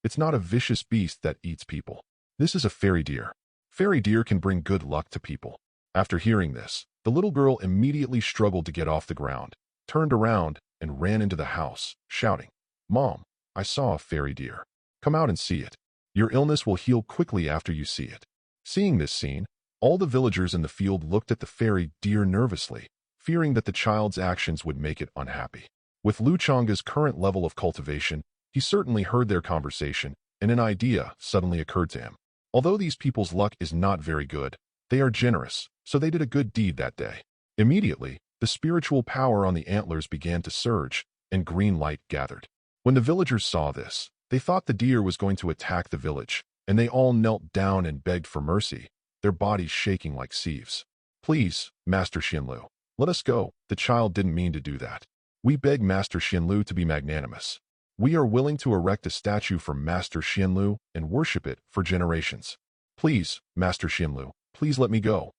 it's not a vicious beast that eats people. This is a fairy deer. Fairy deer can bring good luck to people. After hearing this, the little girl immediately struggled to get off the ground, turned around, and ran into the house, shouting, Mom, I saw a fairy deer. Come out and see it. Your illness will heal quickly after you see it. Seeing this scene, all the villagers in the field looked at the fairy deer nervously, fearing that the child's actions would make it unhappy. With Changge's current level of cultivation, he certainly heard their conversation, and an idea suddenly occurred to him. Although these people's luck is not very good, they are generous, so they did a good deed that day. Immediately, the spiritual power on the antlers began to surge, and green light gathered. When the villagers saw this, they thought the deer was going to attack the village, and they all knelt down and begged for mercy, their bodies shaking like sieves. Please, Master Xianlu, let us go. The child didn't mean to do that. We beg Master Xianlu to be magnanimous. We are willing to erect a statue for Master Xianlu and worship it for generations. Please, Master Xianlu, please let me go.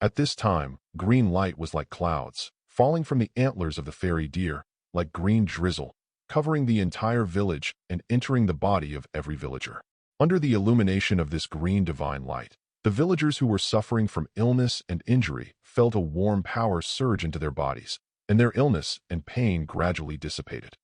At this time, green light was like clouds, falling from the antlers of the fairy deer, like green drizzle, covering the entire village and entering the body of every villager. Under the illumination of this green divine light, the villagers who were suffering from illness and injury felt a warm power surge into their bodies, and their illness and pain gradually dissipated.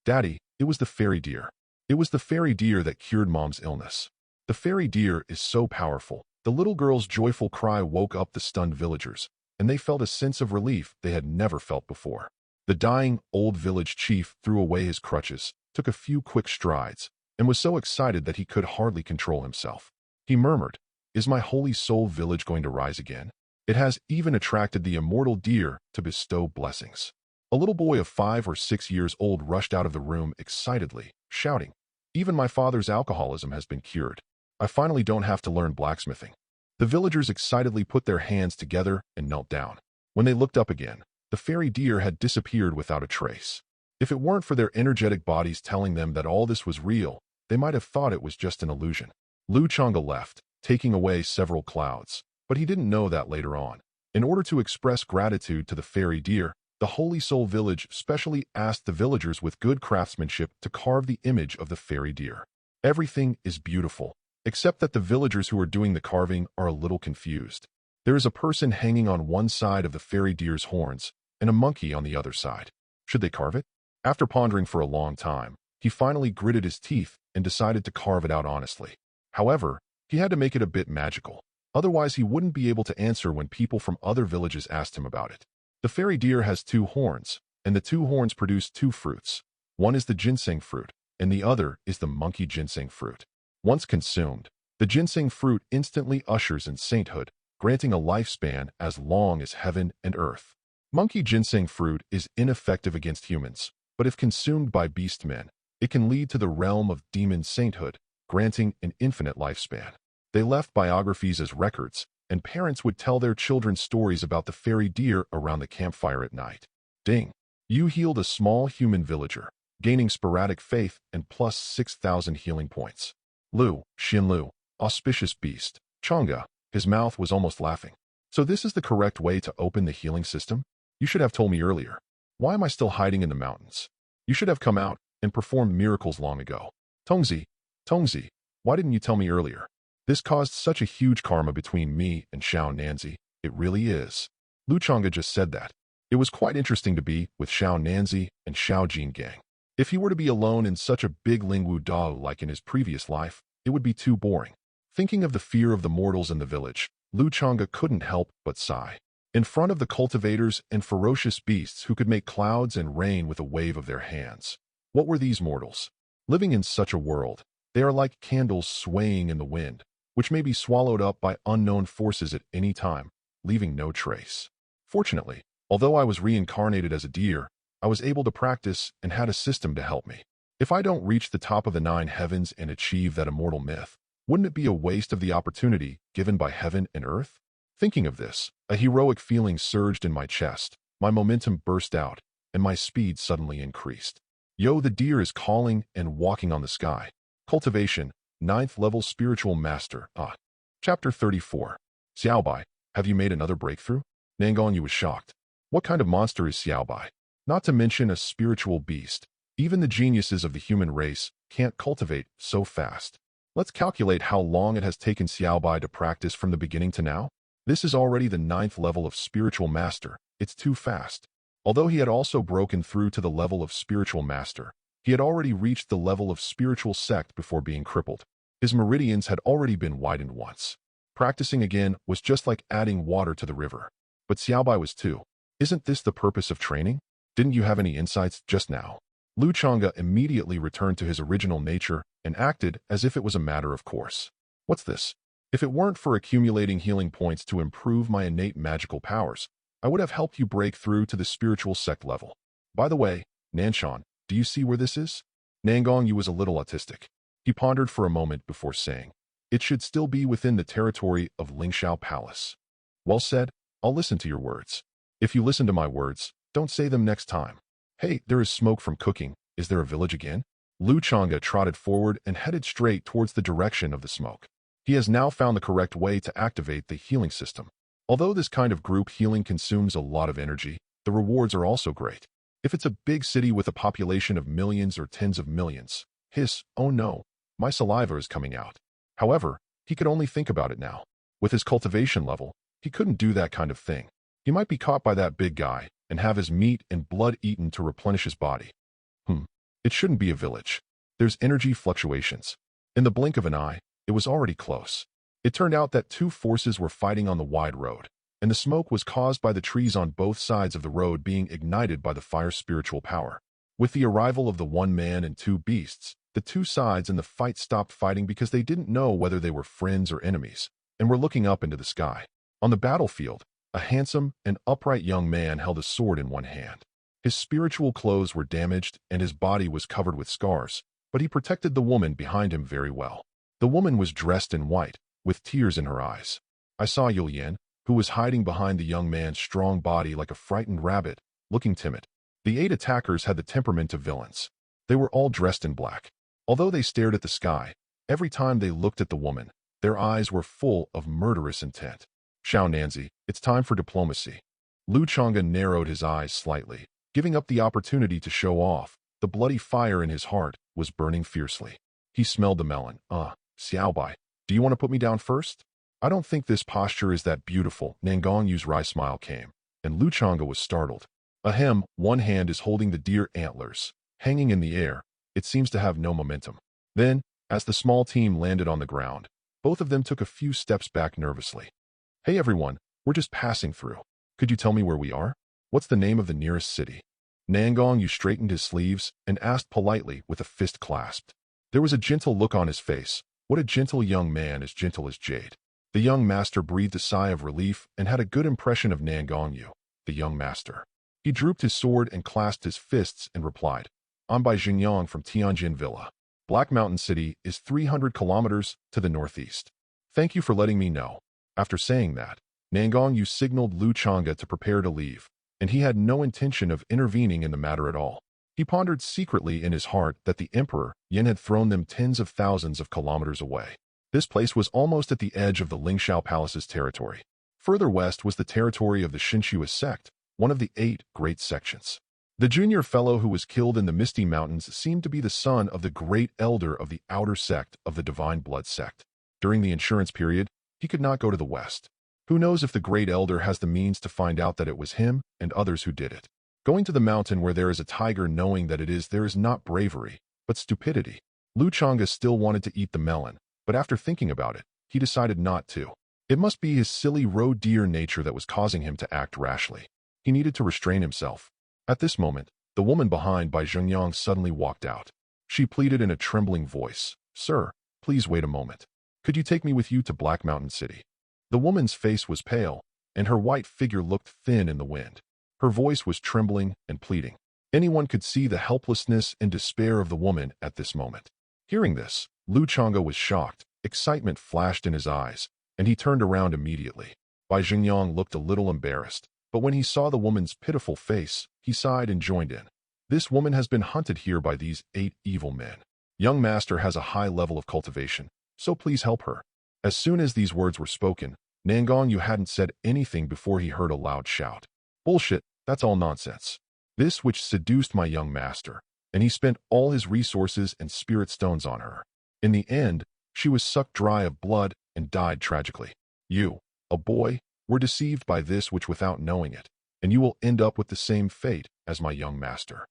Daddy, it was the fairy deer. It was the fairy deer that cured Mom's illness. The fairy deer is so powerful. The little girl's joyful cry woke up the stunned villagers, and they felt a sense of relief they had never felt before. The dying, old village chief threw away his crutches, took a few quick strides, and was so excited that he could hardly control himself. He murmured, Is my holy soul village going to rise again? It has even attracted the immortal deer to bestow blessings. A little boy of 5 or 6 years old rushed out of the room excitedly, shouting, "Even my father's alcoholism has been cured. I finally don't have to learn blacksmithing." The villagers excitedly put their hands together and knelt down. When they looked up again, the fairy deer had disappeared without a trace. If it weren't for their energetic bodies telling them that all this was real, they might have thought it was just an illusion. Changge left, taking away several clouds, but he didn't know that later on. In order to express gratitude to the fairy deer, the Holy Soul village specially asked the villagers with good craftsmanship to carve the image of the fairy deer. Everything is beautiful, except that the villagers who are doing the carving are a little confused. There is a person hanging on one side of the fairy deer's horns and a monkey on the other side. Should they carve it? After pondering for a long time, he finally gritted his teeth and decided to carve it out honestly. However, he had to make it a bit magical. Otherwise, he wouldn't be able to answer when people from other villages asked him about it. The fairy deer has 2 horns, and the 2 horns produce 2 fruits. One is the ginseng fruit, and the other is the monkey ginseng fruit. Once consumed, the ginseng fruit instantly ushers in sainthood, granting a lifespan as long as heaven and earth. Monkey ginseng fruit is ineffective against humans, but if consumed by beast men, it can lead to the realm of demon sainthood, granting an infinite lifespan. They left biographies as records, and parents would tell their children stories about the fairy deer around the campfire at night. Ding! You healed a small human villager, gaining sporadic faith and plus 6,000 healing points. Xinlu, auspicious beast. Changge, his mouth was almost laughing. So this is the correct way to open the healing system? You should have told me earlier. Why am I still hiding in the mountains? You should have come out and performed miracles long ago. Tongzi, why didn't you tell me earlier? This caused such a huge karma between me and Xiao Nanzi. It really is. Changge just said that. It was quite interesting to be with Xiao Nanzi and Xiao Jin gang. If he were to be alone in such a big Lingwu Dao like in his previous life, it would be too boring. Thinking of the fear of the mortals in the village, Changge couldn't help but sigh. In front of the cultivators and ferocious beasts who could make clouds and rain with a wave of their hands. What were these mortals? Living in such a world, they are like candles swaying in the wind, which may be swallowed up by unknown forces at any time, leaving no trace. Fortunately, although I was reincarnated as a deer, I was able to practice and had a system to help me. If I don't reach the top of the 9 heavens and achieve that immortal myth, wouldn't it be a waste of the opportunity given by heaven and earth? Thinking of this, a heroic feeling surged in my chest, my momentum burst out, and my speed suddenly increased. Yo, the deer is calling and walking on the sky. Cultivation, 9th level spiritual master. Chapter 34. Xiaobai, have you made another breakthrough? Nangong Yu was shocked. What kind of monster is Xiaobai? Not to mention a spiritual beast. Even the geniuses of the human race can't cultivate so fast. Let's calculate how long it has taken Xiaobai to practice from the beginning to now. This is already the 9th level of spiritual master. It's too fast. Although he had also broken through to the level of spiritual master, he had already reached the level of spiritual sect before being crippled. His meridians had already been widened once. Practicing again was just like adding water to the river. But Xiaobai was too. Isn't this the purpose of training? Didn't you have any insights just now? Changge immediately returned to his original nature and acted as if it was a matter of course. What's this? If it weren't for accumulating healing points to improve my innate magical powers, I would have helped you break through to the spiritual sect level. By the way, Nanshan, do you see where this is? Nangong Yu was a little autistic. He pondered for a moment before saying, it should still be within the territory of Lingshao Palace. Well said, I'll listen to your words. If you listen to my words, don't say them next time. Hey, there is smoke from cooking. Is there a village again? Changge trotted forward and headed straight towards the direction of the smoke. He has now found the correct way to activate the healing system. Although this kind of group healing consumes a lot of energy, the rewards are also great. If it's a big city with a population of millions or tens of millions, oh no, my saliva is coming out. However, he could only think about it now. With his cultivation level, he couldn't do that kind of thing. He might be caught by that big guy and have his meat and blood eaten to replenish his body. It shouldn't be a village. There's energy fluctuations. In the blink of an eye, it was already close. It turned out that 2 forces were fighting on the wide road, and the smoke was caused by the trees on both sides of the road being ignited by the fire's spiritual power. With the arrival of the 1 man and 2 beasts, the 2 sides in the fight stopped fighting because they didn't know whether they were friends or enemies, and were looking up into the sky. On the battlefield, a handsome and upright young man held a sword in one hand. His spiritual clothes were damaged and his body was covered with scars, but he protected the woman behind him very well. The woman was dressed in white, with tears in her eyes. I saw Yulian, who was hiding behind the young man's strong body like a frightened rabbit, looking timid. The 8 attackers had the temperament of villains. They were all dressed in black. Although they stared at the sky, every time they looked at the woman, their eyes were full of murderous intent. Xiao Nanzi, it's time for diplomacy. Lu Changge narrowed his eyes slightly, giving up the opportunity to show off. The bloody fire in his heart was burning fiercely. He smelled the melon. Xiaobai, do you want to put me down first? I don't think this posture is that beautiful. Nangong Yu's wry smile came, and Lu Changge was startled. Ahem, one hand is holding the deer antlers, hanging in the air. It seems to have no momentum. Then, as the small team landed on the ground, both of them took a few steps back nervously. Hey everyone, we're just passing through. Could you tell me where we are? What's the name of the nearest city? Nangong Yu straightened his sleeves and asked politely with a fist clasped. There was a gentle look on his face. What a gentle young man, as gentle as jade. The young master breathed a sigh of relief and had a good impression of Nangong Yu, the young master. He drooped his sword and clasped his fists and replied, I'm by Xingyang from Tianjin Villa. Black Mountain City is 300 kilometers to the northeast. Thank you for letting me know. After saying that, Nangong Yu signaled Lu Changge to prepare to leave, and he had no intention of intervening in the matter at all. He pondered secretly in his heart that the Emperor Yin had thrown them tens of thousands of kilometers away. This place was almost at the edge of the Lingshao Palace's territory. Further west was the territory of the Xinshua sect, one of the 8 great sections. The junior fellow who was killed in the Misty Mountains seemed to be the son of the great elder of the outer sect of the Divine Blood sect. During the insurance period, he could not go to the west. Who knows if the great elder has the means to find out that it was him and others who did it. Going to the mountain where there is a tiger knowing that there is not bravery, but stupidity. Lu Changge still wanted to eat the melon, but after thinking about it, he decided not to. It must be his silly roe deer nature that was causing him to act rashly. He needed to restrain himself. At this moment, the woman behind by Xingyang suddenly walked out. She pleaded in a trembling voice, Sir, please wait a moment. Could you take me with you to Black Mountain City? The woman's face was pale, and her white figure looked thin in the wind. Her voice was trembling and pleading. Anyone could see the helplessness and despair of the woman at this moment. Hearing this, Lu Changge was shocked. Excitement flashed in his eyes, and he turned around immediately. Bai Xingyang looked a little embarrassed, but when he saw the woman's pitiful face, he sighed and joined in. This woman has been hunted here by these 8 evil men. Young master has a high level of cultivation, so please help her. As soon as these words were spoken, Nangong Yu hadn't said anything before he heard a loud shout. Bullshit, that's all nonsense. This which seduced my young master, and he spent all his resources and spirit stones on her. In the end, she was sucked dry of blood and died tragically. You, a boy, were deceived by this which without knowing it, and you will end up with the same fate as my young master.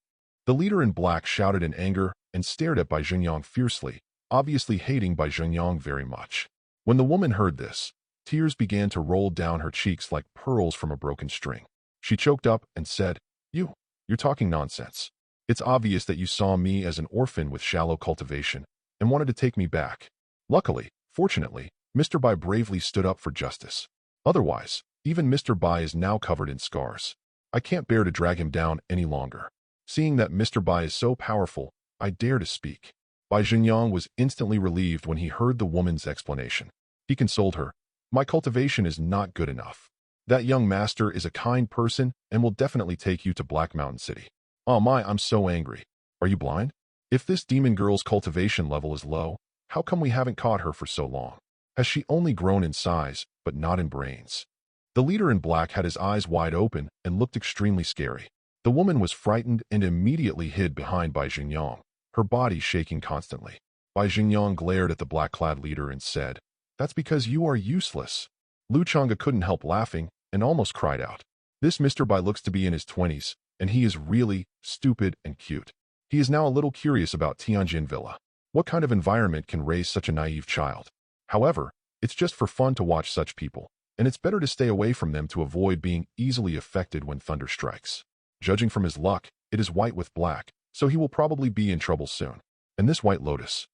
The leader in black shouted in anger and stared at Bai Xingyang fiercely, obviously hating Bai Xingyang very much. When the woman heard this, tears began to roll down her cheeks like pearls from a broken string. She choked up and said, You're talking nonsense. It's obvious that you saw me as an orphan with shallow cultivation and wanted to take me back. Luckily, fortunately, Mr. Bai bravely stood up for justice. Otherwise, even Mr. Bai is now covered in scars. I can't bear to drag him down any longer. Seeing that Mr. Bai is so powerful, I dare to speak. Bai Xingyang was instantly relieved when he heard the woman's explanation. He consoled her. My cultivation is not good enough. That young master is a kind person and will definitely take you to Black Mountain City. Oh my, I'm so angry. Are you blind? If this demon girl's cultivation level is low, how come we haven't caught her for so long? Has she only grown in size, but not in brains? The leader in black had his eyes wide open and looked extremely scary. The woman was frightened and immediately hid behind Bai Xingyang, her body shaking constantly. Bai Xingyang glared at the black-clad leader and said, That's because you are useless. Lu Changge couldn't help laughing and almost cried out. This Mr. Bai looks to be in his 20s, and he is really stupid and cute. He is now a little curious about Tianjin Villa. What kind of environment can raise such a naive child? However, it's just for fun to watch such people, and it's better to stay away from them to avoid being easily affected when thunder strikes. Judging from his luck, it is white with black, so he will probably be in trouble soon. And this white lotus.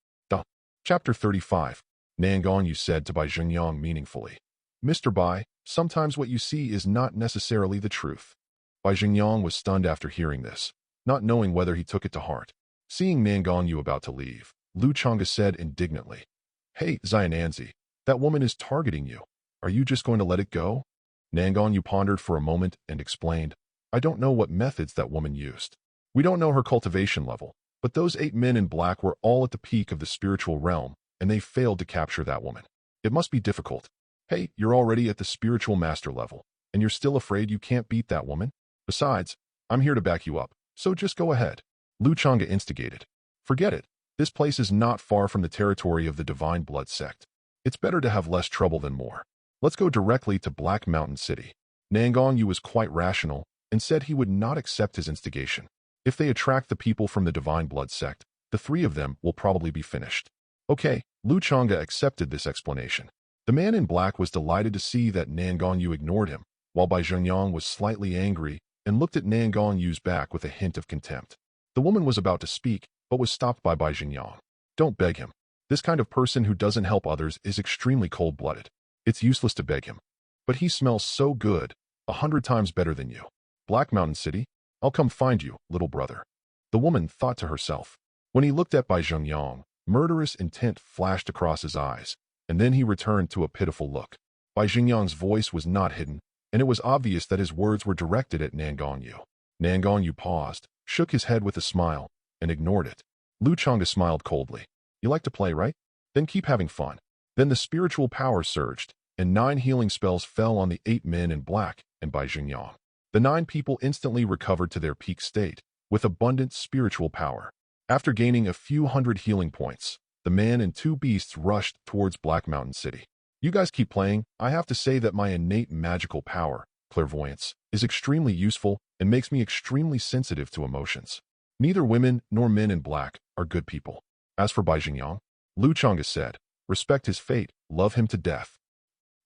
Chapter 35. Nangong Yu said to Bai Xingyang meaningfully. Mr. Bai, sometimes what you see is not necessarily the truth. Bai Xingyang was stunned after hearing this, not knowing whether he took it to heart. Seeing Nangong Yu about to leave, Lu Changge said indignantly, "Hey, Xiao Nanzi, that woman is targeting you. Are you just going to let it go?" Nangong Yu pondered for a moment and explained, "I don't know what methods that woman used. We don't know her cultivation level, but those 8 men in black were all at the peak of the spiritual realm, and they failed to capture that woman. It must be difficult. Hey, you're already at the spiritual master level, and you're still afraid you can't beat that woman? Besides, I'm here to back you up, so just go ahead." Lu Changge instigated. "Forget it. This place is not far from the territory of the Divine Blood sect. It's better to have less trouble than more. Let's go directly to Black Mountain City." Nangong Yu was quite rational and said he would not accept his instigation. If they attract the people from the Divine Blood sect, the 3 of them will probably be finished. Okay, Lu Changge accepted this explanation. The man in black was delighted to see that Nangong Yu ignored him, while Bai Zhengyang was slightly angry and looked at Nangong Yu's back with a hint of contempt. The woman was about to speak, but was stopped by Bai Zhengyang. "Don't beg him. This kind of person who doesn't help others is extremely cold-blooded. It's useless to beg him. But he smells so good, 100 times better than you. Black Mountain City? I'll come find you, little brother." The woman thought to herself. When he looked at Bai Zhengyang, murderous intent flashed across his eyes, and then he returned to a pitiful look. Bai Zhengyang's voice was not hidden, and it was obvious that his words were directed at Nangong Yu. Nangong Yu paused, shook his head with a smile, and ignored it. Lu Changge smiled coldly. "You like to play, right? Then keep having fun." Then the spiritual power surged, and 9 healing spells fell on the 8 men in black and Bai Zhengyang. The 9 people instantly recovered to their peak state, with abundant spiritual power. After gaining a few hundred healing points, the man and 2 beasts rushed towards Black Mountain City. "You guys keep playing. I have to say that my innate magical power, clairvoyance, is extremely useful and makes me extremely sensitive to emotions. Neither women nor men in black are good people." As for Bai Zhengyang, Lu Changge said, "Respect his fate, love him to death."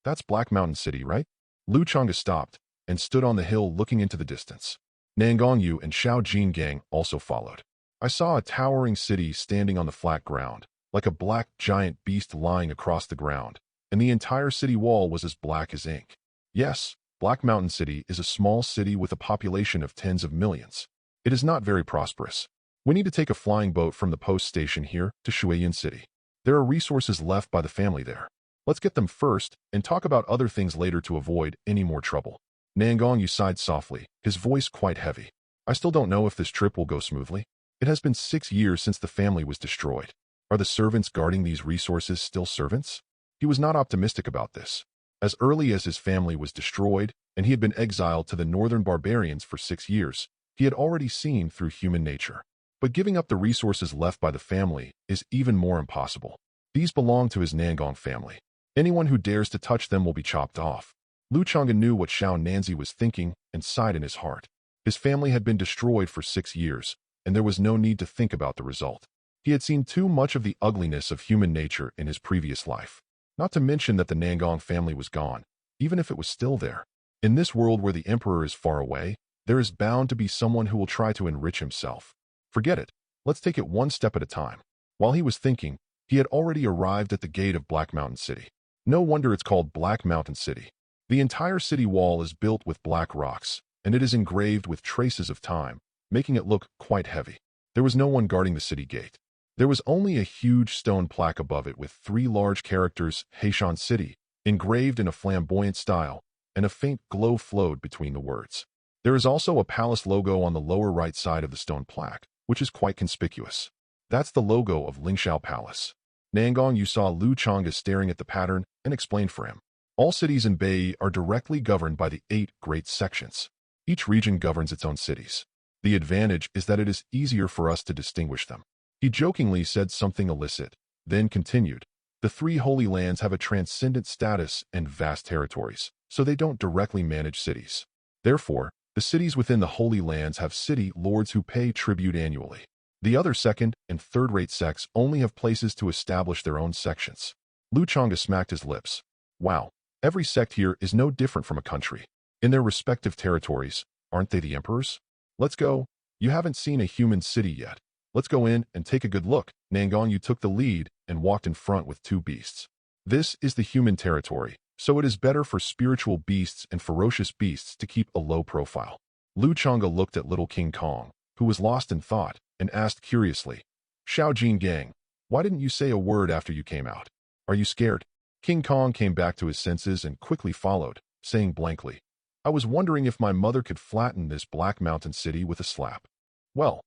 "That's Black Mountain City, right?" Lu Changge stopped and stood on the hill looking into the distance. Nangong Yu and Xiao Jingang also followed. "I saw a towering city standing on the flat ground, like a black giant beast lying across the ground, and the entire city wall was as black as ink. Yes, Black Mountain City is a small city with a population of tens of millions. It is not very prosperous. We need to take a flying boat from the post station here to Shuiyan City. There are resources left by the family there. Let's get them first and talk about other things later to avoid any more trouble." Nangong Yu sighed softly, his voice quite heavy. "I still don't know if this trip will go smoothly. It has been 6 years since the family was destroyed. Are the servants guarding these resources still servants?" He was not optimistic about this. As early as his family was destroyed and he had been exiled to the northern barbarians for 6 years, he had already seen through human nature. But giving up the resources left by the family is even more impossible. These belong to his Nangong family. Anyone who dares to touch them will be chopped off. Lu Changge knew what Xiao Nanzi was thinking and sighed in his heart. His family had been destroyed for 6 years, and there was no need to think about the result. He had seen too much of the ugliness of human nature in his previous life. Not to mention that the Nangong family was gone, even if it was still there. In this world where the emperor is far away, there is bound to be someone who will try to enrich himself. Forget it. Let's take it one step at a time. While he was thinking, he had already arrived at the gate of Black Mountain City. No wonder it's called Black Mountain City. The entire city wall is built with black rocks, and it is engraved with traces of time, making it look quite heavy. There was no one guarding the city gate. There was only a huge stone plaque above it with 3 large characters, Heishan City, engraved in a flamboyant style, and a faint glow flowed between the words. There is also a palace logo on the lower right side of the stone plaque, which is quite conspicuous. That's the logo of Lingshao Palace. Nangong Yu saw Lu Changge staring at the pattern and explained for him. All cities in Bai are directly governed by the 8 great sections. Each region governs its own cities. The advantage is that it is easier for us to distinguish them. He jokingly said something illicit, then continued. The 3 holy lands have a transcendent status and vast territories, so they don't directly manage cities. Therefore, the cities within the holy lands have city lords who pay tribute annually. The other second and third-rate sects only have places to establish their own sections. Lu Changge smacked his lips. Wow, every sect here is no different from a country. In their respective territories, aren't they the emperors? Let's go. You haven't seen a human city yet. Let's go in and take a good look. Nangong Yu took the lead and walked in front with 2 beasts. This is the human territory, so it is better for spiritual beasts and ferocious beasts to keep a low profile. Lu Changge looked at little King Kong, who was lost in thought, and asked curiously, Xiao Jin Gang, why didn't you say a word after you came out? Are you scared? King Kong came back to his senses and quickly followed, saying blankly, I was wondering if my mother could flatten this Black Mountain city with a slap. Well,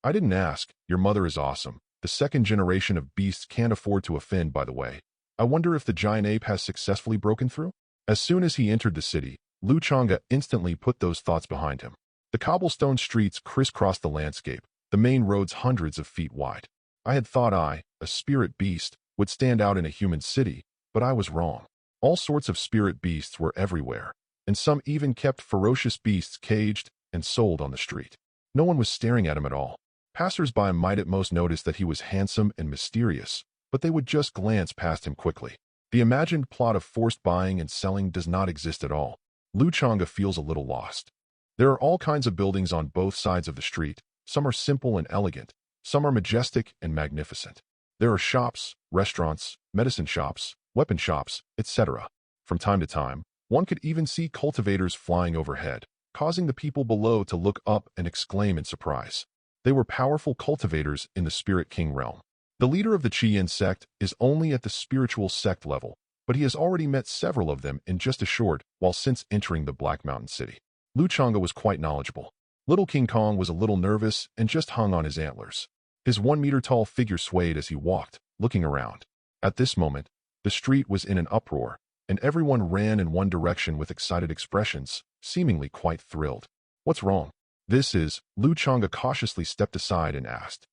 I didn't ask. Your mother is awesome. The second generation of beasts can't afford to offend, by the way. I wonder if the giant ape has successfully broken through? As soon as he entered the city, Lu Changge instantly put those thoughts behind him. The cobblestone streets crisscrossed the landscape, the main roads hundreds of feet wide. I had thought I, a spirit beast, would stand out in a human city, but I was wrong. All sorts of spirit beasts were everywhere, and some even kept ferocious beasts caged and sold on the street. No one was staring at him at all. Passers-by might at most notice that he was handsome and mysterious, but they would just glance past him quickly. The imagined plot of forced buying and selling does not exist at all. Lu Changge feels a little lost. There are all kinds of buildings on both sides of the street. Some are simple and elegant. Some are majestic and magnificent. There are shops, restaurants, medicine shops, weapon shops, etc. From time to time, one could even see cultivators flying overhead, causing the people below to look up and exclaim in surprise. They were powerful cultivators in the Spirit King realm. The leader of the Qian sect is only at the spiritual sect level, but he has already met several of them in just a short while since entering the Black Mountain City. Lu Changge was quite knowledgeable. Little King Kong was a little nervous and just hung on his antlers. His 1-meter-tall figure swayed as he walked, looking around. At this moment, the street was in an uproar, and everyone ran in one direction with excited expressions, seemingly quite thrilled. What's wrong? Lu Changge cautiously stepped aside and asked.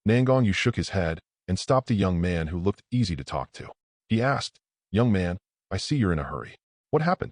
Nangong Yu shook his head and stopped a young man who looked easy to talk to. He asked, Young man, I see you're in a hurry. What happened?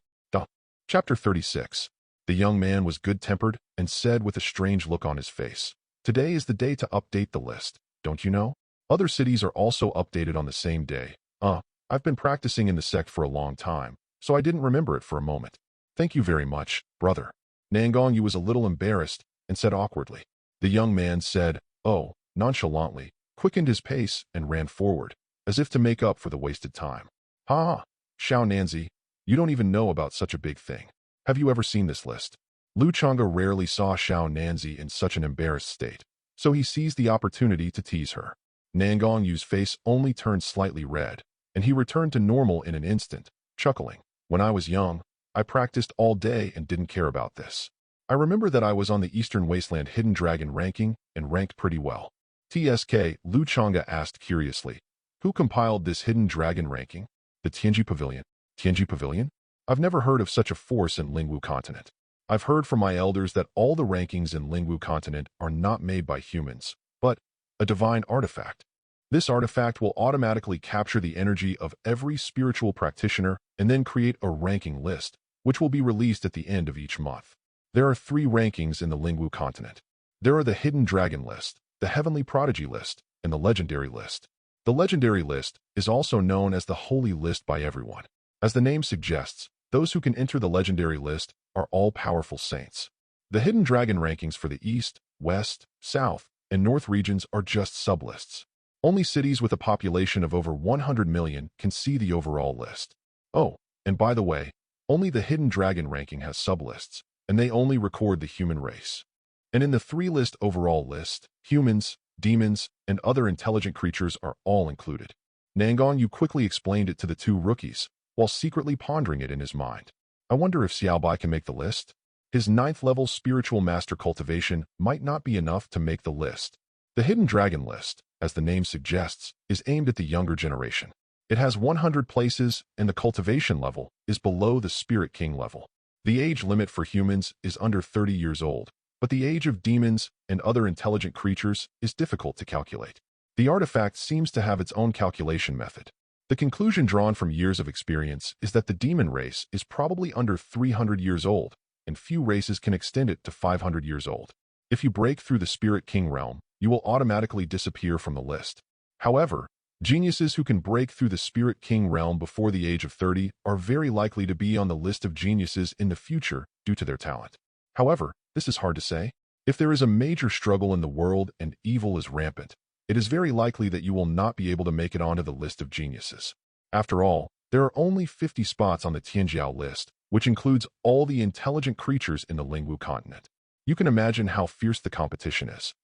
Chapter 36. The young man was good-tempered and said with a strange look on his face, Today is the day to update the list, don't you know? Other cities are also updated on the same day. I've been practicing in the sect for a long time, so I didn't remember it for a moment. Thank you very much, brother. Nangong Yu was a little embarrassed and said awkwardly. The young man said, oh, nonchalantly, quickened his pace and ran forward, as if to make up for the wasted time. Ha! Xiao Nanzi, you don't even know about such a big thing. Have you ever seen this list? Lu Changge rarely saw Xiao Nanzi in such an embarrassed state, so he seized the opportunity to tease her. Nangong Yu's face only turned slightly red, and he returned to normal in an instant, chuckling. When I was young, I practiced all day and didn't care about this. I remember that I was on the Eastern Wasteland Hidden Dragon ranking and ranked pretty well. TSK, Lu Changge asked curiously. Who compiled this Hidden Dragon ranking? The Tianji Pavilion? Tianji Pavilion? I've never heard of such a force in Lingwu Continent. I've heard from my elders that all the rankings in Lingwu Continent are not made by humans, but a divine artifact. This artifact will automatically capture the energy of every spiritual practitioner and then create a ranking list, which will be released at the end of each month. There are 3 rankings in the Lingwu Continent. There are the Hidden Dragon list, the Heavenly Prodigy list, and the Legendary list. The Legendary list is also known as the Holy List by everyone. As the name suggests, those who can enter the Legendary list are all powerful saints. The Hidden Dragon rankings for the East, West, South, and North regions are just sublists. Only cities with a population of over 100 million can see the overall list. Oh, and by the way, only the Hidden Dragon ranking has sublists, and they only record the human race. And in the 3-list overall list, humans, demons, and other intelligent creatures are all included. Nangong Yu quickly explained it to the 2 rookies, while secretly pondering it in his mind. I wonder if Xiaobai can make the list? His 9th-level spiritual master cultivation might not be enough to make the list. The Hidden Dragon list, as the name suggests, is aimed at the younger generation. It has 100 places, and the cultivation level is below the Spirit King level. The age limit for humans is under 30 years old, but the age of demons and other intelligent creatures is difficult to calculate. The artifact seems to have its own calculation method. The conclusion drawn from years of experience is that the demon race is probably under 300 years old, and few races can extend it to 500 years old. If you break through the Spirit King realm, you will automatically disappear from the list. However, geniuses who can break through the Spirit King realm before the age of 30 are very likely to be on the list of geniuses in the future due to their talent. However, this is hard to say. If there is a major struggle in the world and evil is rampant, it is very likely that you will not be able to make it onto the list of geniuses. After all, there are only 50 spots on the Tianjiao list, which includes all the intelligent creatures in the Lingwu Continent. You can imagine how fierce the competition is.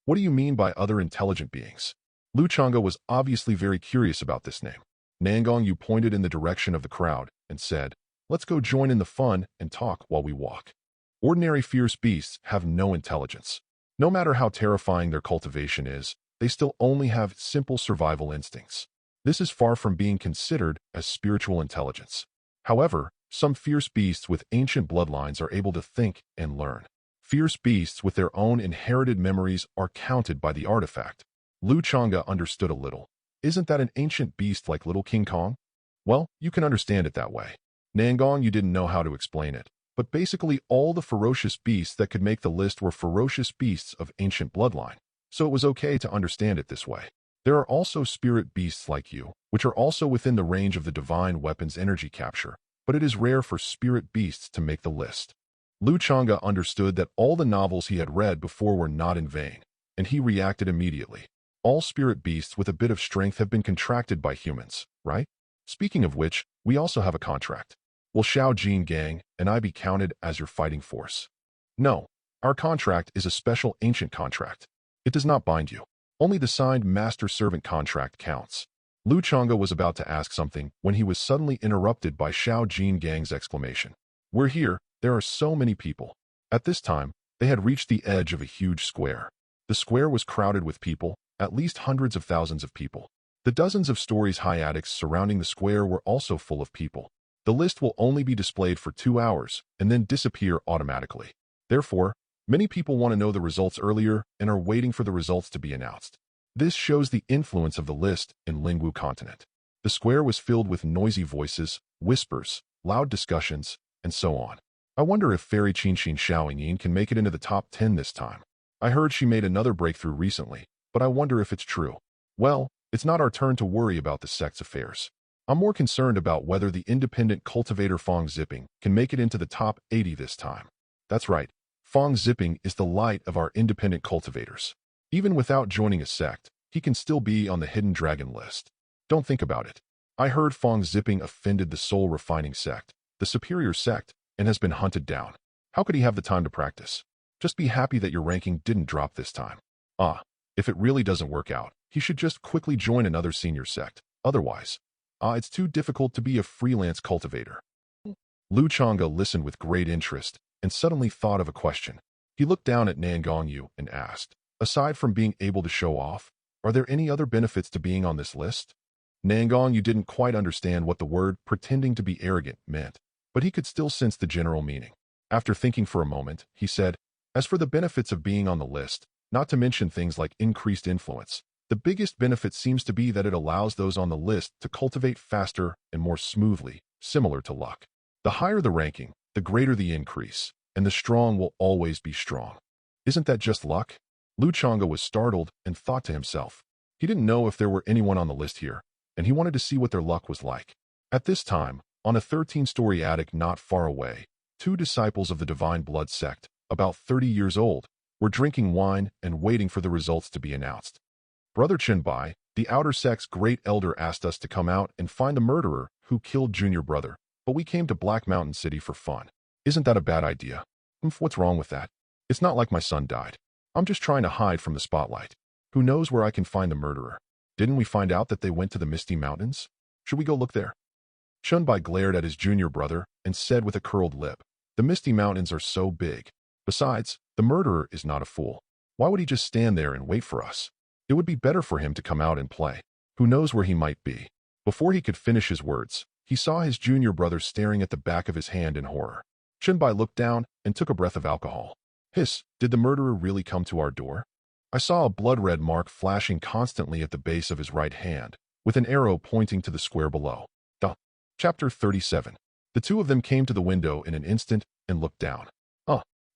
What do you mean by other intelligent beings? Changge was obviously very curious about this name. Nangong Yu pointed in the direction of the crowd and said, "Let's go join in the fun and talk while we walk." Ordinary fierce beasts have no intelligence. No matter how terrifying their cultivation is, they still only have simple survival instincts. This is far from being considered as spiritual intelligence. However, some fierce beasts with ancient bloodlines are able to think and learn. Fierce beasts with their own inherited memories are counted by the artifact. Changge understood a little. Isn't that an ancient beast like Little King Kong? Well, you can understand it that way. Nangong, you didn't know how to explain it, but basically all the ferocious beasts that could make the list were ferocious beasts of ancient bloodline, so it was okay to understand it this way. There are also spirit beasts like you, which are also within the range of the divine weapon's energy capture, but it is rare for spirit beasts to make the list. Changge understood that all the novels he had read before were not in vain, and he reacted immediately. All spirit beasts with a bit of strength have been contracted by humans, right? Speaking of which, we also have a contract. Will Xiao Jin Gang and I be counted as your fighting force? No, our contract is a special ancient contract. It does not bind you. Only the signed master-servant contract counts. Changge was about to ask something when he was suddenly interrupted by Xiao Jin Gang's exclamation. "We're here, there are so many people." At this time, they had reached the edge of a huge square. The square was crowded with people, at least hundreds of thousands of people. The dozens of stories high attics surrounding the square were also full of people. The list will only be displayed for 2 hours and then disappear automatically. Therefore, many people want to know the results earlier and are waiting for the results to be announced. This shows the influence of the list in Lingwu Continent. The square was filled with noisy voices, whispers, loud discussions, and so on. I wonder if Fairy Qinshin Xiaoying can make it into the top 10 this time. I heard she made another breakthrough recently, but I wonder if it's true. Well, it's not our turn to worry about the sect's affairs. I'm more concerned about whether the independent cultivator Fong Zipping can make it into the top 80 this time. That's right, Fong Zipping is the light of our independent cultivators. Even without joining a sect, he can still be on the hidden dragon list. Don't think about it. I heard Fong Zipping offended the soul refining sect, the superior sect, and has been hunted down. How could he have the time to practice? Just be happy that your ranking didn't drop this time. If it really doesn't work out, he should just quickly join another senior sect. Otherwise, it's too difficult to be a freelance cultivator. Changge listened with great interest and suddenly thought of a question. He looked down at Nangong Yu and asked, "Aside from being able to show off, are there any other benefits to being on this list?" Nangong Yu didn't quite understand what the word pretending to be arrogant meant, but he could still sense the general meaning. After thinking for a moment, he said, "As for the benefits of being on the list, not to mention things like increased influence, the biggest benefit seems to be that it allows those on the list to cultivate faster and more smoothly, similar to luck. The higher the ranking, the greater the increase, and the strong will always be strong. Isn't that just luck?" Changge was startled and thought to himself. He didn't know if there were anyone on the list here, and he wanted to see what their luck was like. At this time, on a 13-story attic not far away, 2 disciples of the Divine Blood sect, about 30 years old, were drinking wine and waiting for the results to be announced. "Brother Chenbai, the outer sect's great elder asked us to come out and find the murderer who killed junior brother, but we came to Black Mountain City for fun. Isn't that a bad idea?" What's wrong with that? It's not like my son died. I'm just trying to hide from the spotlight. Who knows where I can find the murderer? Didn't we find out that they went to the Misty Mountains? Should we go look there? Chunbai glared at his junior brother and said with a curled lip, "The Misty Mountains are so big. Besides, the murderer is not a fool. Why would he just stand there and wait for us? It would be better for him to come out and play. Who knows where he might be?" Before he could finish his words, he saw his junior brother staring at the back of his hand in horror. Chunbai looked down and took a breath of alcohol. "Hiss, did the murderer really come to our door? I saw a blood-red mark flashing constantly at the base of his right hand, with an arrow pointing to the square below." Chapter 37. The two of them came to the window in an instant and looked down.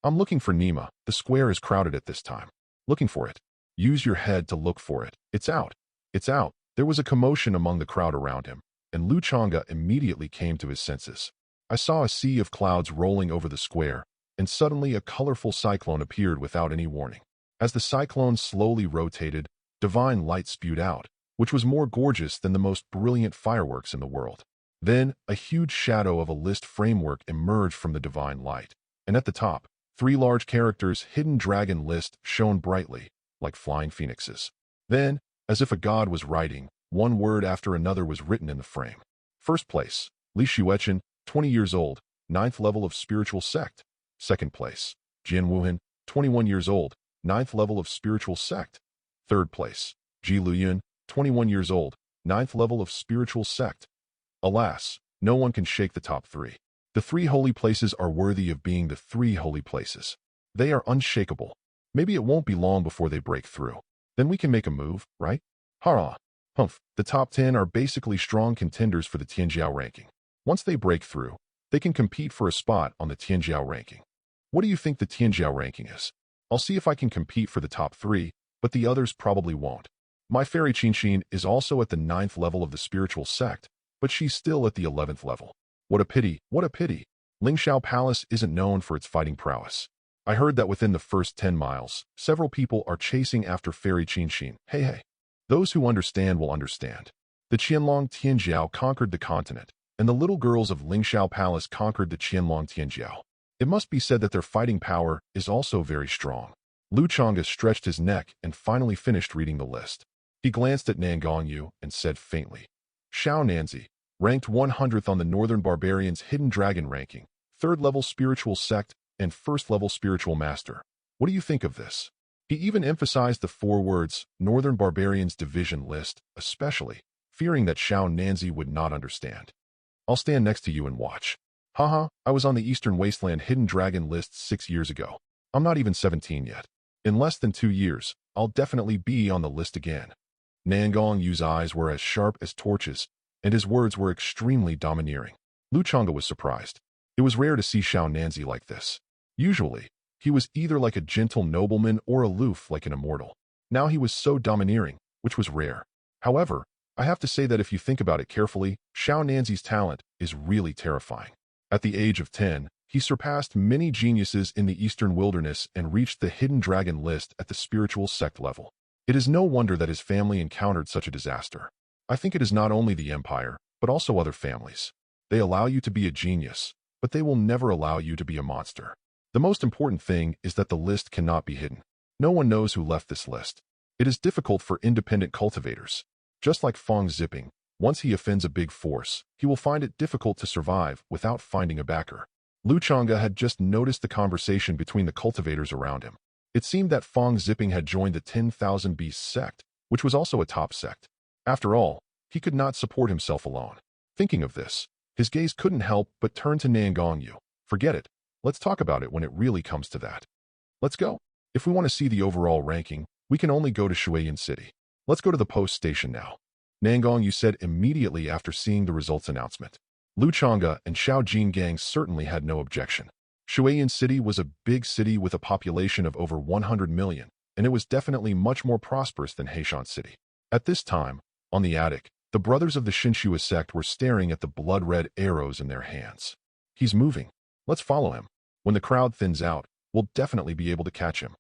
I'm looking for Nima. The square is crowded at this time. Looking for it. Use your head to look for it. It's out. It's out." There was a commotion among the crowd around him, and Changge immediately came to his senses. I saw a sea of clouds rolling over the square, and suddenly a colorful cyclone appeared without any warning. As the cyclone slowly rotated, divine light spewed out, which was more gorgeous than the most brilliant fireworks in the world. Then, a huge shadow of a list framework emerged from the divine light, and at the top, 3 large characters hidden dragon list shone brightly, like flying phoenixes. Then, as if a god was writing, one word after another was written in the frame. First place, Li Xuechen, 20 years old, 9th level of spiritual sect. Second place, Jian Wuhan, 21 years old, 9th level of spiritual sect. Third place, Ji Luyun, 21 years old, 9th level of spiritual sect. Alas, no one can shake the top 3. The 3 holy places are worthy of being the 3 holy places. They are unshakable. Maybe it won't be long before they break through. Then we can make a move, right? Hurrah! Humph, the top 10 are basically strong contenders for the Tianjiao ranking. Once they break through, they can compete for a spot on the Tianjiao ranking. What do you think the Tianjiao ranking is? I'll see if I can compete for the top 3, but the others probably won't. My fairy Qinxin is also at the 9th level of the spiritual sect, but she's still at the 11th level. What a pity, what a pity. Lingshao Palace isn't known for its fighting prowess. I heard that within the first 10 miles, several people are chasing after fairy Qinxin. Hey. Those who understand will understand. The Qianlong Tianjiao conquered the continent, and the little girls of Lingshao Palace conquered the Qianlong Tianjiao. It must be said that their fighting power is also very strong. Lu Changge stretched his neck and finally finished reading the list. He glanced at Nangong Yu and said faintly, Xiao Nanzi, ranked 100th on the Northern Barbarians Hidden Dragon ranking, 3rd level spiritual sect, and 1st level spiritual master. What do you think of this? He even emphasized the 4 words, Northern Barbarians Division List, especially, fearing that Xiao Nanzi would not understand. I'll stand next to you and watch. Haha, I was on the Eastern Wasteland Hidden Dragon List 6 years ago. I'm not even 17 yet. In less than 2 years, I'll definitely be on the list again. Nangong Yu's eyes were as sharp as torches, and his words were extremely domineering. Lu Changge was surprised. It was rare to see Xiao Nanzi like this. Usually, he was either like a gentle nobleman or aloof like an immortal. Now he was so domineering, which was rare. However, I have to say that if you think about it carefully, Xiao Nanzi's talent is really terrifying. At the age of 10, he surpassed many geniuses in the Eastern Wilderness and reached the Hidden Dragon list at the spiritual sect level. It is no wonder that his family encountered such a disaster. I think it is not only the Empire, but also other families. They allow you to be a genius, but they will never allow you to be a monster. The most important thing is that the list cannot be hidden. No one knows who left this list. It is difficult for independent cultivators. Just like Fong Zipping, once he offends a big force, he will find it difficult to survive without finding a backer. Lu Changge had just noticed the conversation between the cultivators around him. It seemed that Fong Zipping had joined the 10,000 Beasts sect, which was also a top sect. After all, he could not support himself alone. Thinking of this, his gaze couldn't help but turn to Nangong Yu. Forget it. Let's talk about it when it really comes to that. Let's go. If we want to see the overall ranking, we can only go to Shuiyin City. Let's go to the post station now. Nangong Yu said immediately after seeing the results announcement. Lu Changge and Xiao Jinggang certainly had no objection. Shuiyin City was a big city with a population of over 100 million, and it was definitely much more prosperous than Heishan City. At this time, on the attic, the brothers of the Shinshua sect were staring at the blood-red arrows in their hands. He's moving. Let's follow him. When the crowd thins out, we'll definitely be able to catch him.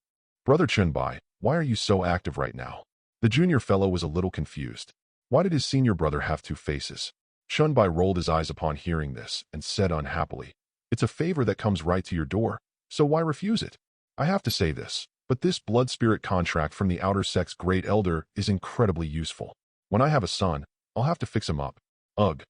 Brother Chunbai, why are you so active right now? The junior fellow was a little confused. Why did his senior brother have 2 faces? Chunbai rolled his eyes upon hearing this and said unhappily, It's a favor that comes right to your door, so why refuse it? I have to say this, but this blood spirit contract from the outer sect's great elder is incredibly useful. When I have a son, I'll have to fix him up. Ugh,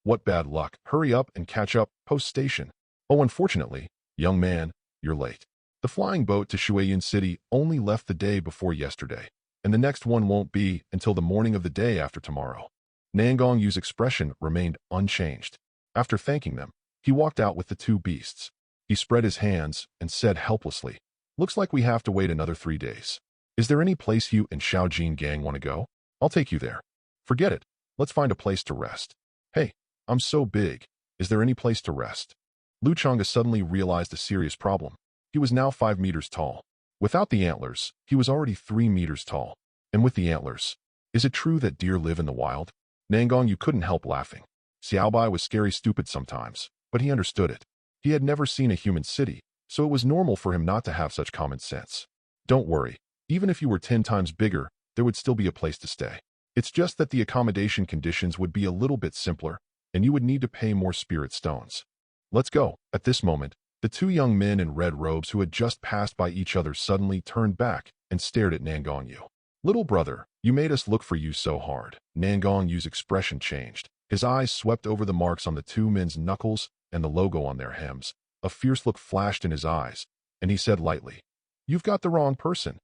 what bad luck. Hurry up and catch up, post station. Oh, unfortunately, young man, you're late. The flying boat to Shuiyin City only left the day before yesterday, and the next one won't be until the morning of the day after tomorrow. Nangong Yu's expression remained unchanged. After thanking them, he walked out with the 2 beasts. He spread his hands and said helplessly, Looks like we have to wait another 3 days. Is there any place you and Xiao Jinggang want to go? I'll take you there. Forget it. Let's find a place to rest. Hey, I'm so big. Is there any place to rest? Lu Changge suddenly realized a serious problem. He was now 5 meters tall. Without the antlers, he was already 3 meters tall. And with the antlers, is it true that deer live in the wild? Nangong Yu couldn't help laughing. Xiaobai was scary stupid sometimes, but he understood it. He had never seen a human city, so it was normal for him not to have such common sense. Don't worry, even if you were 10 times bigger, there would still be a place to stay. It's just that the accommodation conditions would be a little bit simpler, and you would need to pay more spirit stones. Let's go. At this moment, The two young men in red robes who had just passed by each other suddenly turned back and stared at Nangong Yu. "Little brother, you made us look for you so hard." Nangong Yu's expression changed. His eyes swept over the marks on the two men's knuckles and the logo on their hems. A fierce look flashed in his eyes, and he said lightly, "You've got the wrong person."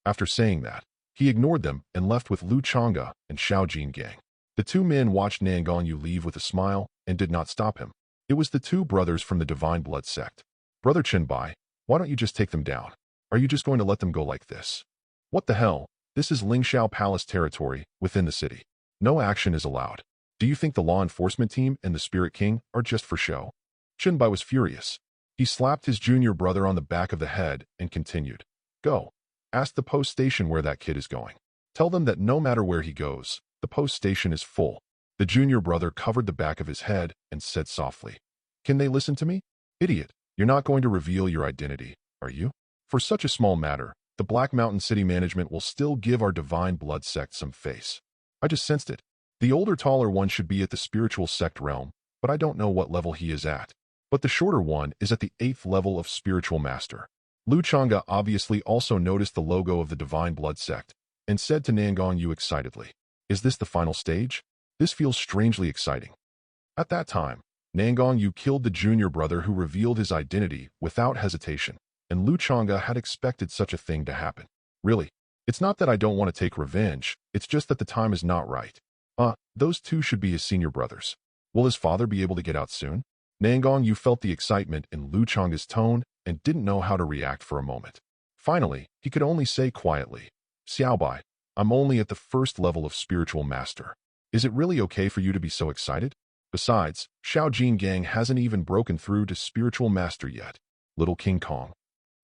After saying that, he ignored them and left with Lu Changge and Xiao Nanzi. The two men watched Nangong Yu leave with a smile and did not stop him. It was the two brothers from the Divine Blood sect. "Brother Chenbai, why don't you just take them down? Are you just going to let them go like this?" "What the hell? This is Lingxiao Palace territory within the city. No action is allowed. Do you think the law enforcement team and the Spirit King are just for show?" Chenbai was furious. He slapped his junior brother on the back of the head and continued, "Go. Ask the post station where that kid is going. Tell them that no matter where he goes, the post station is full." The junior brother covered the back of his head and said softly, "Can they listen to me? Idiot, you're not going to reveal your identity, are you? For such a small matter, the Black Mountain City management will still give our Divine Blood sect some face." I just sensed it. The older, taller one should be at the spiritual sect realm, but I don't know what level he is at. But the shorter one is at the 8th level of spiritual master. Lu Changge obviously also noticed the logo of the Divine Blood sect and said to Nangong Yu excitedly, "Is this the final stage? This feels strangely exciting." At that time, Nangong Yu killed the junior brother who revealed his identity without hesitation, and Lu Changge had expected such a thing to happen. "Really? It's not that I don't want to take revenge, it's just that the time is not right. Those two should be his senior brothers. Will his father be able to get out soon?" Nangong Yu felt the excitement in Lu Changge's tone and didn't know how to react for a moment. Finally, he could only say quietly, "Xiaobai, I'm only at the 1st level of spiritual master. Is it really okay for you to be so excited? Besides, Xiao Nanzi hasn't even broken through to spiritual master yet." Little King Kong.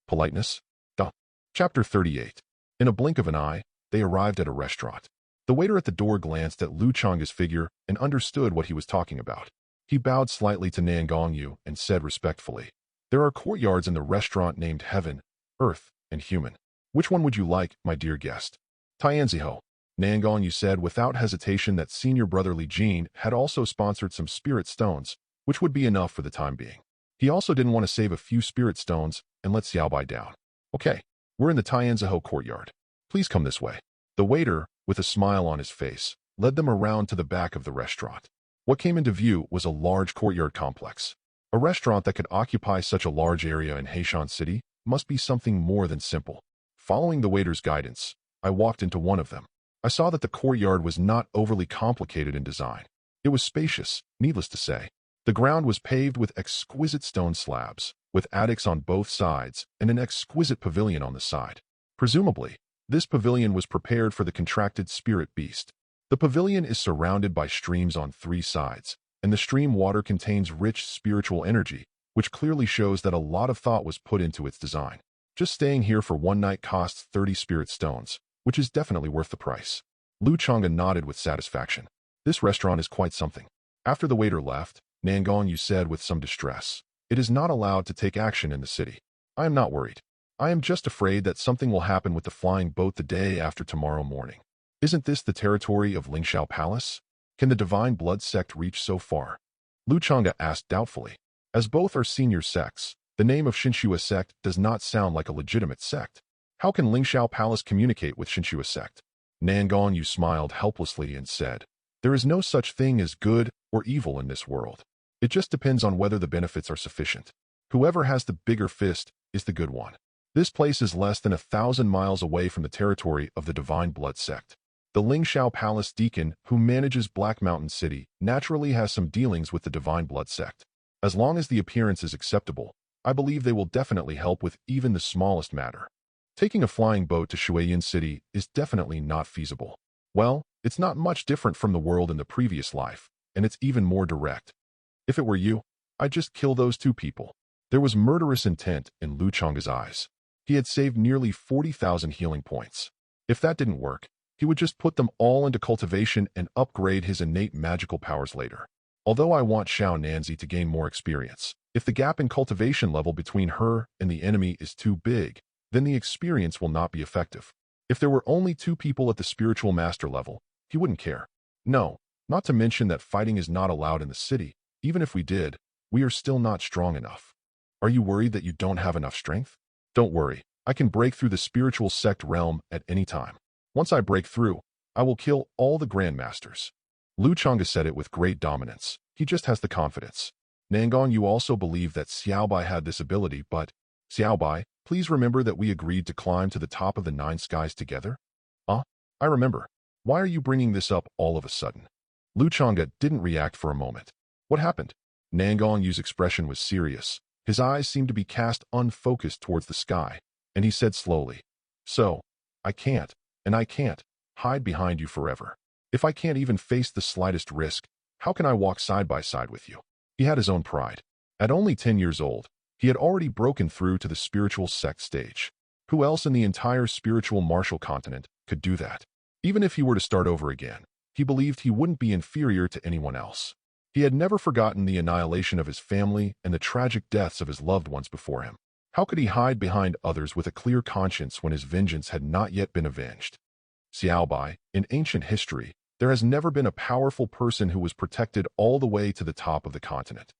Politeness? Duh. Chapter 38. In a blink of an eye, they arrived at a restaurant. The waiter at the door glanced at Lu Changge's figure and understood what he was talking about. He bowed slightly to Nangong Yu and said respectfully, "There are courtyards in the restaurant named Heaven, Earth, and Human. Which one would you like, my dear guest?" "Tianziho." Nangong Yu said without hesitation that senior brother Li Jin had also sponsored some spirit stones, which would be enough for the time being. He also didn't want to save a few spirit stones and let Xiaobai down. "Okay, we're in the Tianziho courtyard. Please come this way." The waiter, with a smile on his face, led them around to the back of the restaurant. What came into view was a large courtyard complex. A restaurant that could occupy such a large area in Heishan City must be something more than simple. Following the waiter's guidance, I walked into one of them. I saw that the courtyard was not overly complicated in design. It was spacious, needless to say. The ground was paved with exquisite stone slabs, with attics on both sides and an exquisite pavilion on the side. Presumably, this pavilion was prepared for the contracted spirit beast. The pavilion is surrounded by streams on 3 sides, and the stream water contains rich spiritual energy, which clearly shows that a lot of thought was put into its design. Just staying here for one night costs 30 spirit stones, which is definitely worth the price. Lu Changge nodded with satisfaction. This restaurant is quite something. After the waiter left, Nangong Yu said with some distress, "It is not allowed to take action in the city. I am not worried. I am just afraid that something will happen with the flying boat the day after tomorrow morning. Isn't this the territory of Lingxiao Palace? Can the Divine Blood sect reach so far?" Lu Changge asked doubtfully. As both are senior sects, the name of Xinshua sect does not sound like a legitimate sect. How can Lingxiao Palace communicate with Xinshua sect? Nangong Yu smiled helplessly and said, "There is no such thing as good or evil in this world. It just depends on whether the benefits are sufficient. Whoever has the bigger fist is the good one. This place is less than 1,000 miles away from the territory of the Divine Blood sect. The Lingxiao Palace deacon, who manages Black Mountain City, naturally has some dealings with the Divine Blood sect. As long as the appearance is acceptable, I believe they will definitely help with even the smallest matter. Taking a flying boat to Shuiyin City is definitely not feasible. Well, it's not much different from the world in the previous life, and it's even more direct. If it were you, I'd just kill those 2 people." There was murderous intent in Lu Changge's eyes. He had saved nearly 40,000 healing points. If that didn't work, he would just put them all into cultivation and upgrade his innate magical powers later. Although I want Xiao Nanzi to gain more experience, if the gap in cultivation level between her and the enemy is too big, then the experience will not be effective. If there were only 2 people at the spiritual master level, he wouldn't care. No, not to mention that fighting is not allowed in the city. Even if we did, we are still not strong enough. Are you worried that you don't have enough strength? Don't worry, I can break through the spiritual sect realm at any time. Once I break through, I will kill all the grandmasters. Changge said it with great dominance. He just has the confidence. Nangong Yu also believed that Xiaobai had this ability, but, Xiaobai, please remember that we agreed to climb to the top of the 9 skies together? I remember. Why are you bringing this up all of a sudden? Changge didn't react for a moment. What happened? Nangong Yu's expression was serious. His eyes seemed to be cast unfocused towards the sky, and he said slowly, So, I can't, and I can't, hide behind you forever. If I can't even face the slightest risk, how can I walk side by side with you? He had his own pride. At only 10 years old, he had already broken through to the spiritual sect stage. Who else in the entire spiritual martial continent could do that? Even if he were to start over again, he believed he wouldn't be inferior to anyone else. He had never forgotten the annihilation of his family and the tragic deaths of his loved ones before him. How could he hide behind others with a clear conscience when his vengeance had not yet been avenged? Xiaobai, in ancient history, there has never been a powerful person who was protected all the way to the top of the continent.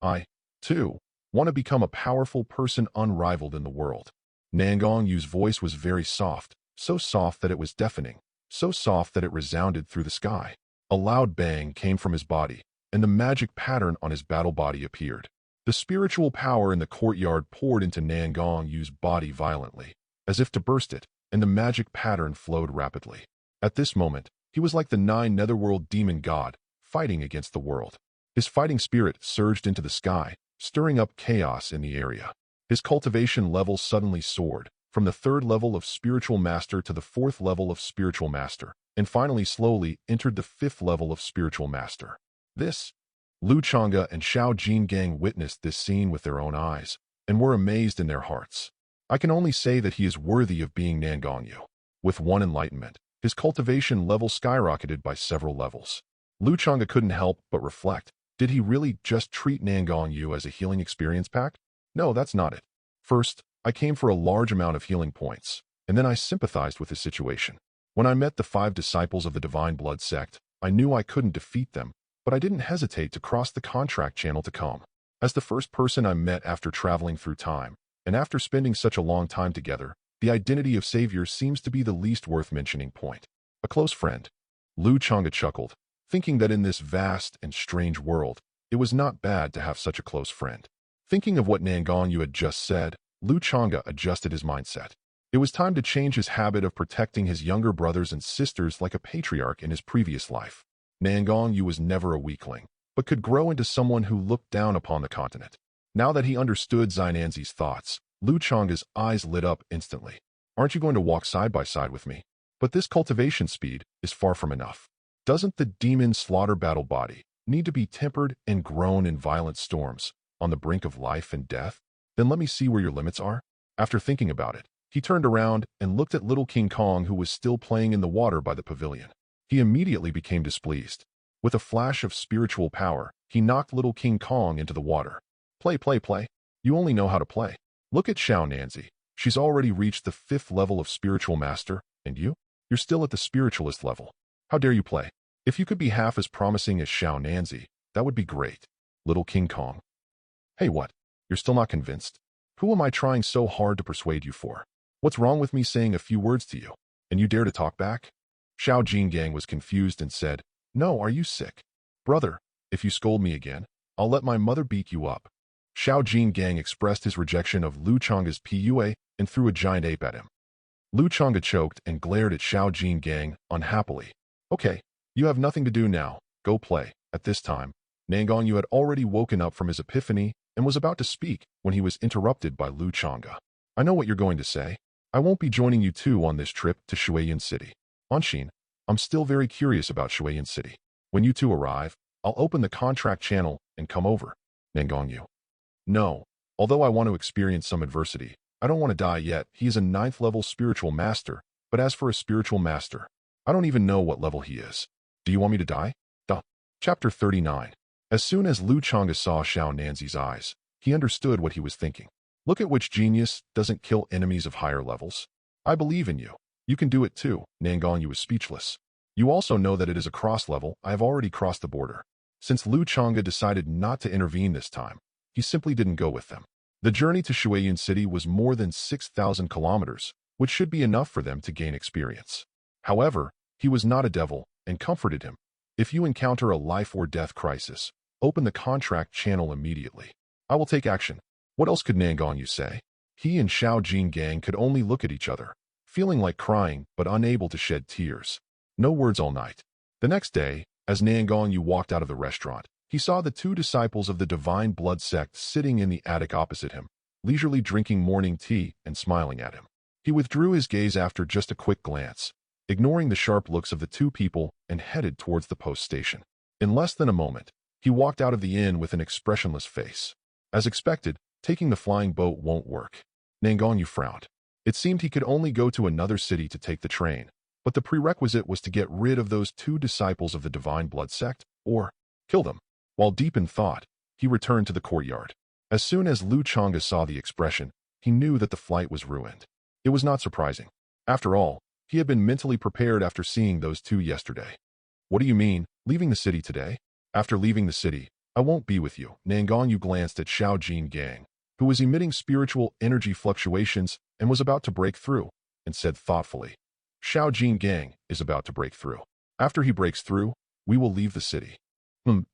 I, too, want to become a powerful person unrivaled in the world. Nangong Yu's voice was very soft, so soft that it was deafening, so soft that it resounded through the sky. A loud bang came from his body, and the magic pattern on his battle body appeared. The spiritual power in the courtyard poured into Nangong Yu's body violently, as if to burst it, and the magic pattern flowed rapidly. At this moment, he was like the 9 netherworld demon god, fighting against the world. His fighting spirit surged into the sky, stirring up chaos in the area. His cultivation level suddenly soared, from the 3rd level of spiritual master to the 4th level of spiritual master, and finally slowly entered the 5th level of spiritual master. Changge and Xiao Nanzi witnessed this scene with their own eyes, and were amazed in their hearts. I can only say that he is worthy of being Nangong Yu. With one enlightenment, his cultivation level skyrocketed by several levels. Changge couldn't help but reflect, did he really just treat Nangong Yu as a healing experience pack? No, that's not it. First, I came for a large amount of healing points, and then I sympathized with his situation. When I met the 5 disciples of the Divine Blood sect, I knew I couldn't defeat them, but I didn't hesitate to cross the contract channel to come. As the first person I met after traveling through time, and after spending such a long time together, the identity of Savior seems to be the least worth mentioning point. A close friend. Changge chuckled, thinking that in this vast and strange world, it was not bad to have such a close friend. Thinking of what Nangong Yu had just said, Changge adjusted his mindset. It was time to change his habit of protecting his younger brothers and sisters like a patriarch in his previous life. Nangong Yu was never a weakling, but could grow into someone who looked down upon the continent. Now that he understood Xiao Nanzi's thoughts, Changge's eyes lit up instantly. Aren't you going to walk side by side with me? But this cultivation speed is far from enough. Doesn't the demon slaughter battle body need to be tempered and grown in violent storms, on the brink of life and death? Then let me see where your limits are. After thinking about it, he turned around and looked at little King Kong, who was still playing in the water by the pavilion. He immediately became displeased. With a flash of spiritual power, he knocked little King Kong into the water. Play, play, play. You only know how to play. Look at Xiao Nanzi. She's already reached the 5th level of spiritual master, and you're still at the spiritualist level. How dare you play? If you could be half as promising as Xiao Nanzi, that would be great. Little King Kong. Hey, what? You're still not convinced? Who am I trying so hard to persuade you for? What's wrong with me saying a few words to you, and you dare to talk back? Xiao Nanzi was confused and said, No, are you sick? Brother, if you scold me again, I'll let my mother beat you up. Xiao Nanzi expressed his rejection of Changge's PUA and threw a giant ape at him. Changge choked and glared at Xiao Nanzi unhappily. Okay, you have nothing to do now, go play. At this time, Nangong Yu had already woken up from his epiphany and was about to speak when he was interrupted by Changge. I know what you're going to say. I won't be joining you two on this trip to Shuiyan City. Anshin, I'm still very curious about Shuiyan City. When you two arrive, I'll open the contract channel and come over. Nangong Yu. No, although I want to experience some adversity, I don't want to die yet. He is a 9th level spiritual master, but as for a spiritual master, I don't even know what level he is. Do you want me to die? Duh. Chapter 39. As soon as Changge saw Xiao Nanzi's eyes, he understood what he was thinking. Look at which genius doesn't kill enemies of higher levels. I believe in you. You can do it too. Nangong Yu was speechless. You also know that it is a cross level. I have already crossed the border. Since Changge decided not to intervene this time, he simply didn't go with them. The journey to Shuiyun City was more than 6,000 kilometers, which should be enough for them to gain experience. However, he was not a devil and comforted him. If you encounter a life or death crisis, open the contract channel immediately. I will take action. What else could Nangong Yu say? He and Xiao Gang could only look at each other, feeling like crying but unable to shed tears. No words all night. The next day, as Nangong Yu walked out of the restaurant, he saw the two disciples of the Divine Blood sect sitting in the attic opposite him, leisurely drinking morning tea and smiling at him. He withdrew his gaze after just a quick glance, ignoring the sharp looks of the two people, and headed towards the post station. In less than a moment, he walked out of the inn with an expressionless face. As expected, taking the flying boat won't work. Nangong Yu frowned. It seemed he could only go to another city to take the train, but the prerequisite was to get rid of those two disciples of the Divine Blood sect, or kill them. While deep in thought, he returned to the courtyard. As soon as Changge saw the expression, he knew that the flight was ruined. It was not surprising. After all, he had been mentally prepared after seeing those two yesterday. What do you mean, leaving the city today? After leaving the city, I won't be with you. Nangong Yu glanced at Xiao Gang, who was emitting spiritual energy fluctuations and was about to break through, and said thoughtfully, Xiao Gang is about to break through. After he breaks through, we will leave the city.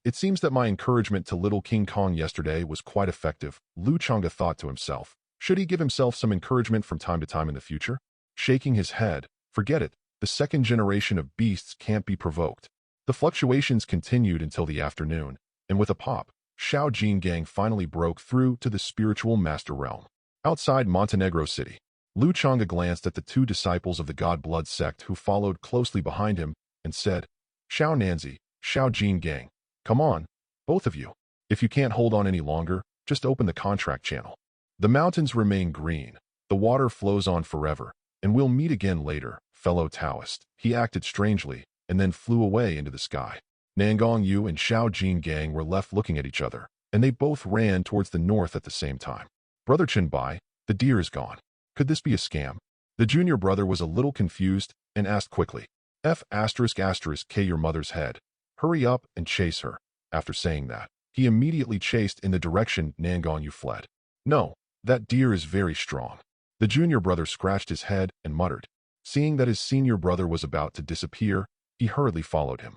It seems that my encouragement to little King Kong yesterday was quite effective, Changge thought to himself. Should he give himself some encouragement from time to time in the future? Shaking his head, forget it, the second generation of beasts can't be provoked. The fluctuations continued until the afternoon, and with a pop, Xiao Gang finally broke through to the spiritual master realm. Outside Montenegro City, Changge glanced at the two disciples of the God Blood sect who followed closely behind him, and said, Xiao Nanzi, Xiao Gang, come on, both of you. If you can't hold on any longer, just open the contract channel. The mountains remain green, the water flows on forever, and we'll meet again later, fellow Taoist. He acted strangely, and then flew away into the sky. Nangong Yu and Xiao Gang were left looking at each other, and they both ran towards the north at the same time. Brother Chenbai, the deer is gone. Could this be a scam? The junior brother was a little confused and asked quickly, K your mother's head. Hurry up and chase her. After saying that, he immediately chased in the direction Nangong Yu fled. No, that deer is very strong. The junior brother scratched his head and muttered. Seeing that his senior brother was about to disappear, he hurriedly followed him.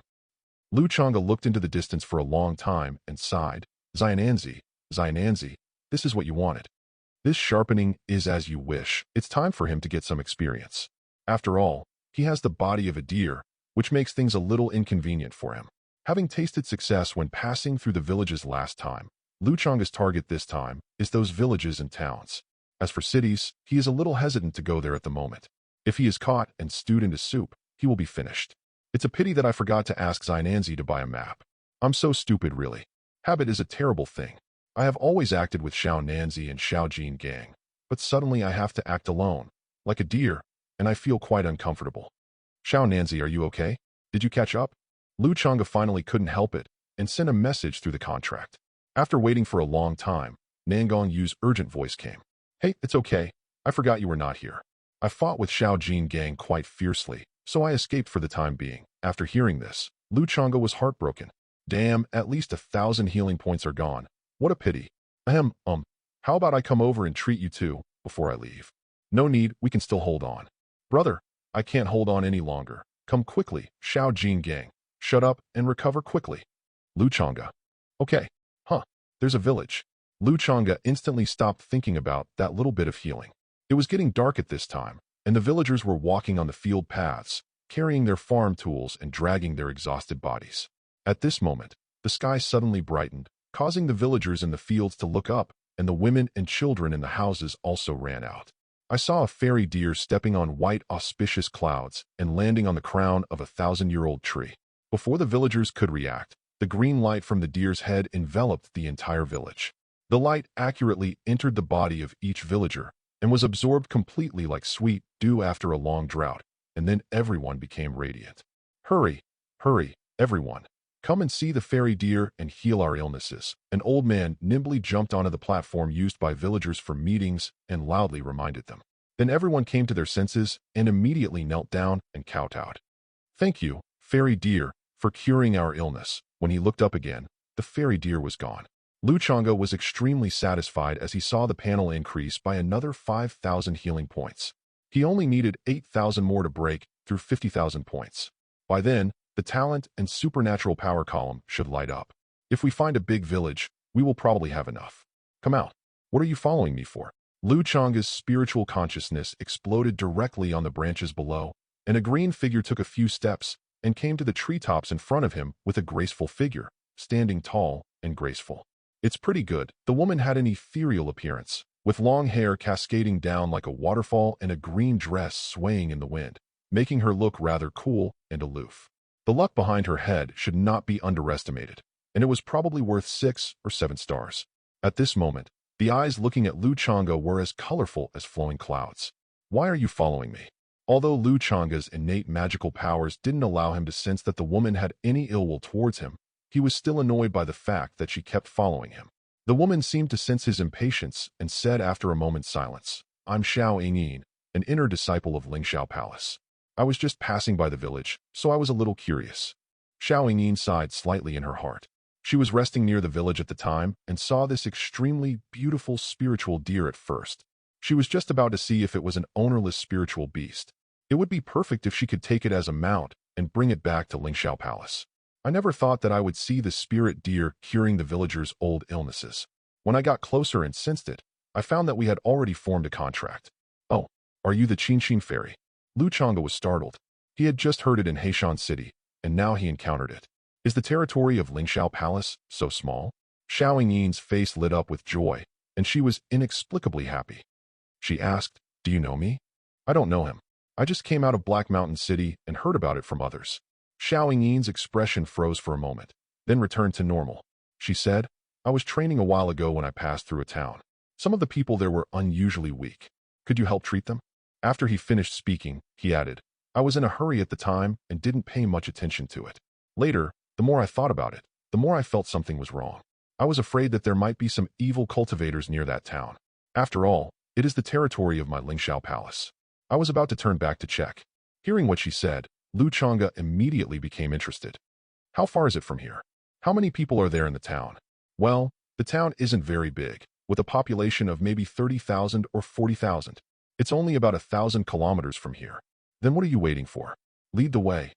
Changge looked into the distance for a long time and sighed. Xiao Nanzi, this is what you wanted. This sharpening is as you wish. It's time for him to get some experience. After all, he has the body of a deer, which makes things a little inconvenient for him. Having tasted success when passing through the villages last time, Changge's target this time is those villages and towns. As for cities, he is a little hesitant to go there at the moment. If he is caught and stewed into soup, he will be finished. It's a pity that I forgot to ask Xiao Nanzi to buy a map. I'm so stupid, really. Habit is a terrible thing. I have always acted with Xiao Nanzi and Xiao Gang, but suddenly I have to act alone, like a deer, and I feel quite uncomfortable. Xiao Nanzi, are you okay? Did you catch up? Changge finally couldn't help it and sent a message through the contract. After waiting for a long time, Nangong Yu's urgent voice came. Hey, it's okay. I forgot you were not here. I fought with Xiao Gang quite fiercely, so I escaped for the time being. After hearing this, Changge was heartbroken. Damn, at least 1,000 healing points are gone. What a pity. How about I come over and treat you too, before I leave? No need, we can still hold on. Brother, I can't hold on any longer. Come quickly, Xiao Gang. Shut up and recover quickly. Changge. Okay. There's a village. Changge instantly stopped thinking about that little bit of healing. It was getting dark at this time, and the villagers were walking on the field paths, carrying their farm tools and dragging their exhausted bodies. At this moment, the sky suddenly brightened, causing the villagers in the fields to look up, and the women and children in the houses also ran out. I saw a fairy deer stepping on white auspicious clouds and landing on the crown of a 1,000-year-old tree. Before the villagers could react, the green light from the deer's head enveloped the entire village. The light accurately entered the body of each villager and was absorbed completely like sweet dew after a long drought, and then everyone became radiant. Hurry, everyone. Come and see the fairy deer and heal our illnesses. An old man nimbly jumped onto the platform used by villagers for meetings and loudly reminded them. Then everyone came to their senses and immediately knelt down and kowtowed. Thank you, fairy deer, for curing our illness. When he looked up again, the fairy deer was gone. Lu Changge was extremely satisfied as he saw the panel increase by another 5,000 healing points. He only needed 8,000 more to break through 50,000 points. By then, the talent and supernatural power column should light up. If we find a big village, we will probably have enough. Come out. What are you following me for? Lu Changge's spiritual consciousness exploded directly on the branches below, and a green figure took a few steps and came to the treetops in front of him with a graceful figure, standing tall and graceful. It's pretty good. The woman had an ethereal appearance, with long hair cascading down like a waterfall and a green dress swaying in the wind, making her look rather cool and aloof. The luck behind her head should not be underestimated, and it was probably worth 6 or 7 stars. At this moment, the eyes looking at Lu Changge were as colorful as flowing clouds. Why are you following me? Although Lu Changge's innate magical powers didn't allow him to sense that the woman had any ill will towards him, he was still annoyed by the fact that she kept following him. The woman seemed to sense his impatience and said after a moment's silence, "I'm Xiao Nanzi, an inner disciple of Lingxiao Palace. I was just passing by the village, so I was a little curious." Xiao Nanzi sighed slightly in her heart. She was resting near the village at the time and saw this extremely beautiful spiritual deer at first. She was just about to see if it was an ownerless spiritual beast. It would be perfect if she could take it as a mount and bring it back to Lingxiao Palace. I never thought that I would see the spirit deer curing the villagers' old illnesses. When I got closer and sensed it, I found that we had already formed a contract. "Oh, are you the Qinxin fairy?" Lu Changge was startled. He had just heard it in Heishan City, and now he encountered it. Is the territory of Lingxiao Palace so small? Xiao Nanzi's face lit up with joy, and she was inexplicably happy. She asked, "Do you know me?" "I don't know him. I just came out of Black Mountain City and heard about it from others." Xiao Nanzi's expression froze for a moment, then returned to normal. She said, "I was training a while ago when I passed through a town. Some of the people there were unusually weak. Could you help treat them?" After he finished speaking, he added, "I was in a hurry at the time and didn't pay much attention to it. Later, the more I thought about it, the more I felt something was wrong. I was afraid that there might be some evil cultivators near that town. After all, it is the territory of my Lingxiao Palace." I was about to turn back to check. Hearing what she said, Lu Changge immediately became interested. "How far is it from here? How many people are there in the town?" "Well, the town isn't very big, with a population of maybe 30,000 or 40,000. It's only about 1,000 kilometers from here." "Then what are you waiting for? Lead the way."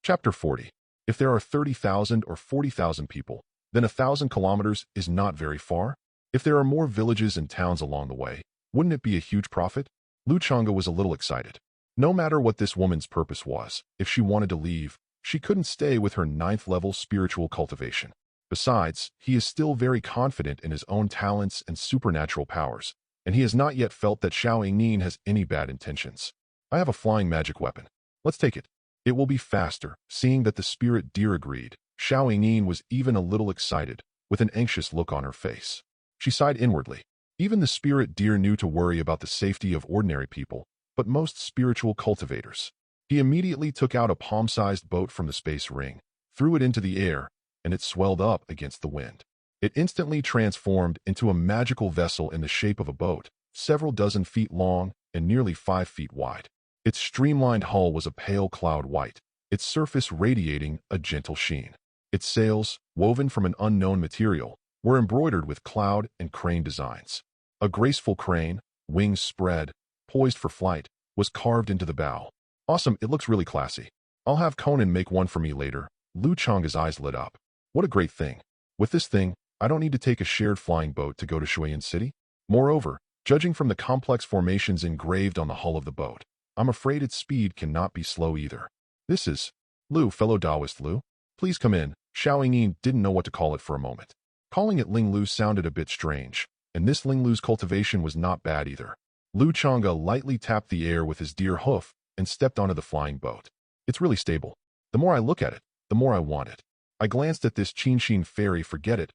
Chapter 40. If there are 30,000 or 40,000 people, then 1,000 kilometers is not very far. If there are more villages and towns along the way, wouldn't it be a huge profit? Lu Changge was a little excited. No matter what this woman's purpose was, if she wanted to leave, she couldn't stay with her 9th-level spiritual cultivation. Besides, he is still very confident in his own talents and supernatural powers, and he has not yet felt that Xiao Nanzi has any bad intentions. "I have a flying magic weapon. Let's take it. It will be faster." Seeing that the spirit deer agreed, Xiao Nanzi was even a little excited, with an anxious look on her face. She sighed inwardly. Even the spirit deer knew to worry about the safety of ordinary people, but most spiritual cultivators. He immediately took out a palm-sized boat from the space ring, threw it into the air, and it swelled up against the wind. It instantly transformed into a magical vessel in the shape of a boat, several dozen feet long and nearly 5 feet wide. Its streamlined hull was a pale cloud white, its surface radiating a gentle sheen. Its sails, woven from an unknown material, were embroidered with cloud and crane designs. A graceful crane, wings spread, poised for flight, was carved into the bow. "Awesome, it looks really classy. I'll have Conan make one for me later." Lu Changge's eyes lit up. What a great thing. With this thing, I don't need to take a shared flying boat to go to Shuiyan City. Moreover, judging from the complex formations engraved on the hull of the boat, I'm afraid its speed cannot be slow either. "This is Lu, fellow Taoist Lu. Please come in." Xiao Nanzi didn't know what to call it for a moment. Calling it Ling Lu sounded a bit strange, and this Ling Lu's cultivation was not bad either. Lu Changge lightly tapped the air with his deer hoof and stepped onto the flying boat. "It's really stable. The more I look at it, the more I want it." I glanced at this Qinxin fairy. Forget it.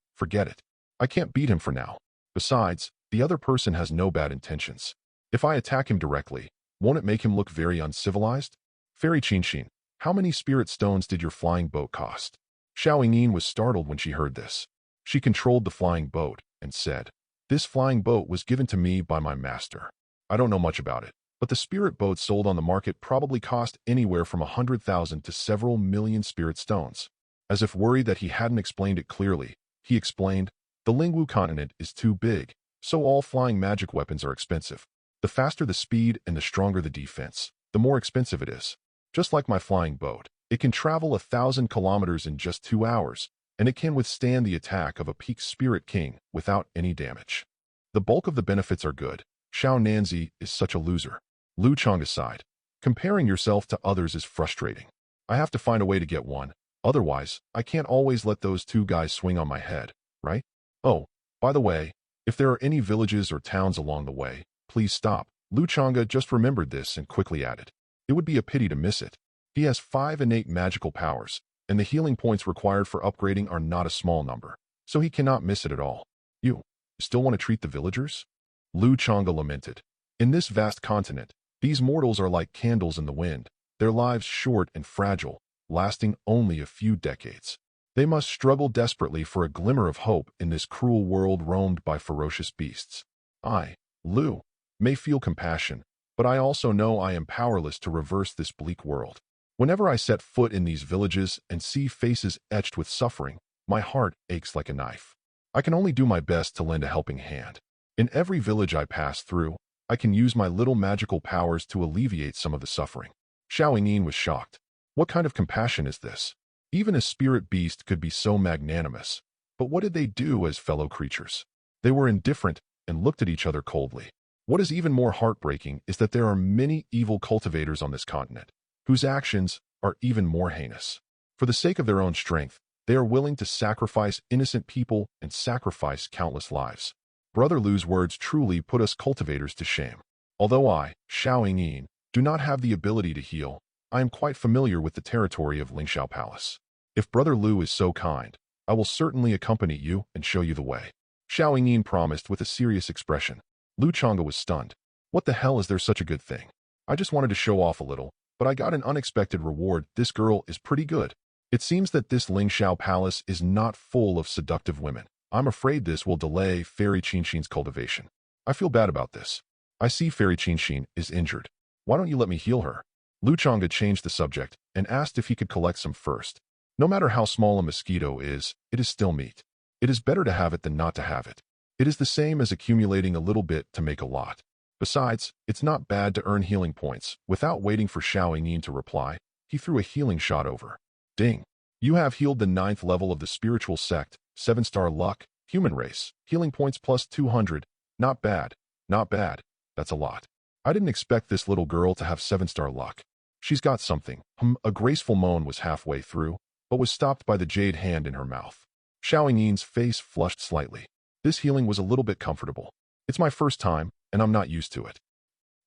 I can't beat him for now. Besides, the other person has no bad intentions. If I attack him directly, won't it make him look very uncivilized? "Fairy Qinxin, how many spirit stones did your flying boat cost?" Xiao Nanzi was startled when she heard this. She controlled the flying boat and said, "This flying boat was given to me by my master. I don't know much about it, but the spirit boats sold on the market probably cost anywhere from 100,000 to several million spirit stones." As if worried that he hadn't explained it clearly, he explained, The Lingwu Continent is too big, so all flying magic weapons are expensive. The faster the speed and the stronger the defense, the more expensive it is. Just like my flying boat, it can travel 1,000 kilometers in just 2 hours, and it can withstand the attack of a peak spirit king without any damage. The bulk of the benefits are good. Xiao Nanzi is such a loser. Lu Changge sighed. Comparing yourself to others is frustrating. I have to find a way to get one. Otherwise, I can't always let those two guys swing on my head, right? Oh, by the way, if there are any villages or towns along the way, please stop. Lu Changge just remembered this and quickly added. It would be a pity to miss it. He has 5 innate magical powers, and the healing points required for upgrading are not a small number, so he cannot miss it at all. You still want to treat the villagers? Lu Changge lamented. In this vast continent, these mortals are like candles in the wind, their lives short and fragile, lasting only a few decades. They must struggle desperately for a glimmer of hope in this cruel world roamed by ferocious beasts. I, Lu, may feel compassion, but I also know I am powerless to reverse this bleak world. Whenever I set foot in these villages and see faces etched with suffering, my heart aches like a knife. I can only do my best to lend a helping hand. In every village I pass through, I can use my little magical powers to alleviate some of the suffering. Xiao Yin was shocked. What kind of compassion is this? Even a spirit beast could be so magnanimous. But what did they do as fellow creatures? They were indifferent and looked at each other coldly. What is even more heartbreaking is that there are many evil cultivators on this continent, whose actions are even more heinous. For the sake of their own strength, they are willing to sacrifice innocent people and sacrifice countless lives. Brother Lu's words truly put us cultivators to shame. Although I, Xiao Yin, do not have the ability to heal, I am quite familiar with the territory of Lingshao Palace. If Brother Lu is so kind, I will certainly accompany you and show you the way. Xiao Yin promised with a serious expression. Lu Changge was stunned. What the hell is there such a good thing? I just wanted to show off a little, but I got an unexpected reward. This girl is pretty good. It seems that this Lingshao Palace is not full of seductive women. I'm afraid this will delay Fairy Qinshin's cultivation. I feel bad about this. I see Fairy Qinshin is injured. Why don't you let me heal her? Lu Changge changed the subject and asked if he could collect some first. No matter how small a mosquito is, it is still meat. It is better to have it than not to have it. It is the same as accumulating a little bit to make a lot. Besides, it's not bad to earn healing points. Without waiting for Xiao Yin to reply, he threw a healing shot over. Ding! You have healed the 9th level of the spiritual sect, 7-star luck, human race, healing points plus 200. Not bad. Not bad. That's a lot. I didn't expect this little girl to have 7-star luck. She's got something. A graceful moan was halfway through, but was stopped by the jade hand in her mouth. Xiao Yin's face flushed slightly. This healing was a little bit comfortable. It's my first time, and I'm not used to it.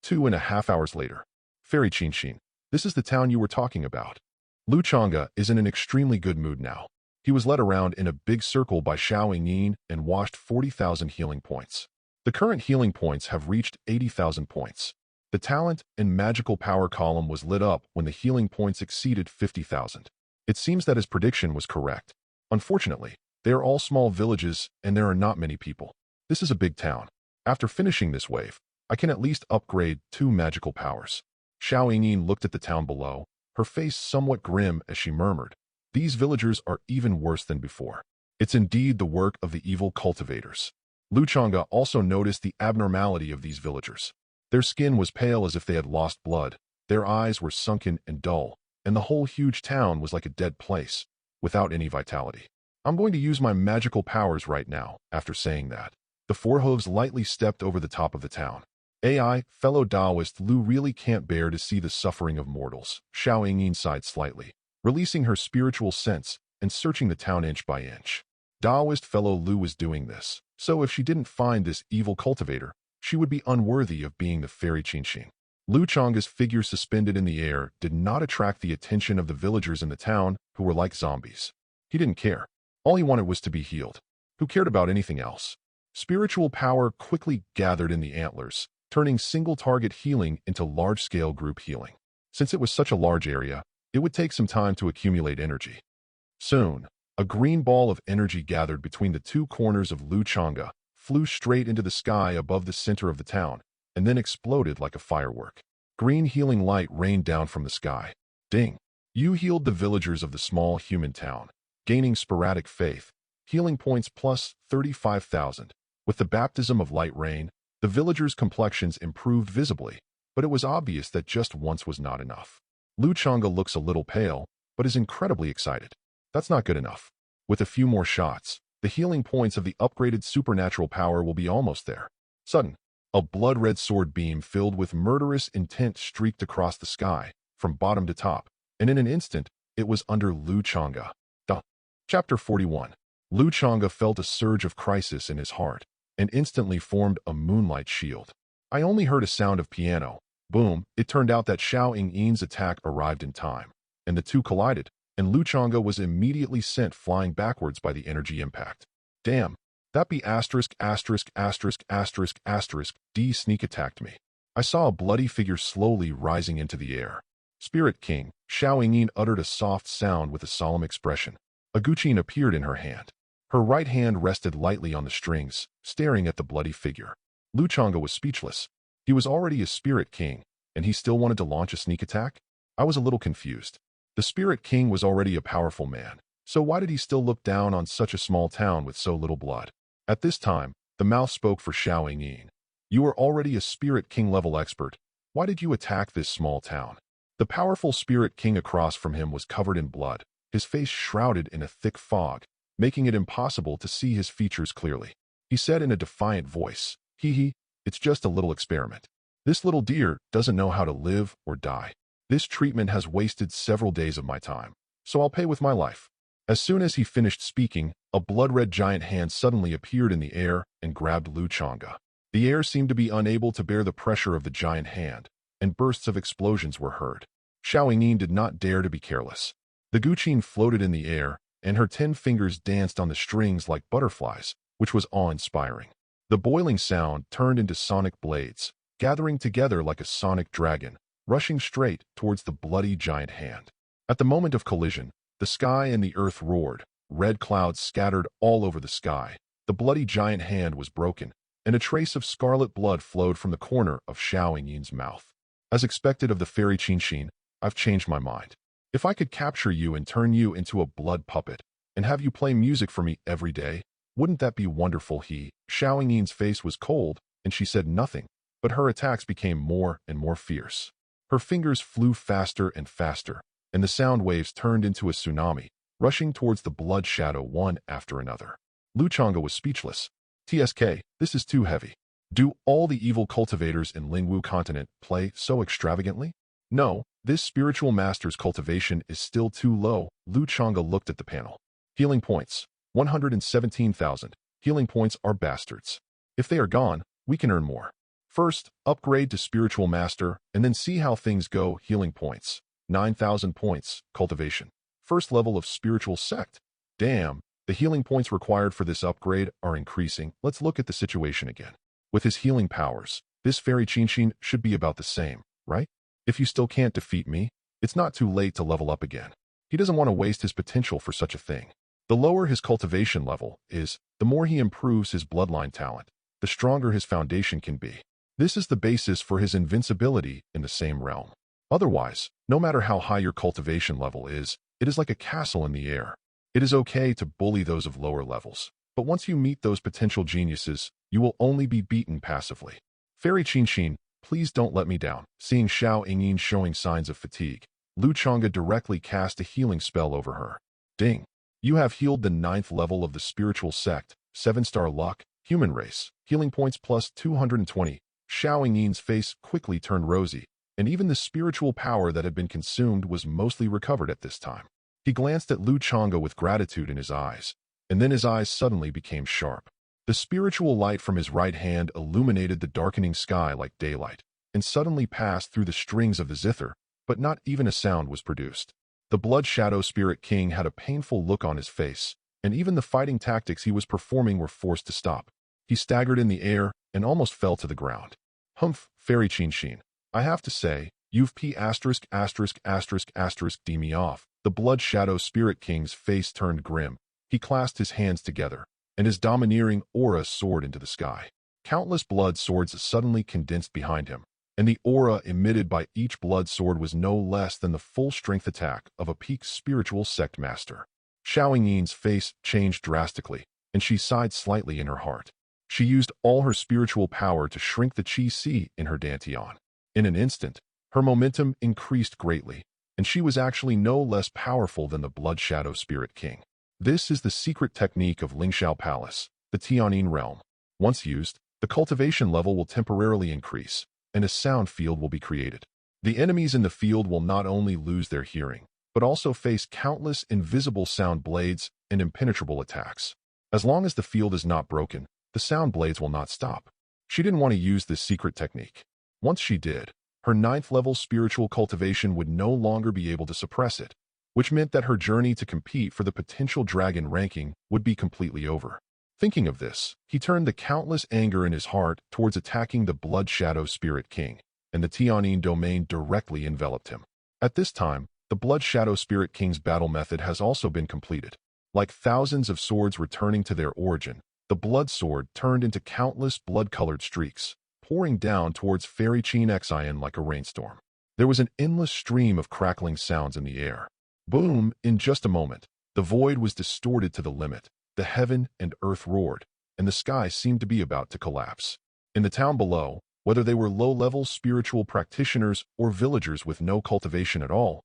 2.5 hours later. Fairy Qinshin, this is the town you were talking about. Lu Changge is in an extremely good mood now. He was led around in a big circle by Xiao Yin and washed 40,000 healing points. The current healing points have reached 80,000 points. The talent and magical power column was lit up when the healing points exceeded 50,000. It seems that his prediction was correct. Unfortunately, they are all small villages and there are not many people. This is a big town. After finishing this wave, I can at least upgrade 2 magical powers. Xiao Yin looked at the town below, her face somewhat grim as she murmured, "These villagers are even worse than before. It's indeed the work of the evil cultivators." Lu Changge also noticed the abnormality of these villagers. Their skin was pale as if they had lost blood, their eyes were sunken and dull, and the whole huge town was like a dead place, without any vitality. I'm going to use my magical powers right now. After saying that, the 4 hooves lightly stepped over the top of the town. AI, fellow Taoist Lu really can't bear to see the suffering of mortals. Xiao Yin sighed slightly, releasing her spiritual sense and searching the town inch by inch. Taoist fellow Lu was doing this, so if she didn't find this evil cultivator, she would be unworthy of being the Fairy Qinshin. Lu Changge's figure suspended in the air did not attract the attention of the villagers in the town who were like zombies. He didn't care. All he wanted was to be healed. Who cared about anything else? Spiritual power quickly gathered in the antlers, turning single-target healing into large-scale group healing. Since it was such a large area, it would take some time to accumulate energy. Soon, a green ball of energy gathered between the 2 corners of Lu Changge, flew straight into the sky above the center of the town, and then exploded like a firework. Green healing light rained down from the sky. Ding! You healed the villagers of the small human town, gaining sporadic faith. healing points plus 35,000. With the baptism of light rain, the villagers' complexions improved visibly, but it was obvious that just once was not enough. Changge looks a little pale, but is incredibly excited. That's not good enough. With a few more shots, the healing points of the upgraded supernatural power will be almost there. Sudden, a blood-red sword beam filled with murderous intent streaked across the sky, from bottom to top, and in an instant, it was under Changge. Chapter 41. Changge felt a surge of crisis in his heart, and instantly formed a moonlight shield. I only heard a sound of piano. Boom, it turned out that Xiao Yin's attack arrived in time, and the two collided, and Changge was immediately sent flying backwards by the energy impact. Damn, that be D sneak attacked me. I saw a bloody figure slowly rising into the air. Spirit King, Xiao Yin uttered a soft sound with a solemn expression. A guqin appeared in her hand. Her right hand rested lightly on the strings, staring at the bloody figure. Changge was speechless. He was already a Spirit King, and he still wanted to launch a sneak attack? I was a little confused. The Spirit King was already a powerful man, so why did he still look down on such a small town with so little blood? At this time, the mouth spoke for Xiao Yin. You are already a Spirit King level expert. Why did you attack this small town? The powerful Spirit King across from him was covered in blood, his face shrouded in a thick fog, making it impossible to see his features clearly. He said in a defiant voice, "Hee, it's just a little experiment. This little deer doesn't know how to live or die. This treatment has wasted several days of my time, so I'll pay with my life." As soon as he finished speaking, a blood-red giant hand suddenly appeared in the air and grabbed Changge. The air seemed to be unable to bear the pressure of the giant hand, and bursts of explosions were heard. Xiao Yin did not dare to be careless. The guqin floated in the air, and her 10 fingers danced on the strings like butterflies, which was awe-inspiring. The boiling sound turned into sonic blades, gathering together like a sonic dragon, rushing straight towards the bloody giant hand. At the moment of collision, the sky and the earth roared, red clouds scattered all over the sky, the bloody giant hand was broken, and a trace of scarlet blood flowed from the corner of Xiao Yin's mouth. As expected of the fairy Qinshin, I've changed my mind. If I could capture you and turn you into a blood puppet, and have you play music for me every day, wouldn't that be wonderful? Xiao Yin's face was cold, and she said nothing, but her attacks became more and more fierce. Her fingers flew faster and faster, and the sound waves turned into a tsunami, rushing towards the blood shadow one after another. Changge was speechless. TSK, this is too heavy. Do all the evil cultivators in Lingwu Continent play so extravagantly? No, this spiritual master's cultivation is still too low. Changge looked at the panel. Healing points, 117,000. Healing points are bastards. If they are gone, we can earn more. First, upgrade to spiritual master, and then see how things go. Healing points, 9,000 points. Cultivation, first level of spiritual sect. Damn, the healing points required for this upgrade are increasing. Let's look at the situation again. With his healing powers, this fairy Qinshin should be about the same, right? If you still can't defeat me, it's not too late to level up again. He doesn't want to waste his potential for such a thing. The lower his cultivation level is, the more he improves his bloodline talent, the stronger his foundation can be. This is the basis for his invincibility in the same realm. Otherwise, no matter how high your cultivation level is, it is like a castle in the air. It is okay to bully those of lower levels, but once you meet those potential geniuses, you will only be beaten passively. Fairy Qinshin, please don't let me down. Seeing Xiao Yin showing signs of fatigue, Changge directly cast a healing spell over her. Ding! You have healed the 9th level of the spiritual sect, 7-star luck, human race, healing points plus 220. Xiao Yin's face quickly turned rosy, and even the spiritual power that had been consumed was mostly recovered at this time. He glanced at Changge with gratitude in his eyes, and then his eyes suddenly became sharp. The spiritual light from his right hand illuminated the darkening sky like daylight, and suddenly passed through the strings of the zither, but not even a sound was produced. The Blood Shadow Spirit King had a painful look on his face, and even the fighting tactics he was performing were forced to stop. He staggered in the air and almost fell to the ground. Humph, Fairy Qinshin, I have to say, you've d me off. The Blood Shadow Spirit King's face turned grim. He clasped his hands together, and his domineering aura soared into the sky. Countless blood swords suddenly condensed behind him, and the aura emitted by each blood sword was no less than the full-strength attack of a peak spiritual sect master. Xiao Yin's face changed drastically, and she sighed slightly in her heart. She used all her spiritual power to shrink the Qi Si in her dantian. In an instant, her momentum increased greatly, and she was actually no less powerful than the Blood Shadow Spirit King. This is the secret technique of Lingxiao Palace, the Tianyin realm. Once used, the cultivation level will temporarily increase, and a sound field will be created. The enemies in the field will not only lose their hearing, but also face countless invisible sound blades and impenetrable attacks. As long as the field is not broken, the sound blades will not stop. She didn't want to use this secret technique. Once she did, her 9th-level spiritual cultivation would no longer be able to suppress it, which meant that her journey to compete for the potential dragon ranking would be completely over. Thinking of this, he turned the countless anger in his heart towards attacking the Blood Shadow Spirit King, and the Tianyin domain directly enveloped him. At this time, the Blood Shadow Spirit King's battle method has also been completed. Like thousands of swords returning to their origin, the blood sword turned into countless blood-colored streaks, pouring down towards Fairy Qin Xian like a rainstorm. There was an endless stream of crackling sounds in the air. Boom! In just a moment, the void was distorted to the limit, the heaven and earth roared, and the sky seemed to be about to collapse. In the town below, whether they were low-level spiritual practitioners or villagers with no cultivation at all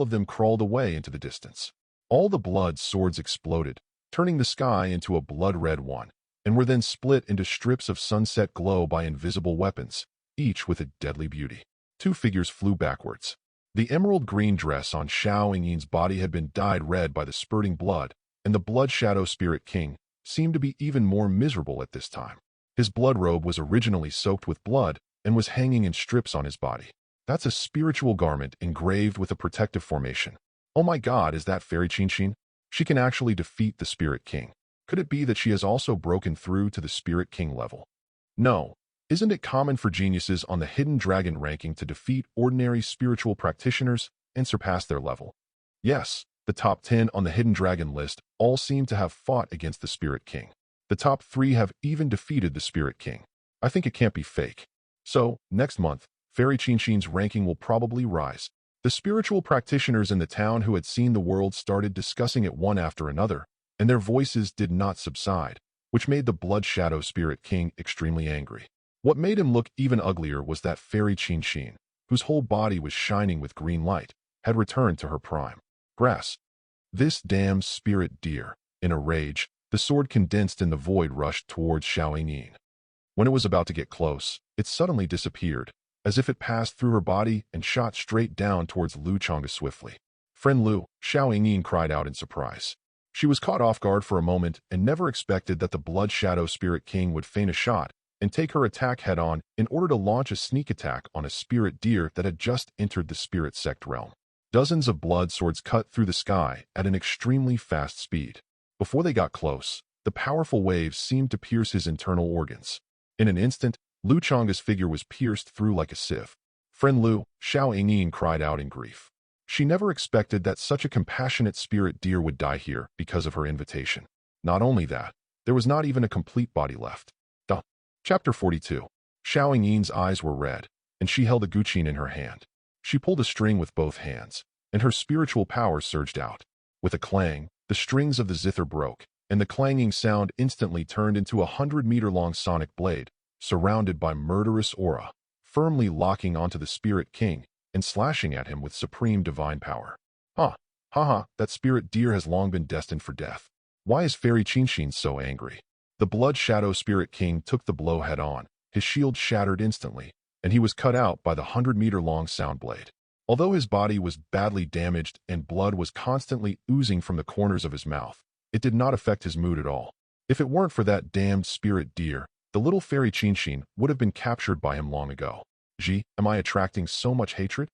of them crawled away into the distance. All the blood swords exploded, turning the sky into a blood-red one, and were then split into strips of sunset glow by invisible weapons, each with a deadly beauty. 2 figures flew backwards. The emerald green dress on Xiao Yin's body had been dyed red by the spurting blood, and the Blood Shadow Spirit King seemed to be even more miserable at this time. His blood robe was originally soaked with blood and was hanging in strips on his body. That's a spiritual garment engraved with a protective formation. Oh my God, is that Fairy Qin? She can actually defeat the Spirit King. Could it be that she has also broken through to the Spirit King level? No. Isn't it common for geniuses on the Hidden Dragon ranking to defeat ordinary spiritual practitioners and surpass their level? Yes, the top 10 on the Hidden Dragon list all seem to have fought against the Spirit King. The top 3 have even defeated the Spirit King. I think it can't be fake. So, next month, Fairy Qin's ranking will probably rise. The spiritual practitioners in the town who had seen the world started discussing it one after another, and their voices did not subside, which made the Blood Shadow Spirit King extremely angry. What made him look even uglier was that Fairy Qin, whose whole body was shining with green light, had returned to her prime. Grass. This damn spirit deer. In a rage, the sword condensed in the void rushed towards Xiao Yin. When it was about to get close, it suddenly disappeared, as if it passed through her body and shot straight down towards Changge swiftly. "Friend Lu," Xiao Yin cried out in surprise. She was caught off guard for a moment and never expected that the Blood Shadow Spirit King would feign a shot and take her attack head-on in order to launch a sneak attack on a spirit deer that had just entered the spirit sect realm. Dozens of blood swords cut through the sky at an extremely fast speed. Before they got close, the powerful waves seemed to pierce his internal organs. In an instant, Changge's figure was pierced through like a sieve. "Friend Lu," Xiao Yin cried out in grief. She never expected that such a compassionate spirit deer would die here because of her invitation. Not only that, there was not even a complete body left. Chapter 42. Xiao Yin's eyes were red, and she held a guqin in her hand. She pulled a string with both hands, and her spiritual power surged out. With a clang, the strings of the zither broke, and the clanging sound instantly turned into a 100-meter-long sonic blade, surrounded by murderous aura, firmly locking onto the Spirit King and slashing at him with supreme divine power. That spirit deer has long been destined for death. Why is Fairy Qin so angry? The Blood Shadow Spirit King took the blow head-on. His shield shattered instantly, and he was cut out by the 100-meter-long sound blade. Although his body was badly damaged and blood was constantly oozing from the corners of his mouth, it did not affect his mood at all. If it weren't for that damned spirit deer, the little Fairy Qin would have been captured by him long ago. Am I attracting so much hatred?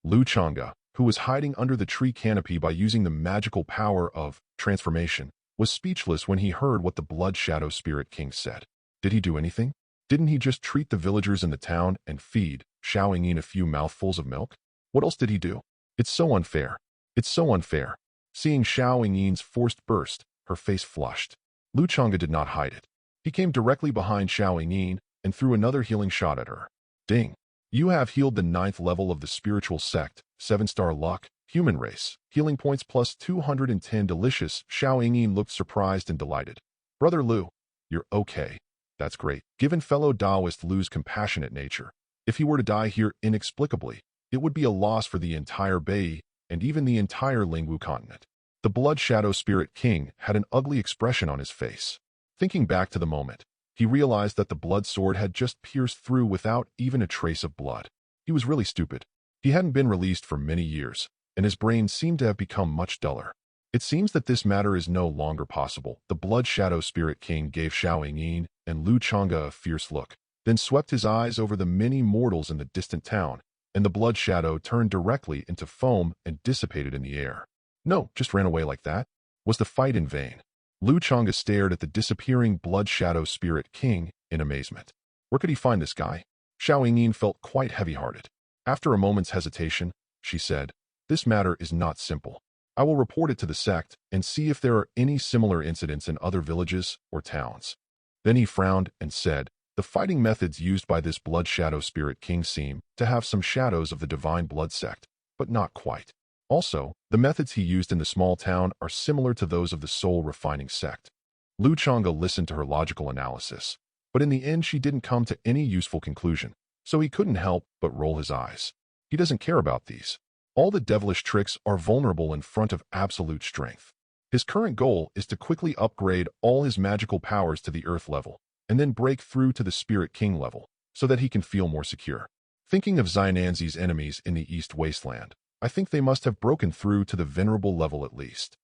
Changge, who was hiding under the tree canopy by using the magical power of transformation, was speechless when he heard what the Blood Shadow Spirit King said. Did he do anything? Didn't he just treat the villagers in the town and feed Xiao Yin a few mouthfuls of milk? What else did he do? It's so unfair. It's so unfair. Seeing Xiao Yin's forced burst, her face flushed. Changge did not hide it. He came directly behind Xiao Yin and threw another healing shot at her. Ding! You have healed the 9th level of the spiritual sect, 7-star luck, Human race. Healing points plus 210 delicious. Xiao Yingyin looked surprised and delighted. Brother Lu, you're okay. That's great. Given fellow Taoist Lu's compassionate nature, if he were to die here inexplicably, it would be a loss for the entire Bei and even the entire Lingwu Continent. The Blood Shadow Spirit King had an ugly expression on his face. Thinking back to the moment, he realized that the blood sword had just pierced through without even a trace of blood. He was really stupid. He hadn't been released for many years, and his brain seemed to have become much duller. It seems that this matter is no longer possible. The Blood Shadow Spirit King gave Xiao Yingyin and Lu Changge a fierce look, then swept his eyes over the many mortals in the distant town, and the blood shadow turned directly into foam and dissipated in the air. No, just ran away like that. Was the fight in vain? Lu Changge stared at the disappearing Blood Shadow Spirit King in amazement. Where could he find this guy? Xiao Yingyin felt quite heavy-hearted. After a moment's hesitation, she said, "This matter is not simple. I will report it to the sect and see if there are any similar incidents in other villages or towns." Then he frowned and said, "The fighting methods used by this Blood Shadow Spirit King seem to have some shadows of the Divine Blood sect, but not quite. Also, the methods he used in the small town are similar to those of the Soul Refining sect." Lu Changge listened to her logical analysis, but in the end she didn't come to any useful conclusion, so he couldn't help but roll his eyes. He doesn't care about these. All the devilish tricks are vulnerable in front of absolute strength. His current goal is to quickly upgrade all his magical powers to the Earth level, and then break through to the Spirit King level, so that he can feel more secure. Thinking of Xiao Nanzi's enemies in the East Wasteland, I think they must have broken through to the venerable level at least.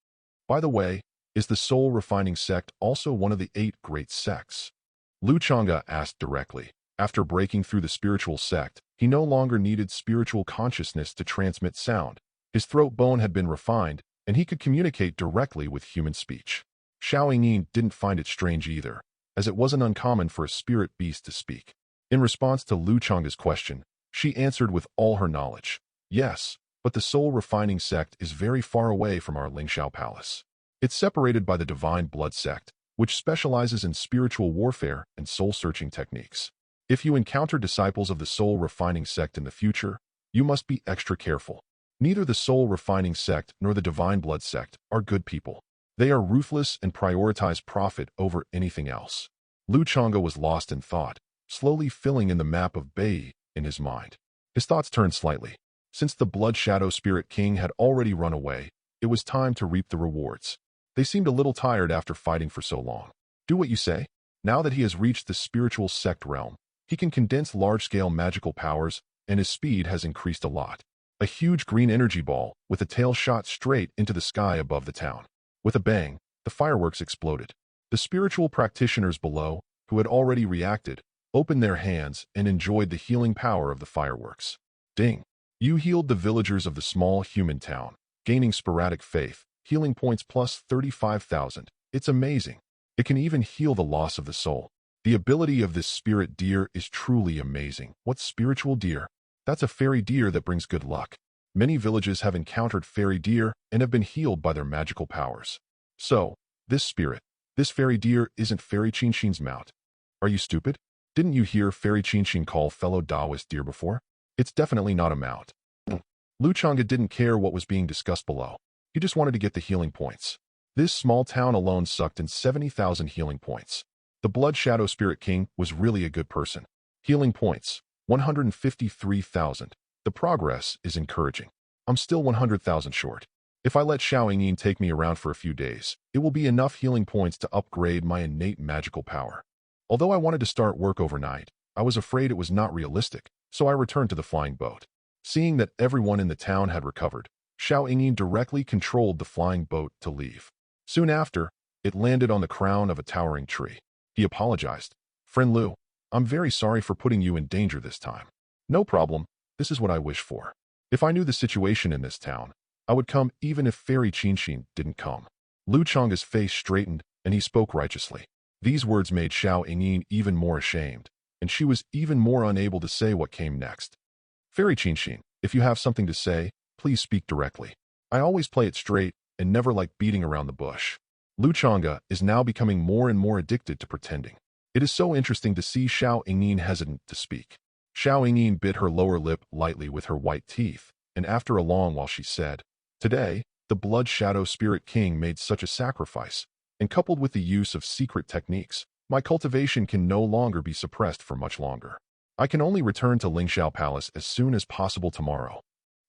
By the way, is the Soul Refining sect also one of the 8 great sects? Lu Changge asked directly. After breaking through the spiritual sect, he no longer needed spiritual consciousness to transmit sound. His throat bone had been refined, and he could communicate directly with human speech. Xiao Yingyin didn't find it strange either, as it wasn't uncommon for a spirit beast to speak. In response to Lu Changge's question, she answered with all her knowledge. "Yes, but the Soul Refining sect is very far away from our Lingshao Palace. It's separated by the Divine Blood sect, which specializes in spiritual warfare and soul-searching techniques. If you encounter disciples of the Soul Refining sect in the future, you must be extra careful. Neither the Soul Refining sect nor the Divine Blood sect are good people. They are ruthless and prioritize profit over anything else." Lu Changge was lost in thought, slowly filling in the map of Bei in his mind. His thoughts turned slightly. Since the Blood Shadow Spirit King had already run away, it was time to reap the rewards. They seemed a little tired after fighting for so long. Do what you say? Now that he has reached the spiritual sect realm, he can condense large-scale magical powers, and his speed has increased a lot. A huge green energy ball with a tail shot straight into the sky above the town. With a bang, the fireworks exploded. The spiritual practitioners below, who had already reacted, opened their hands and enjoyed the healing power of the fireworks. Ding! You healed the villagers of the small human town, gaining sporadic faith, healing points plus 35,000. It's amazing. It can even heal the loss of the soul. The ability of this spirit deer is truly amazing. What spiritual deer? That's a fairy deer that brings good luck. Many villages have encountered fairy deer and have been healed by their magical powers. So, this fairy deer isn't Fairy Qinshin's mount. Are you stupid? Didn't you hear Fairy Qinshin call fellow Taoist deer before? It's definitely not a mount. Lu Changge didn't care what was being discussed below. He just wanted to get the healing points. This small town alone sucked in 70,000 healing points. The Blood Shadow Spirit King was really a good person. Healing points, 153,000. The progress is encouraging. I'm still 100,000 short. If I let Xiao Yingyin take me around for a few days, it will be enough healing points to upgrade my innate magical power. Although I wanted to start work overnight, I was afraid it was not realistic, so I returned to the flying boat. Seeing that everyone in the town had recovered, Xiao Yingyin directly controlled the flying boat to leave. Soon after, it landed on the crown of a towering tree. He apologized. "Friend Lu, I'm very sorry for putting you in danger this time." "No problem. This is what I wish for. If I knew the situation in this town, I would come even if Fairy Qinshin didn't come." Lu Changge's face straightened, and he spoke righteously. These words made Xiao Yingyin even more ashamed, and she was even more unable to say what came next. "Fairy Qinshin, if you have something to say, please speak directly. I always play it straight and never like beating around the bush." Lu Changge is now becoming more and more addicted to pretending. It is so interesting to see Xiao Yingyin hesitant to speak. Xiao Yingyin bit her lower lip lightly with her white teeth, and after a long while she said, Today, the Blood Shadow Spirit King made such a sacrifice, and coupled with the use of secret techniques, my cultivation can no longer be suppressed for much longer. I can only return to Lingxiao Palace as soon as possible tomorrow.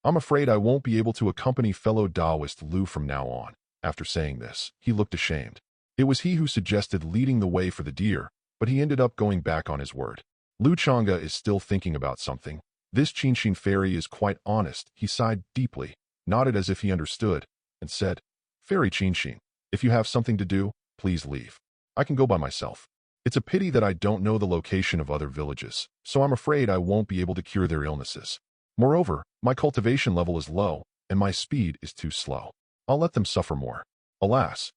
I'm afraid I won't be able to accompany fellow Taoist Lu from now on. After saying this, he looked ashamed. It was he who suggested leading the way for the deer, but he ended up going back on his word. Lu Changge is still thinking about something. This Qinxin fairy is quite honest. He sighed deeply, nodded as if he understood, and said, Fairy Qinxin, if you have something to do, please leave. I can go by myself. It's a pity that I don't know the location of other villages, so I'm afraid I won't be able to cure their illnesses. Moreover, my cultivation level is low, and my speed is too slow. I'll let them suffer more. Alas.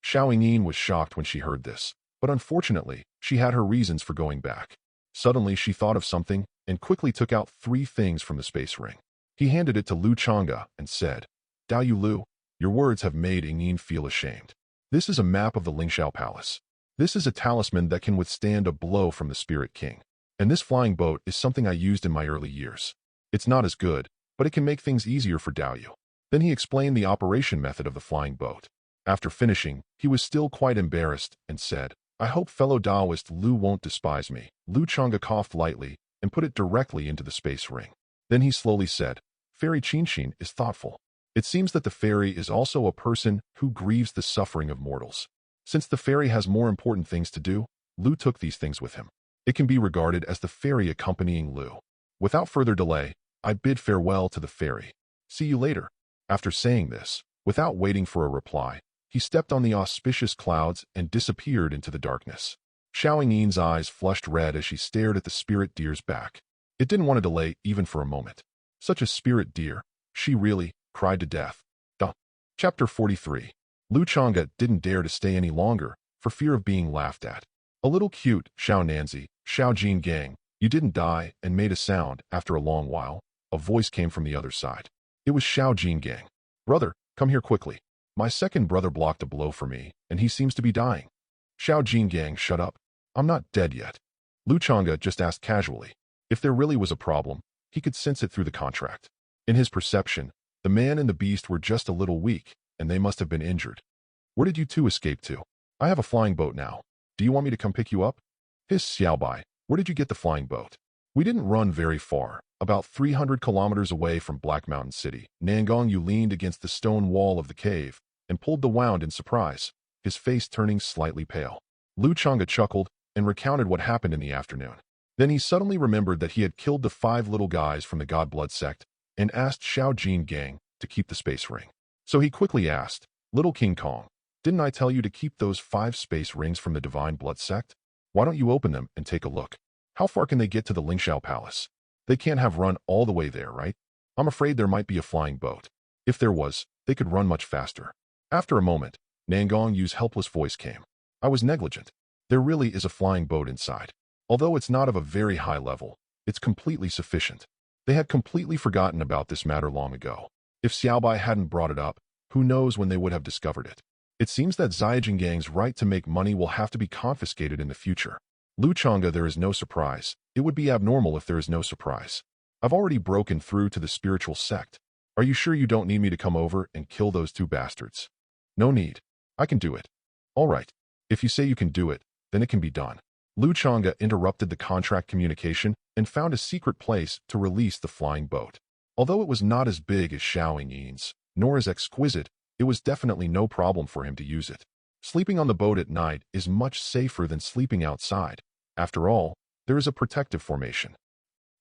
Xiao Yin was shocked when she heard this, but unfortunately, she had her reasons for going back. Suddenly, she thought of something and quickly took out 3 things from the space ring. He handed it to Lu Changge and said, Dao Yu Lu, your words have made Yin feel ashamed. This is a map of the Lingxiao Palace. This is a talisman that can withstand a blow from the Spirit King. And this flying boat is something I used in my early years. It's not as good, but it can make things easier for Dao Yu. Then he explained the operation method of the flying boat. After finishing, he was still quite embarrassed and said, I hope fellow Taoist Lu won't despise me. Lu Changge coughed lightly and put it directly into the space ring. Then he slowly said, Fairy Qinxin is thoughtful. It seems that the fairy is also a person who grieves the suffering of mortals. Since the fairy has more important things to do, Lu took these things with him. It can be regarded as the fairy accompanying Lu. Without further delay, I bid farewell to the fairy. See you later. After saying this, without waiting for a reply, he stepped on the auspicious clouds and disappeared into the darkness. Xiao Yin's eyes flushed red as she stared at the spirit deer's back. It didn't want to delay even for a moment. Such a spirit deer, she really cried to death. Chapter 43. Lu Changge didn't dare to stay any longer for fear of being laughed at. A little cute, Xiao Nanzi, Xiao Jin Gang, you didn't die, and made a sound. After a long while, a voice came from the other side. It was Xiao Jin Gang. Brother, come here quickly. My second brother blocked a blow for me, and he seems to be dying. Xiao Jin Gang, shut up. I'm not dead yet. Lu Changge just asked casually. If there really was a problem, he could sense it through the contract. In his perception, the man and the beast were just a little weak, and they must have been injured. Where did you two escape to? I have a flying boat now. Do you want me to come pick you up? Hissed Xiaobai. Where did you get the flying boat? We didn't run very far. About 300 kilometers away from Black Mountain City, Nangong Yu leaned against the stone wall of the cave and pulled the wound in surprise, his face turning slightly pale. Lu Changge chuckled and recounted what happened in the afternoon. Then he suddenly remembered that he had killed the 5 little guys from the God Blood sect and asked Xiao Jin Gang to keep the space ring. So he quickly asked, Little King Kong, didn't I tell you to keep those 5 space rings from the Divine Blood sect? Why don't you open them and take a look? How far can they get to the Lingxiao Palace? They can't have run all the way there, right? I'm afraid there might be a flying boat. If there was, they could run much faster. After a moment, Nangong Yu's helpless voice came. I was negligent. There really is a flying boat inside. Although it's not of a very high level, it's completely sufficient. They had completely forgotten about this matter long ago. If Xiaobai hadn't brought it up, who knows when they would have discovered it. It seems that Xiaojin Gang's right to make money will have to be confiscated in the future. Lu Changge, there is no surprise. It would be abnormal if there is no surprise. I've already broken through to the spiritual sect. Are you sure you don't need me to come over and kill those 2 bastards? No need. I can do it. All right. If you say you can do it, then it can be done. Lu Changge interrupted the contract communication and found a secret place to release the flying boat. Although it was not as big as Xiao Yin's, nor as exquisite, it was definitely no problem for him to use it. Sleeping on the boat at night is much safer than sleeping outside. After all, there is a protective formation.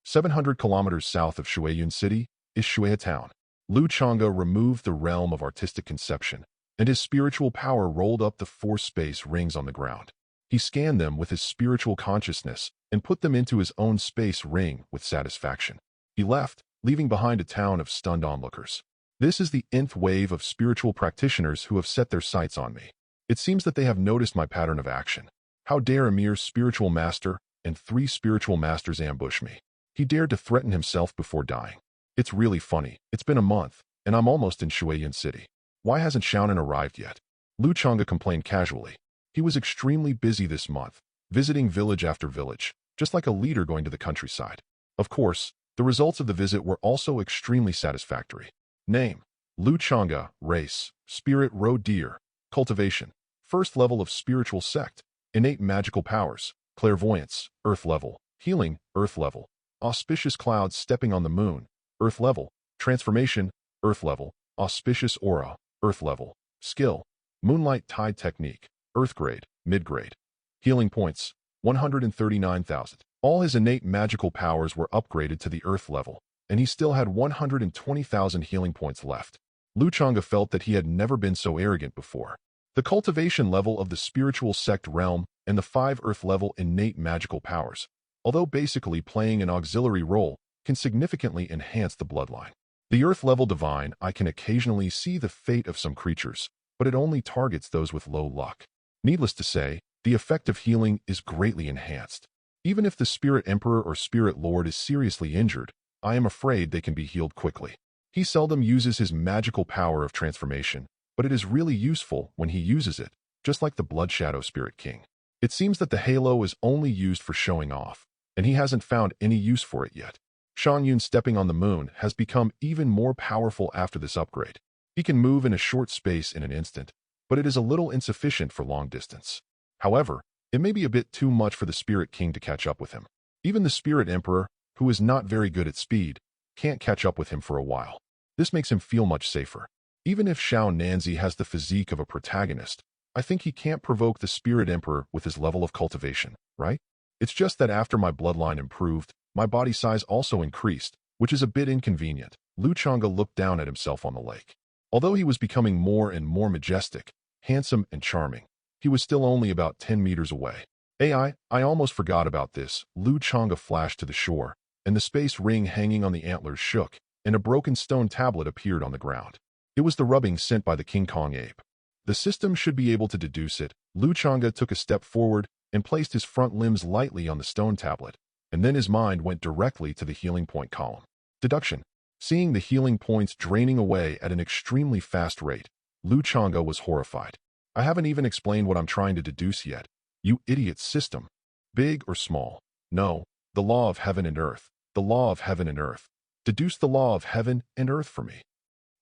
700 kilometers south of Shuiyun City is Shuia Town. Lu Changge removed the realm of artistic conception, and his spiritual power rolled up the 4 space rings on the ground. He scanned them with his spiritual consciousness and put them into his own space ring with satisfaction. He left, leaving behind a town of stunned onlookers. This is the nth wave of spiritual practitioners who have set their sights on me. It seems that they have noticed my pattern of action. How dare a mere spiritual master and 3 spiritual masters ambush me? He dared to threaten himself before dying. It's really funny. It's been a month, and I'm almost in Shuiyun City. Why hasn't Xiaonan arrived yet? Lu Changge complained casually. He was extremely busy this month, visiting village after village, just like a leader going to the countryside. Of course, the results of the visit were also extremely satisfactory. Name: Lu Changge, race, spirit roe deer, cultivation, first level of spiritual sect, innate magical powers, clairvoyance, earth level, healing, earth level, auspicious clouds stepping on the moon, earth level, transformation, earth level, auspicious aura, earth level, skill, moonlight tide technique, earth grade, mid grade, healing points, 139,000. All his innate magical powers were upgraded to the earth level, and he still had 120,000 healing points left. Lu Changge felt that he had never been so arrogant before. The cultivation level of the spiritual sect realm and the 5 earth level innate magical powers, although basically playing an auxiliary role, can significantly enhance the bloodline. The earth level divine eye can occasionally see the fate of some creatures, but it only targets those with low luck. Needless to say, the effect of healing is greatly enhanced. Even if the spirit emperor or spirit lord is seriously injured, I am afraid they can be healed quickly. He seldom uses his magical power of transformation, but it is really useful when he uses it, just like the Blood Shadow Spirit King. It seems that the halo is only used for showing off, and he hasn't found any use for it yet. Shan Yun stepping on the moon has become even more powerful after this upgrade. He can move in a short space in an instant, but it is a little insufficient for long distance. However, it may be a bit too much for the Spirit King to catch up with him. Even the Spirit Emperor, who is not very good at speed, can't catch up with him for a while. This makes him feel much safer. Even if Xiao Nanzi has the physique of a protagonist, I think he can't provoke the Spirit Emperor with his level of cultivation, right? It's just that after my bloodline improved, my body size also increased, which is a bit inconvenient. Lu Changge looked down at himself on the lake. Although he was becoming more and more majestic, handsome, and charming, he was still only about 10 meters away. I almost forgot about this. Lu Changge flashed to the shore, and the space ring hanging on the antlers shook, and a broken stone tablet appeared on the ground. It was the rubbing sent by the King Kong ape. The system should be able to deduce it. Lu Changge took a step forward and placed his front limbs lightly on the stone tablet, and then his mind went directly to the healing point column. Deduction. Seeing the healing points draining away at an extremely fast rate, Lu Changge was horrified. I haven't even explained what I'm trying to deduce yet. You idiot system. Big or small? No. The law of heaven and earth. The law of heaven and earth. Deduce the law of heaven and earth for me.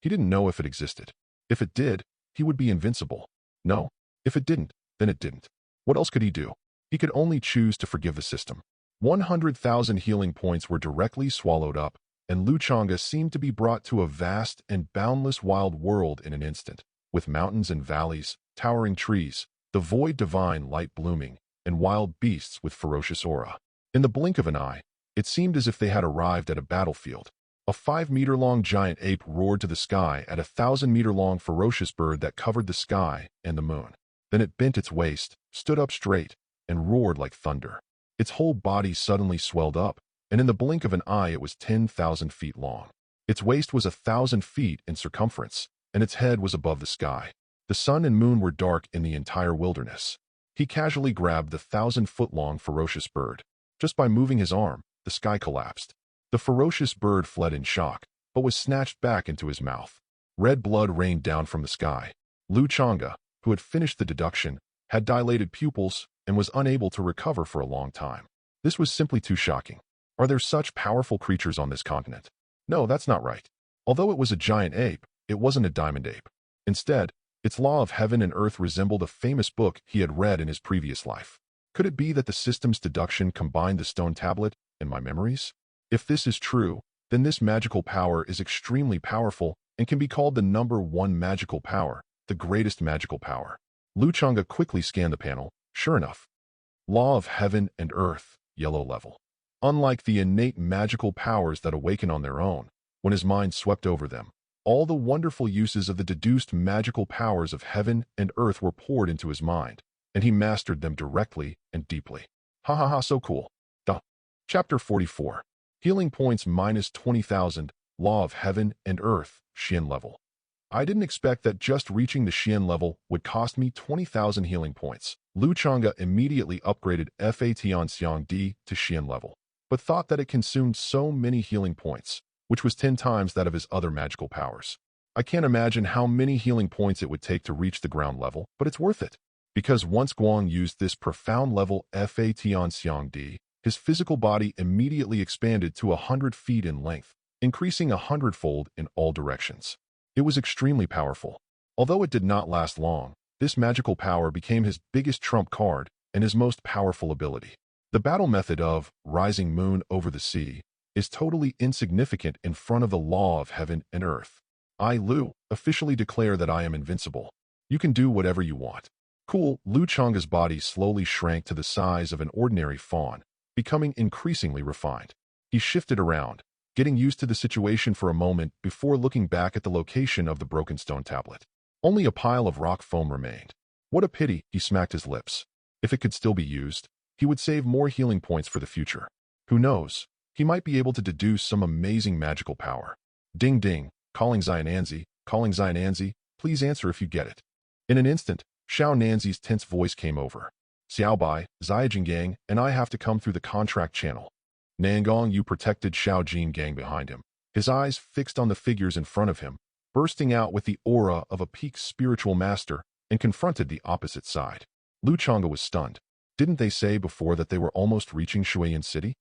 He didn't know if it existed. If it did, he would be invincible. No. If it didn't, then it didn't. What else could he do? He could only choose to forgive the system. 100,000 healing points were directly swallowed up, and Lu Changge seemed to be brought to a vast and boundless wild world in an instant, with mountains and valleys, towering trees, the void divine light blooming, and wild beasts with ferocious aura. In the blink of an eye, it seemed as if they had arrived at a battlefield. A 5-meter-long giant ape roared to the sky at a 1,000-meter-long ferocious bird that covered the sky and the moon. Then it bent its waist, stood up straight, and roared like thunder. Its whole body suddenly swelled up, and in the blink of an eye it was 10,000 feet long. Its waist was 1,000 feet in circumference, and its head was above the sky. The sun and moon were dark in the entire wilderness. He casually grabbed the 1,000-foot-long ferocious bird. Just by moving his arm, the sky collapsed. The ferocious bird fled in shock, but was snatched back into his mouth. Red blood rained down from the sky. Lu Changge, who had finished the deduction, had dilated pupils and was unable to recover for a long time. This was simply too shocking. Are there such powerful creatures on this continent? No, that's not right. Although it was a giant ape, it wasn't a diamond ape. Instead, its law of heaven and earth resembled a famous book he had read in his previous life. Could it be that the system's deduction combined the stone tablet and my memories? If this is true, then this magical power is extremely powerful and can be called the #1 magical power, the greatest magical power. Lu Changge quickly scanned the panel. Sure enough. Law of heaven and earth, yellow level. Unlike the innate magical powers that awaken on their own, when his mind swept over them, all the wonderful uses of the deduced magical powers of heaven and earth were poured into his mind, and he mastered them directly and deeply. Ha ha ha, so cool. Duh. Chapter 44. Healing points -20,000, Law of Heaven and Earth, Xian level. I didn't expect that just reaching the Xian level would cost me 20,000 healing points. Lu Changge immediately upgraded Fatian Xiang Di to Xian level, but thought that it consumed so many healing points, which was 10 times that of his other magical powers. I can't imagine how many healing points it would take to reach the ground level, but it's worth it. Because once Guang used this profound level Fatian Xiang Di, his physical body immediately expanded to 100 feet in length, increasing 100-fold in all directions. It was extremely powerful. Although it did not last long, this magical power became his biggest trump card and his most powerful ability. The battle method of rising moon over the sea is totally insignificant in front of the law of heaven and earth. I, Lu, officially declare that I am invincible. You can do whatever you want. Cool. Lu Changge's body slowly shrank to the size of an ordinary fawn, becoming increasingly refined. He shifted around, getting used to the situation for a moment before looking back at the location of the broken stone tablet. Only a pile of rock foam remained. What a pity, he smacked his lips. If it could still be used, he would save more healing points for the future. Who knows? He might be able to deduce some amazing magical power. Ding ding, calling Xiao Nanzi, calling Xiao Nanzi, please answer if you get it. In an instant, Xiao Nanzi's tense voice came over. Xiao Bai, Xiao Jingang, and I have to come through the contract channel. Nangong Yu protected Xiao Jingang behind him, his eyes fixed on the figures in front of him, bursting out with the aura of a peak spiritual master, and confronted the opposite side. Lu Changge was stunned. Didn't they say before that they were almost reaching Shuiyan City?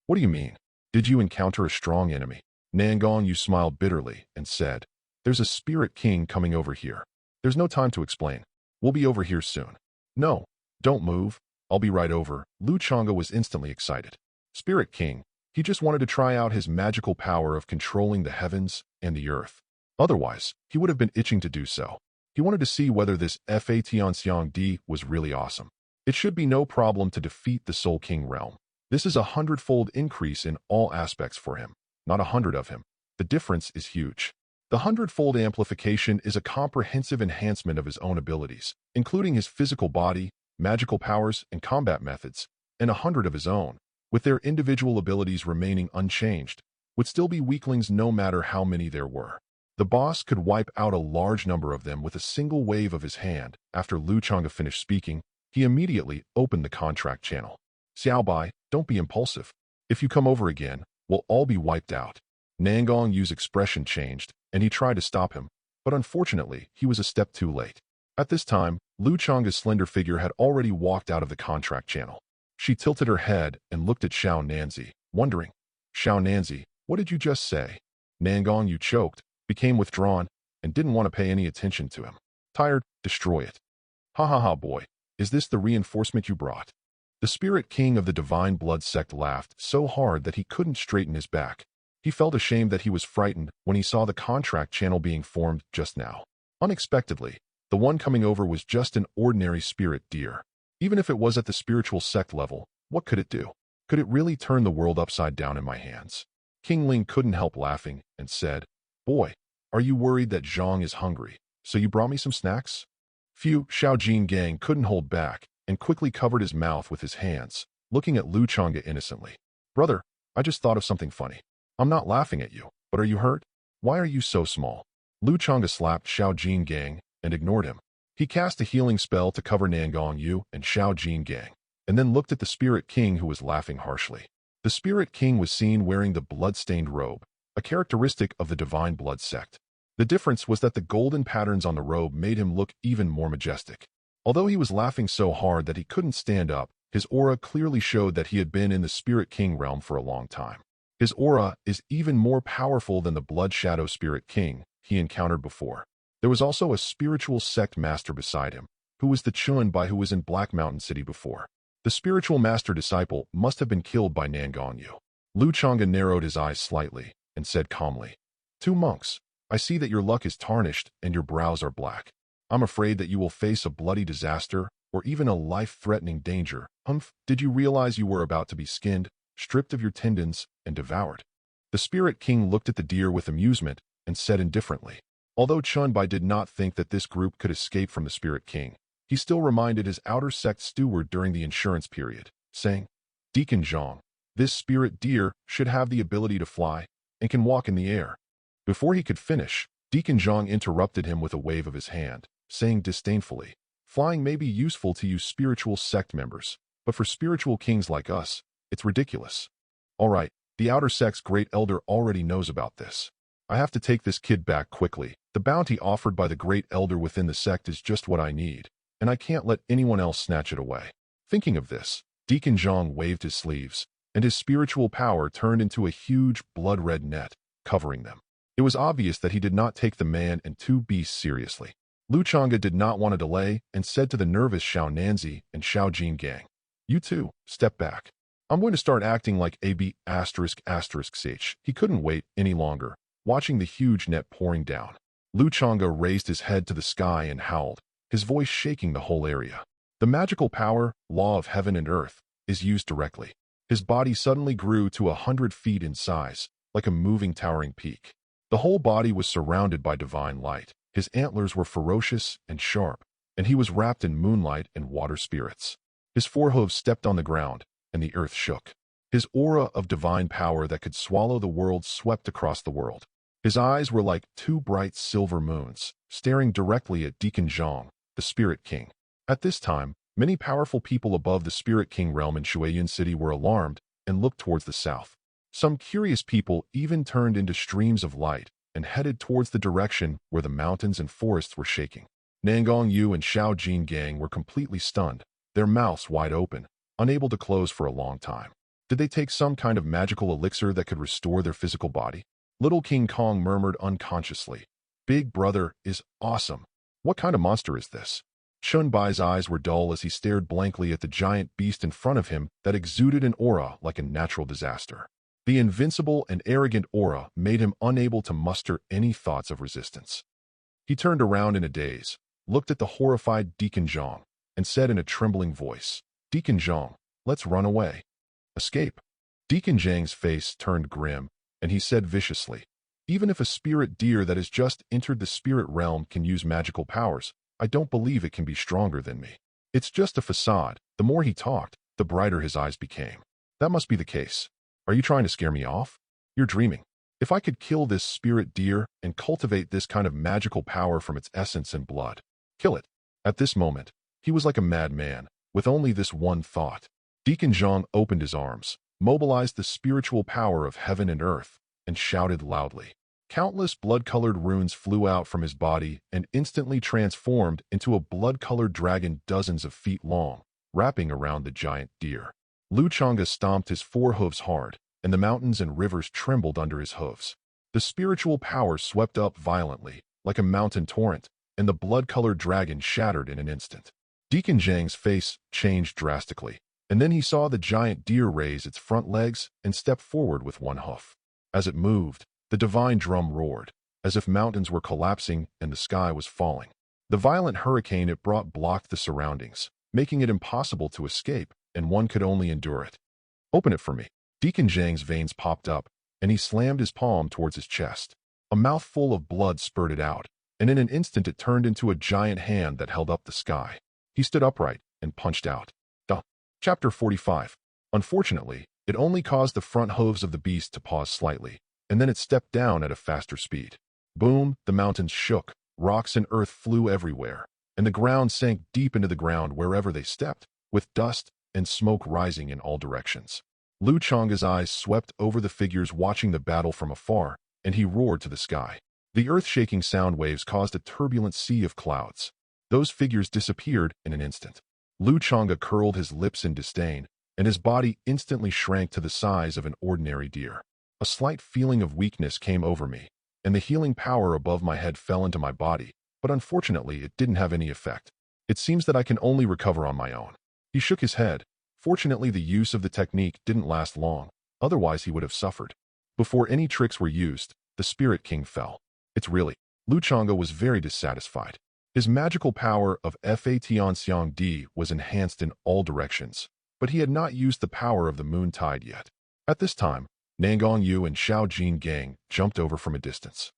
What do you mean? Did you encounter a strong enemy? Nangong Yu smiled bitterly and said, There's a spirit king coming over here. There's no time to explain. We'll be over here soon. No, don't move. I'll be right over. Lu Changge was instantly excited. Spirit king, he just wanted to try out his magical power of controlling the heavens and the earth. Otherwise, he would have been itching to do so. He wanted to see whether this Fatianxiang Di was really awesome. It should be no problem to defeat the Soul King realm. This is a 100-fold increase in all aspects for him, not 100 of him. The difference is huge. The 100-fold amplification is a comprehensive enhancement of his own abilities, including his physical body, magical powers, and combat methods, and 100 of his own, with their individual abilities remaining unchanged, would still be weaklings no matter how many there were. The boss could wipe out a large number of them with a single wave of his hand. After Lu Changge finished speaking, he immediately opened the contract channel. Xiao Bai, don't be impulsive. If you come over again, we'll all be wiped out. Nangong Yu's expression changed, and he tried to stop him, but unfortunately, he was a step too late. At this time, Lu Changge's slender figure had already walked out of the contract channel. She tilted her head and looked at Xiao Nanzi, wondering, Xiao Nanzi, what did you just say? Nangong Yu choked, became withdrawn, and didn't want to pay any attention to him. Tired, destroy it. Ha ha ha boy, is this the reinforcement you brought? The spirit king of the divine blood sect laughed so hard that he couldn't straighten his back. He felt ashamed that he was frightened when he saw the contract channel being formed just now. Unexpectedly, the one coming over was just an ordinary spirit deer. Even if it was at the spiritual sect level, what could it do? Could it really turn the world upside down in my hands? King Ling couldn't help laughing and said, Boy, are you worried that Zhang is hungry, so you brought me some snacks? Phew, Xiao Jingang couldn't hold back and quickly covered his mouth with his hands, looking at Lu Changge innocently. Brother, I just thought of something funny. I'm not laughing at you, but are you hurt? Why are you so small? Lu Changge slapped Xiao Jingang and ignored him. He cast a healing spell to cover Nangong Yu and Xiao Jingang, and then looked at the Spirit King who was laughing harshly. The Spirit King was seen wearing the blood-stained robe, a characteristic of the divine blood sect. The difference was that the golden patterns on the robe made him look even more majestic. Although he was laughing so hard that he couldn't stand up, his aura clearly showed that he had been in the Spirit King realm for a long time. His aura is even more powerful than the Blood Shadow Spirit King he encountered before. There was also a spiritual sect master beside him, who was the Chun Bai who was in Black Mountain City before. The spiritual master disciple must have been killed by Nangong Yu. Lu Changge narrowed his eyes slightly and said calmly, 2 monks, I see that your luck is tarnished and your brows are black. I'm afraid that you will face a bloody disaster or even a life-threatening danger. Humph, did you realize you were about to be skinned, stripped of your tendons, and devoured? The Spirit King looked at the deer with amusement and said indifferently. Although Chun Bai did not think that this group could escape from the Spirit King, he still reminded his outer sect steward during the insurance period, saying, Deacon Zhang, this spirit deer should have the ability to fly and can walk in the air. Before he could finish, Deacon Zhang interrupted him with a wave of his hand, saying disdainfully, Flying may be useful to you spiritual sect members, but for spiritual kings like us, it's ridiculous. All right, the outer sect's great elder already knows about this. I have to take this kid back quickly. The bounty offered by the great elder within the sect is just what I need, and I can't let anyone else snatch it away. Thinking of this, Deacon Zhang waved his sleeves, and his spiritual power turned into a huge blood-red net, covering them. It was obvious that he did not take the man and two beasts seriously. Changge did not want to delay and said to the nervous Xiao Nanzi and Xiao Jingang, "You two, step back. I'm going to start acting like AB *****. He couldn't wait any longer, watching the huge net pouring down. Changge raised his head to the sky and howled, his voice shaking the whole area. The magical power, law of heaven and earth, is used directly. His body suddenly grew to 100 feet in size, like a moving towering peak. The whole body was surrounded by divine light. His antlers were ferocious and sharp, and he was wrapped in moonlight and water spirits. His forehooves stepped on the ground, and the earth shook. His aura of divine power that could swallow the world swept across the world. His eyes were like two bright silver moons, staring directly at Deacon Zhang, the Spirit King. At this time, many powerful people above the Spirit King realm in Shuiyan City were alarmed and looked towards the south. Some curious people even turned into streams of light and headed towards the direction where the mountains and forests were shaking. Nangong Yu and Xiao Jingang were completely stunned, their mouths wide open, unable to close for a long time. Did they take some kind of magical elixir that could restore their physical body? Little King Kong murmured unconsciously, "Big brother is awesome. What kind of monster is this?" Shun Bai's eyes were dull as he stared blankly at the giant beast in front of him that exuded an aura like a natural disaster. The invincible and arrogant aura made him unable to muster any thoughts of resistance. He turned around in a daze, looked at the horrified Deacon Zhang, and said in a trembling voice, "Deacon Zhang, let's run away." "Escape?" Deacon Zhang's face turned grim, and he said viciously, "Even if a spirit deer that has just entered the spirit realm can use magical powers, I don't believe it can be stronger than me. It's just a facade." The more he talked, the brighter his eyes became. "That must be the case. Are you trying to scare me off? You're dreaming. If I could kill this spirit deer and cultivate this kind of magical power from its essence and blood, kill it." At this moment, he was like a madman, with only this one thought. Deacon Zhang opened his arms, mobilized the spiritual power of heaven and earth, and shouted loudly. Countless blood-colored runes flew out from his body and instantly transformed into a blood-colored dragon dozens of feet long, wrapping around the giant deer. Changge stomped his forehooves hard, and the mountains and rivers trembled under his hooves. The spiritual power swept up violently, like a mountain torrent, and the blood-colored dragon shattered in an instant. Deacon Zhang's face changed drastically, and then he saw the giant deer raise its front legs and step forward with one hoof. As it moved, the divine drum roared, as if mountains were collapsing and the sky was falling. The violent hurricane it brought blocked the surroundings, making it impossible to escape, and one could only endure it. "Open it for me." Deacon Zhang's veins popped up, and he slammed his palm towards his chest. A mouthful of blood spurted out, and in an instant it turned into a giant hand that held up the sky. He stood upright and punched out. Chapter 45. Unfortunately, it only caused the front hooves of the beast to pause slightly, and then it stepped down at a faster speed. Boom, the mountains shook, rocks and earth flew everywhere, and the ground sank deep into the ground wherever they stepped, with dust and smoke rising in all directions. Change's eyes swept over the figures watching the battle from afar, and he roared to the sky. The earth-shaking sound waves caused a turbulent sea of clouds. Those figures disappeared in an instant. Changge curled his lips in disdain, and his body instantly shrank to the size of an ordinary deer. A slight feeling of weakness came over me, and the healing power above my head fell into my body, but unfortunately it didn't have any effect. It seems that I can only recover on my own. He shook his head. Fortunately, the use of the technique didn't last long, otherwise he would have suffered. Before any tricks were used, the Spirit King fell. It's really. Changge was very dissatisfied. His magical power of Fatian D was enhanced in all directions, but he had not used the power of the moon tide yet. At this time, Nangong Yu and Xiao Jingang jumped over from a distance.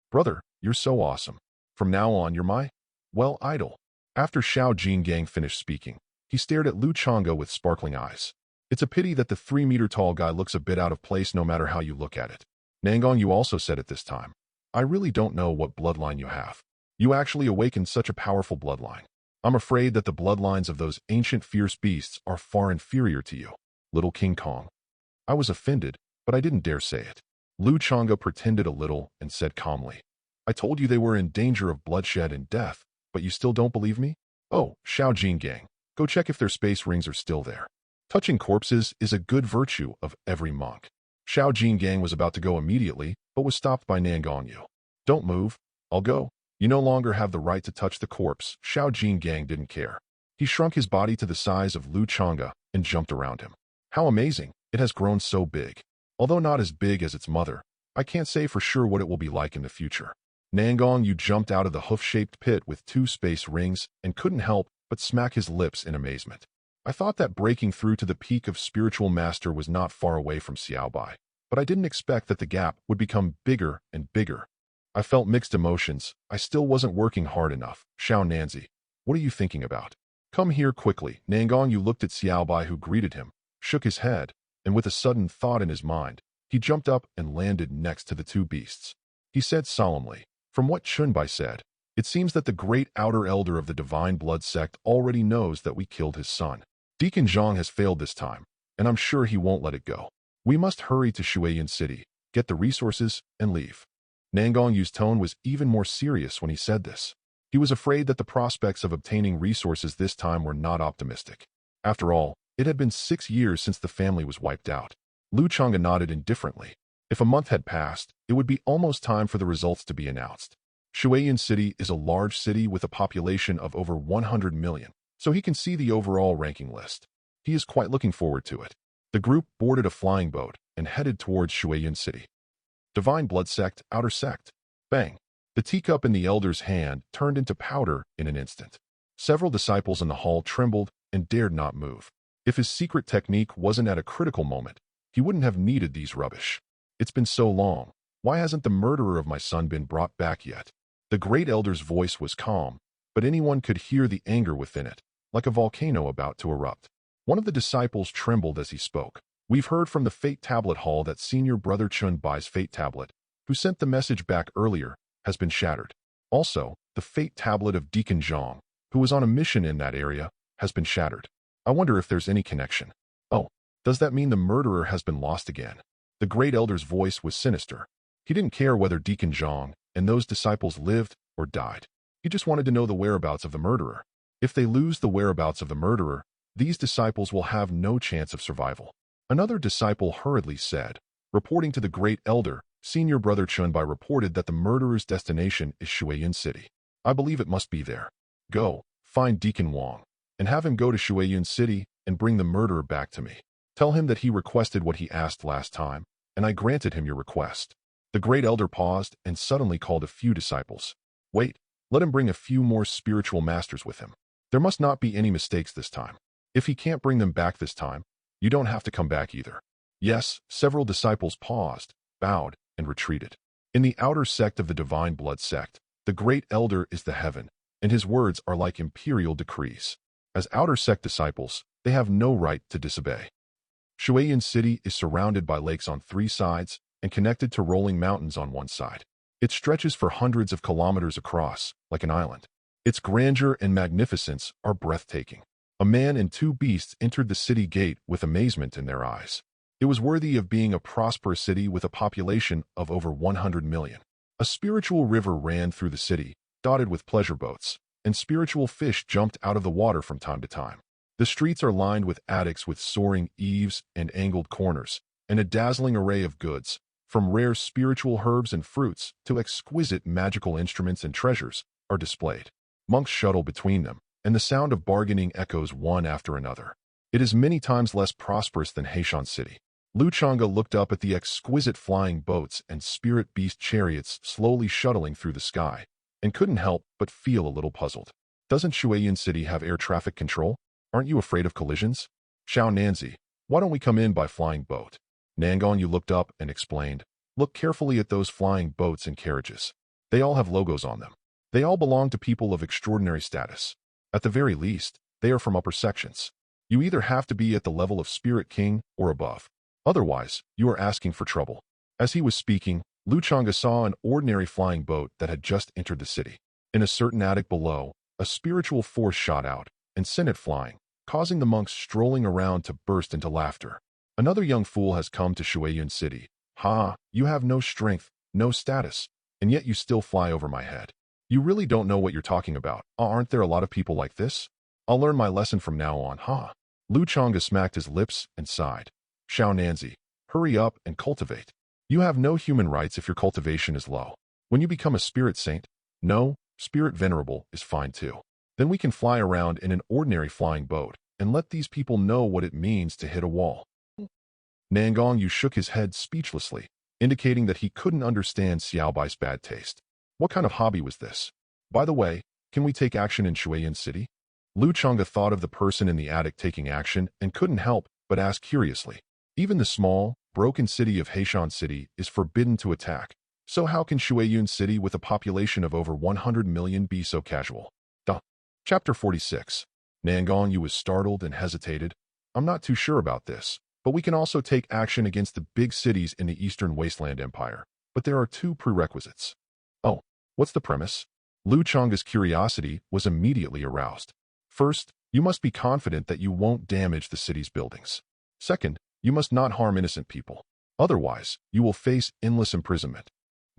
"Brother, you're so awesome. From now on, you're my, well, idol." After Xiao Jingang finished speaking, he stared at Changge with sparkling eyes. "It's a pity that the 3-meter-tall guy looks a bit out of place no matter how you look at it." Nangong Yu also said at this time, "I really don't know what bloodline you have. You actually awakened such a powerful bloodline. I'm afraid that the bloodlines of those ancient fierce beasts are far inferior to you." Little King Kong. I was offended, but I didn't dare say it. Changge pretended a little and said calmly, "I told you they were in danger of bloodshed and death, but you still don't believe me? Oh, Xiao Jingang, go check if their space rings are still there. Touching corpses is a good virtue of every monk." Xiao Jingang was about to go immediately, but was stopped by Nangong Yu. Don't move. I'll go. You no longer have the right to touch the corpse. Xiao Gang didn't care. He shrunk his body to the size of Lu Changge and jumped around him. How amazing. It has grown so big. Although not as big as its mother, I can't say for sure what it will be like in the future. Nangong Yu jumped out of the hoof-shaped pit with 2 space rings and couldn't help but smack his lips in amazement. I thought that breaking through to the peak of spiritual master was not far away from Xiaobai, but I didn't expect that the gap would become bigger and bigger. I felt mixed emotions. I still wasn't working hard enough. Xiao Nanzi, what are you thinking about? Come here quickly. Nangong Yu looked at Xiaobai, who greeted him, shook his head, and with a sudden thought in his mind, he jumped up and landed next to the 2 beasts. He said solemnly, from what Chunbai said, it seems that the great outer elder of the divine blood sect already knows that we killed his son. Deacon Zhang has failed this time, and I'm sure he won't let it go. We must hurry to Shuiyan City, get the resources, and leave. Nangong Yu's tone was even more serious when he said this. He was afraid that the prospects of obtaining resources this time were not optimistic. After all, it had been 6 years since the family was wiped out. Lu Changge nodded indifferently. If a month had passed, it would be almost time for the results to be announced. Shuiyan City is a large city with a population of over 100 million, so he can see the overall ranking list. He is quite looking forward to it. The group boarded a flying boat and headed towards Shuiyan City. Divine Blood Sect, Outer Sect. Bang! The teacup in the elder's hand turned into powder in an instant. Several disciples in the hall trembled and dared not move. If his secret technique wasn't at a critical moment, he wouldn't have needed these rubbish. It's been so long. Why hasn't the murderer of my son been brought back yet? The great elder's voice was calm, but anyone could hear the anger within it, like a volcano about to erupt. One of the disciples trembled as he spoke. We've heard from the Fate Tablet Hall that Senior Brother Chun Bai's Fate Tablet, who sent the message back earlier, has been shattered. Also, the Fate Tablet of Deacon Zhang, who was on a mission in that area, has been shattered. I wonder if there's any connection. Oh, does that mean the murderer has been lost again? The great elder's voice was sinister. He didn't care whether Deacon Zhang and those disciples lived or died. He just wanted to know the whereabouts of the murderer. If they lose the whereabouts of the murderer, these disciples will have no chance of survival. Another disciple hurriedly said, reporting to the great elder, Senior Brother Chunbai reported that the murderer's destination is Shuiyan City. I believe it must be there. Go, find Deacon Wang, and have him go to Shuiyan City and bring the murderer back to me. Tell him that he requested what he asked last time, and I granted him your request. The great elder paused and suddenly called a few disciples. Wait, let him bring a few more spiritual masters with him. There must not be any mistakes this time. If he can't bring them back this time, you don't have to come back either. Yes, several disciples paused, bowed, and retreated. In the outer sect of the Divine Blood Sect, the great elder is the heaven, and his words are like imperial decrees. As outer sect disciples, they have no right to disobey. Shuiyan City is surrounded by lakes on 3 sides and connected to rolling mountains on 1 side. It stretches for hundreds of kilometers across, like an island. Its grandeur and magnificence are breathtaking. A man and 2 beasts entered the city gate with amazement in their eyes. It was worthy of being a prosperous city with a population of over 100 million. A spiritual river ran through the city, dotted with pleasure boats, and spiritual fish jumped out of the water from time to time. The streets are lined with attics with soaring eaves and angled corners, and a dazzling array of goods, from rare spiritual herbs and fruits to exquisite magical instruments and treasures, are displayed. Monks shuttle between them, and the sound of bargaining echoes one after another. It is many times less prosperous than Heishan City. Lu Changge looked up at the exquisite flying boats and spirit beast chariots slowly shuttling through the sky, and couldn't help but feel a little puzzled. Doesn't Shuiyan City have air traffic control? Aren't you afraid of collisions? Xiao Nanzi, why don't we come in by flying boat? Nangong Yu looked up and explained, look carefully at those flying boats and carriages. They all have logos on them. They all belong to people of extraordinary status. At the very least, they are from upper sections. You either have to be at the level of Spirit King or above. Otherwise, you are asking for trouble. As he was speaking, Lu Changge saw an ordinary flying boat that had just entered the city. In a certain attic below, a spiritual force shot out and sent it flying, causing the monks strolling around to burst into laughter. Another young fool has come to Shuiyan City. Ha, you have no strength, no status, and yet you still fly over my head. You really don't know what you're talking about. Aren't there a lot of people like this? I'll learn my lesson from now on, ha. Lu Changge smacked his lips and sighed. Xiao Nanzi, hurry up and cultivate. You have no human rights if your cultivation is low. When you become a spirit saint, no, spirit venerable is fine too. Then we can fly around in an ordinary flying boat and let these people know what it means to hit a wall. Nangong Yu shook his head speechlessly, indicating that he couldn't understand Xiaobai's bad taste. What kind of hobby was this? By the way, can we take action in Shuiyan City? Lu Changge thought of the person in the attic taking action and couldn't help but ask curiously. Even the small, broken city of Heishan City is forbidden to attack. So how can Shuiyan City with a population of over 100 million be so casual? Chapter 46. Nangong Yu was startled and hesitated. I'm not too sure about this, but we can also take action against the big cities in the Eastern Wasteland Empire. But there are two prerequisites. Oh, what's the premise? Lu Changge's curiosity was immediately aroused. First, you must be confident that you won't damage the city's buildings. Second, you must not harm innocent people. Otherwise, you will face endless imprisonment.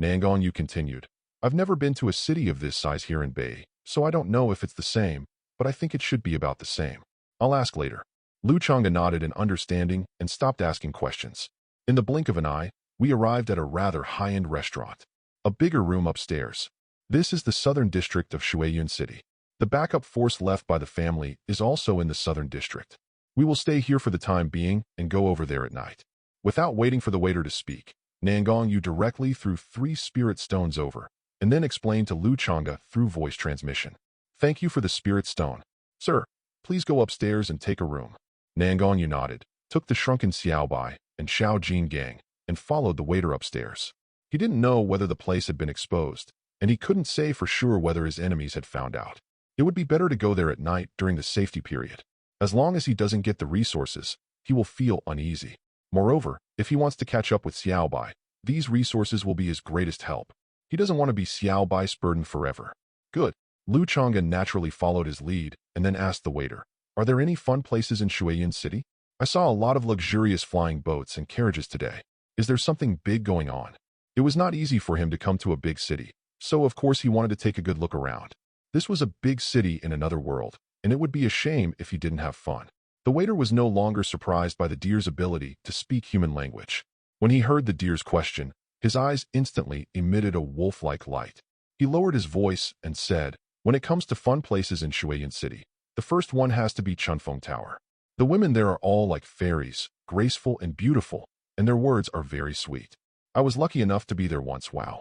Nangong Yu continued. I've never been to a city of this size here in Bei, so I don't know if it's the same, but I think it should be about the same. I'll ask later. Lu Changge nodded in understanding and stopped asking questions. In the blink of an eye, we arrived at a rather high-end restaurant. A bigger room upstairs. This is the southern district of Shuiyan City. The backup force left by the family is also in the southern district. We will stay here for the time being and go over there at night. Without waiting for the waiter to speak, Nangong Yu directly threw 3 spirit stones over, and then explained to Lu Changge through voice transmission. Thank you for the spirit stone. Sir, please go upstairs and take a room. Nangong Yu nodded, took the shrunken Xiaobai and Xiao Jin gang, and followed the waiter upstairs. He didn't know whether the place had been exposed, and he couldn't say for sure whether his enemies had found out. It would be better to go there at night during the safety period. As long as he doesn't get the resources, he will feel uneasy. Moreover, if he wants to catch up with Xiaobai, these resources will be his greatest help. He doesn't want to be Xiaobai's burden forever. Good. Lu Changge naturally followed his lead and then asked the waiter, are there any fun places in Shuiyan City? I saw a lot of luxurious flying boats and carriages today. Is there something big going on? It was not easy for him to come to a big city, so of course he wanted to take a good look around. This was a big city in another world, and it would be a shame if he didn't have fun. The waiter was no longer surprised by the deer's ability to speak human language. When he heard the deer's question, his eyes instantly emitted a wolf-like light. He lowered his voice and said, when it comes to fun places in Shuiyan City, the first one has to be Chunfeng Tower. The women there are all like fairies, graceful and beautiful, and their words are very sweet. I was lucky enough to be there once, wow.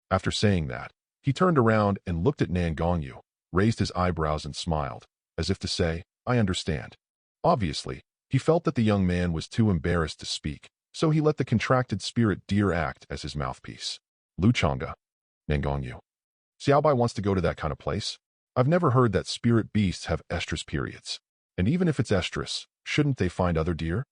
After saying that, he turned around and looked at Nangong Yu, raised his eyebrows and smiled, as if to say, I understand. Obviously, he felt that the young man was too embarrassed to speak, so he let the contracted spirit deer act as his mouthpiece. Lu Changge. Nangong Yu. Xiaobai wants to go to that kind of place? I've never heard that spirit beasts have estrus periods. And even if it's estrus, shouldn't they find other deer?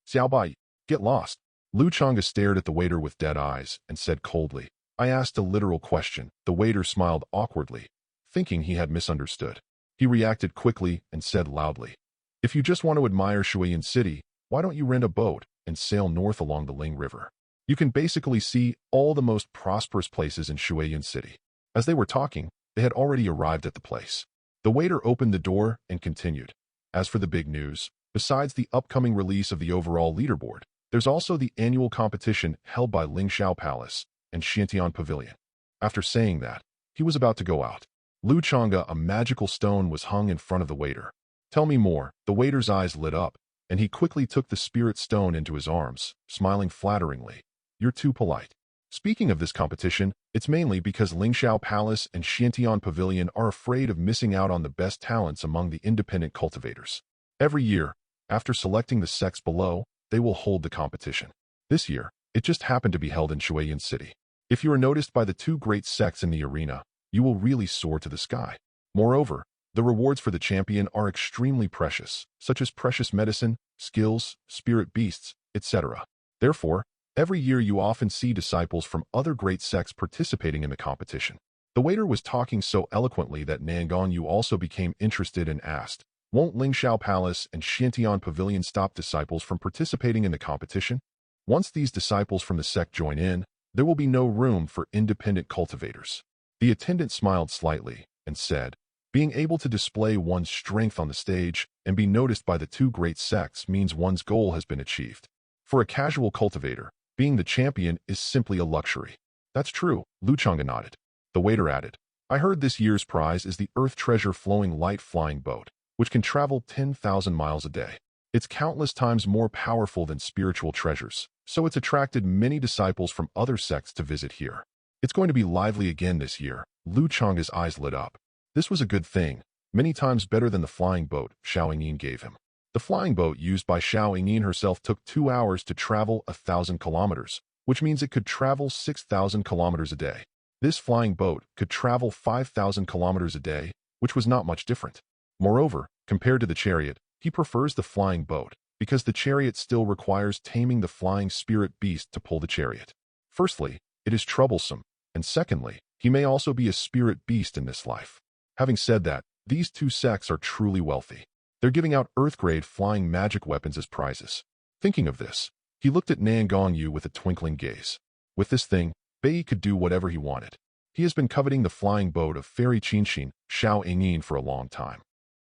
Xiaobai, get lost. Lu Changge stared at the waiter with dead eyes and said coldly, I asked a literal question. The waiter smiled awkwardly, thinking he had misunderstood. He reacted quickly and said loudly, if you just want to admire Shuiyan City, why don't you rent a boat and sail north along the Ling River? You can basically see all the most prosperous places in Shuiyan City. As they were talking, they had already arrived at the place. The waiter opened the door and continued. As for the big news, besides the upcoming release of the overall leaderboard, there's also the annual competition held by Lingshao Palace and Xiantian Pavilion. After saying that, he was about to go out. Lu Changge, a magical stone was hung in front of the waiter. Tell me more. The waiter's eyes lit up, and he quickly took the spirit stone into his arms, smiling flatteringly. You're too polite. Speaking of this competition, it's mainly because Lingshao Palace and Xiantian Pavilion are afraid of missing out on the best talents among the independent cultivators. Every year, after selecting the sects below, they will hold the competition. This year, it just happened to be held in Shuiyan City. If you are noticed by the 2 great sects in the arena, you will really soar to the sky. Moreover, the rewards for the champion are extremely precious, such as precious medicine, skills, spirit beasts, etc. Therefore, every year you often see disciples from other great sects participating in the competition. The waiter was talking so eloquently that Nangong Yu also became interested and asked, won't Lingshao Palace and Xiantian Pavilion stop disciples from participating in the competition? Once these disciples from the sect join in, there will be no room for independent cultivators. The attendant smiled slightly and said, being able to display one's strength on the stage and be noticed by the 2 great sects means one's goal has been achieved. For a casual cultivator, Being the champion is simply a luxury. That's true, Lu Changge nodded. The waiter added, I heard this year's prize is the Earth Treasure Flowing Light Flying Boat, which can travel 10,000 miles a day. It's countless times more powerful than spiritual treasures, so it's attracted many disciples from other sects to visit here. It's going to be lively again this year. Lu Changge's eyes lit up. This was a good thing, many times better than the flying boat Xiao Nanzi gave him. The flying boat used by Xiao Nanzi herself took 2 hours to travel 1,000 kilometers, which means it could travel 6,000 kilometers a day. This flying boat could travel 5,000 kilometers a day, which was not much different. Moreover, compared to the chariot, he prefers the flying boat, because the chariot still requires taming the flying spirit beast to pull the chariot. Firstly, it is troublesome, and secondly, he may also be a spirit beast in this life. Having said that, these two sects are truly wealthy. They're giving out Earth-grade flying magic weapons as prizes. Thinking of this, he looked at Nangong Yu with a twinkling gaze. With this thing, Bei could do whatever he wanted. He has been coveting the flying boat of Fairy Qinshin, Xiao Nanzi for a long time.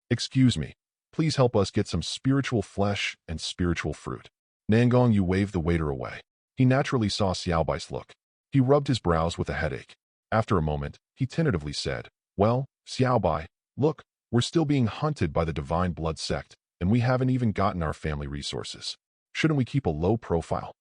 Excuse me, please help us get some spiritual flesh and spiritual fruit. Nangong Yu waved the waiter away. He naturally saw Xiao Bai's look. He rubbed his brows with a headache. After a moment, he tentatively said, Well, Xiao Bai, look, we're still being hunted by the Divine Blood sect, and we haven't even gotten our family resources. Shouldn't we keep a low profile?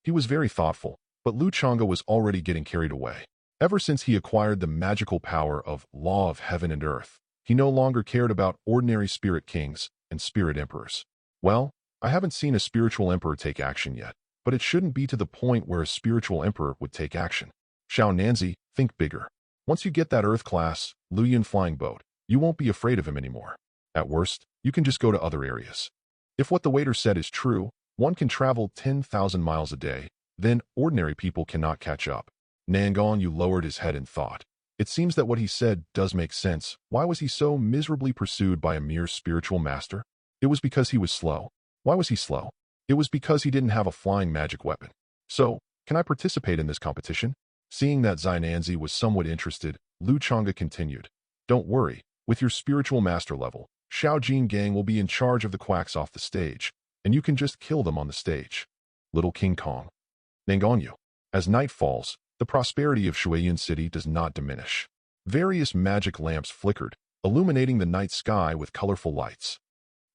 He was very thoughtful, but Lu Changge was already getting carried away. Ever since he acquired the magical power of Law of Heaven and Earth, he no longer cared about ordinary spirit kings and spirit emperors. Well, I haven't seen a spiritual emperor take action yet, but it shouldn't be to the point where a spiritual emperor would take action. Xiao Nanzi, think bigger. Once you get that Earth-class, Luyan flying boat, you won't be afraid of him anymore. At worst, you can just go to other areas. If what the waiter said is true, one can travel 10,000 miles a day, then ordinary people cannot catch up. Nangong Yu lowered his head in thought. It seems that what he said does make sense. Why was he so miserably pursued by a mere spiritual master? It was because he was slow. Why was he slow? It was because he didn't have a flying magic weapon. So, can I participate in this competition? Seeing that Xiao Nanzi was somewhat interested, Lu Changge continued. Don't worry, with your spiritual master level, Xiao Jin Gang will be in charge of the quacks off the stage, and you can just kill them on the stage. Little King Kong. Nangong Yu. As night falls, the prosperity of Shuiyan City does not diminish. Various magic lamps flickered, illuminating the night sky with colorful lights.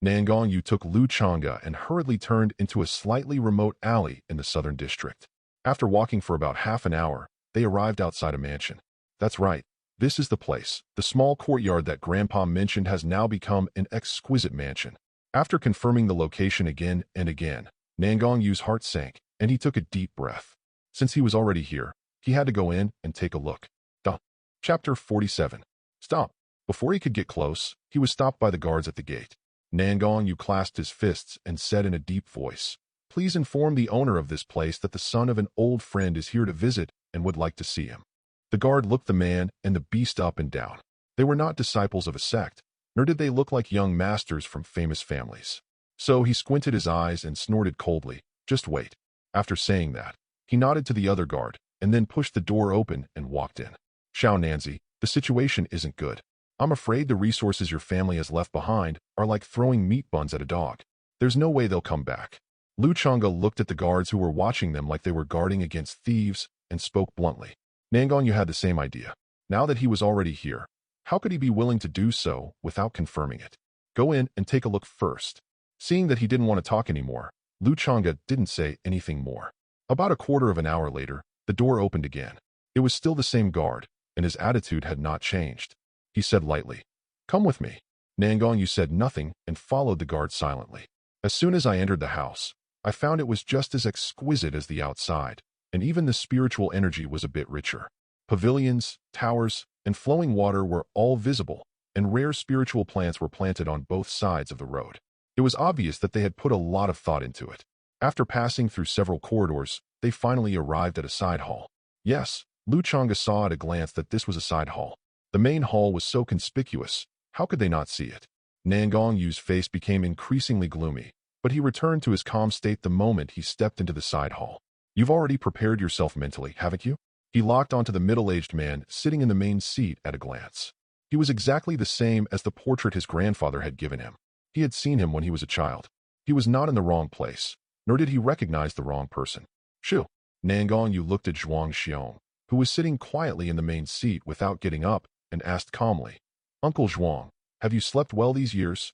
Nangong Yu took Lu Changge and hurriedly turned into a slightly remote alley in the southern district. After walking for about half an hour, they arrived outside a mansion. That's right, this is the place. The small courtyard that Grandpa mentioned has now become an exquisite mansion. After confirming the location again and again, Nangong Yu's heart sank, and he took a deep breath. Since he was already here, he had to go in and take a look. Chapter 47. Stop. Before he could get close, he was stopped by the guards at the gate. Nangong Yu clasped his fists and said in a deep voice, Please inform the owner of this place that the son of an old friend is here to visit and would like to see him. The guard looked the man and the beast up and down. They were not disciples of a sect, nor did they look like young masters from famous families. So he squinted his eyes and snorted coldly, Just wait. After saying that, he nodded to the other guard, and then pushed the door open and walked in. Xiao Nanzi, the situation isn't good. I'm afraid the resources your family has left behind are like throwing meat buns at a dog. There's no way they'll come back. Lu Changge looked at the guards who were watching them like they were guarding against thieves and spoke bluntly. Nangong Yu had the same idea. Now that he was already here, how could he be willing to do so without confirming it? Go in and take a look first. Seeing that he didn't want to talk anymore, Lu Changge didn't say anything more. About a quarter of an hour later, the door opened again. It was still the same guard, and his attitude had not changed. He said lightly, Come with me. Nangong Yu said nothing and followed the guard silently. As soon as I entered the house, I found it was just as exquisite as the outside, and even the spiritual energy was a bit richer. Pavilions, towers, and flowing water were all visible, and rare spiritual plants were planted on both sides of the road. It was obvious that they had put a lot of thought into it. After passing through several corridors, they finally arrived at a side hall. Yes, Lu Changge saw at a glance that this was a side hall. The main hall was so conspicuous, how could they not see it? Nangong Yu's face became increasingly gloomy, but he returned to his calm state the moment he stepped into the side hall. You've already prepared yourself mentally, haven't you? He locked onto the middle-aged man sitting in the main seat at a glance. He was exactly the same as the portrait his grandfather had given him. He had seen him when he was a child. He was not in the wrong place, nor did he recognize the wrong person. Shoo! Nangong Yu looked at Zhuang Xiong, who was sitting quietly in the main seat without getting up, and asked calmly, "Uncle Zhuang, have you slept well these years?"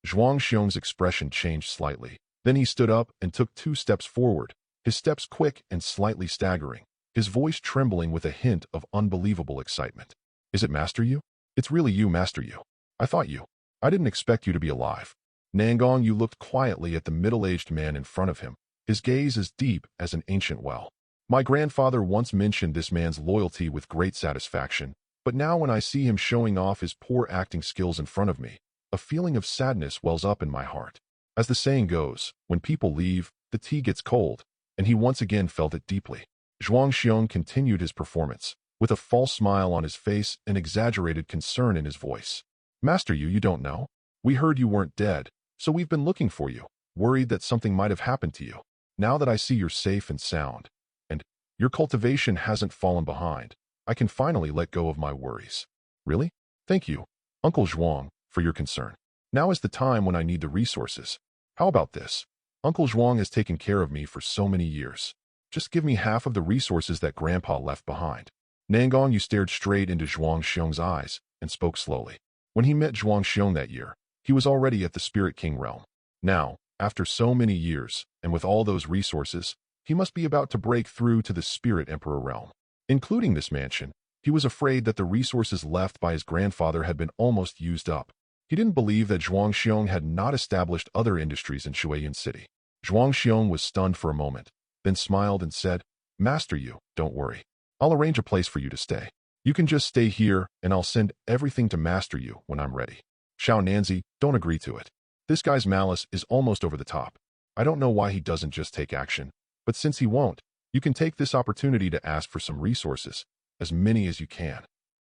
Zhuang Xiong's expression changed slightly. Then he stood up and took 2 steps forward, his steps quick and slightly staggering, his voice trembling with a hint of unbelievable excitement. "Is it Master Yu? It's really you, Master Yu. I didn't expect you to be alive." Nangong Yu looked quietly at the middle-aged man in front of him, his gaze as deep as an ancient well. "My grandfather once mentioned this man's loyalty with great satisfaction, but now when I see him showing off his poor acting skills in front of me, a feeling of sadness wells up in my heart. As the saying goes, when people leave, the tea gets cold," and he once again felt it deeply. Zhuang Xiong continued his performance, with a false smile on his face and exaggerated concern in his voice. "Master Yu, you don't know? We heard you weren't dead, so we've been looking for you, worried that something might have happened to you. Now that I see you're safe and sound, and your cultivation hasn't fallen behind, I can finally let go of my worries." "Really? Thank you, Uncle Zhuang, for your concern. Now is the time when I need the resources. How about this? Uncle Zhuang has taken care of me for so many years. Just give me half of the resources that Grandpa left behind." Nangong Yu stared straight into Zhuang Xiong's eyes and spoke slowly. When he met Zhuang Xiong that year, he was already at the Spirit King realm. Now, after so many years, and with all those resources, he must be about to break through to the Spirit Emperor realm. Including this mansion, he was afraid that the resources left by his grandfather had been almost used up. He didn't believe that Zhuang Xiong had not established other industries in Shuiyan City. Zhuang Xiong was stunned for a moment, then smiled and said, "Master Yu, don't worry. I'll arrange a place for you to stay. You can just stay here, and I'll send everything to Master Yu when I'm ready." Xiao Nanzi, don't agree to it. This guy's malice is almost over the top. I don't know why he doesn't just take action, but since he won't, you can take this opportunity to ask for some resources, as many as you can.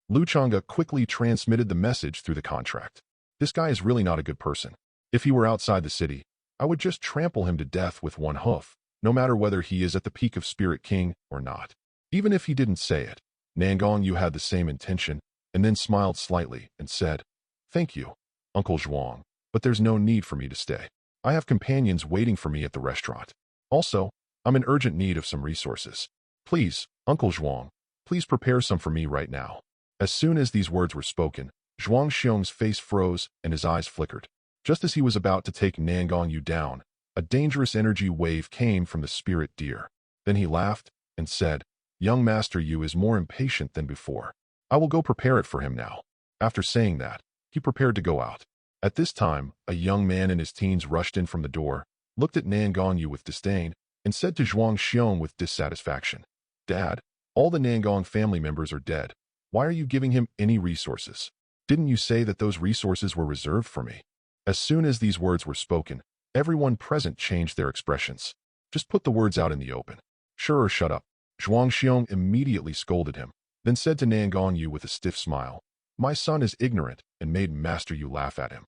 Lu Changge quickly transmitted the message through the contract. This guy is really not a good person. If he were outside the city, I would just trample him to death with one hoof, no matter whether he is at the peak of Spirit King or not. Even if he didn't say it, Nangong Yu had the same intention, and then smiled slightly and said, "Thank you, Uncle Zhuang, but there's no need for me to stay. I have companions waiting for me at the restaurant. Also, I'm in urgent need of some resources. Please, Uncle Zhuang, please prepare some for me right now." As soon as these words were spoken, Zhuang Xiong's face froze and his eyes flickered. Just as he was about to take Nangong Yu down, a dangerous energy wave came from the spirit deer. Then he laughed and said, "Young Master Yu is more impatient than before. I will go prepare it for him now." After saying that, he prepared to go out. At this time, a young man in his teens rushed in from the door, looked at Nangong Yu with disdain, and said to Zhuang Xiong with dissatisfaction, "Dad, all the Nangong family members are dead. Why are you giving him any resources? Didn't you say that those resources were reserved for me?" As soon as these words were spoken, everyone present changed their expressions. "Just put the words out in the open. Sure or shut up." Zhuang Xiong immediately scolded him, then said to Nangong Yu with a stiff smile, "My son is ignorant," and made Master Yu laugh at him.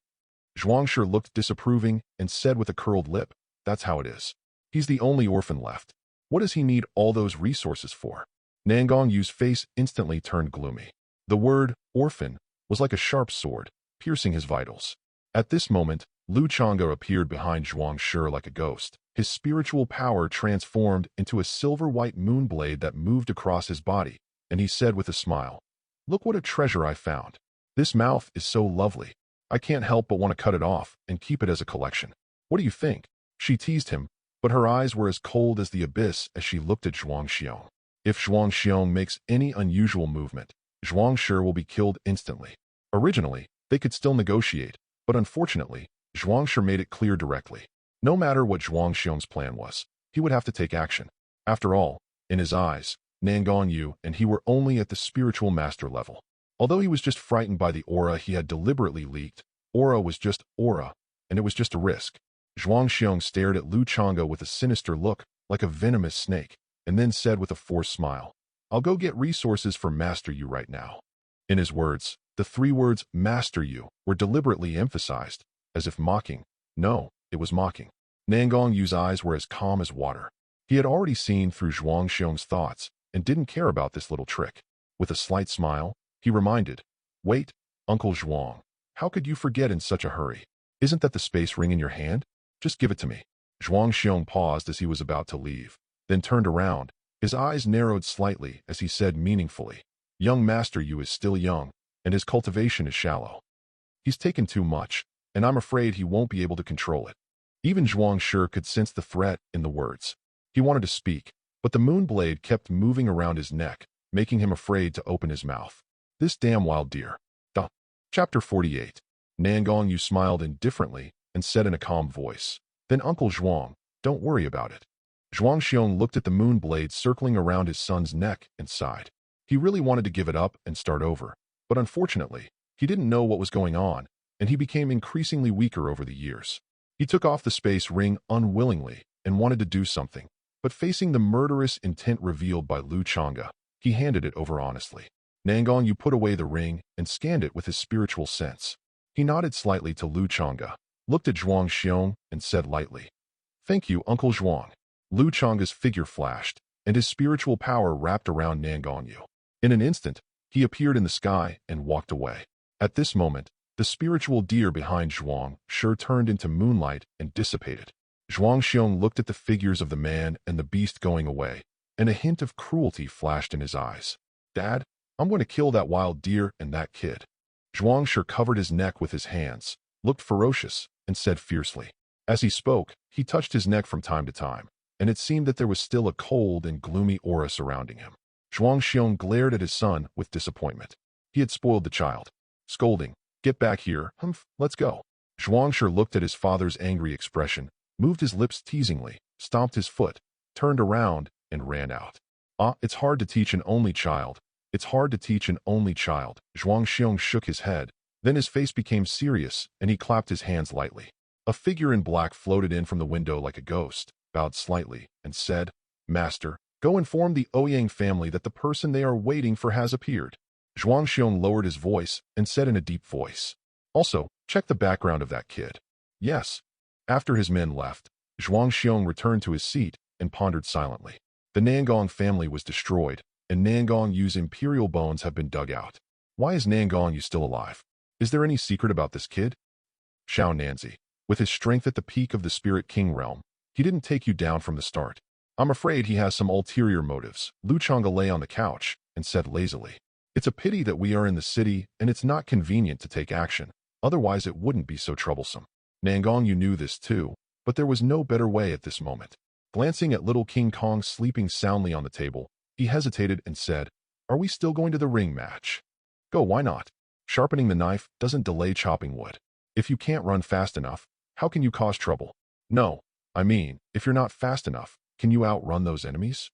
Zhuang Shi looked disapproving and said with a curled lip, "That's how it is. He's the only orphan left. What does he need all those resources for?" Nangong Yu's face instantly turned gloomy. The word orphan was like a sharp sword, piercing his vitals. At this moment, Lu Changge appeared behind Zhuang Shi like a ghost. His spiritual power transformed into a silver-white moonblade that moved across his body, and he said with a smile, "Look what a treasure I found. This mouth is so lovely. I can't help but want to cut it off and keep it as a collection. What do you think?" She teased him, but her eyes were as cold as the abyss as she looked at Zhuang Xiong. If Zhuang Xiong makes any unusual movement, Zhuang Shi will be killed instantly. Originally, they could still negotiate, but unfortunately, Zhuang Shi made it clear directly. No matter what Zhuang Xiong's plan was, he would have to take action. After all, in his eyes, Nangong Yu and he were only at the spiritual master level. Although he was just frightened by the aura he had deliberately leaked, aura was just aura, and it was just a risk. Zhuang Xiong stared at Lu Changge with a sinister look, like a venomous snake, and then said with a forced smile, "I'll go get resources for Master Yu right now." In his words, the 3 words Master Yu were deliberately emphasized, as if mocking. No, it was mocking. Nangong Yu's eyes were as calm as water. He had already seen through Zhuang Xiong's thoughts and didn't care about this little trick. With a slight smile, he reminded, "Wait, Uncle Zhuang, how could you forget in such a hurry? Isn't that the space ring in your hand? Just give it to me." Zhuang Xiong paused as he was about to leave, then turned around His eyes narrowed slightly as he said meaningfully, "Young Master Yu is still young, and his cultivation is shallow. He's taken too much, and I'm afraid he won't be able to control it." Even Zhuang Shi could sense the threat in the words. He wanted to speak, but the moon blade kept moving around his neck, making him afraid to open his mouth. This damn wild deer. Duh. Chapter 48. Nangong Yu smiled indifferently and said in a calm voice, "Then Uncle Zhuang, don't worry about it." Zhuang Xiong looked at the moon blade circling around his son's neck and sighed. He really wanted to give it up and start over, but unfortunately, he didn't know what was going on, and he became increasingly weaker over the years. He took off the space ring unwillingly and wanted to do something, but facing the murderous intent revealed by Lu Changge, he handed it over honestly. Nangong Yu put away the ring and scanned it with his spiritual sense. He nodded slightly to Lu Changge, looked at Zhuang Xiong, and said lightly, "Thank you, Uncle Zhuang." Lu Changge's figure flashed, and his spiritual power wrapped around Nangong Yu. In an instant, he appeared in the sky and walked away. At this moment, the spiritual deer behind Zhuang Shi turned into moonlight and dissipated. Zhuang Xiong looked at the figures of the man and the beast going away, and a hint of cruelty flashed in his eyes. "Dad, I'm going to kill that wild deer and that kid." Zhuang Shi covered his neck with his hands, looked ferocious, and said fiercely. As he spoke, he touched his neck from time to time, and it seemed that there was still a cold and gloomy aura surrounding him. Zhuang Xiong glared at his son with disappointment. He had spoiled the child. Scolding, "Get back here, let's go." Zhuang Shi looked at his father's angry expression, moved his lips teasingly, stomped his foot, turned around, and ran out. It's hard to teach an only child. It's hard to teach an only child." Zhuang Xiong shook his head, then his face became serious, and he clapped his hands lightly. A figure in black floated in from the window like a ghost, bowed slightly, and said, "Master, go inform the Ouyang family that the person they are waiting for has appeared." Zhuang Xiong lowered his voice and said in a deep voice, "Also, check the background of that kid." "Yes." After his men left, Zhuang Xiong returned to his seat and pondered silently. The Nangong family was destroyed, and Nangong Yu's imperial bones have been dug out. Why is Nangong Yu still alive? Is there any secret about this kid? Xiao Nanzi, with his strength at the peak of the Spirit King realm, he didn't take you down from the start. I'm afraid he has some ulterior motives. Lu Changge lay on the couch and said lazily, "It's a pity that we are in the city and it's not convenient to take action. Otherwise it wouldn't be so troublesome." Nangong Yu knew this too, but there was no better way at this moment. Glancing at little King Kong sleeping soundly on the table, he hesitated and said, "Are we still going to the ring match?" "Go, why not? Sharpening the knife doesn't delay chopping wood. If you can't run fast enough, how can you cause trouble? No, I mean, if you're not fast enough, can you outrun those enemies?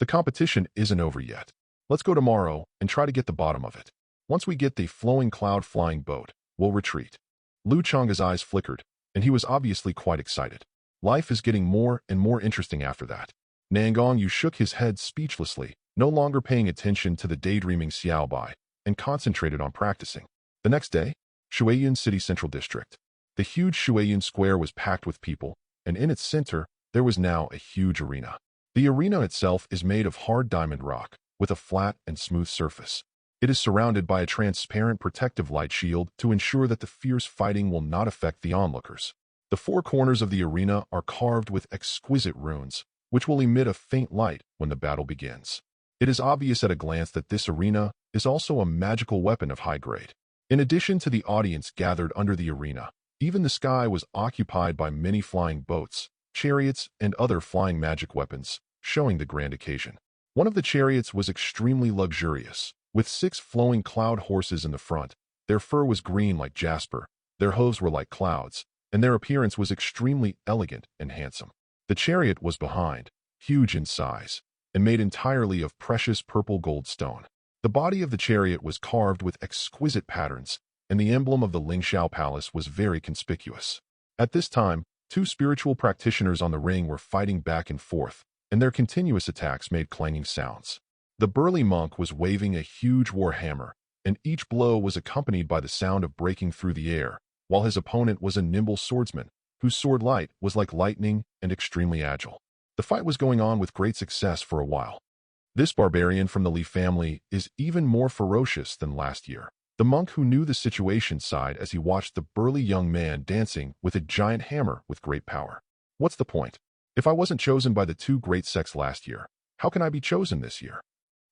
The competition isn't over yet. Let's go tomorrow and try to get the bottom of it. Once we get the flowing cloud flying boat, we'll retreat." Lu Changge's eyes flickered, and he was obviously quite excited. Life is getting more and more interesting after that. Nangong Yu shook his head speechlessly, no longer paying attention to the daydreaming Xiao Bai, and concentrated on practicing. The next day, Shuiyun City Central District. The huge Shuiyun Square was packed with people, and in its center, there was now a huge arena. The arena itself is made of hard diamond rock, with a flat and smooth surface. It is surrounded by a transparent protective light shield to ensure that the fierce fighting will not affect the onlookers. The four corners of the arena are carved with exquisite runes, which will emit a faint light when the battle begins. It is obvious at a glance that this arena is also a magical weapon of high grade. In addition to the audience gathered under the arena, even the sky was occupied by many flying boats, chariots, and other flying magic weapons, showing the grand occasion. One of the chariots was extremely luxurious, with 6 flowing cloud horses in the front. Their fur was green like jasper, their hooves were like clouds, and their appearance was extremely elegant and handsome. The chariot was behind, huge in size, and made entirely of precious purple gold stone. The body of the chariot was carved with exquisite patterns, and the emblem of the Lingshao Palace was very conspicuous. At this time, 2 spiritual practitioners on the ring were fighting back and forth, and their continuous attacks made clanging sounds. The burly monk was waving a huge war hammer, and each blow was accompanied by the sound of breaking through the air, while his opponent was a nimble swordsman, whose sword light was like lightning and extremely agile. The fight was going on with great success for a while. This barbarian from the Li family is even more ferocious than last year. The monk who knew the situation sighed as he watched the burly young man dancing with a giant hammer with great power. What's the point? If I wasn't chosen by the 2 great sects last year, How can I be chosen this year?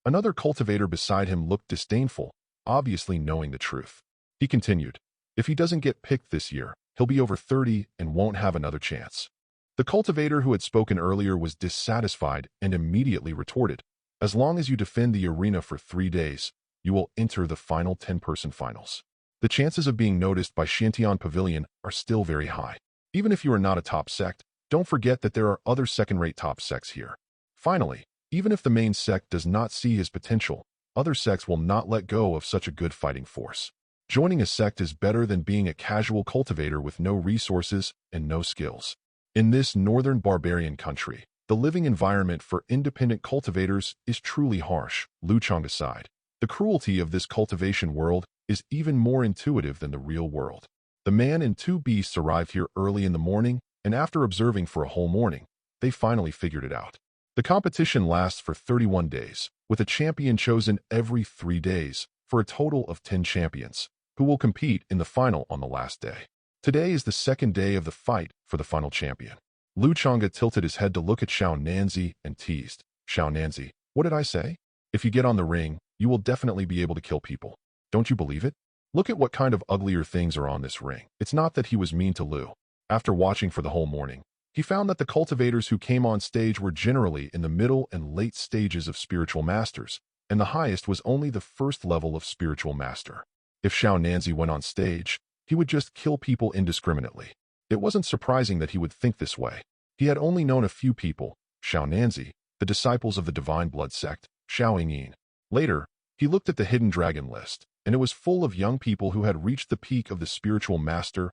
Another cultivator beside him looked disdainful, obviously knowing the truth. He continued, if he doesn't get picked this year, he'll be over 30 and won't have another chance. The cultivator who had spoken earlier was dissatisfied and immediately retorted, as long as you defend the arena for 3 days, you will enter the final 10-person finals. The chances of being noticed by Shantian Pavilion are still very high. Even if you are not a top sect, don't forget that there are other second-rate top sects here. Finally, even if the main sect does not see his potential, other sects will not let go of such a good fighting force. Joining a sect is better than being a casual cultivator with no resources and no skills. In this northern barbarian country, the living environment for independent cultivators is truly harsh. Changge sighed. The cruelty of this cultivation world is even more intuitive than the real world. The man and 2 beasts arrived here early in the morning, and after observing for a whole morning, they finally figured it out. The competition lasts for 31 days, with a champion chosen every 3 days, for a total of 10 champions, who will compete in the final on the last day. Today is the second day of the fight for the final champion. Changge tilted his head to look at Xiao Nanzi and teased, Xiao Nanzi, what did I say? If you get on the ring, you will definitely be able to kill people. Don't you believe it? Look at what kind of uglier things are on this ring. It's not that he was mean to Lu. After watching for the whole morning, he found that the cultivators who came on stage were generally in the middle and late stages of spiritual masters, and the highest was only the first level of spiritual master. If Xiao Nanzi went on stage, he would just kill people indiscriminately. It wasn't surprising that he would think this way. He had only known a few people, Xiao Nanzi, the disciples of the Divine Blood sect, Xiao Yin. Later, he looked at the Hidden Dragon list, and it was full of young people who had reached the peak of the spiritual master,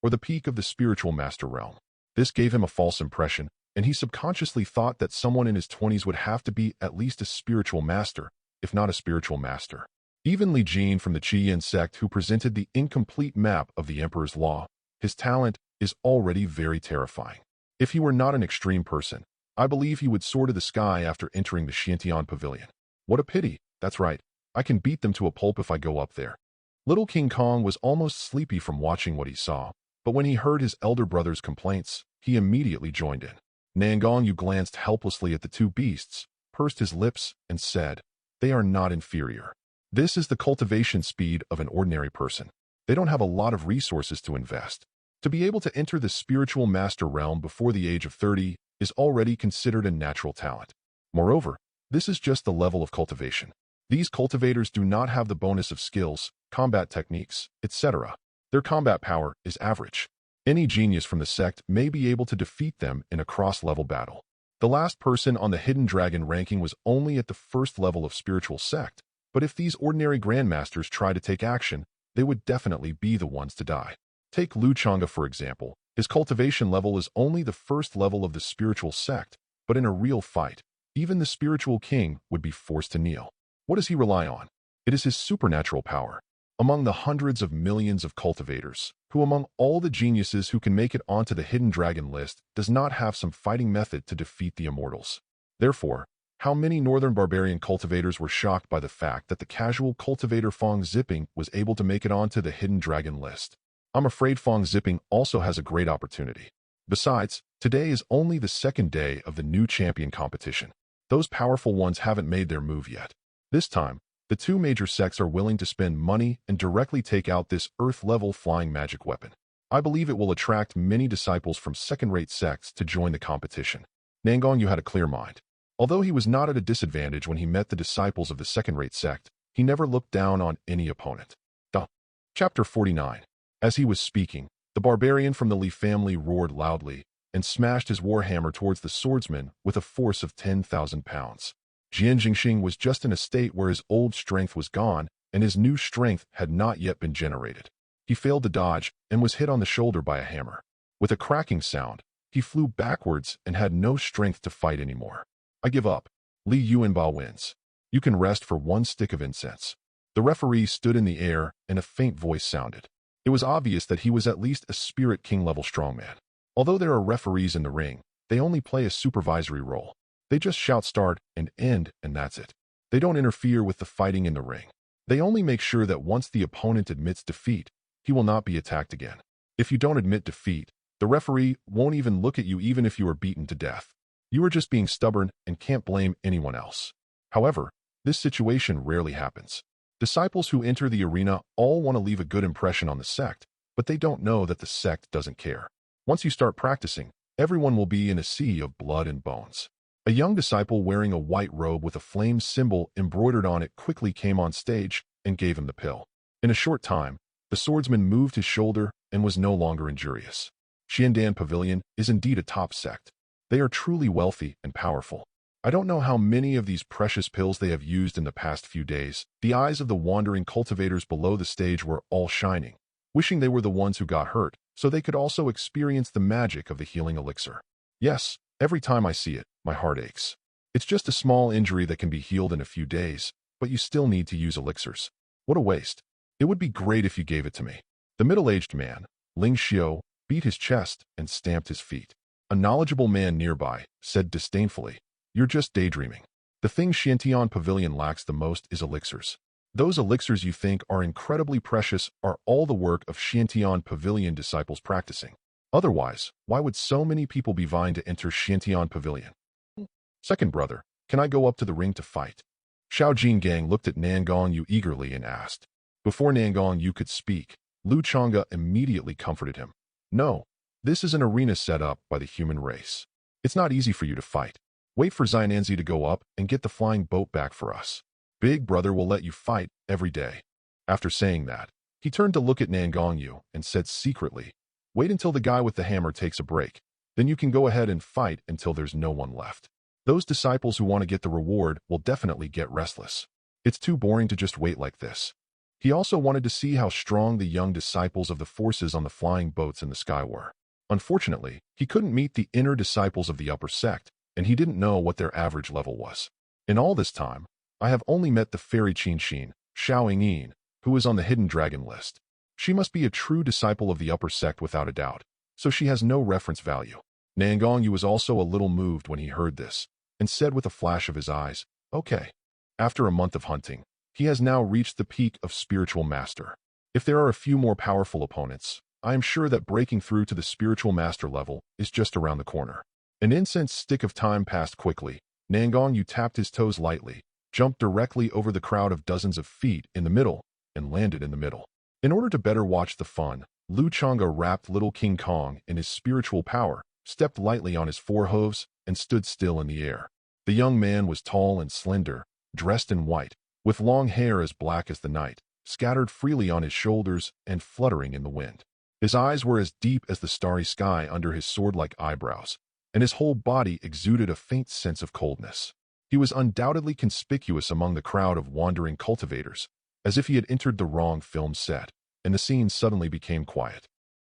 or the peak of the spiritual master realm. This gave him a false impression, and he subconsciously thought that someone in his 20s would have to be at least a spiritual master, if not a spiritual master. Even Li Jin from the Qian sect, who presented the incomplete map of the Emperor's Law, his talent is already very terrifying. If he were not an extreme person, I believe he would soar to the sky after entering the Shantian Pavilion. What a pity, that's right, I can beat them to a pulp if I go up there. Little King Kong was almost sleepy from watching what he saw, but when he heard his elder brother's complaints, he immediately joined in. Nangong Yu glanced helplessly at the 2 beasts, pursed his lips, and said, they are not inferior. This is the cultivation speed of an ordinary person. They don't have a lot of resources to invest. To be able to enter the spiritual master realm before the age of 30 is already considered a natural talent. Moreover, this is just the level of cultivation. These cultivators do not have the bonus of skills, combat techniques, etc. Their combat power is average. Any genius from the sect may be able to defeat them in a cross-level battle. The last person on the Hidden Dragon ranking was only at the first level of spiritual sect, but if these ordinary grandmasters try to take action, they would definitely be the ones to die. Take Changge for example. His cultivation level is only the first level of the spiritual sect, but in a real fight, even the spiritual king would be forced to kneel. What does he rely on? It is his supernatural power. Among the hundreds of millions of cultivators, who among all the geniuses who can make it onto the Hidden Dragon list does not have some fighting method to defeat the immortals? Therefore, how many northern barbarian cultivators were shocked by the fact that the casual cultivator Fong Zipping was able to make it onto the Hidden Dragon list? I'm afraid Fong Zipping also has a great opportunity. Besides, today is only the second day of the new champion competition. Those powerful ones haven't made their move yet. This time, the 2 major sects are willing to spend money and directly take out this Earth-level flying magic weapon. I believe it will attract many disciples from second-rate sects to join the competition. Nangong Yu had a clear mind. Although he was not at a disadvantage when he met the disciples of the second-rate sect, he never looked down on any opponent. Chapter 49. As he was speaking, the barbarian from the Li family roared loudly and smashed his warhammer towards the swordsman with a force of 10,000 pounds. Jian Jingxing was just in a state where his old strength was gone and his new strength had not yet been generated. He failed to dodge and was hit on the shoulder by a hammer. With a cracking sound, he flew backwards and had no strength to fight anymore. I give up. Li Yuanbao wins. You can rest for 1 stick of incense. The referee stood in the air and a faint voice sounded. It was obvious that he was at least a Spirit King-level strongman. Although there are referees in the ring, they only play a supervisory role. They just shout start and end, and that's it. They don't interfere with the fighting in the ring. They only make sure that once the opponent admits defeat, he will not be attacked again. If you don't admit defeat, the referee won't even look at you even if you are beaten to death. You are just being stubborn and can't blame anyone else. However, this situation rarely happens. Disciples who enter the arena all want to leave a good impression on the sect, but they don't know that the sect doesn't care. Once you start practicing, everyone will be in a sea of blood and bones. A young disciple wearing a white robe with a flame symbol embroidered on it quickly came on stage and gave him the pill. In a short time, the swordsman moved his shoulder and was no longer injurious. Xiandan Pavilion is indeed a top sect. They are truly wealthy and powerful. I don't know how many of these precious pills they have used in the past few days. The eyes of the wandering cultivators below the stage were all shining, wishing they were the ones who got hurt, so they could also experience the magic of the healing elixir. Yes, every time I see it, my heart aches. It's just a small injury that can be healed in a few days, but you still need to use elixirs. What a waste. It would be great if you gave it to me. The middle-aged man, Ling Xiao, beat his chest and stamped his feet. A knowledgeable man nearby said disdainfully, "You're just daydreaming. The thing Xiantian Pavilion lacks the most is elixirs. Those elixirs you think are incredibly precious are all the work of Xiantian Pavilion disciples practicing. Otherwise, why would so many people be vying to enter Xiantian Pavilion? Second brother, can I go up to the ring to fight?" Xiao Jingang looked at Nangong Yu eagerly and asked. Before Nangong Yu could speak, Lu Changge immediately comforted him. "No, this is an arena set up by the human race. It's not easy for you to fight. Wait for Xiao Nanzi to go up and get the flying boat back for us. Big brother will let you fight every day." After saying that, he turned to look at Nangong Yu and said secretly, "Wait until the guy with the hammer takes a break. Then you can go ahead and fight until there's no one left. Those disciples who want to get the reward will definitely get restless. It's too boring to just wait like this." He also wanted to see how strong the young disciples of the forces on the flying boats in the sky were. Unfortunately, he couldn't meet the inner disciples of the upper sect, and he didn't know what their average level was. In all this time, I have only met the fairy Qinshin, Xiao Yingyin, who is on the hidden dragon list. She must be a true disciple of the upper sect without a doubt, so she has no reference value. Nangong Yu was also a little moved when he heard this, and said with a flash of his eyes, "Okay." After a month of hunting, he has now reached the peak of spiritual master. If there are a few more powerful opponents, I am sure that breaking through to the spiritual master level is just around the corner. An incense stick of time passed quickly. Nangong Yu tapped his toes lightly, jumped directly over the crowd of dozens of feet in the middle, and landed in the middle. In order to better watch the fun, Lu Changge wrapped little King Kong in his spiritual power, stepped lightly on his four hooves, and stood still in the air. The young man was tall and slender, dressed in white, with long hair as black as the night, scattered freely on his shoulders and fluttering in the wind. His eyes were as deep as the starry sky under his sword-like eyebrows, and his whole body exuded a faint sense of coldness. He was undoubtedly conspicuous among the crowd of wandering cultivators, as if he had entered the wrong film set, and the scene suddenly became quiet.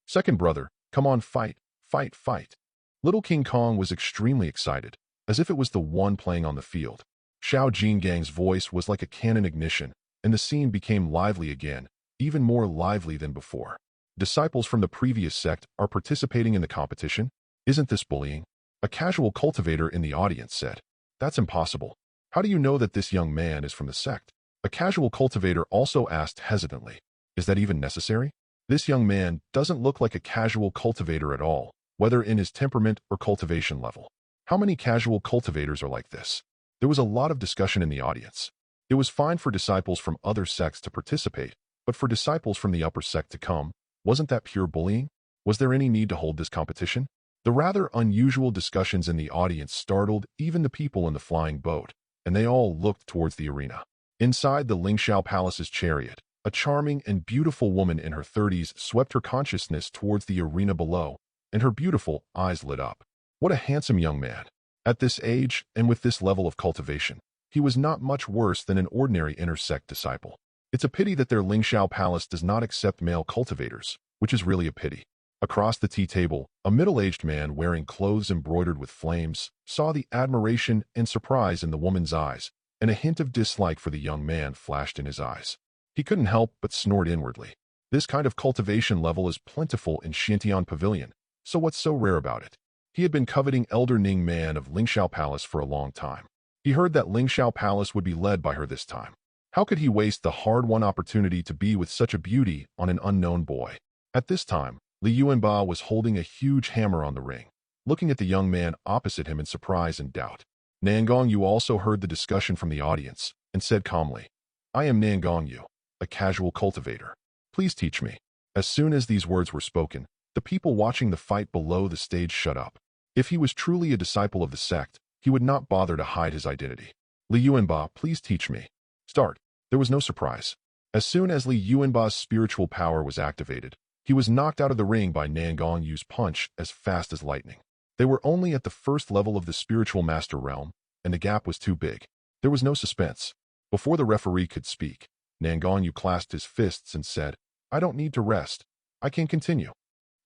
"Second brother, come on, fight, fight, fight." Little King Kong was extremely excited, as if it was the one playing on the field. Xiao Jingang's voice was like a cannon ignition, and the scene became lively again, even more lively than before. "Disciples from the previous sect are participating in the competition? Isn't this bullying?" A casual cultivator in the audience said. "That's impossible. How do you know that this young man is from the sect?" A casual cultivator also asked hesitantly, "Is that even necessary? This young man doesn't look like a casual cultivator at all, whether in his temperament or cultivation level. How many casual cultivators are like this?" There was a lot of discussion in the audience. It was fine for disciples from other sects to participate, but for disciples from the upper sect to come, wasn't that pure bullying? Was there any need to hold this competition? The rather unusual discussions in the audience startled even the people in the flying boat, and they all looked towards the arena. Inside the Lingxiao Palace's chariot, a charming and beautiful woman in her 30s swept her consciousness towards the arena below, and her beautiful eyes lit up. What a handsome young man. At this age, and with this level of cultivation, he was not much worse than an ordinary inner sect disciple. It's a pity that their Lingxiao Palace does not accept male cultivators, which is really a pity. Across the tea table, a middle-aged man wearing clothes embroidered with flames saw the admiration and surprise in the woman's eyes, and a hint of dislike for the young man flashed in his eyes. He couldn't help but snort inwardly. This kind of cultivation level is plentiful in Xiantian Pavilion, so what's so rare about it? He had been coveting Elder Ning Man of Lingxiao Palace for a long time. He heard that Lingxiao Palace would be led by her this time. How could he waste the hard-won opportunity to be with such a beauty on an unknown boy? At this time, Li Yuanba was holding a huge hammer on the ring. looking at the young man opposite him in surprise and doubt. Nangong Yu also heard the discussion from the audience and said calmly, "I am Nangong Yu, a casual cultivator. Please teach me." As soon as these words were spoken, the people watching the fight below the stage shut up. If he was truly a disciple of the sect, he would not bother to hide his identity. "Li Yuanba, please teach me." Start. There was no surprise. As soon as Li Yuanba's spiritual power was activated, he was knocked out of the ring by Nangong Yu's punch as fast as lightning. They were only at the first level of the spiritual master realm, and the gap was too big. There was no suspense. Before the referee could speak, Nangong Yu clasped his fists and said, "I don't need to rest. I can continue.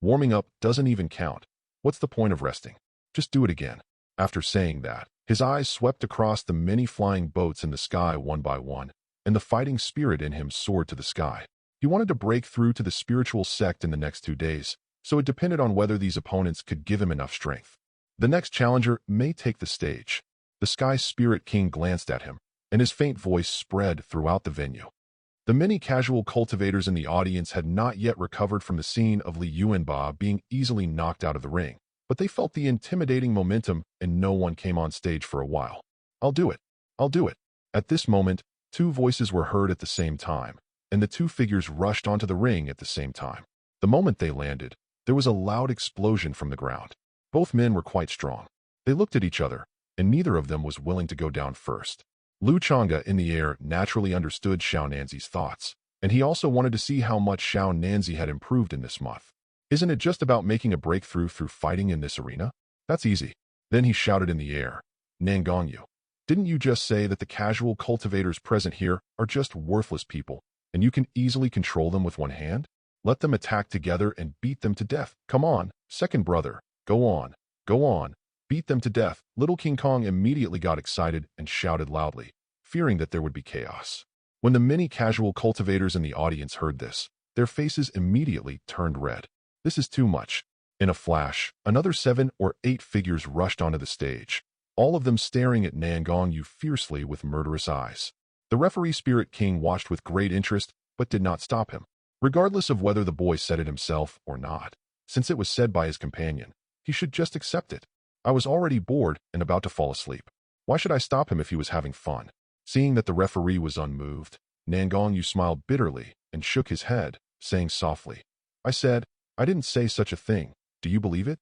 Warming up doesn't even count. What's the point of resting? Just do it again." After saying that, his eyes swept across the many flying boats in the sky one by one, and the fighting spirit in him soared to the sky. He wanted to break through to the spiritual sect in the next 2 days, so it depended on whether these opponents could give him enough strength. The next challenger may take the stage. The Sky Spirit King glanced at him, and his faint voice spread throughout the venue. The many casual cultivators in the audience had not yet recovered from the scene of Li Yuanba being easily knocked out of the ring, but they felt the intimidating momentum and no one came on stage for a while. "I'll do it. I'll do it." At this moment, 2 voices were heard at the same time, and the 2 figures rushed onto the ring at the same time. The moment they landed, there was a loud explosion from the ground. Both men were quite strong. They looked at each other, and neither of them was willing to go down first. Lu Changge in the air naturally understood Xiao Nanzi's thoughts, and he also wanted to see how much Xiao Nanzi had improved in this month. "Isn't it just about making a breakthrough through fighting in this arena? That's easy." Then he shouted in the air, "Nangong Yu, didn't you just say that the casual cultivators present here are just worthless people, and you can easily control them with one hand? Let them attack together and beat them to death. Come on, second brother, go on, go on. Beat them to death." Little King Kong immediately got excited and shouted loudly, fearing that there would be chaos. When the many casual cultivators in the audience heard this, their faces immediately turned red. This is too much. In a flash, another 7 or 8 figures rushed onto the stage, all of them staring at Nangong Yu fiercely with murderous eyes. The referee Spirit King watched with great interest, but did not stop him, regardless of whether the boy said it himself or not. Since it was said by his companion, he should just accept it. I was already bored and about to fall asleep. Why should I stop him if he was having fun? Seeing that the referee was unmoved, Nangong Yu smiled bitterly and shook his head, saying softly, "I said, I didn't say such a thing. Do you believe it?"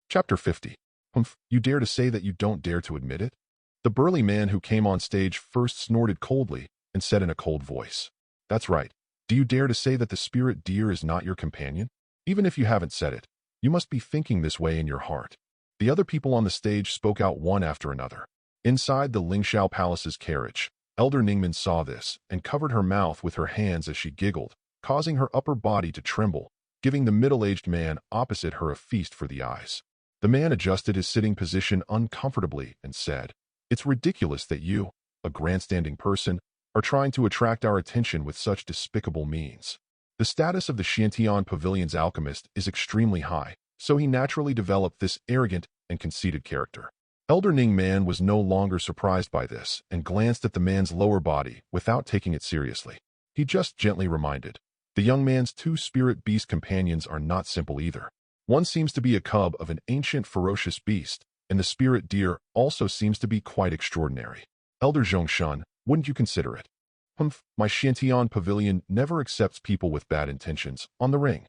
Chapter 50. Humph, you dare to say that you don't dare to admit it? The burly man who came on stage first snorted coldly and said in a cold voice, "That's right. Do you dare to say that the spirit deer is not your companion? Even if you haven't said it, you must be thinking this way in your heart." The other people on the stage spoke out one after another. Inside the Lingshao Palace's carriage, Elder Ningmen saw this and covered her mouth with her hands as she giggled, causing her upper body to tremble, giving the middle-aged man opposite her a feast for the eyes. The man adjusted his sitting position uncomfortably and said, "It's ridiculous that you, a grandstanding person, are trying to attract our attention with such despicable means." The status of the Xiantian Pavilion's alchemist is extremely high, so he naturally developed this arrogant and conceited character. Elder Ning Man was no longer surprised by this and glanced at the man's lower body without taking it seriously. He just gently reminded, the young man's 2 spirit beast companions are not simple either. One seems to be a cub of an ancient ferocious beast, and the spirit deer also seems to be quite extraordinary. Elder Zhongshan, wouldn't you consider it? "Humph, my Xiantian Pavilion never accepts people with bad intentions on the ring.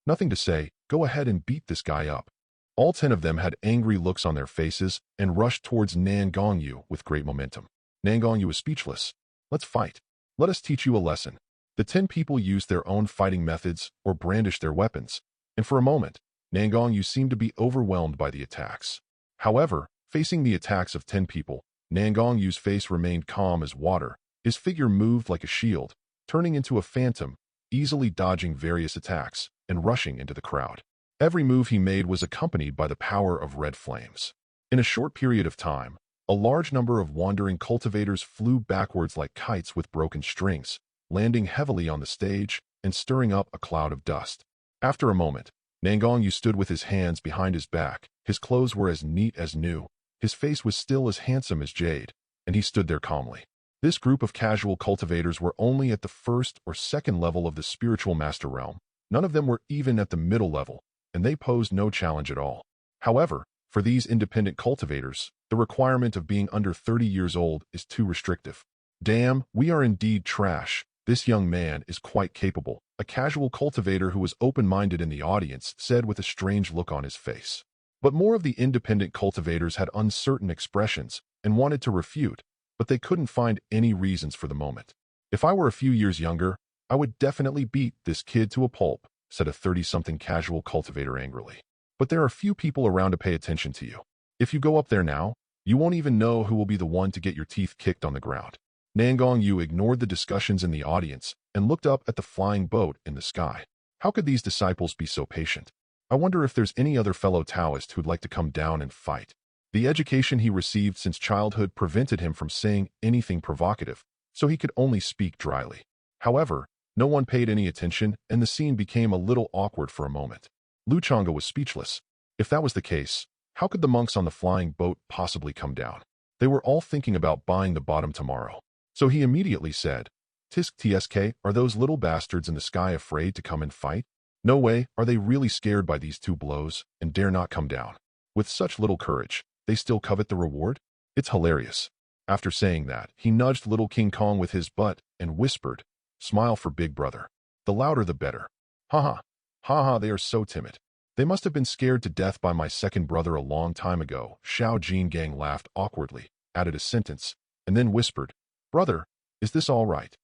Nothing to say, go ahead and beat this guy up." All 10 of them had angry looks on their faces and rushed towards Nangong Yu with great momentum. Nangong Yu was speechless. "Let's fight. Let us teach you a lesson." The 10 people used their own fighting methods or brandished their weapons, and for a moment, Nangong Yu seemed to be overwhelmed by the attacks. However, facing the attacks of 10 people, Nangong Yu's face remained calm as water. His figure moved like a shield, turning into a phantom, easily dodging various attacks and rushing into the crowd. Every move he made was accompanied by the power of red flames. In a short period of time, a large number of wandering cultivators flew backwards like kites with broken strings, landing heavily on the stage and stirring up a cloud of dust. After a moment, Nangong Yu stood with his hands behind his back. His clothes were as neat as new. His face was still as handsome as jade, and he stood there calmly. This group of casual cultivators were only at the first or second level of the spiritual master realm. None of them were even at the middle level, and they posed no challenge at all. However, for these independent cultivators, the requirement of being under 30 years old is too restrictive. Damn, we are indeed trash. This young man is quite capable, a casual cultivator who was open-minded in the audience said with a strange look on his face. But more of the independent cultivators had uncertain expressions and wanted to refute, but they couldn't find any reasons for the moment. If I were a few years younger, I would definitely beat this kid to a pulp, said a 30-something casual cultivator angrily. But there are few people around to pay attention to you. If you go up there now, you won't even know who will be the one to get your teeth kicked on the ground. Nangong Yu ignored the discussions in the audience and looked up at the flying boat in the sky. How could these disciples be so patient? I wonder if there's any other fellow Taoist who'd like to come down and fight. The education he received since childhood prevented him from saying anything provocative, so he could only speak dryly. However, no one paid any attention, and the scene became a little awkward for a moment. Changge was speechless. If that was the case, how could the monks on the flying boat possibly come down? They were all thinking about buying the bottom tomorrow. So he immediately said, "Tisk tsk, are those little bastards in the sky afraid to come and fight? No way, are they really scared by these two blows and dare not come down? With such little courage, they still covet the reward? It's hilarious." After saying that, he nudged little King Kong with his butt and whispered, "Smile for Big Brother. The louder the better. Ha ha, they are so timid. They must have been scared to death by my second brother a long time ago." Xiao Gang laughed awkwardly, added a sentence, and then whispered, "Brother, is this all right?"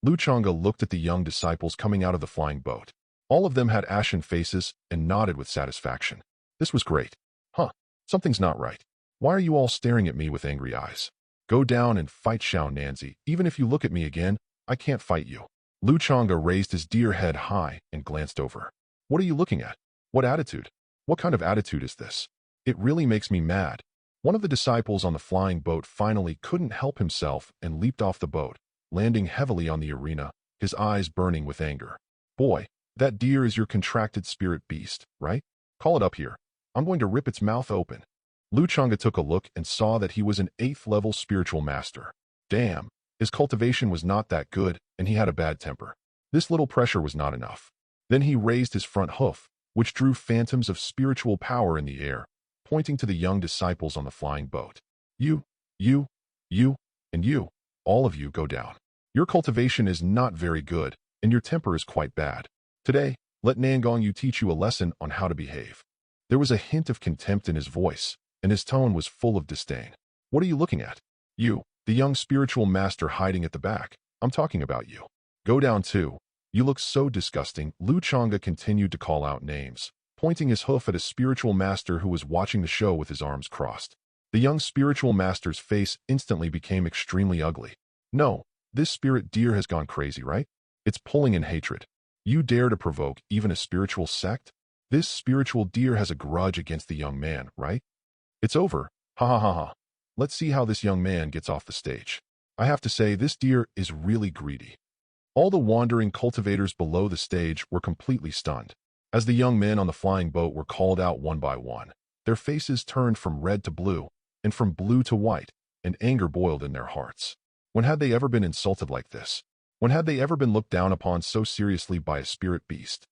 Changge looked at the young disciples coming out of the flying boat. All of them had ashen faces and nodded with satisfaction. This was great. Something's not right. Why are you all staring at me with angry eyes? Go down and fight Xiao Nanzi. Even if you look at me again, I can't fight you. Changge raised his deer head high and glanced over. What are you looking at? What attitude? What kind of attitude is this? It really makes me mad. One of the disciples on the flying boat finally couldn't help himself and leaped off the boat, landing heavily on the arena, his eyes burning with anger. "Boy, that deer is your contracted spirit beast, right? Call it up here. I'm going to rip its mouth open." Changge took a look and saw that he was an 8th-level spiritual master. Damn, his cultivation was not that good, and he had a bad temper. This little pressure was not enough. Then he raised his front hoof, which drew phantoms of spiritual power in the air, pointing to the young disciples on the flying boat. You, and you, all of you go down. Your cultivation is not very good, and your temper is quite bad. Today, let Nangong Yu teach you a lesson on how to behave." There was a hint of contempt in his voice, and his tone was full of disdain. "What are you looking at? You, the young spiritual master hiding at the back. I'm talking about you. Go down too. You look so disgusting." Changge continued to call out names, pointing his hoof at a spiritual master who was watching the show with his arms crossed. The young spiritual master's face instantly became extremely ugly. "No, this spirit deer has gone crazy, right? It's pulling in hatred. You dare to provoke even a spiritual sect? This spiritual deer has a grudge against the young man, right? It's over. Ha ha ha ha. Let's see how this young man gets off the stage. I have to say, this deer is really greedy." All the wandering cultivators below the stage were completely stunned. As the young men on the flying boat were called out one by one, their faces turned from red to blue, and from blue to white, and anger boiled in their hearts. When had they ever been insulted like this? When had they ever been looked down upon so seriously by a spirit beast?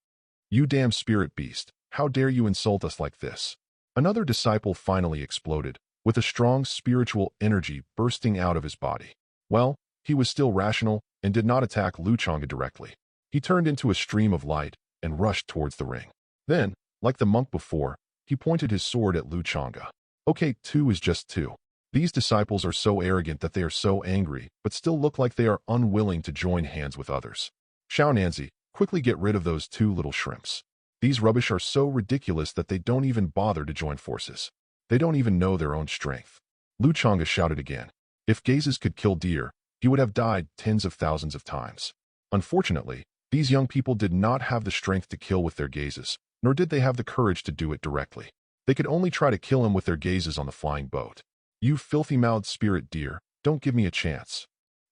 "You damn spirit beast, how dare you insult us like this?" Another disciple finally exploded, with a strong spiritual energy bursting out of his body. Well, he was still rational and did not attack Changge directly. He turned into a stream of light and rushed towards the ring. Then, like the monk before, he pointed his sword at Changge. "Okay, 2 is just 2. These disciples are so arrogant that they are so angry, but still look like they are unwilling to join hands with others. Xiao Nanzi, quickly get rid of those 2 little shrimps. These rubbish are so ridiculous that they don't even bother to join forces. They don't even know their own strength." Changge shouted again. If gazes could kill deer, he would have died tens of thousands of times. Unfortunately, these young people did not have the strength to kill with their gazes, nor did they have the courage to do it directly. They could only try to kill him with their gazes on the flying boat. "You filthy-mouthed spirit deer, don't give me a chance."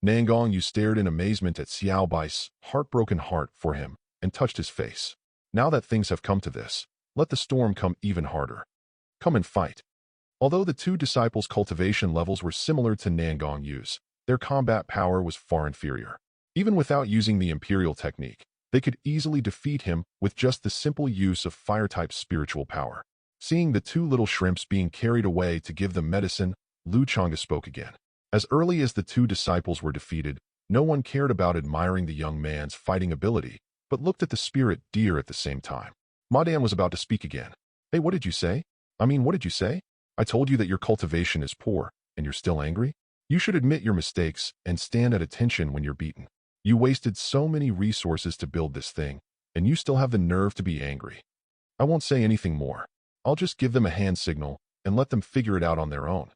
Nangong Yu stared in amazement at Xiao Bai's heartbroken heart for him and touched his face. "Now that things have come to this, let the storm come even harder. Come and fight." Although the 2 disciples' cultivation levels were similar to Nangong Yu's, their combat power was far inferior. Even without using the imperial technique, they could easily defeat him with just the simple use of fire-type spiritual power. Seeing the two little shrimps being carried away to give them medicine, Changge spoke again. As early as the two disciples were defeated, no one cared about admiring the young man's fighting ability, but looked at the spirit deer at the same time. Madan was about to speak again. Hey, what did you say? What did you say? I told you that your cultivation is poor, and you're still angry? You should admit your mistakes and stand at attention when you're beaten. You wasted so many resources to build this thing, and you still have the nerve to be angry. I won't say anything more. I'll just give them a hand signal and let them figure it out on their own.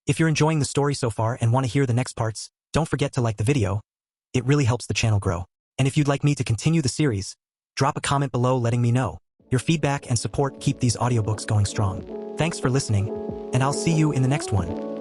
If you're enjoying the story so far and want to hear the next parts, don't forget to like the video. It really helps the channel grow. And if you'd like me to continue the series, drop a comment below letting me know. Your feedback and support keep these audiobooks going strong. Thanks for listening, and I'll see you in the next one.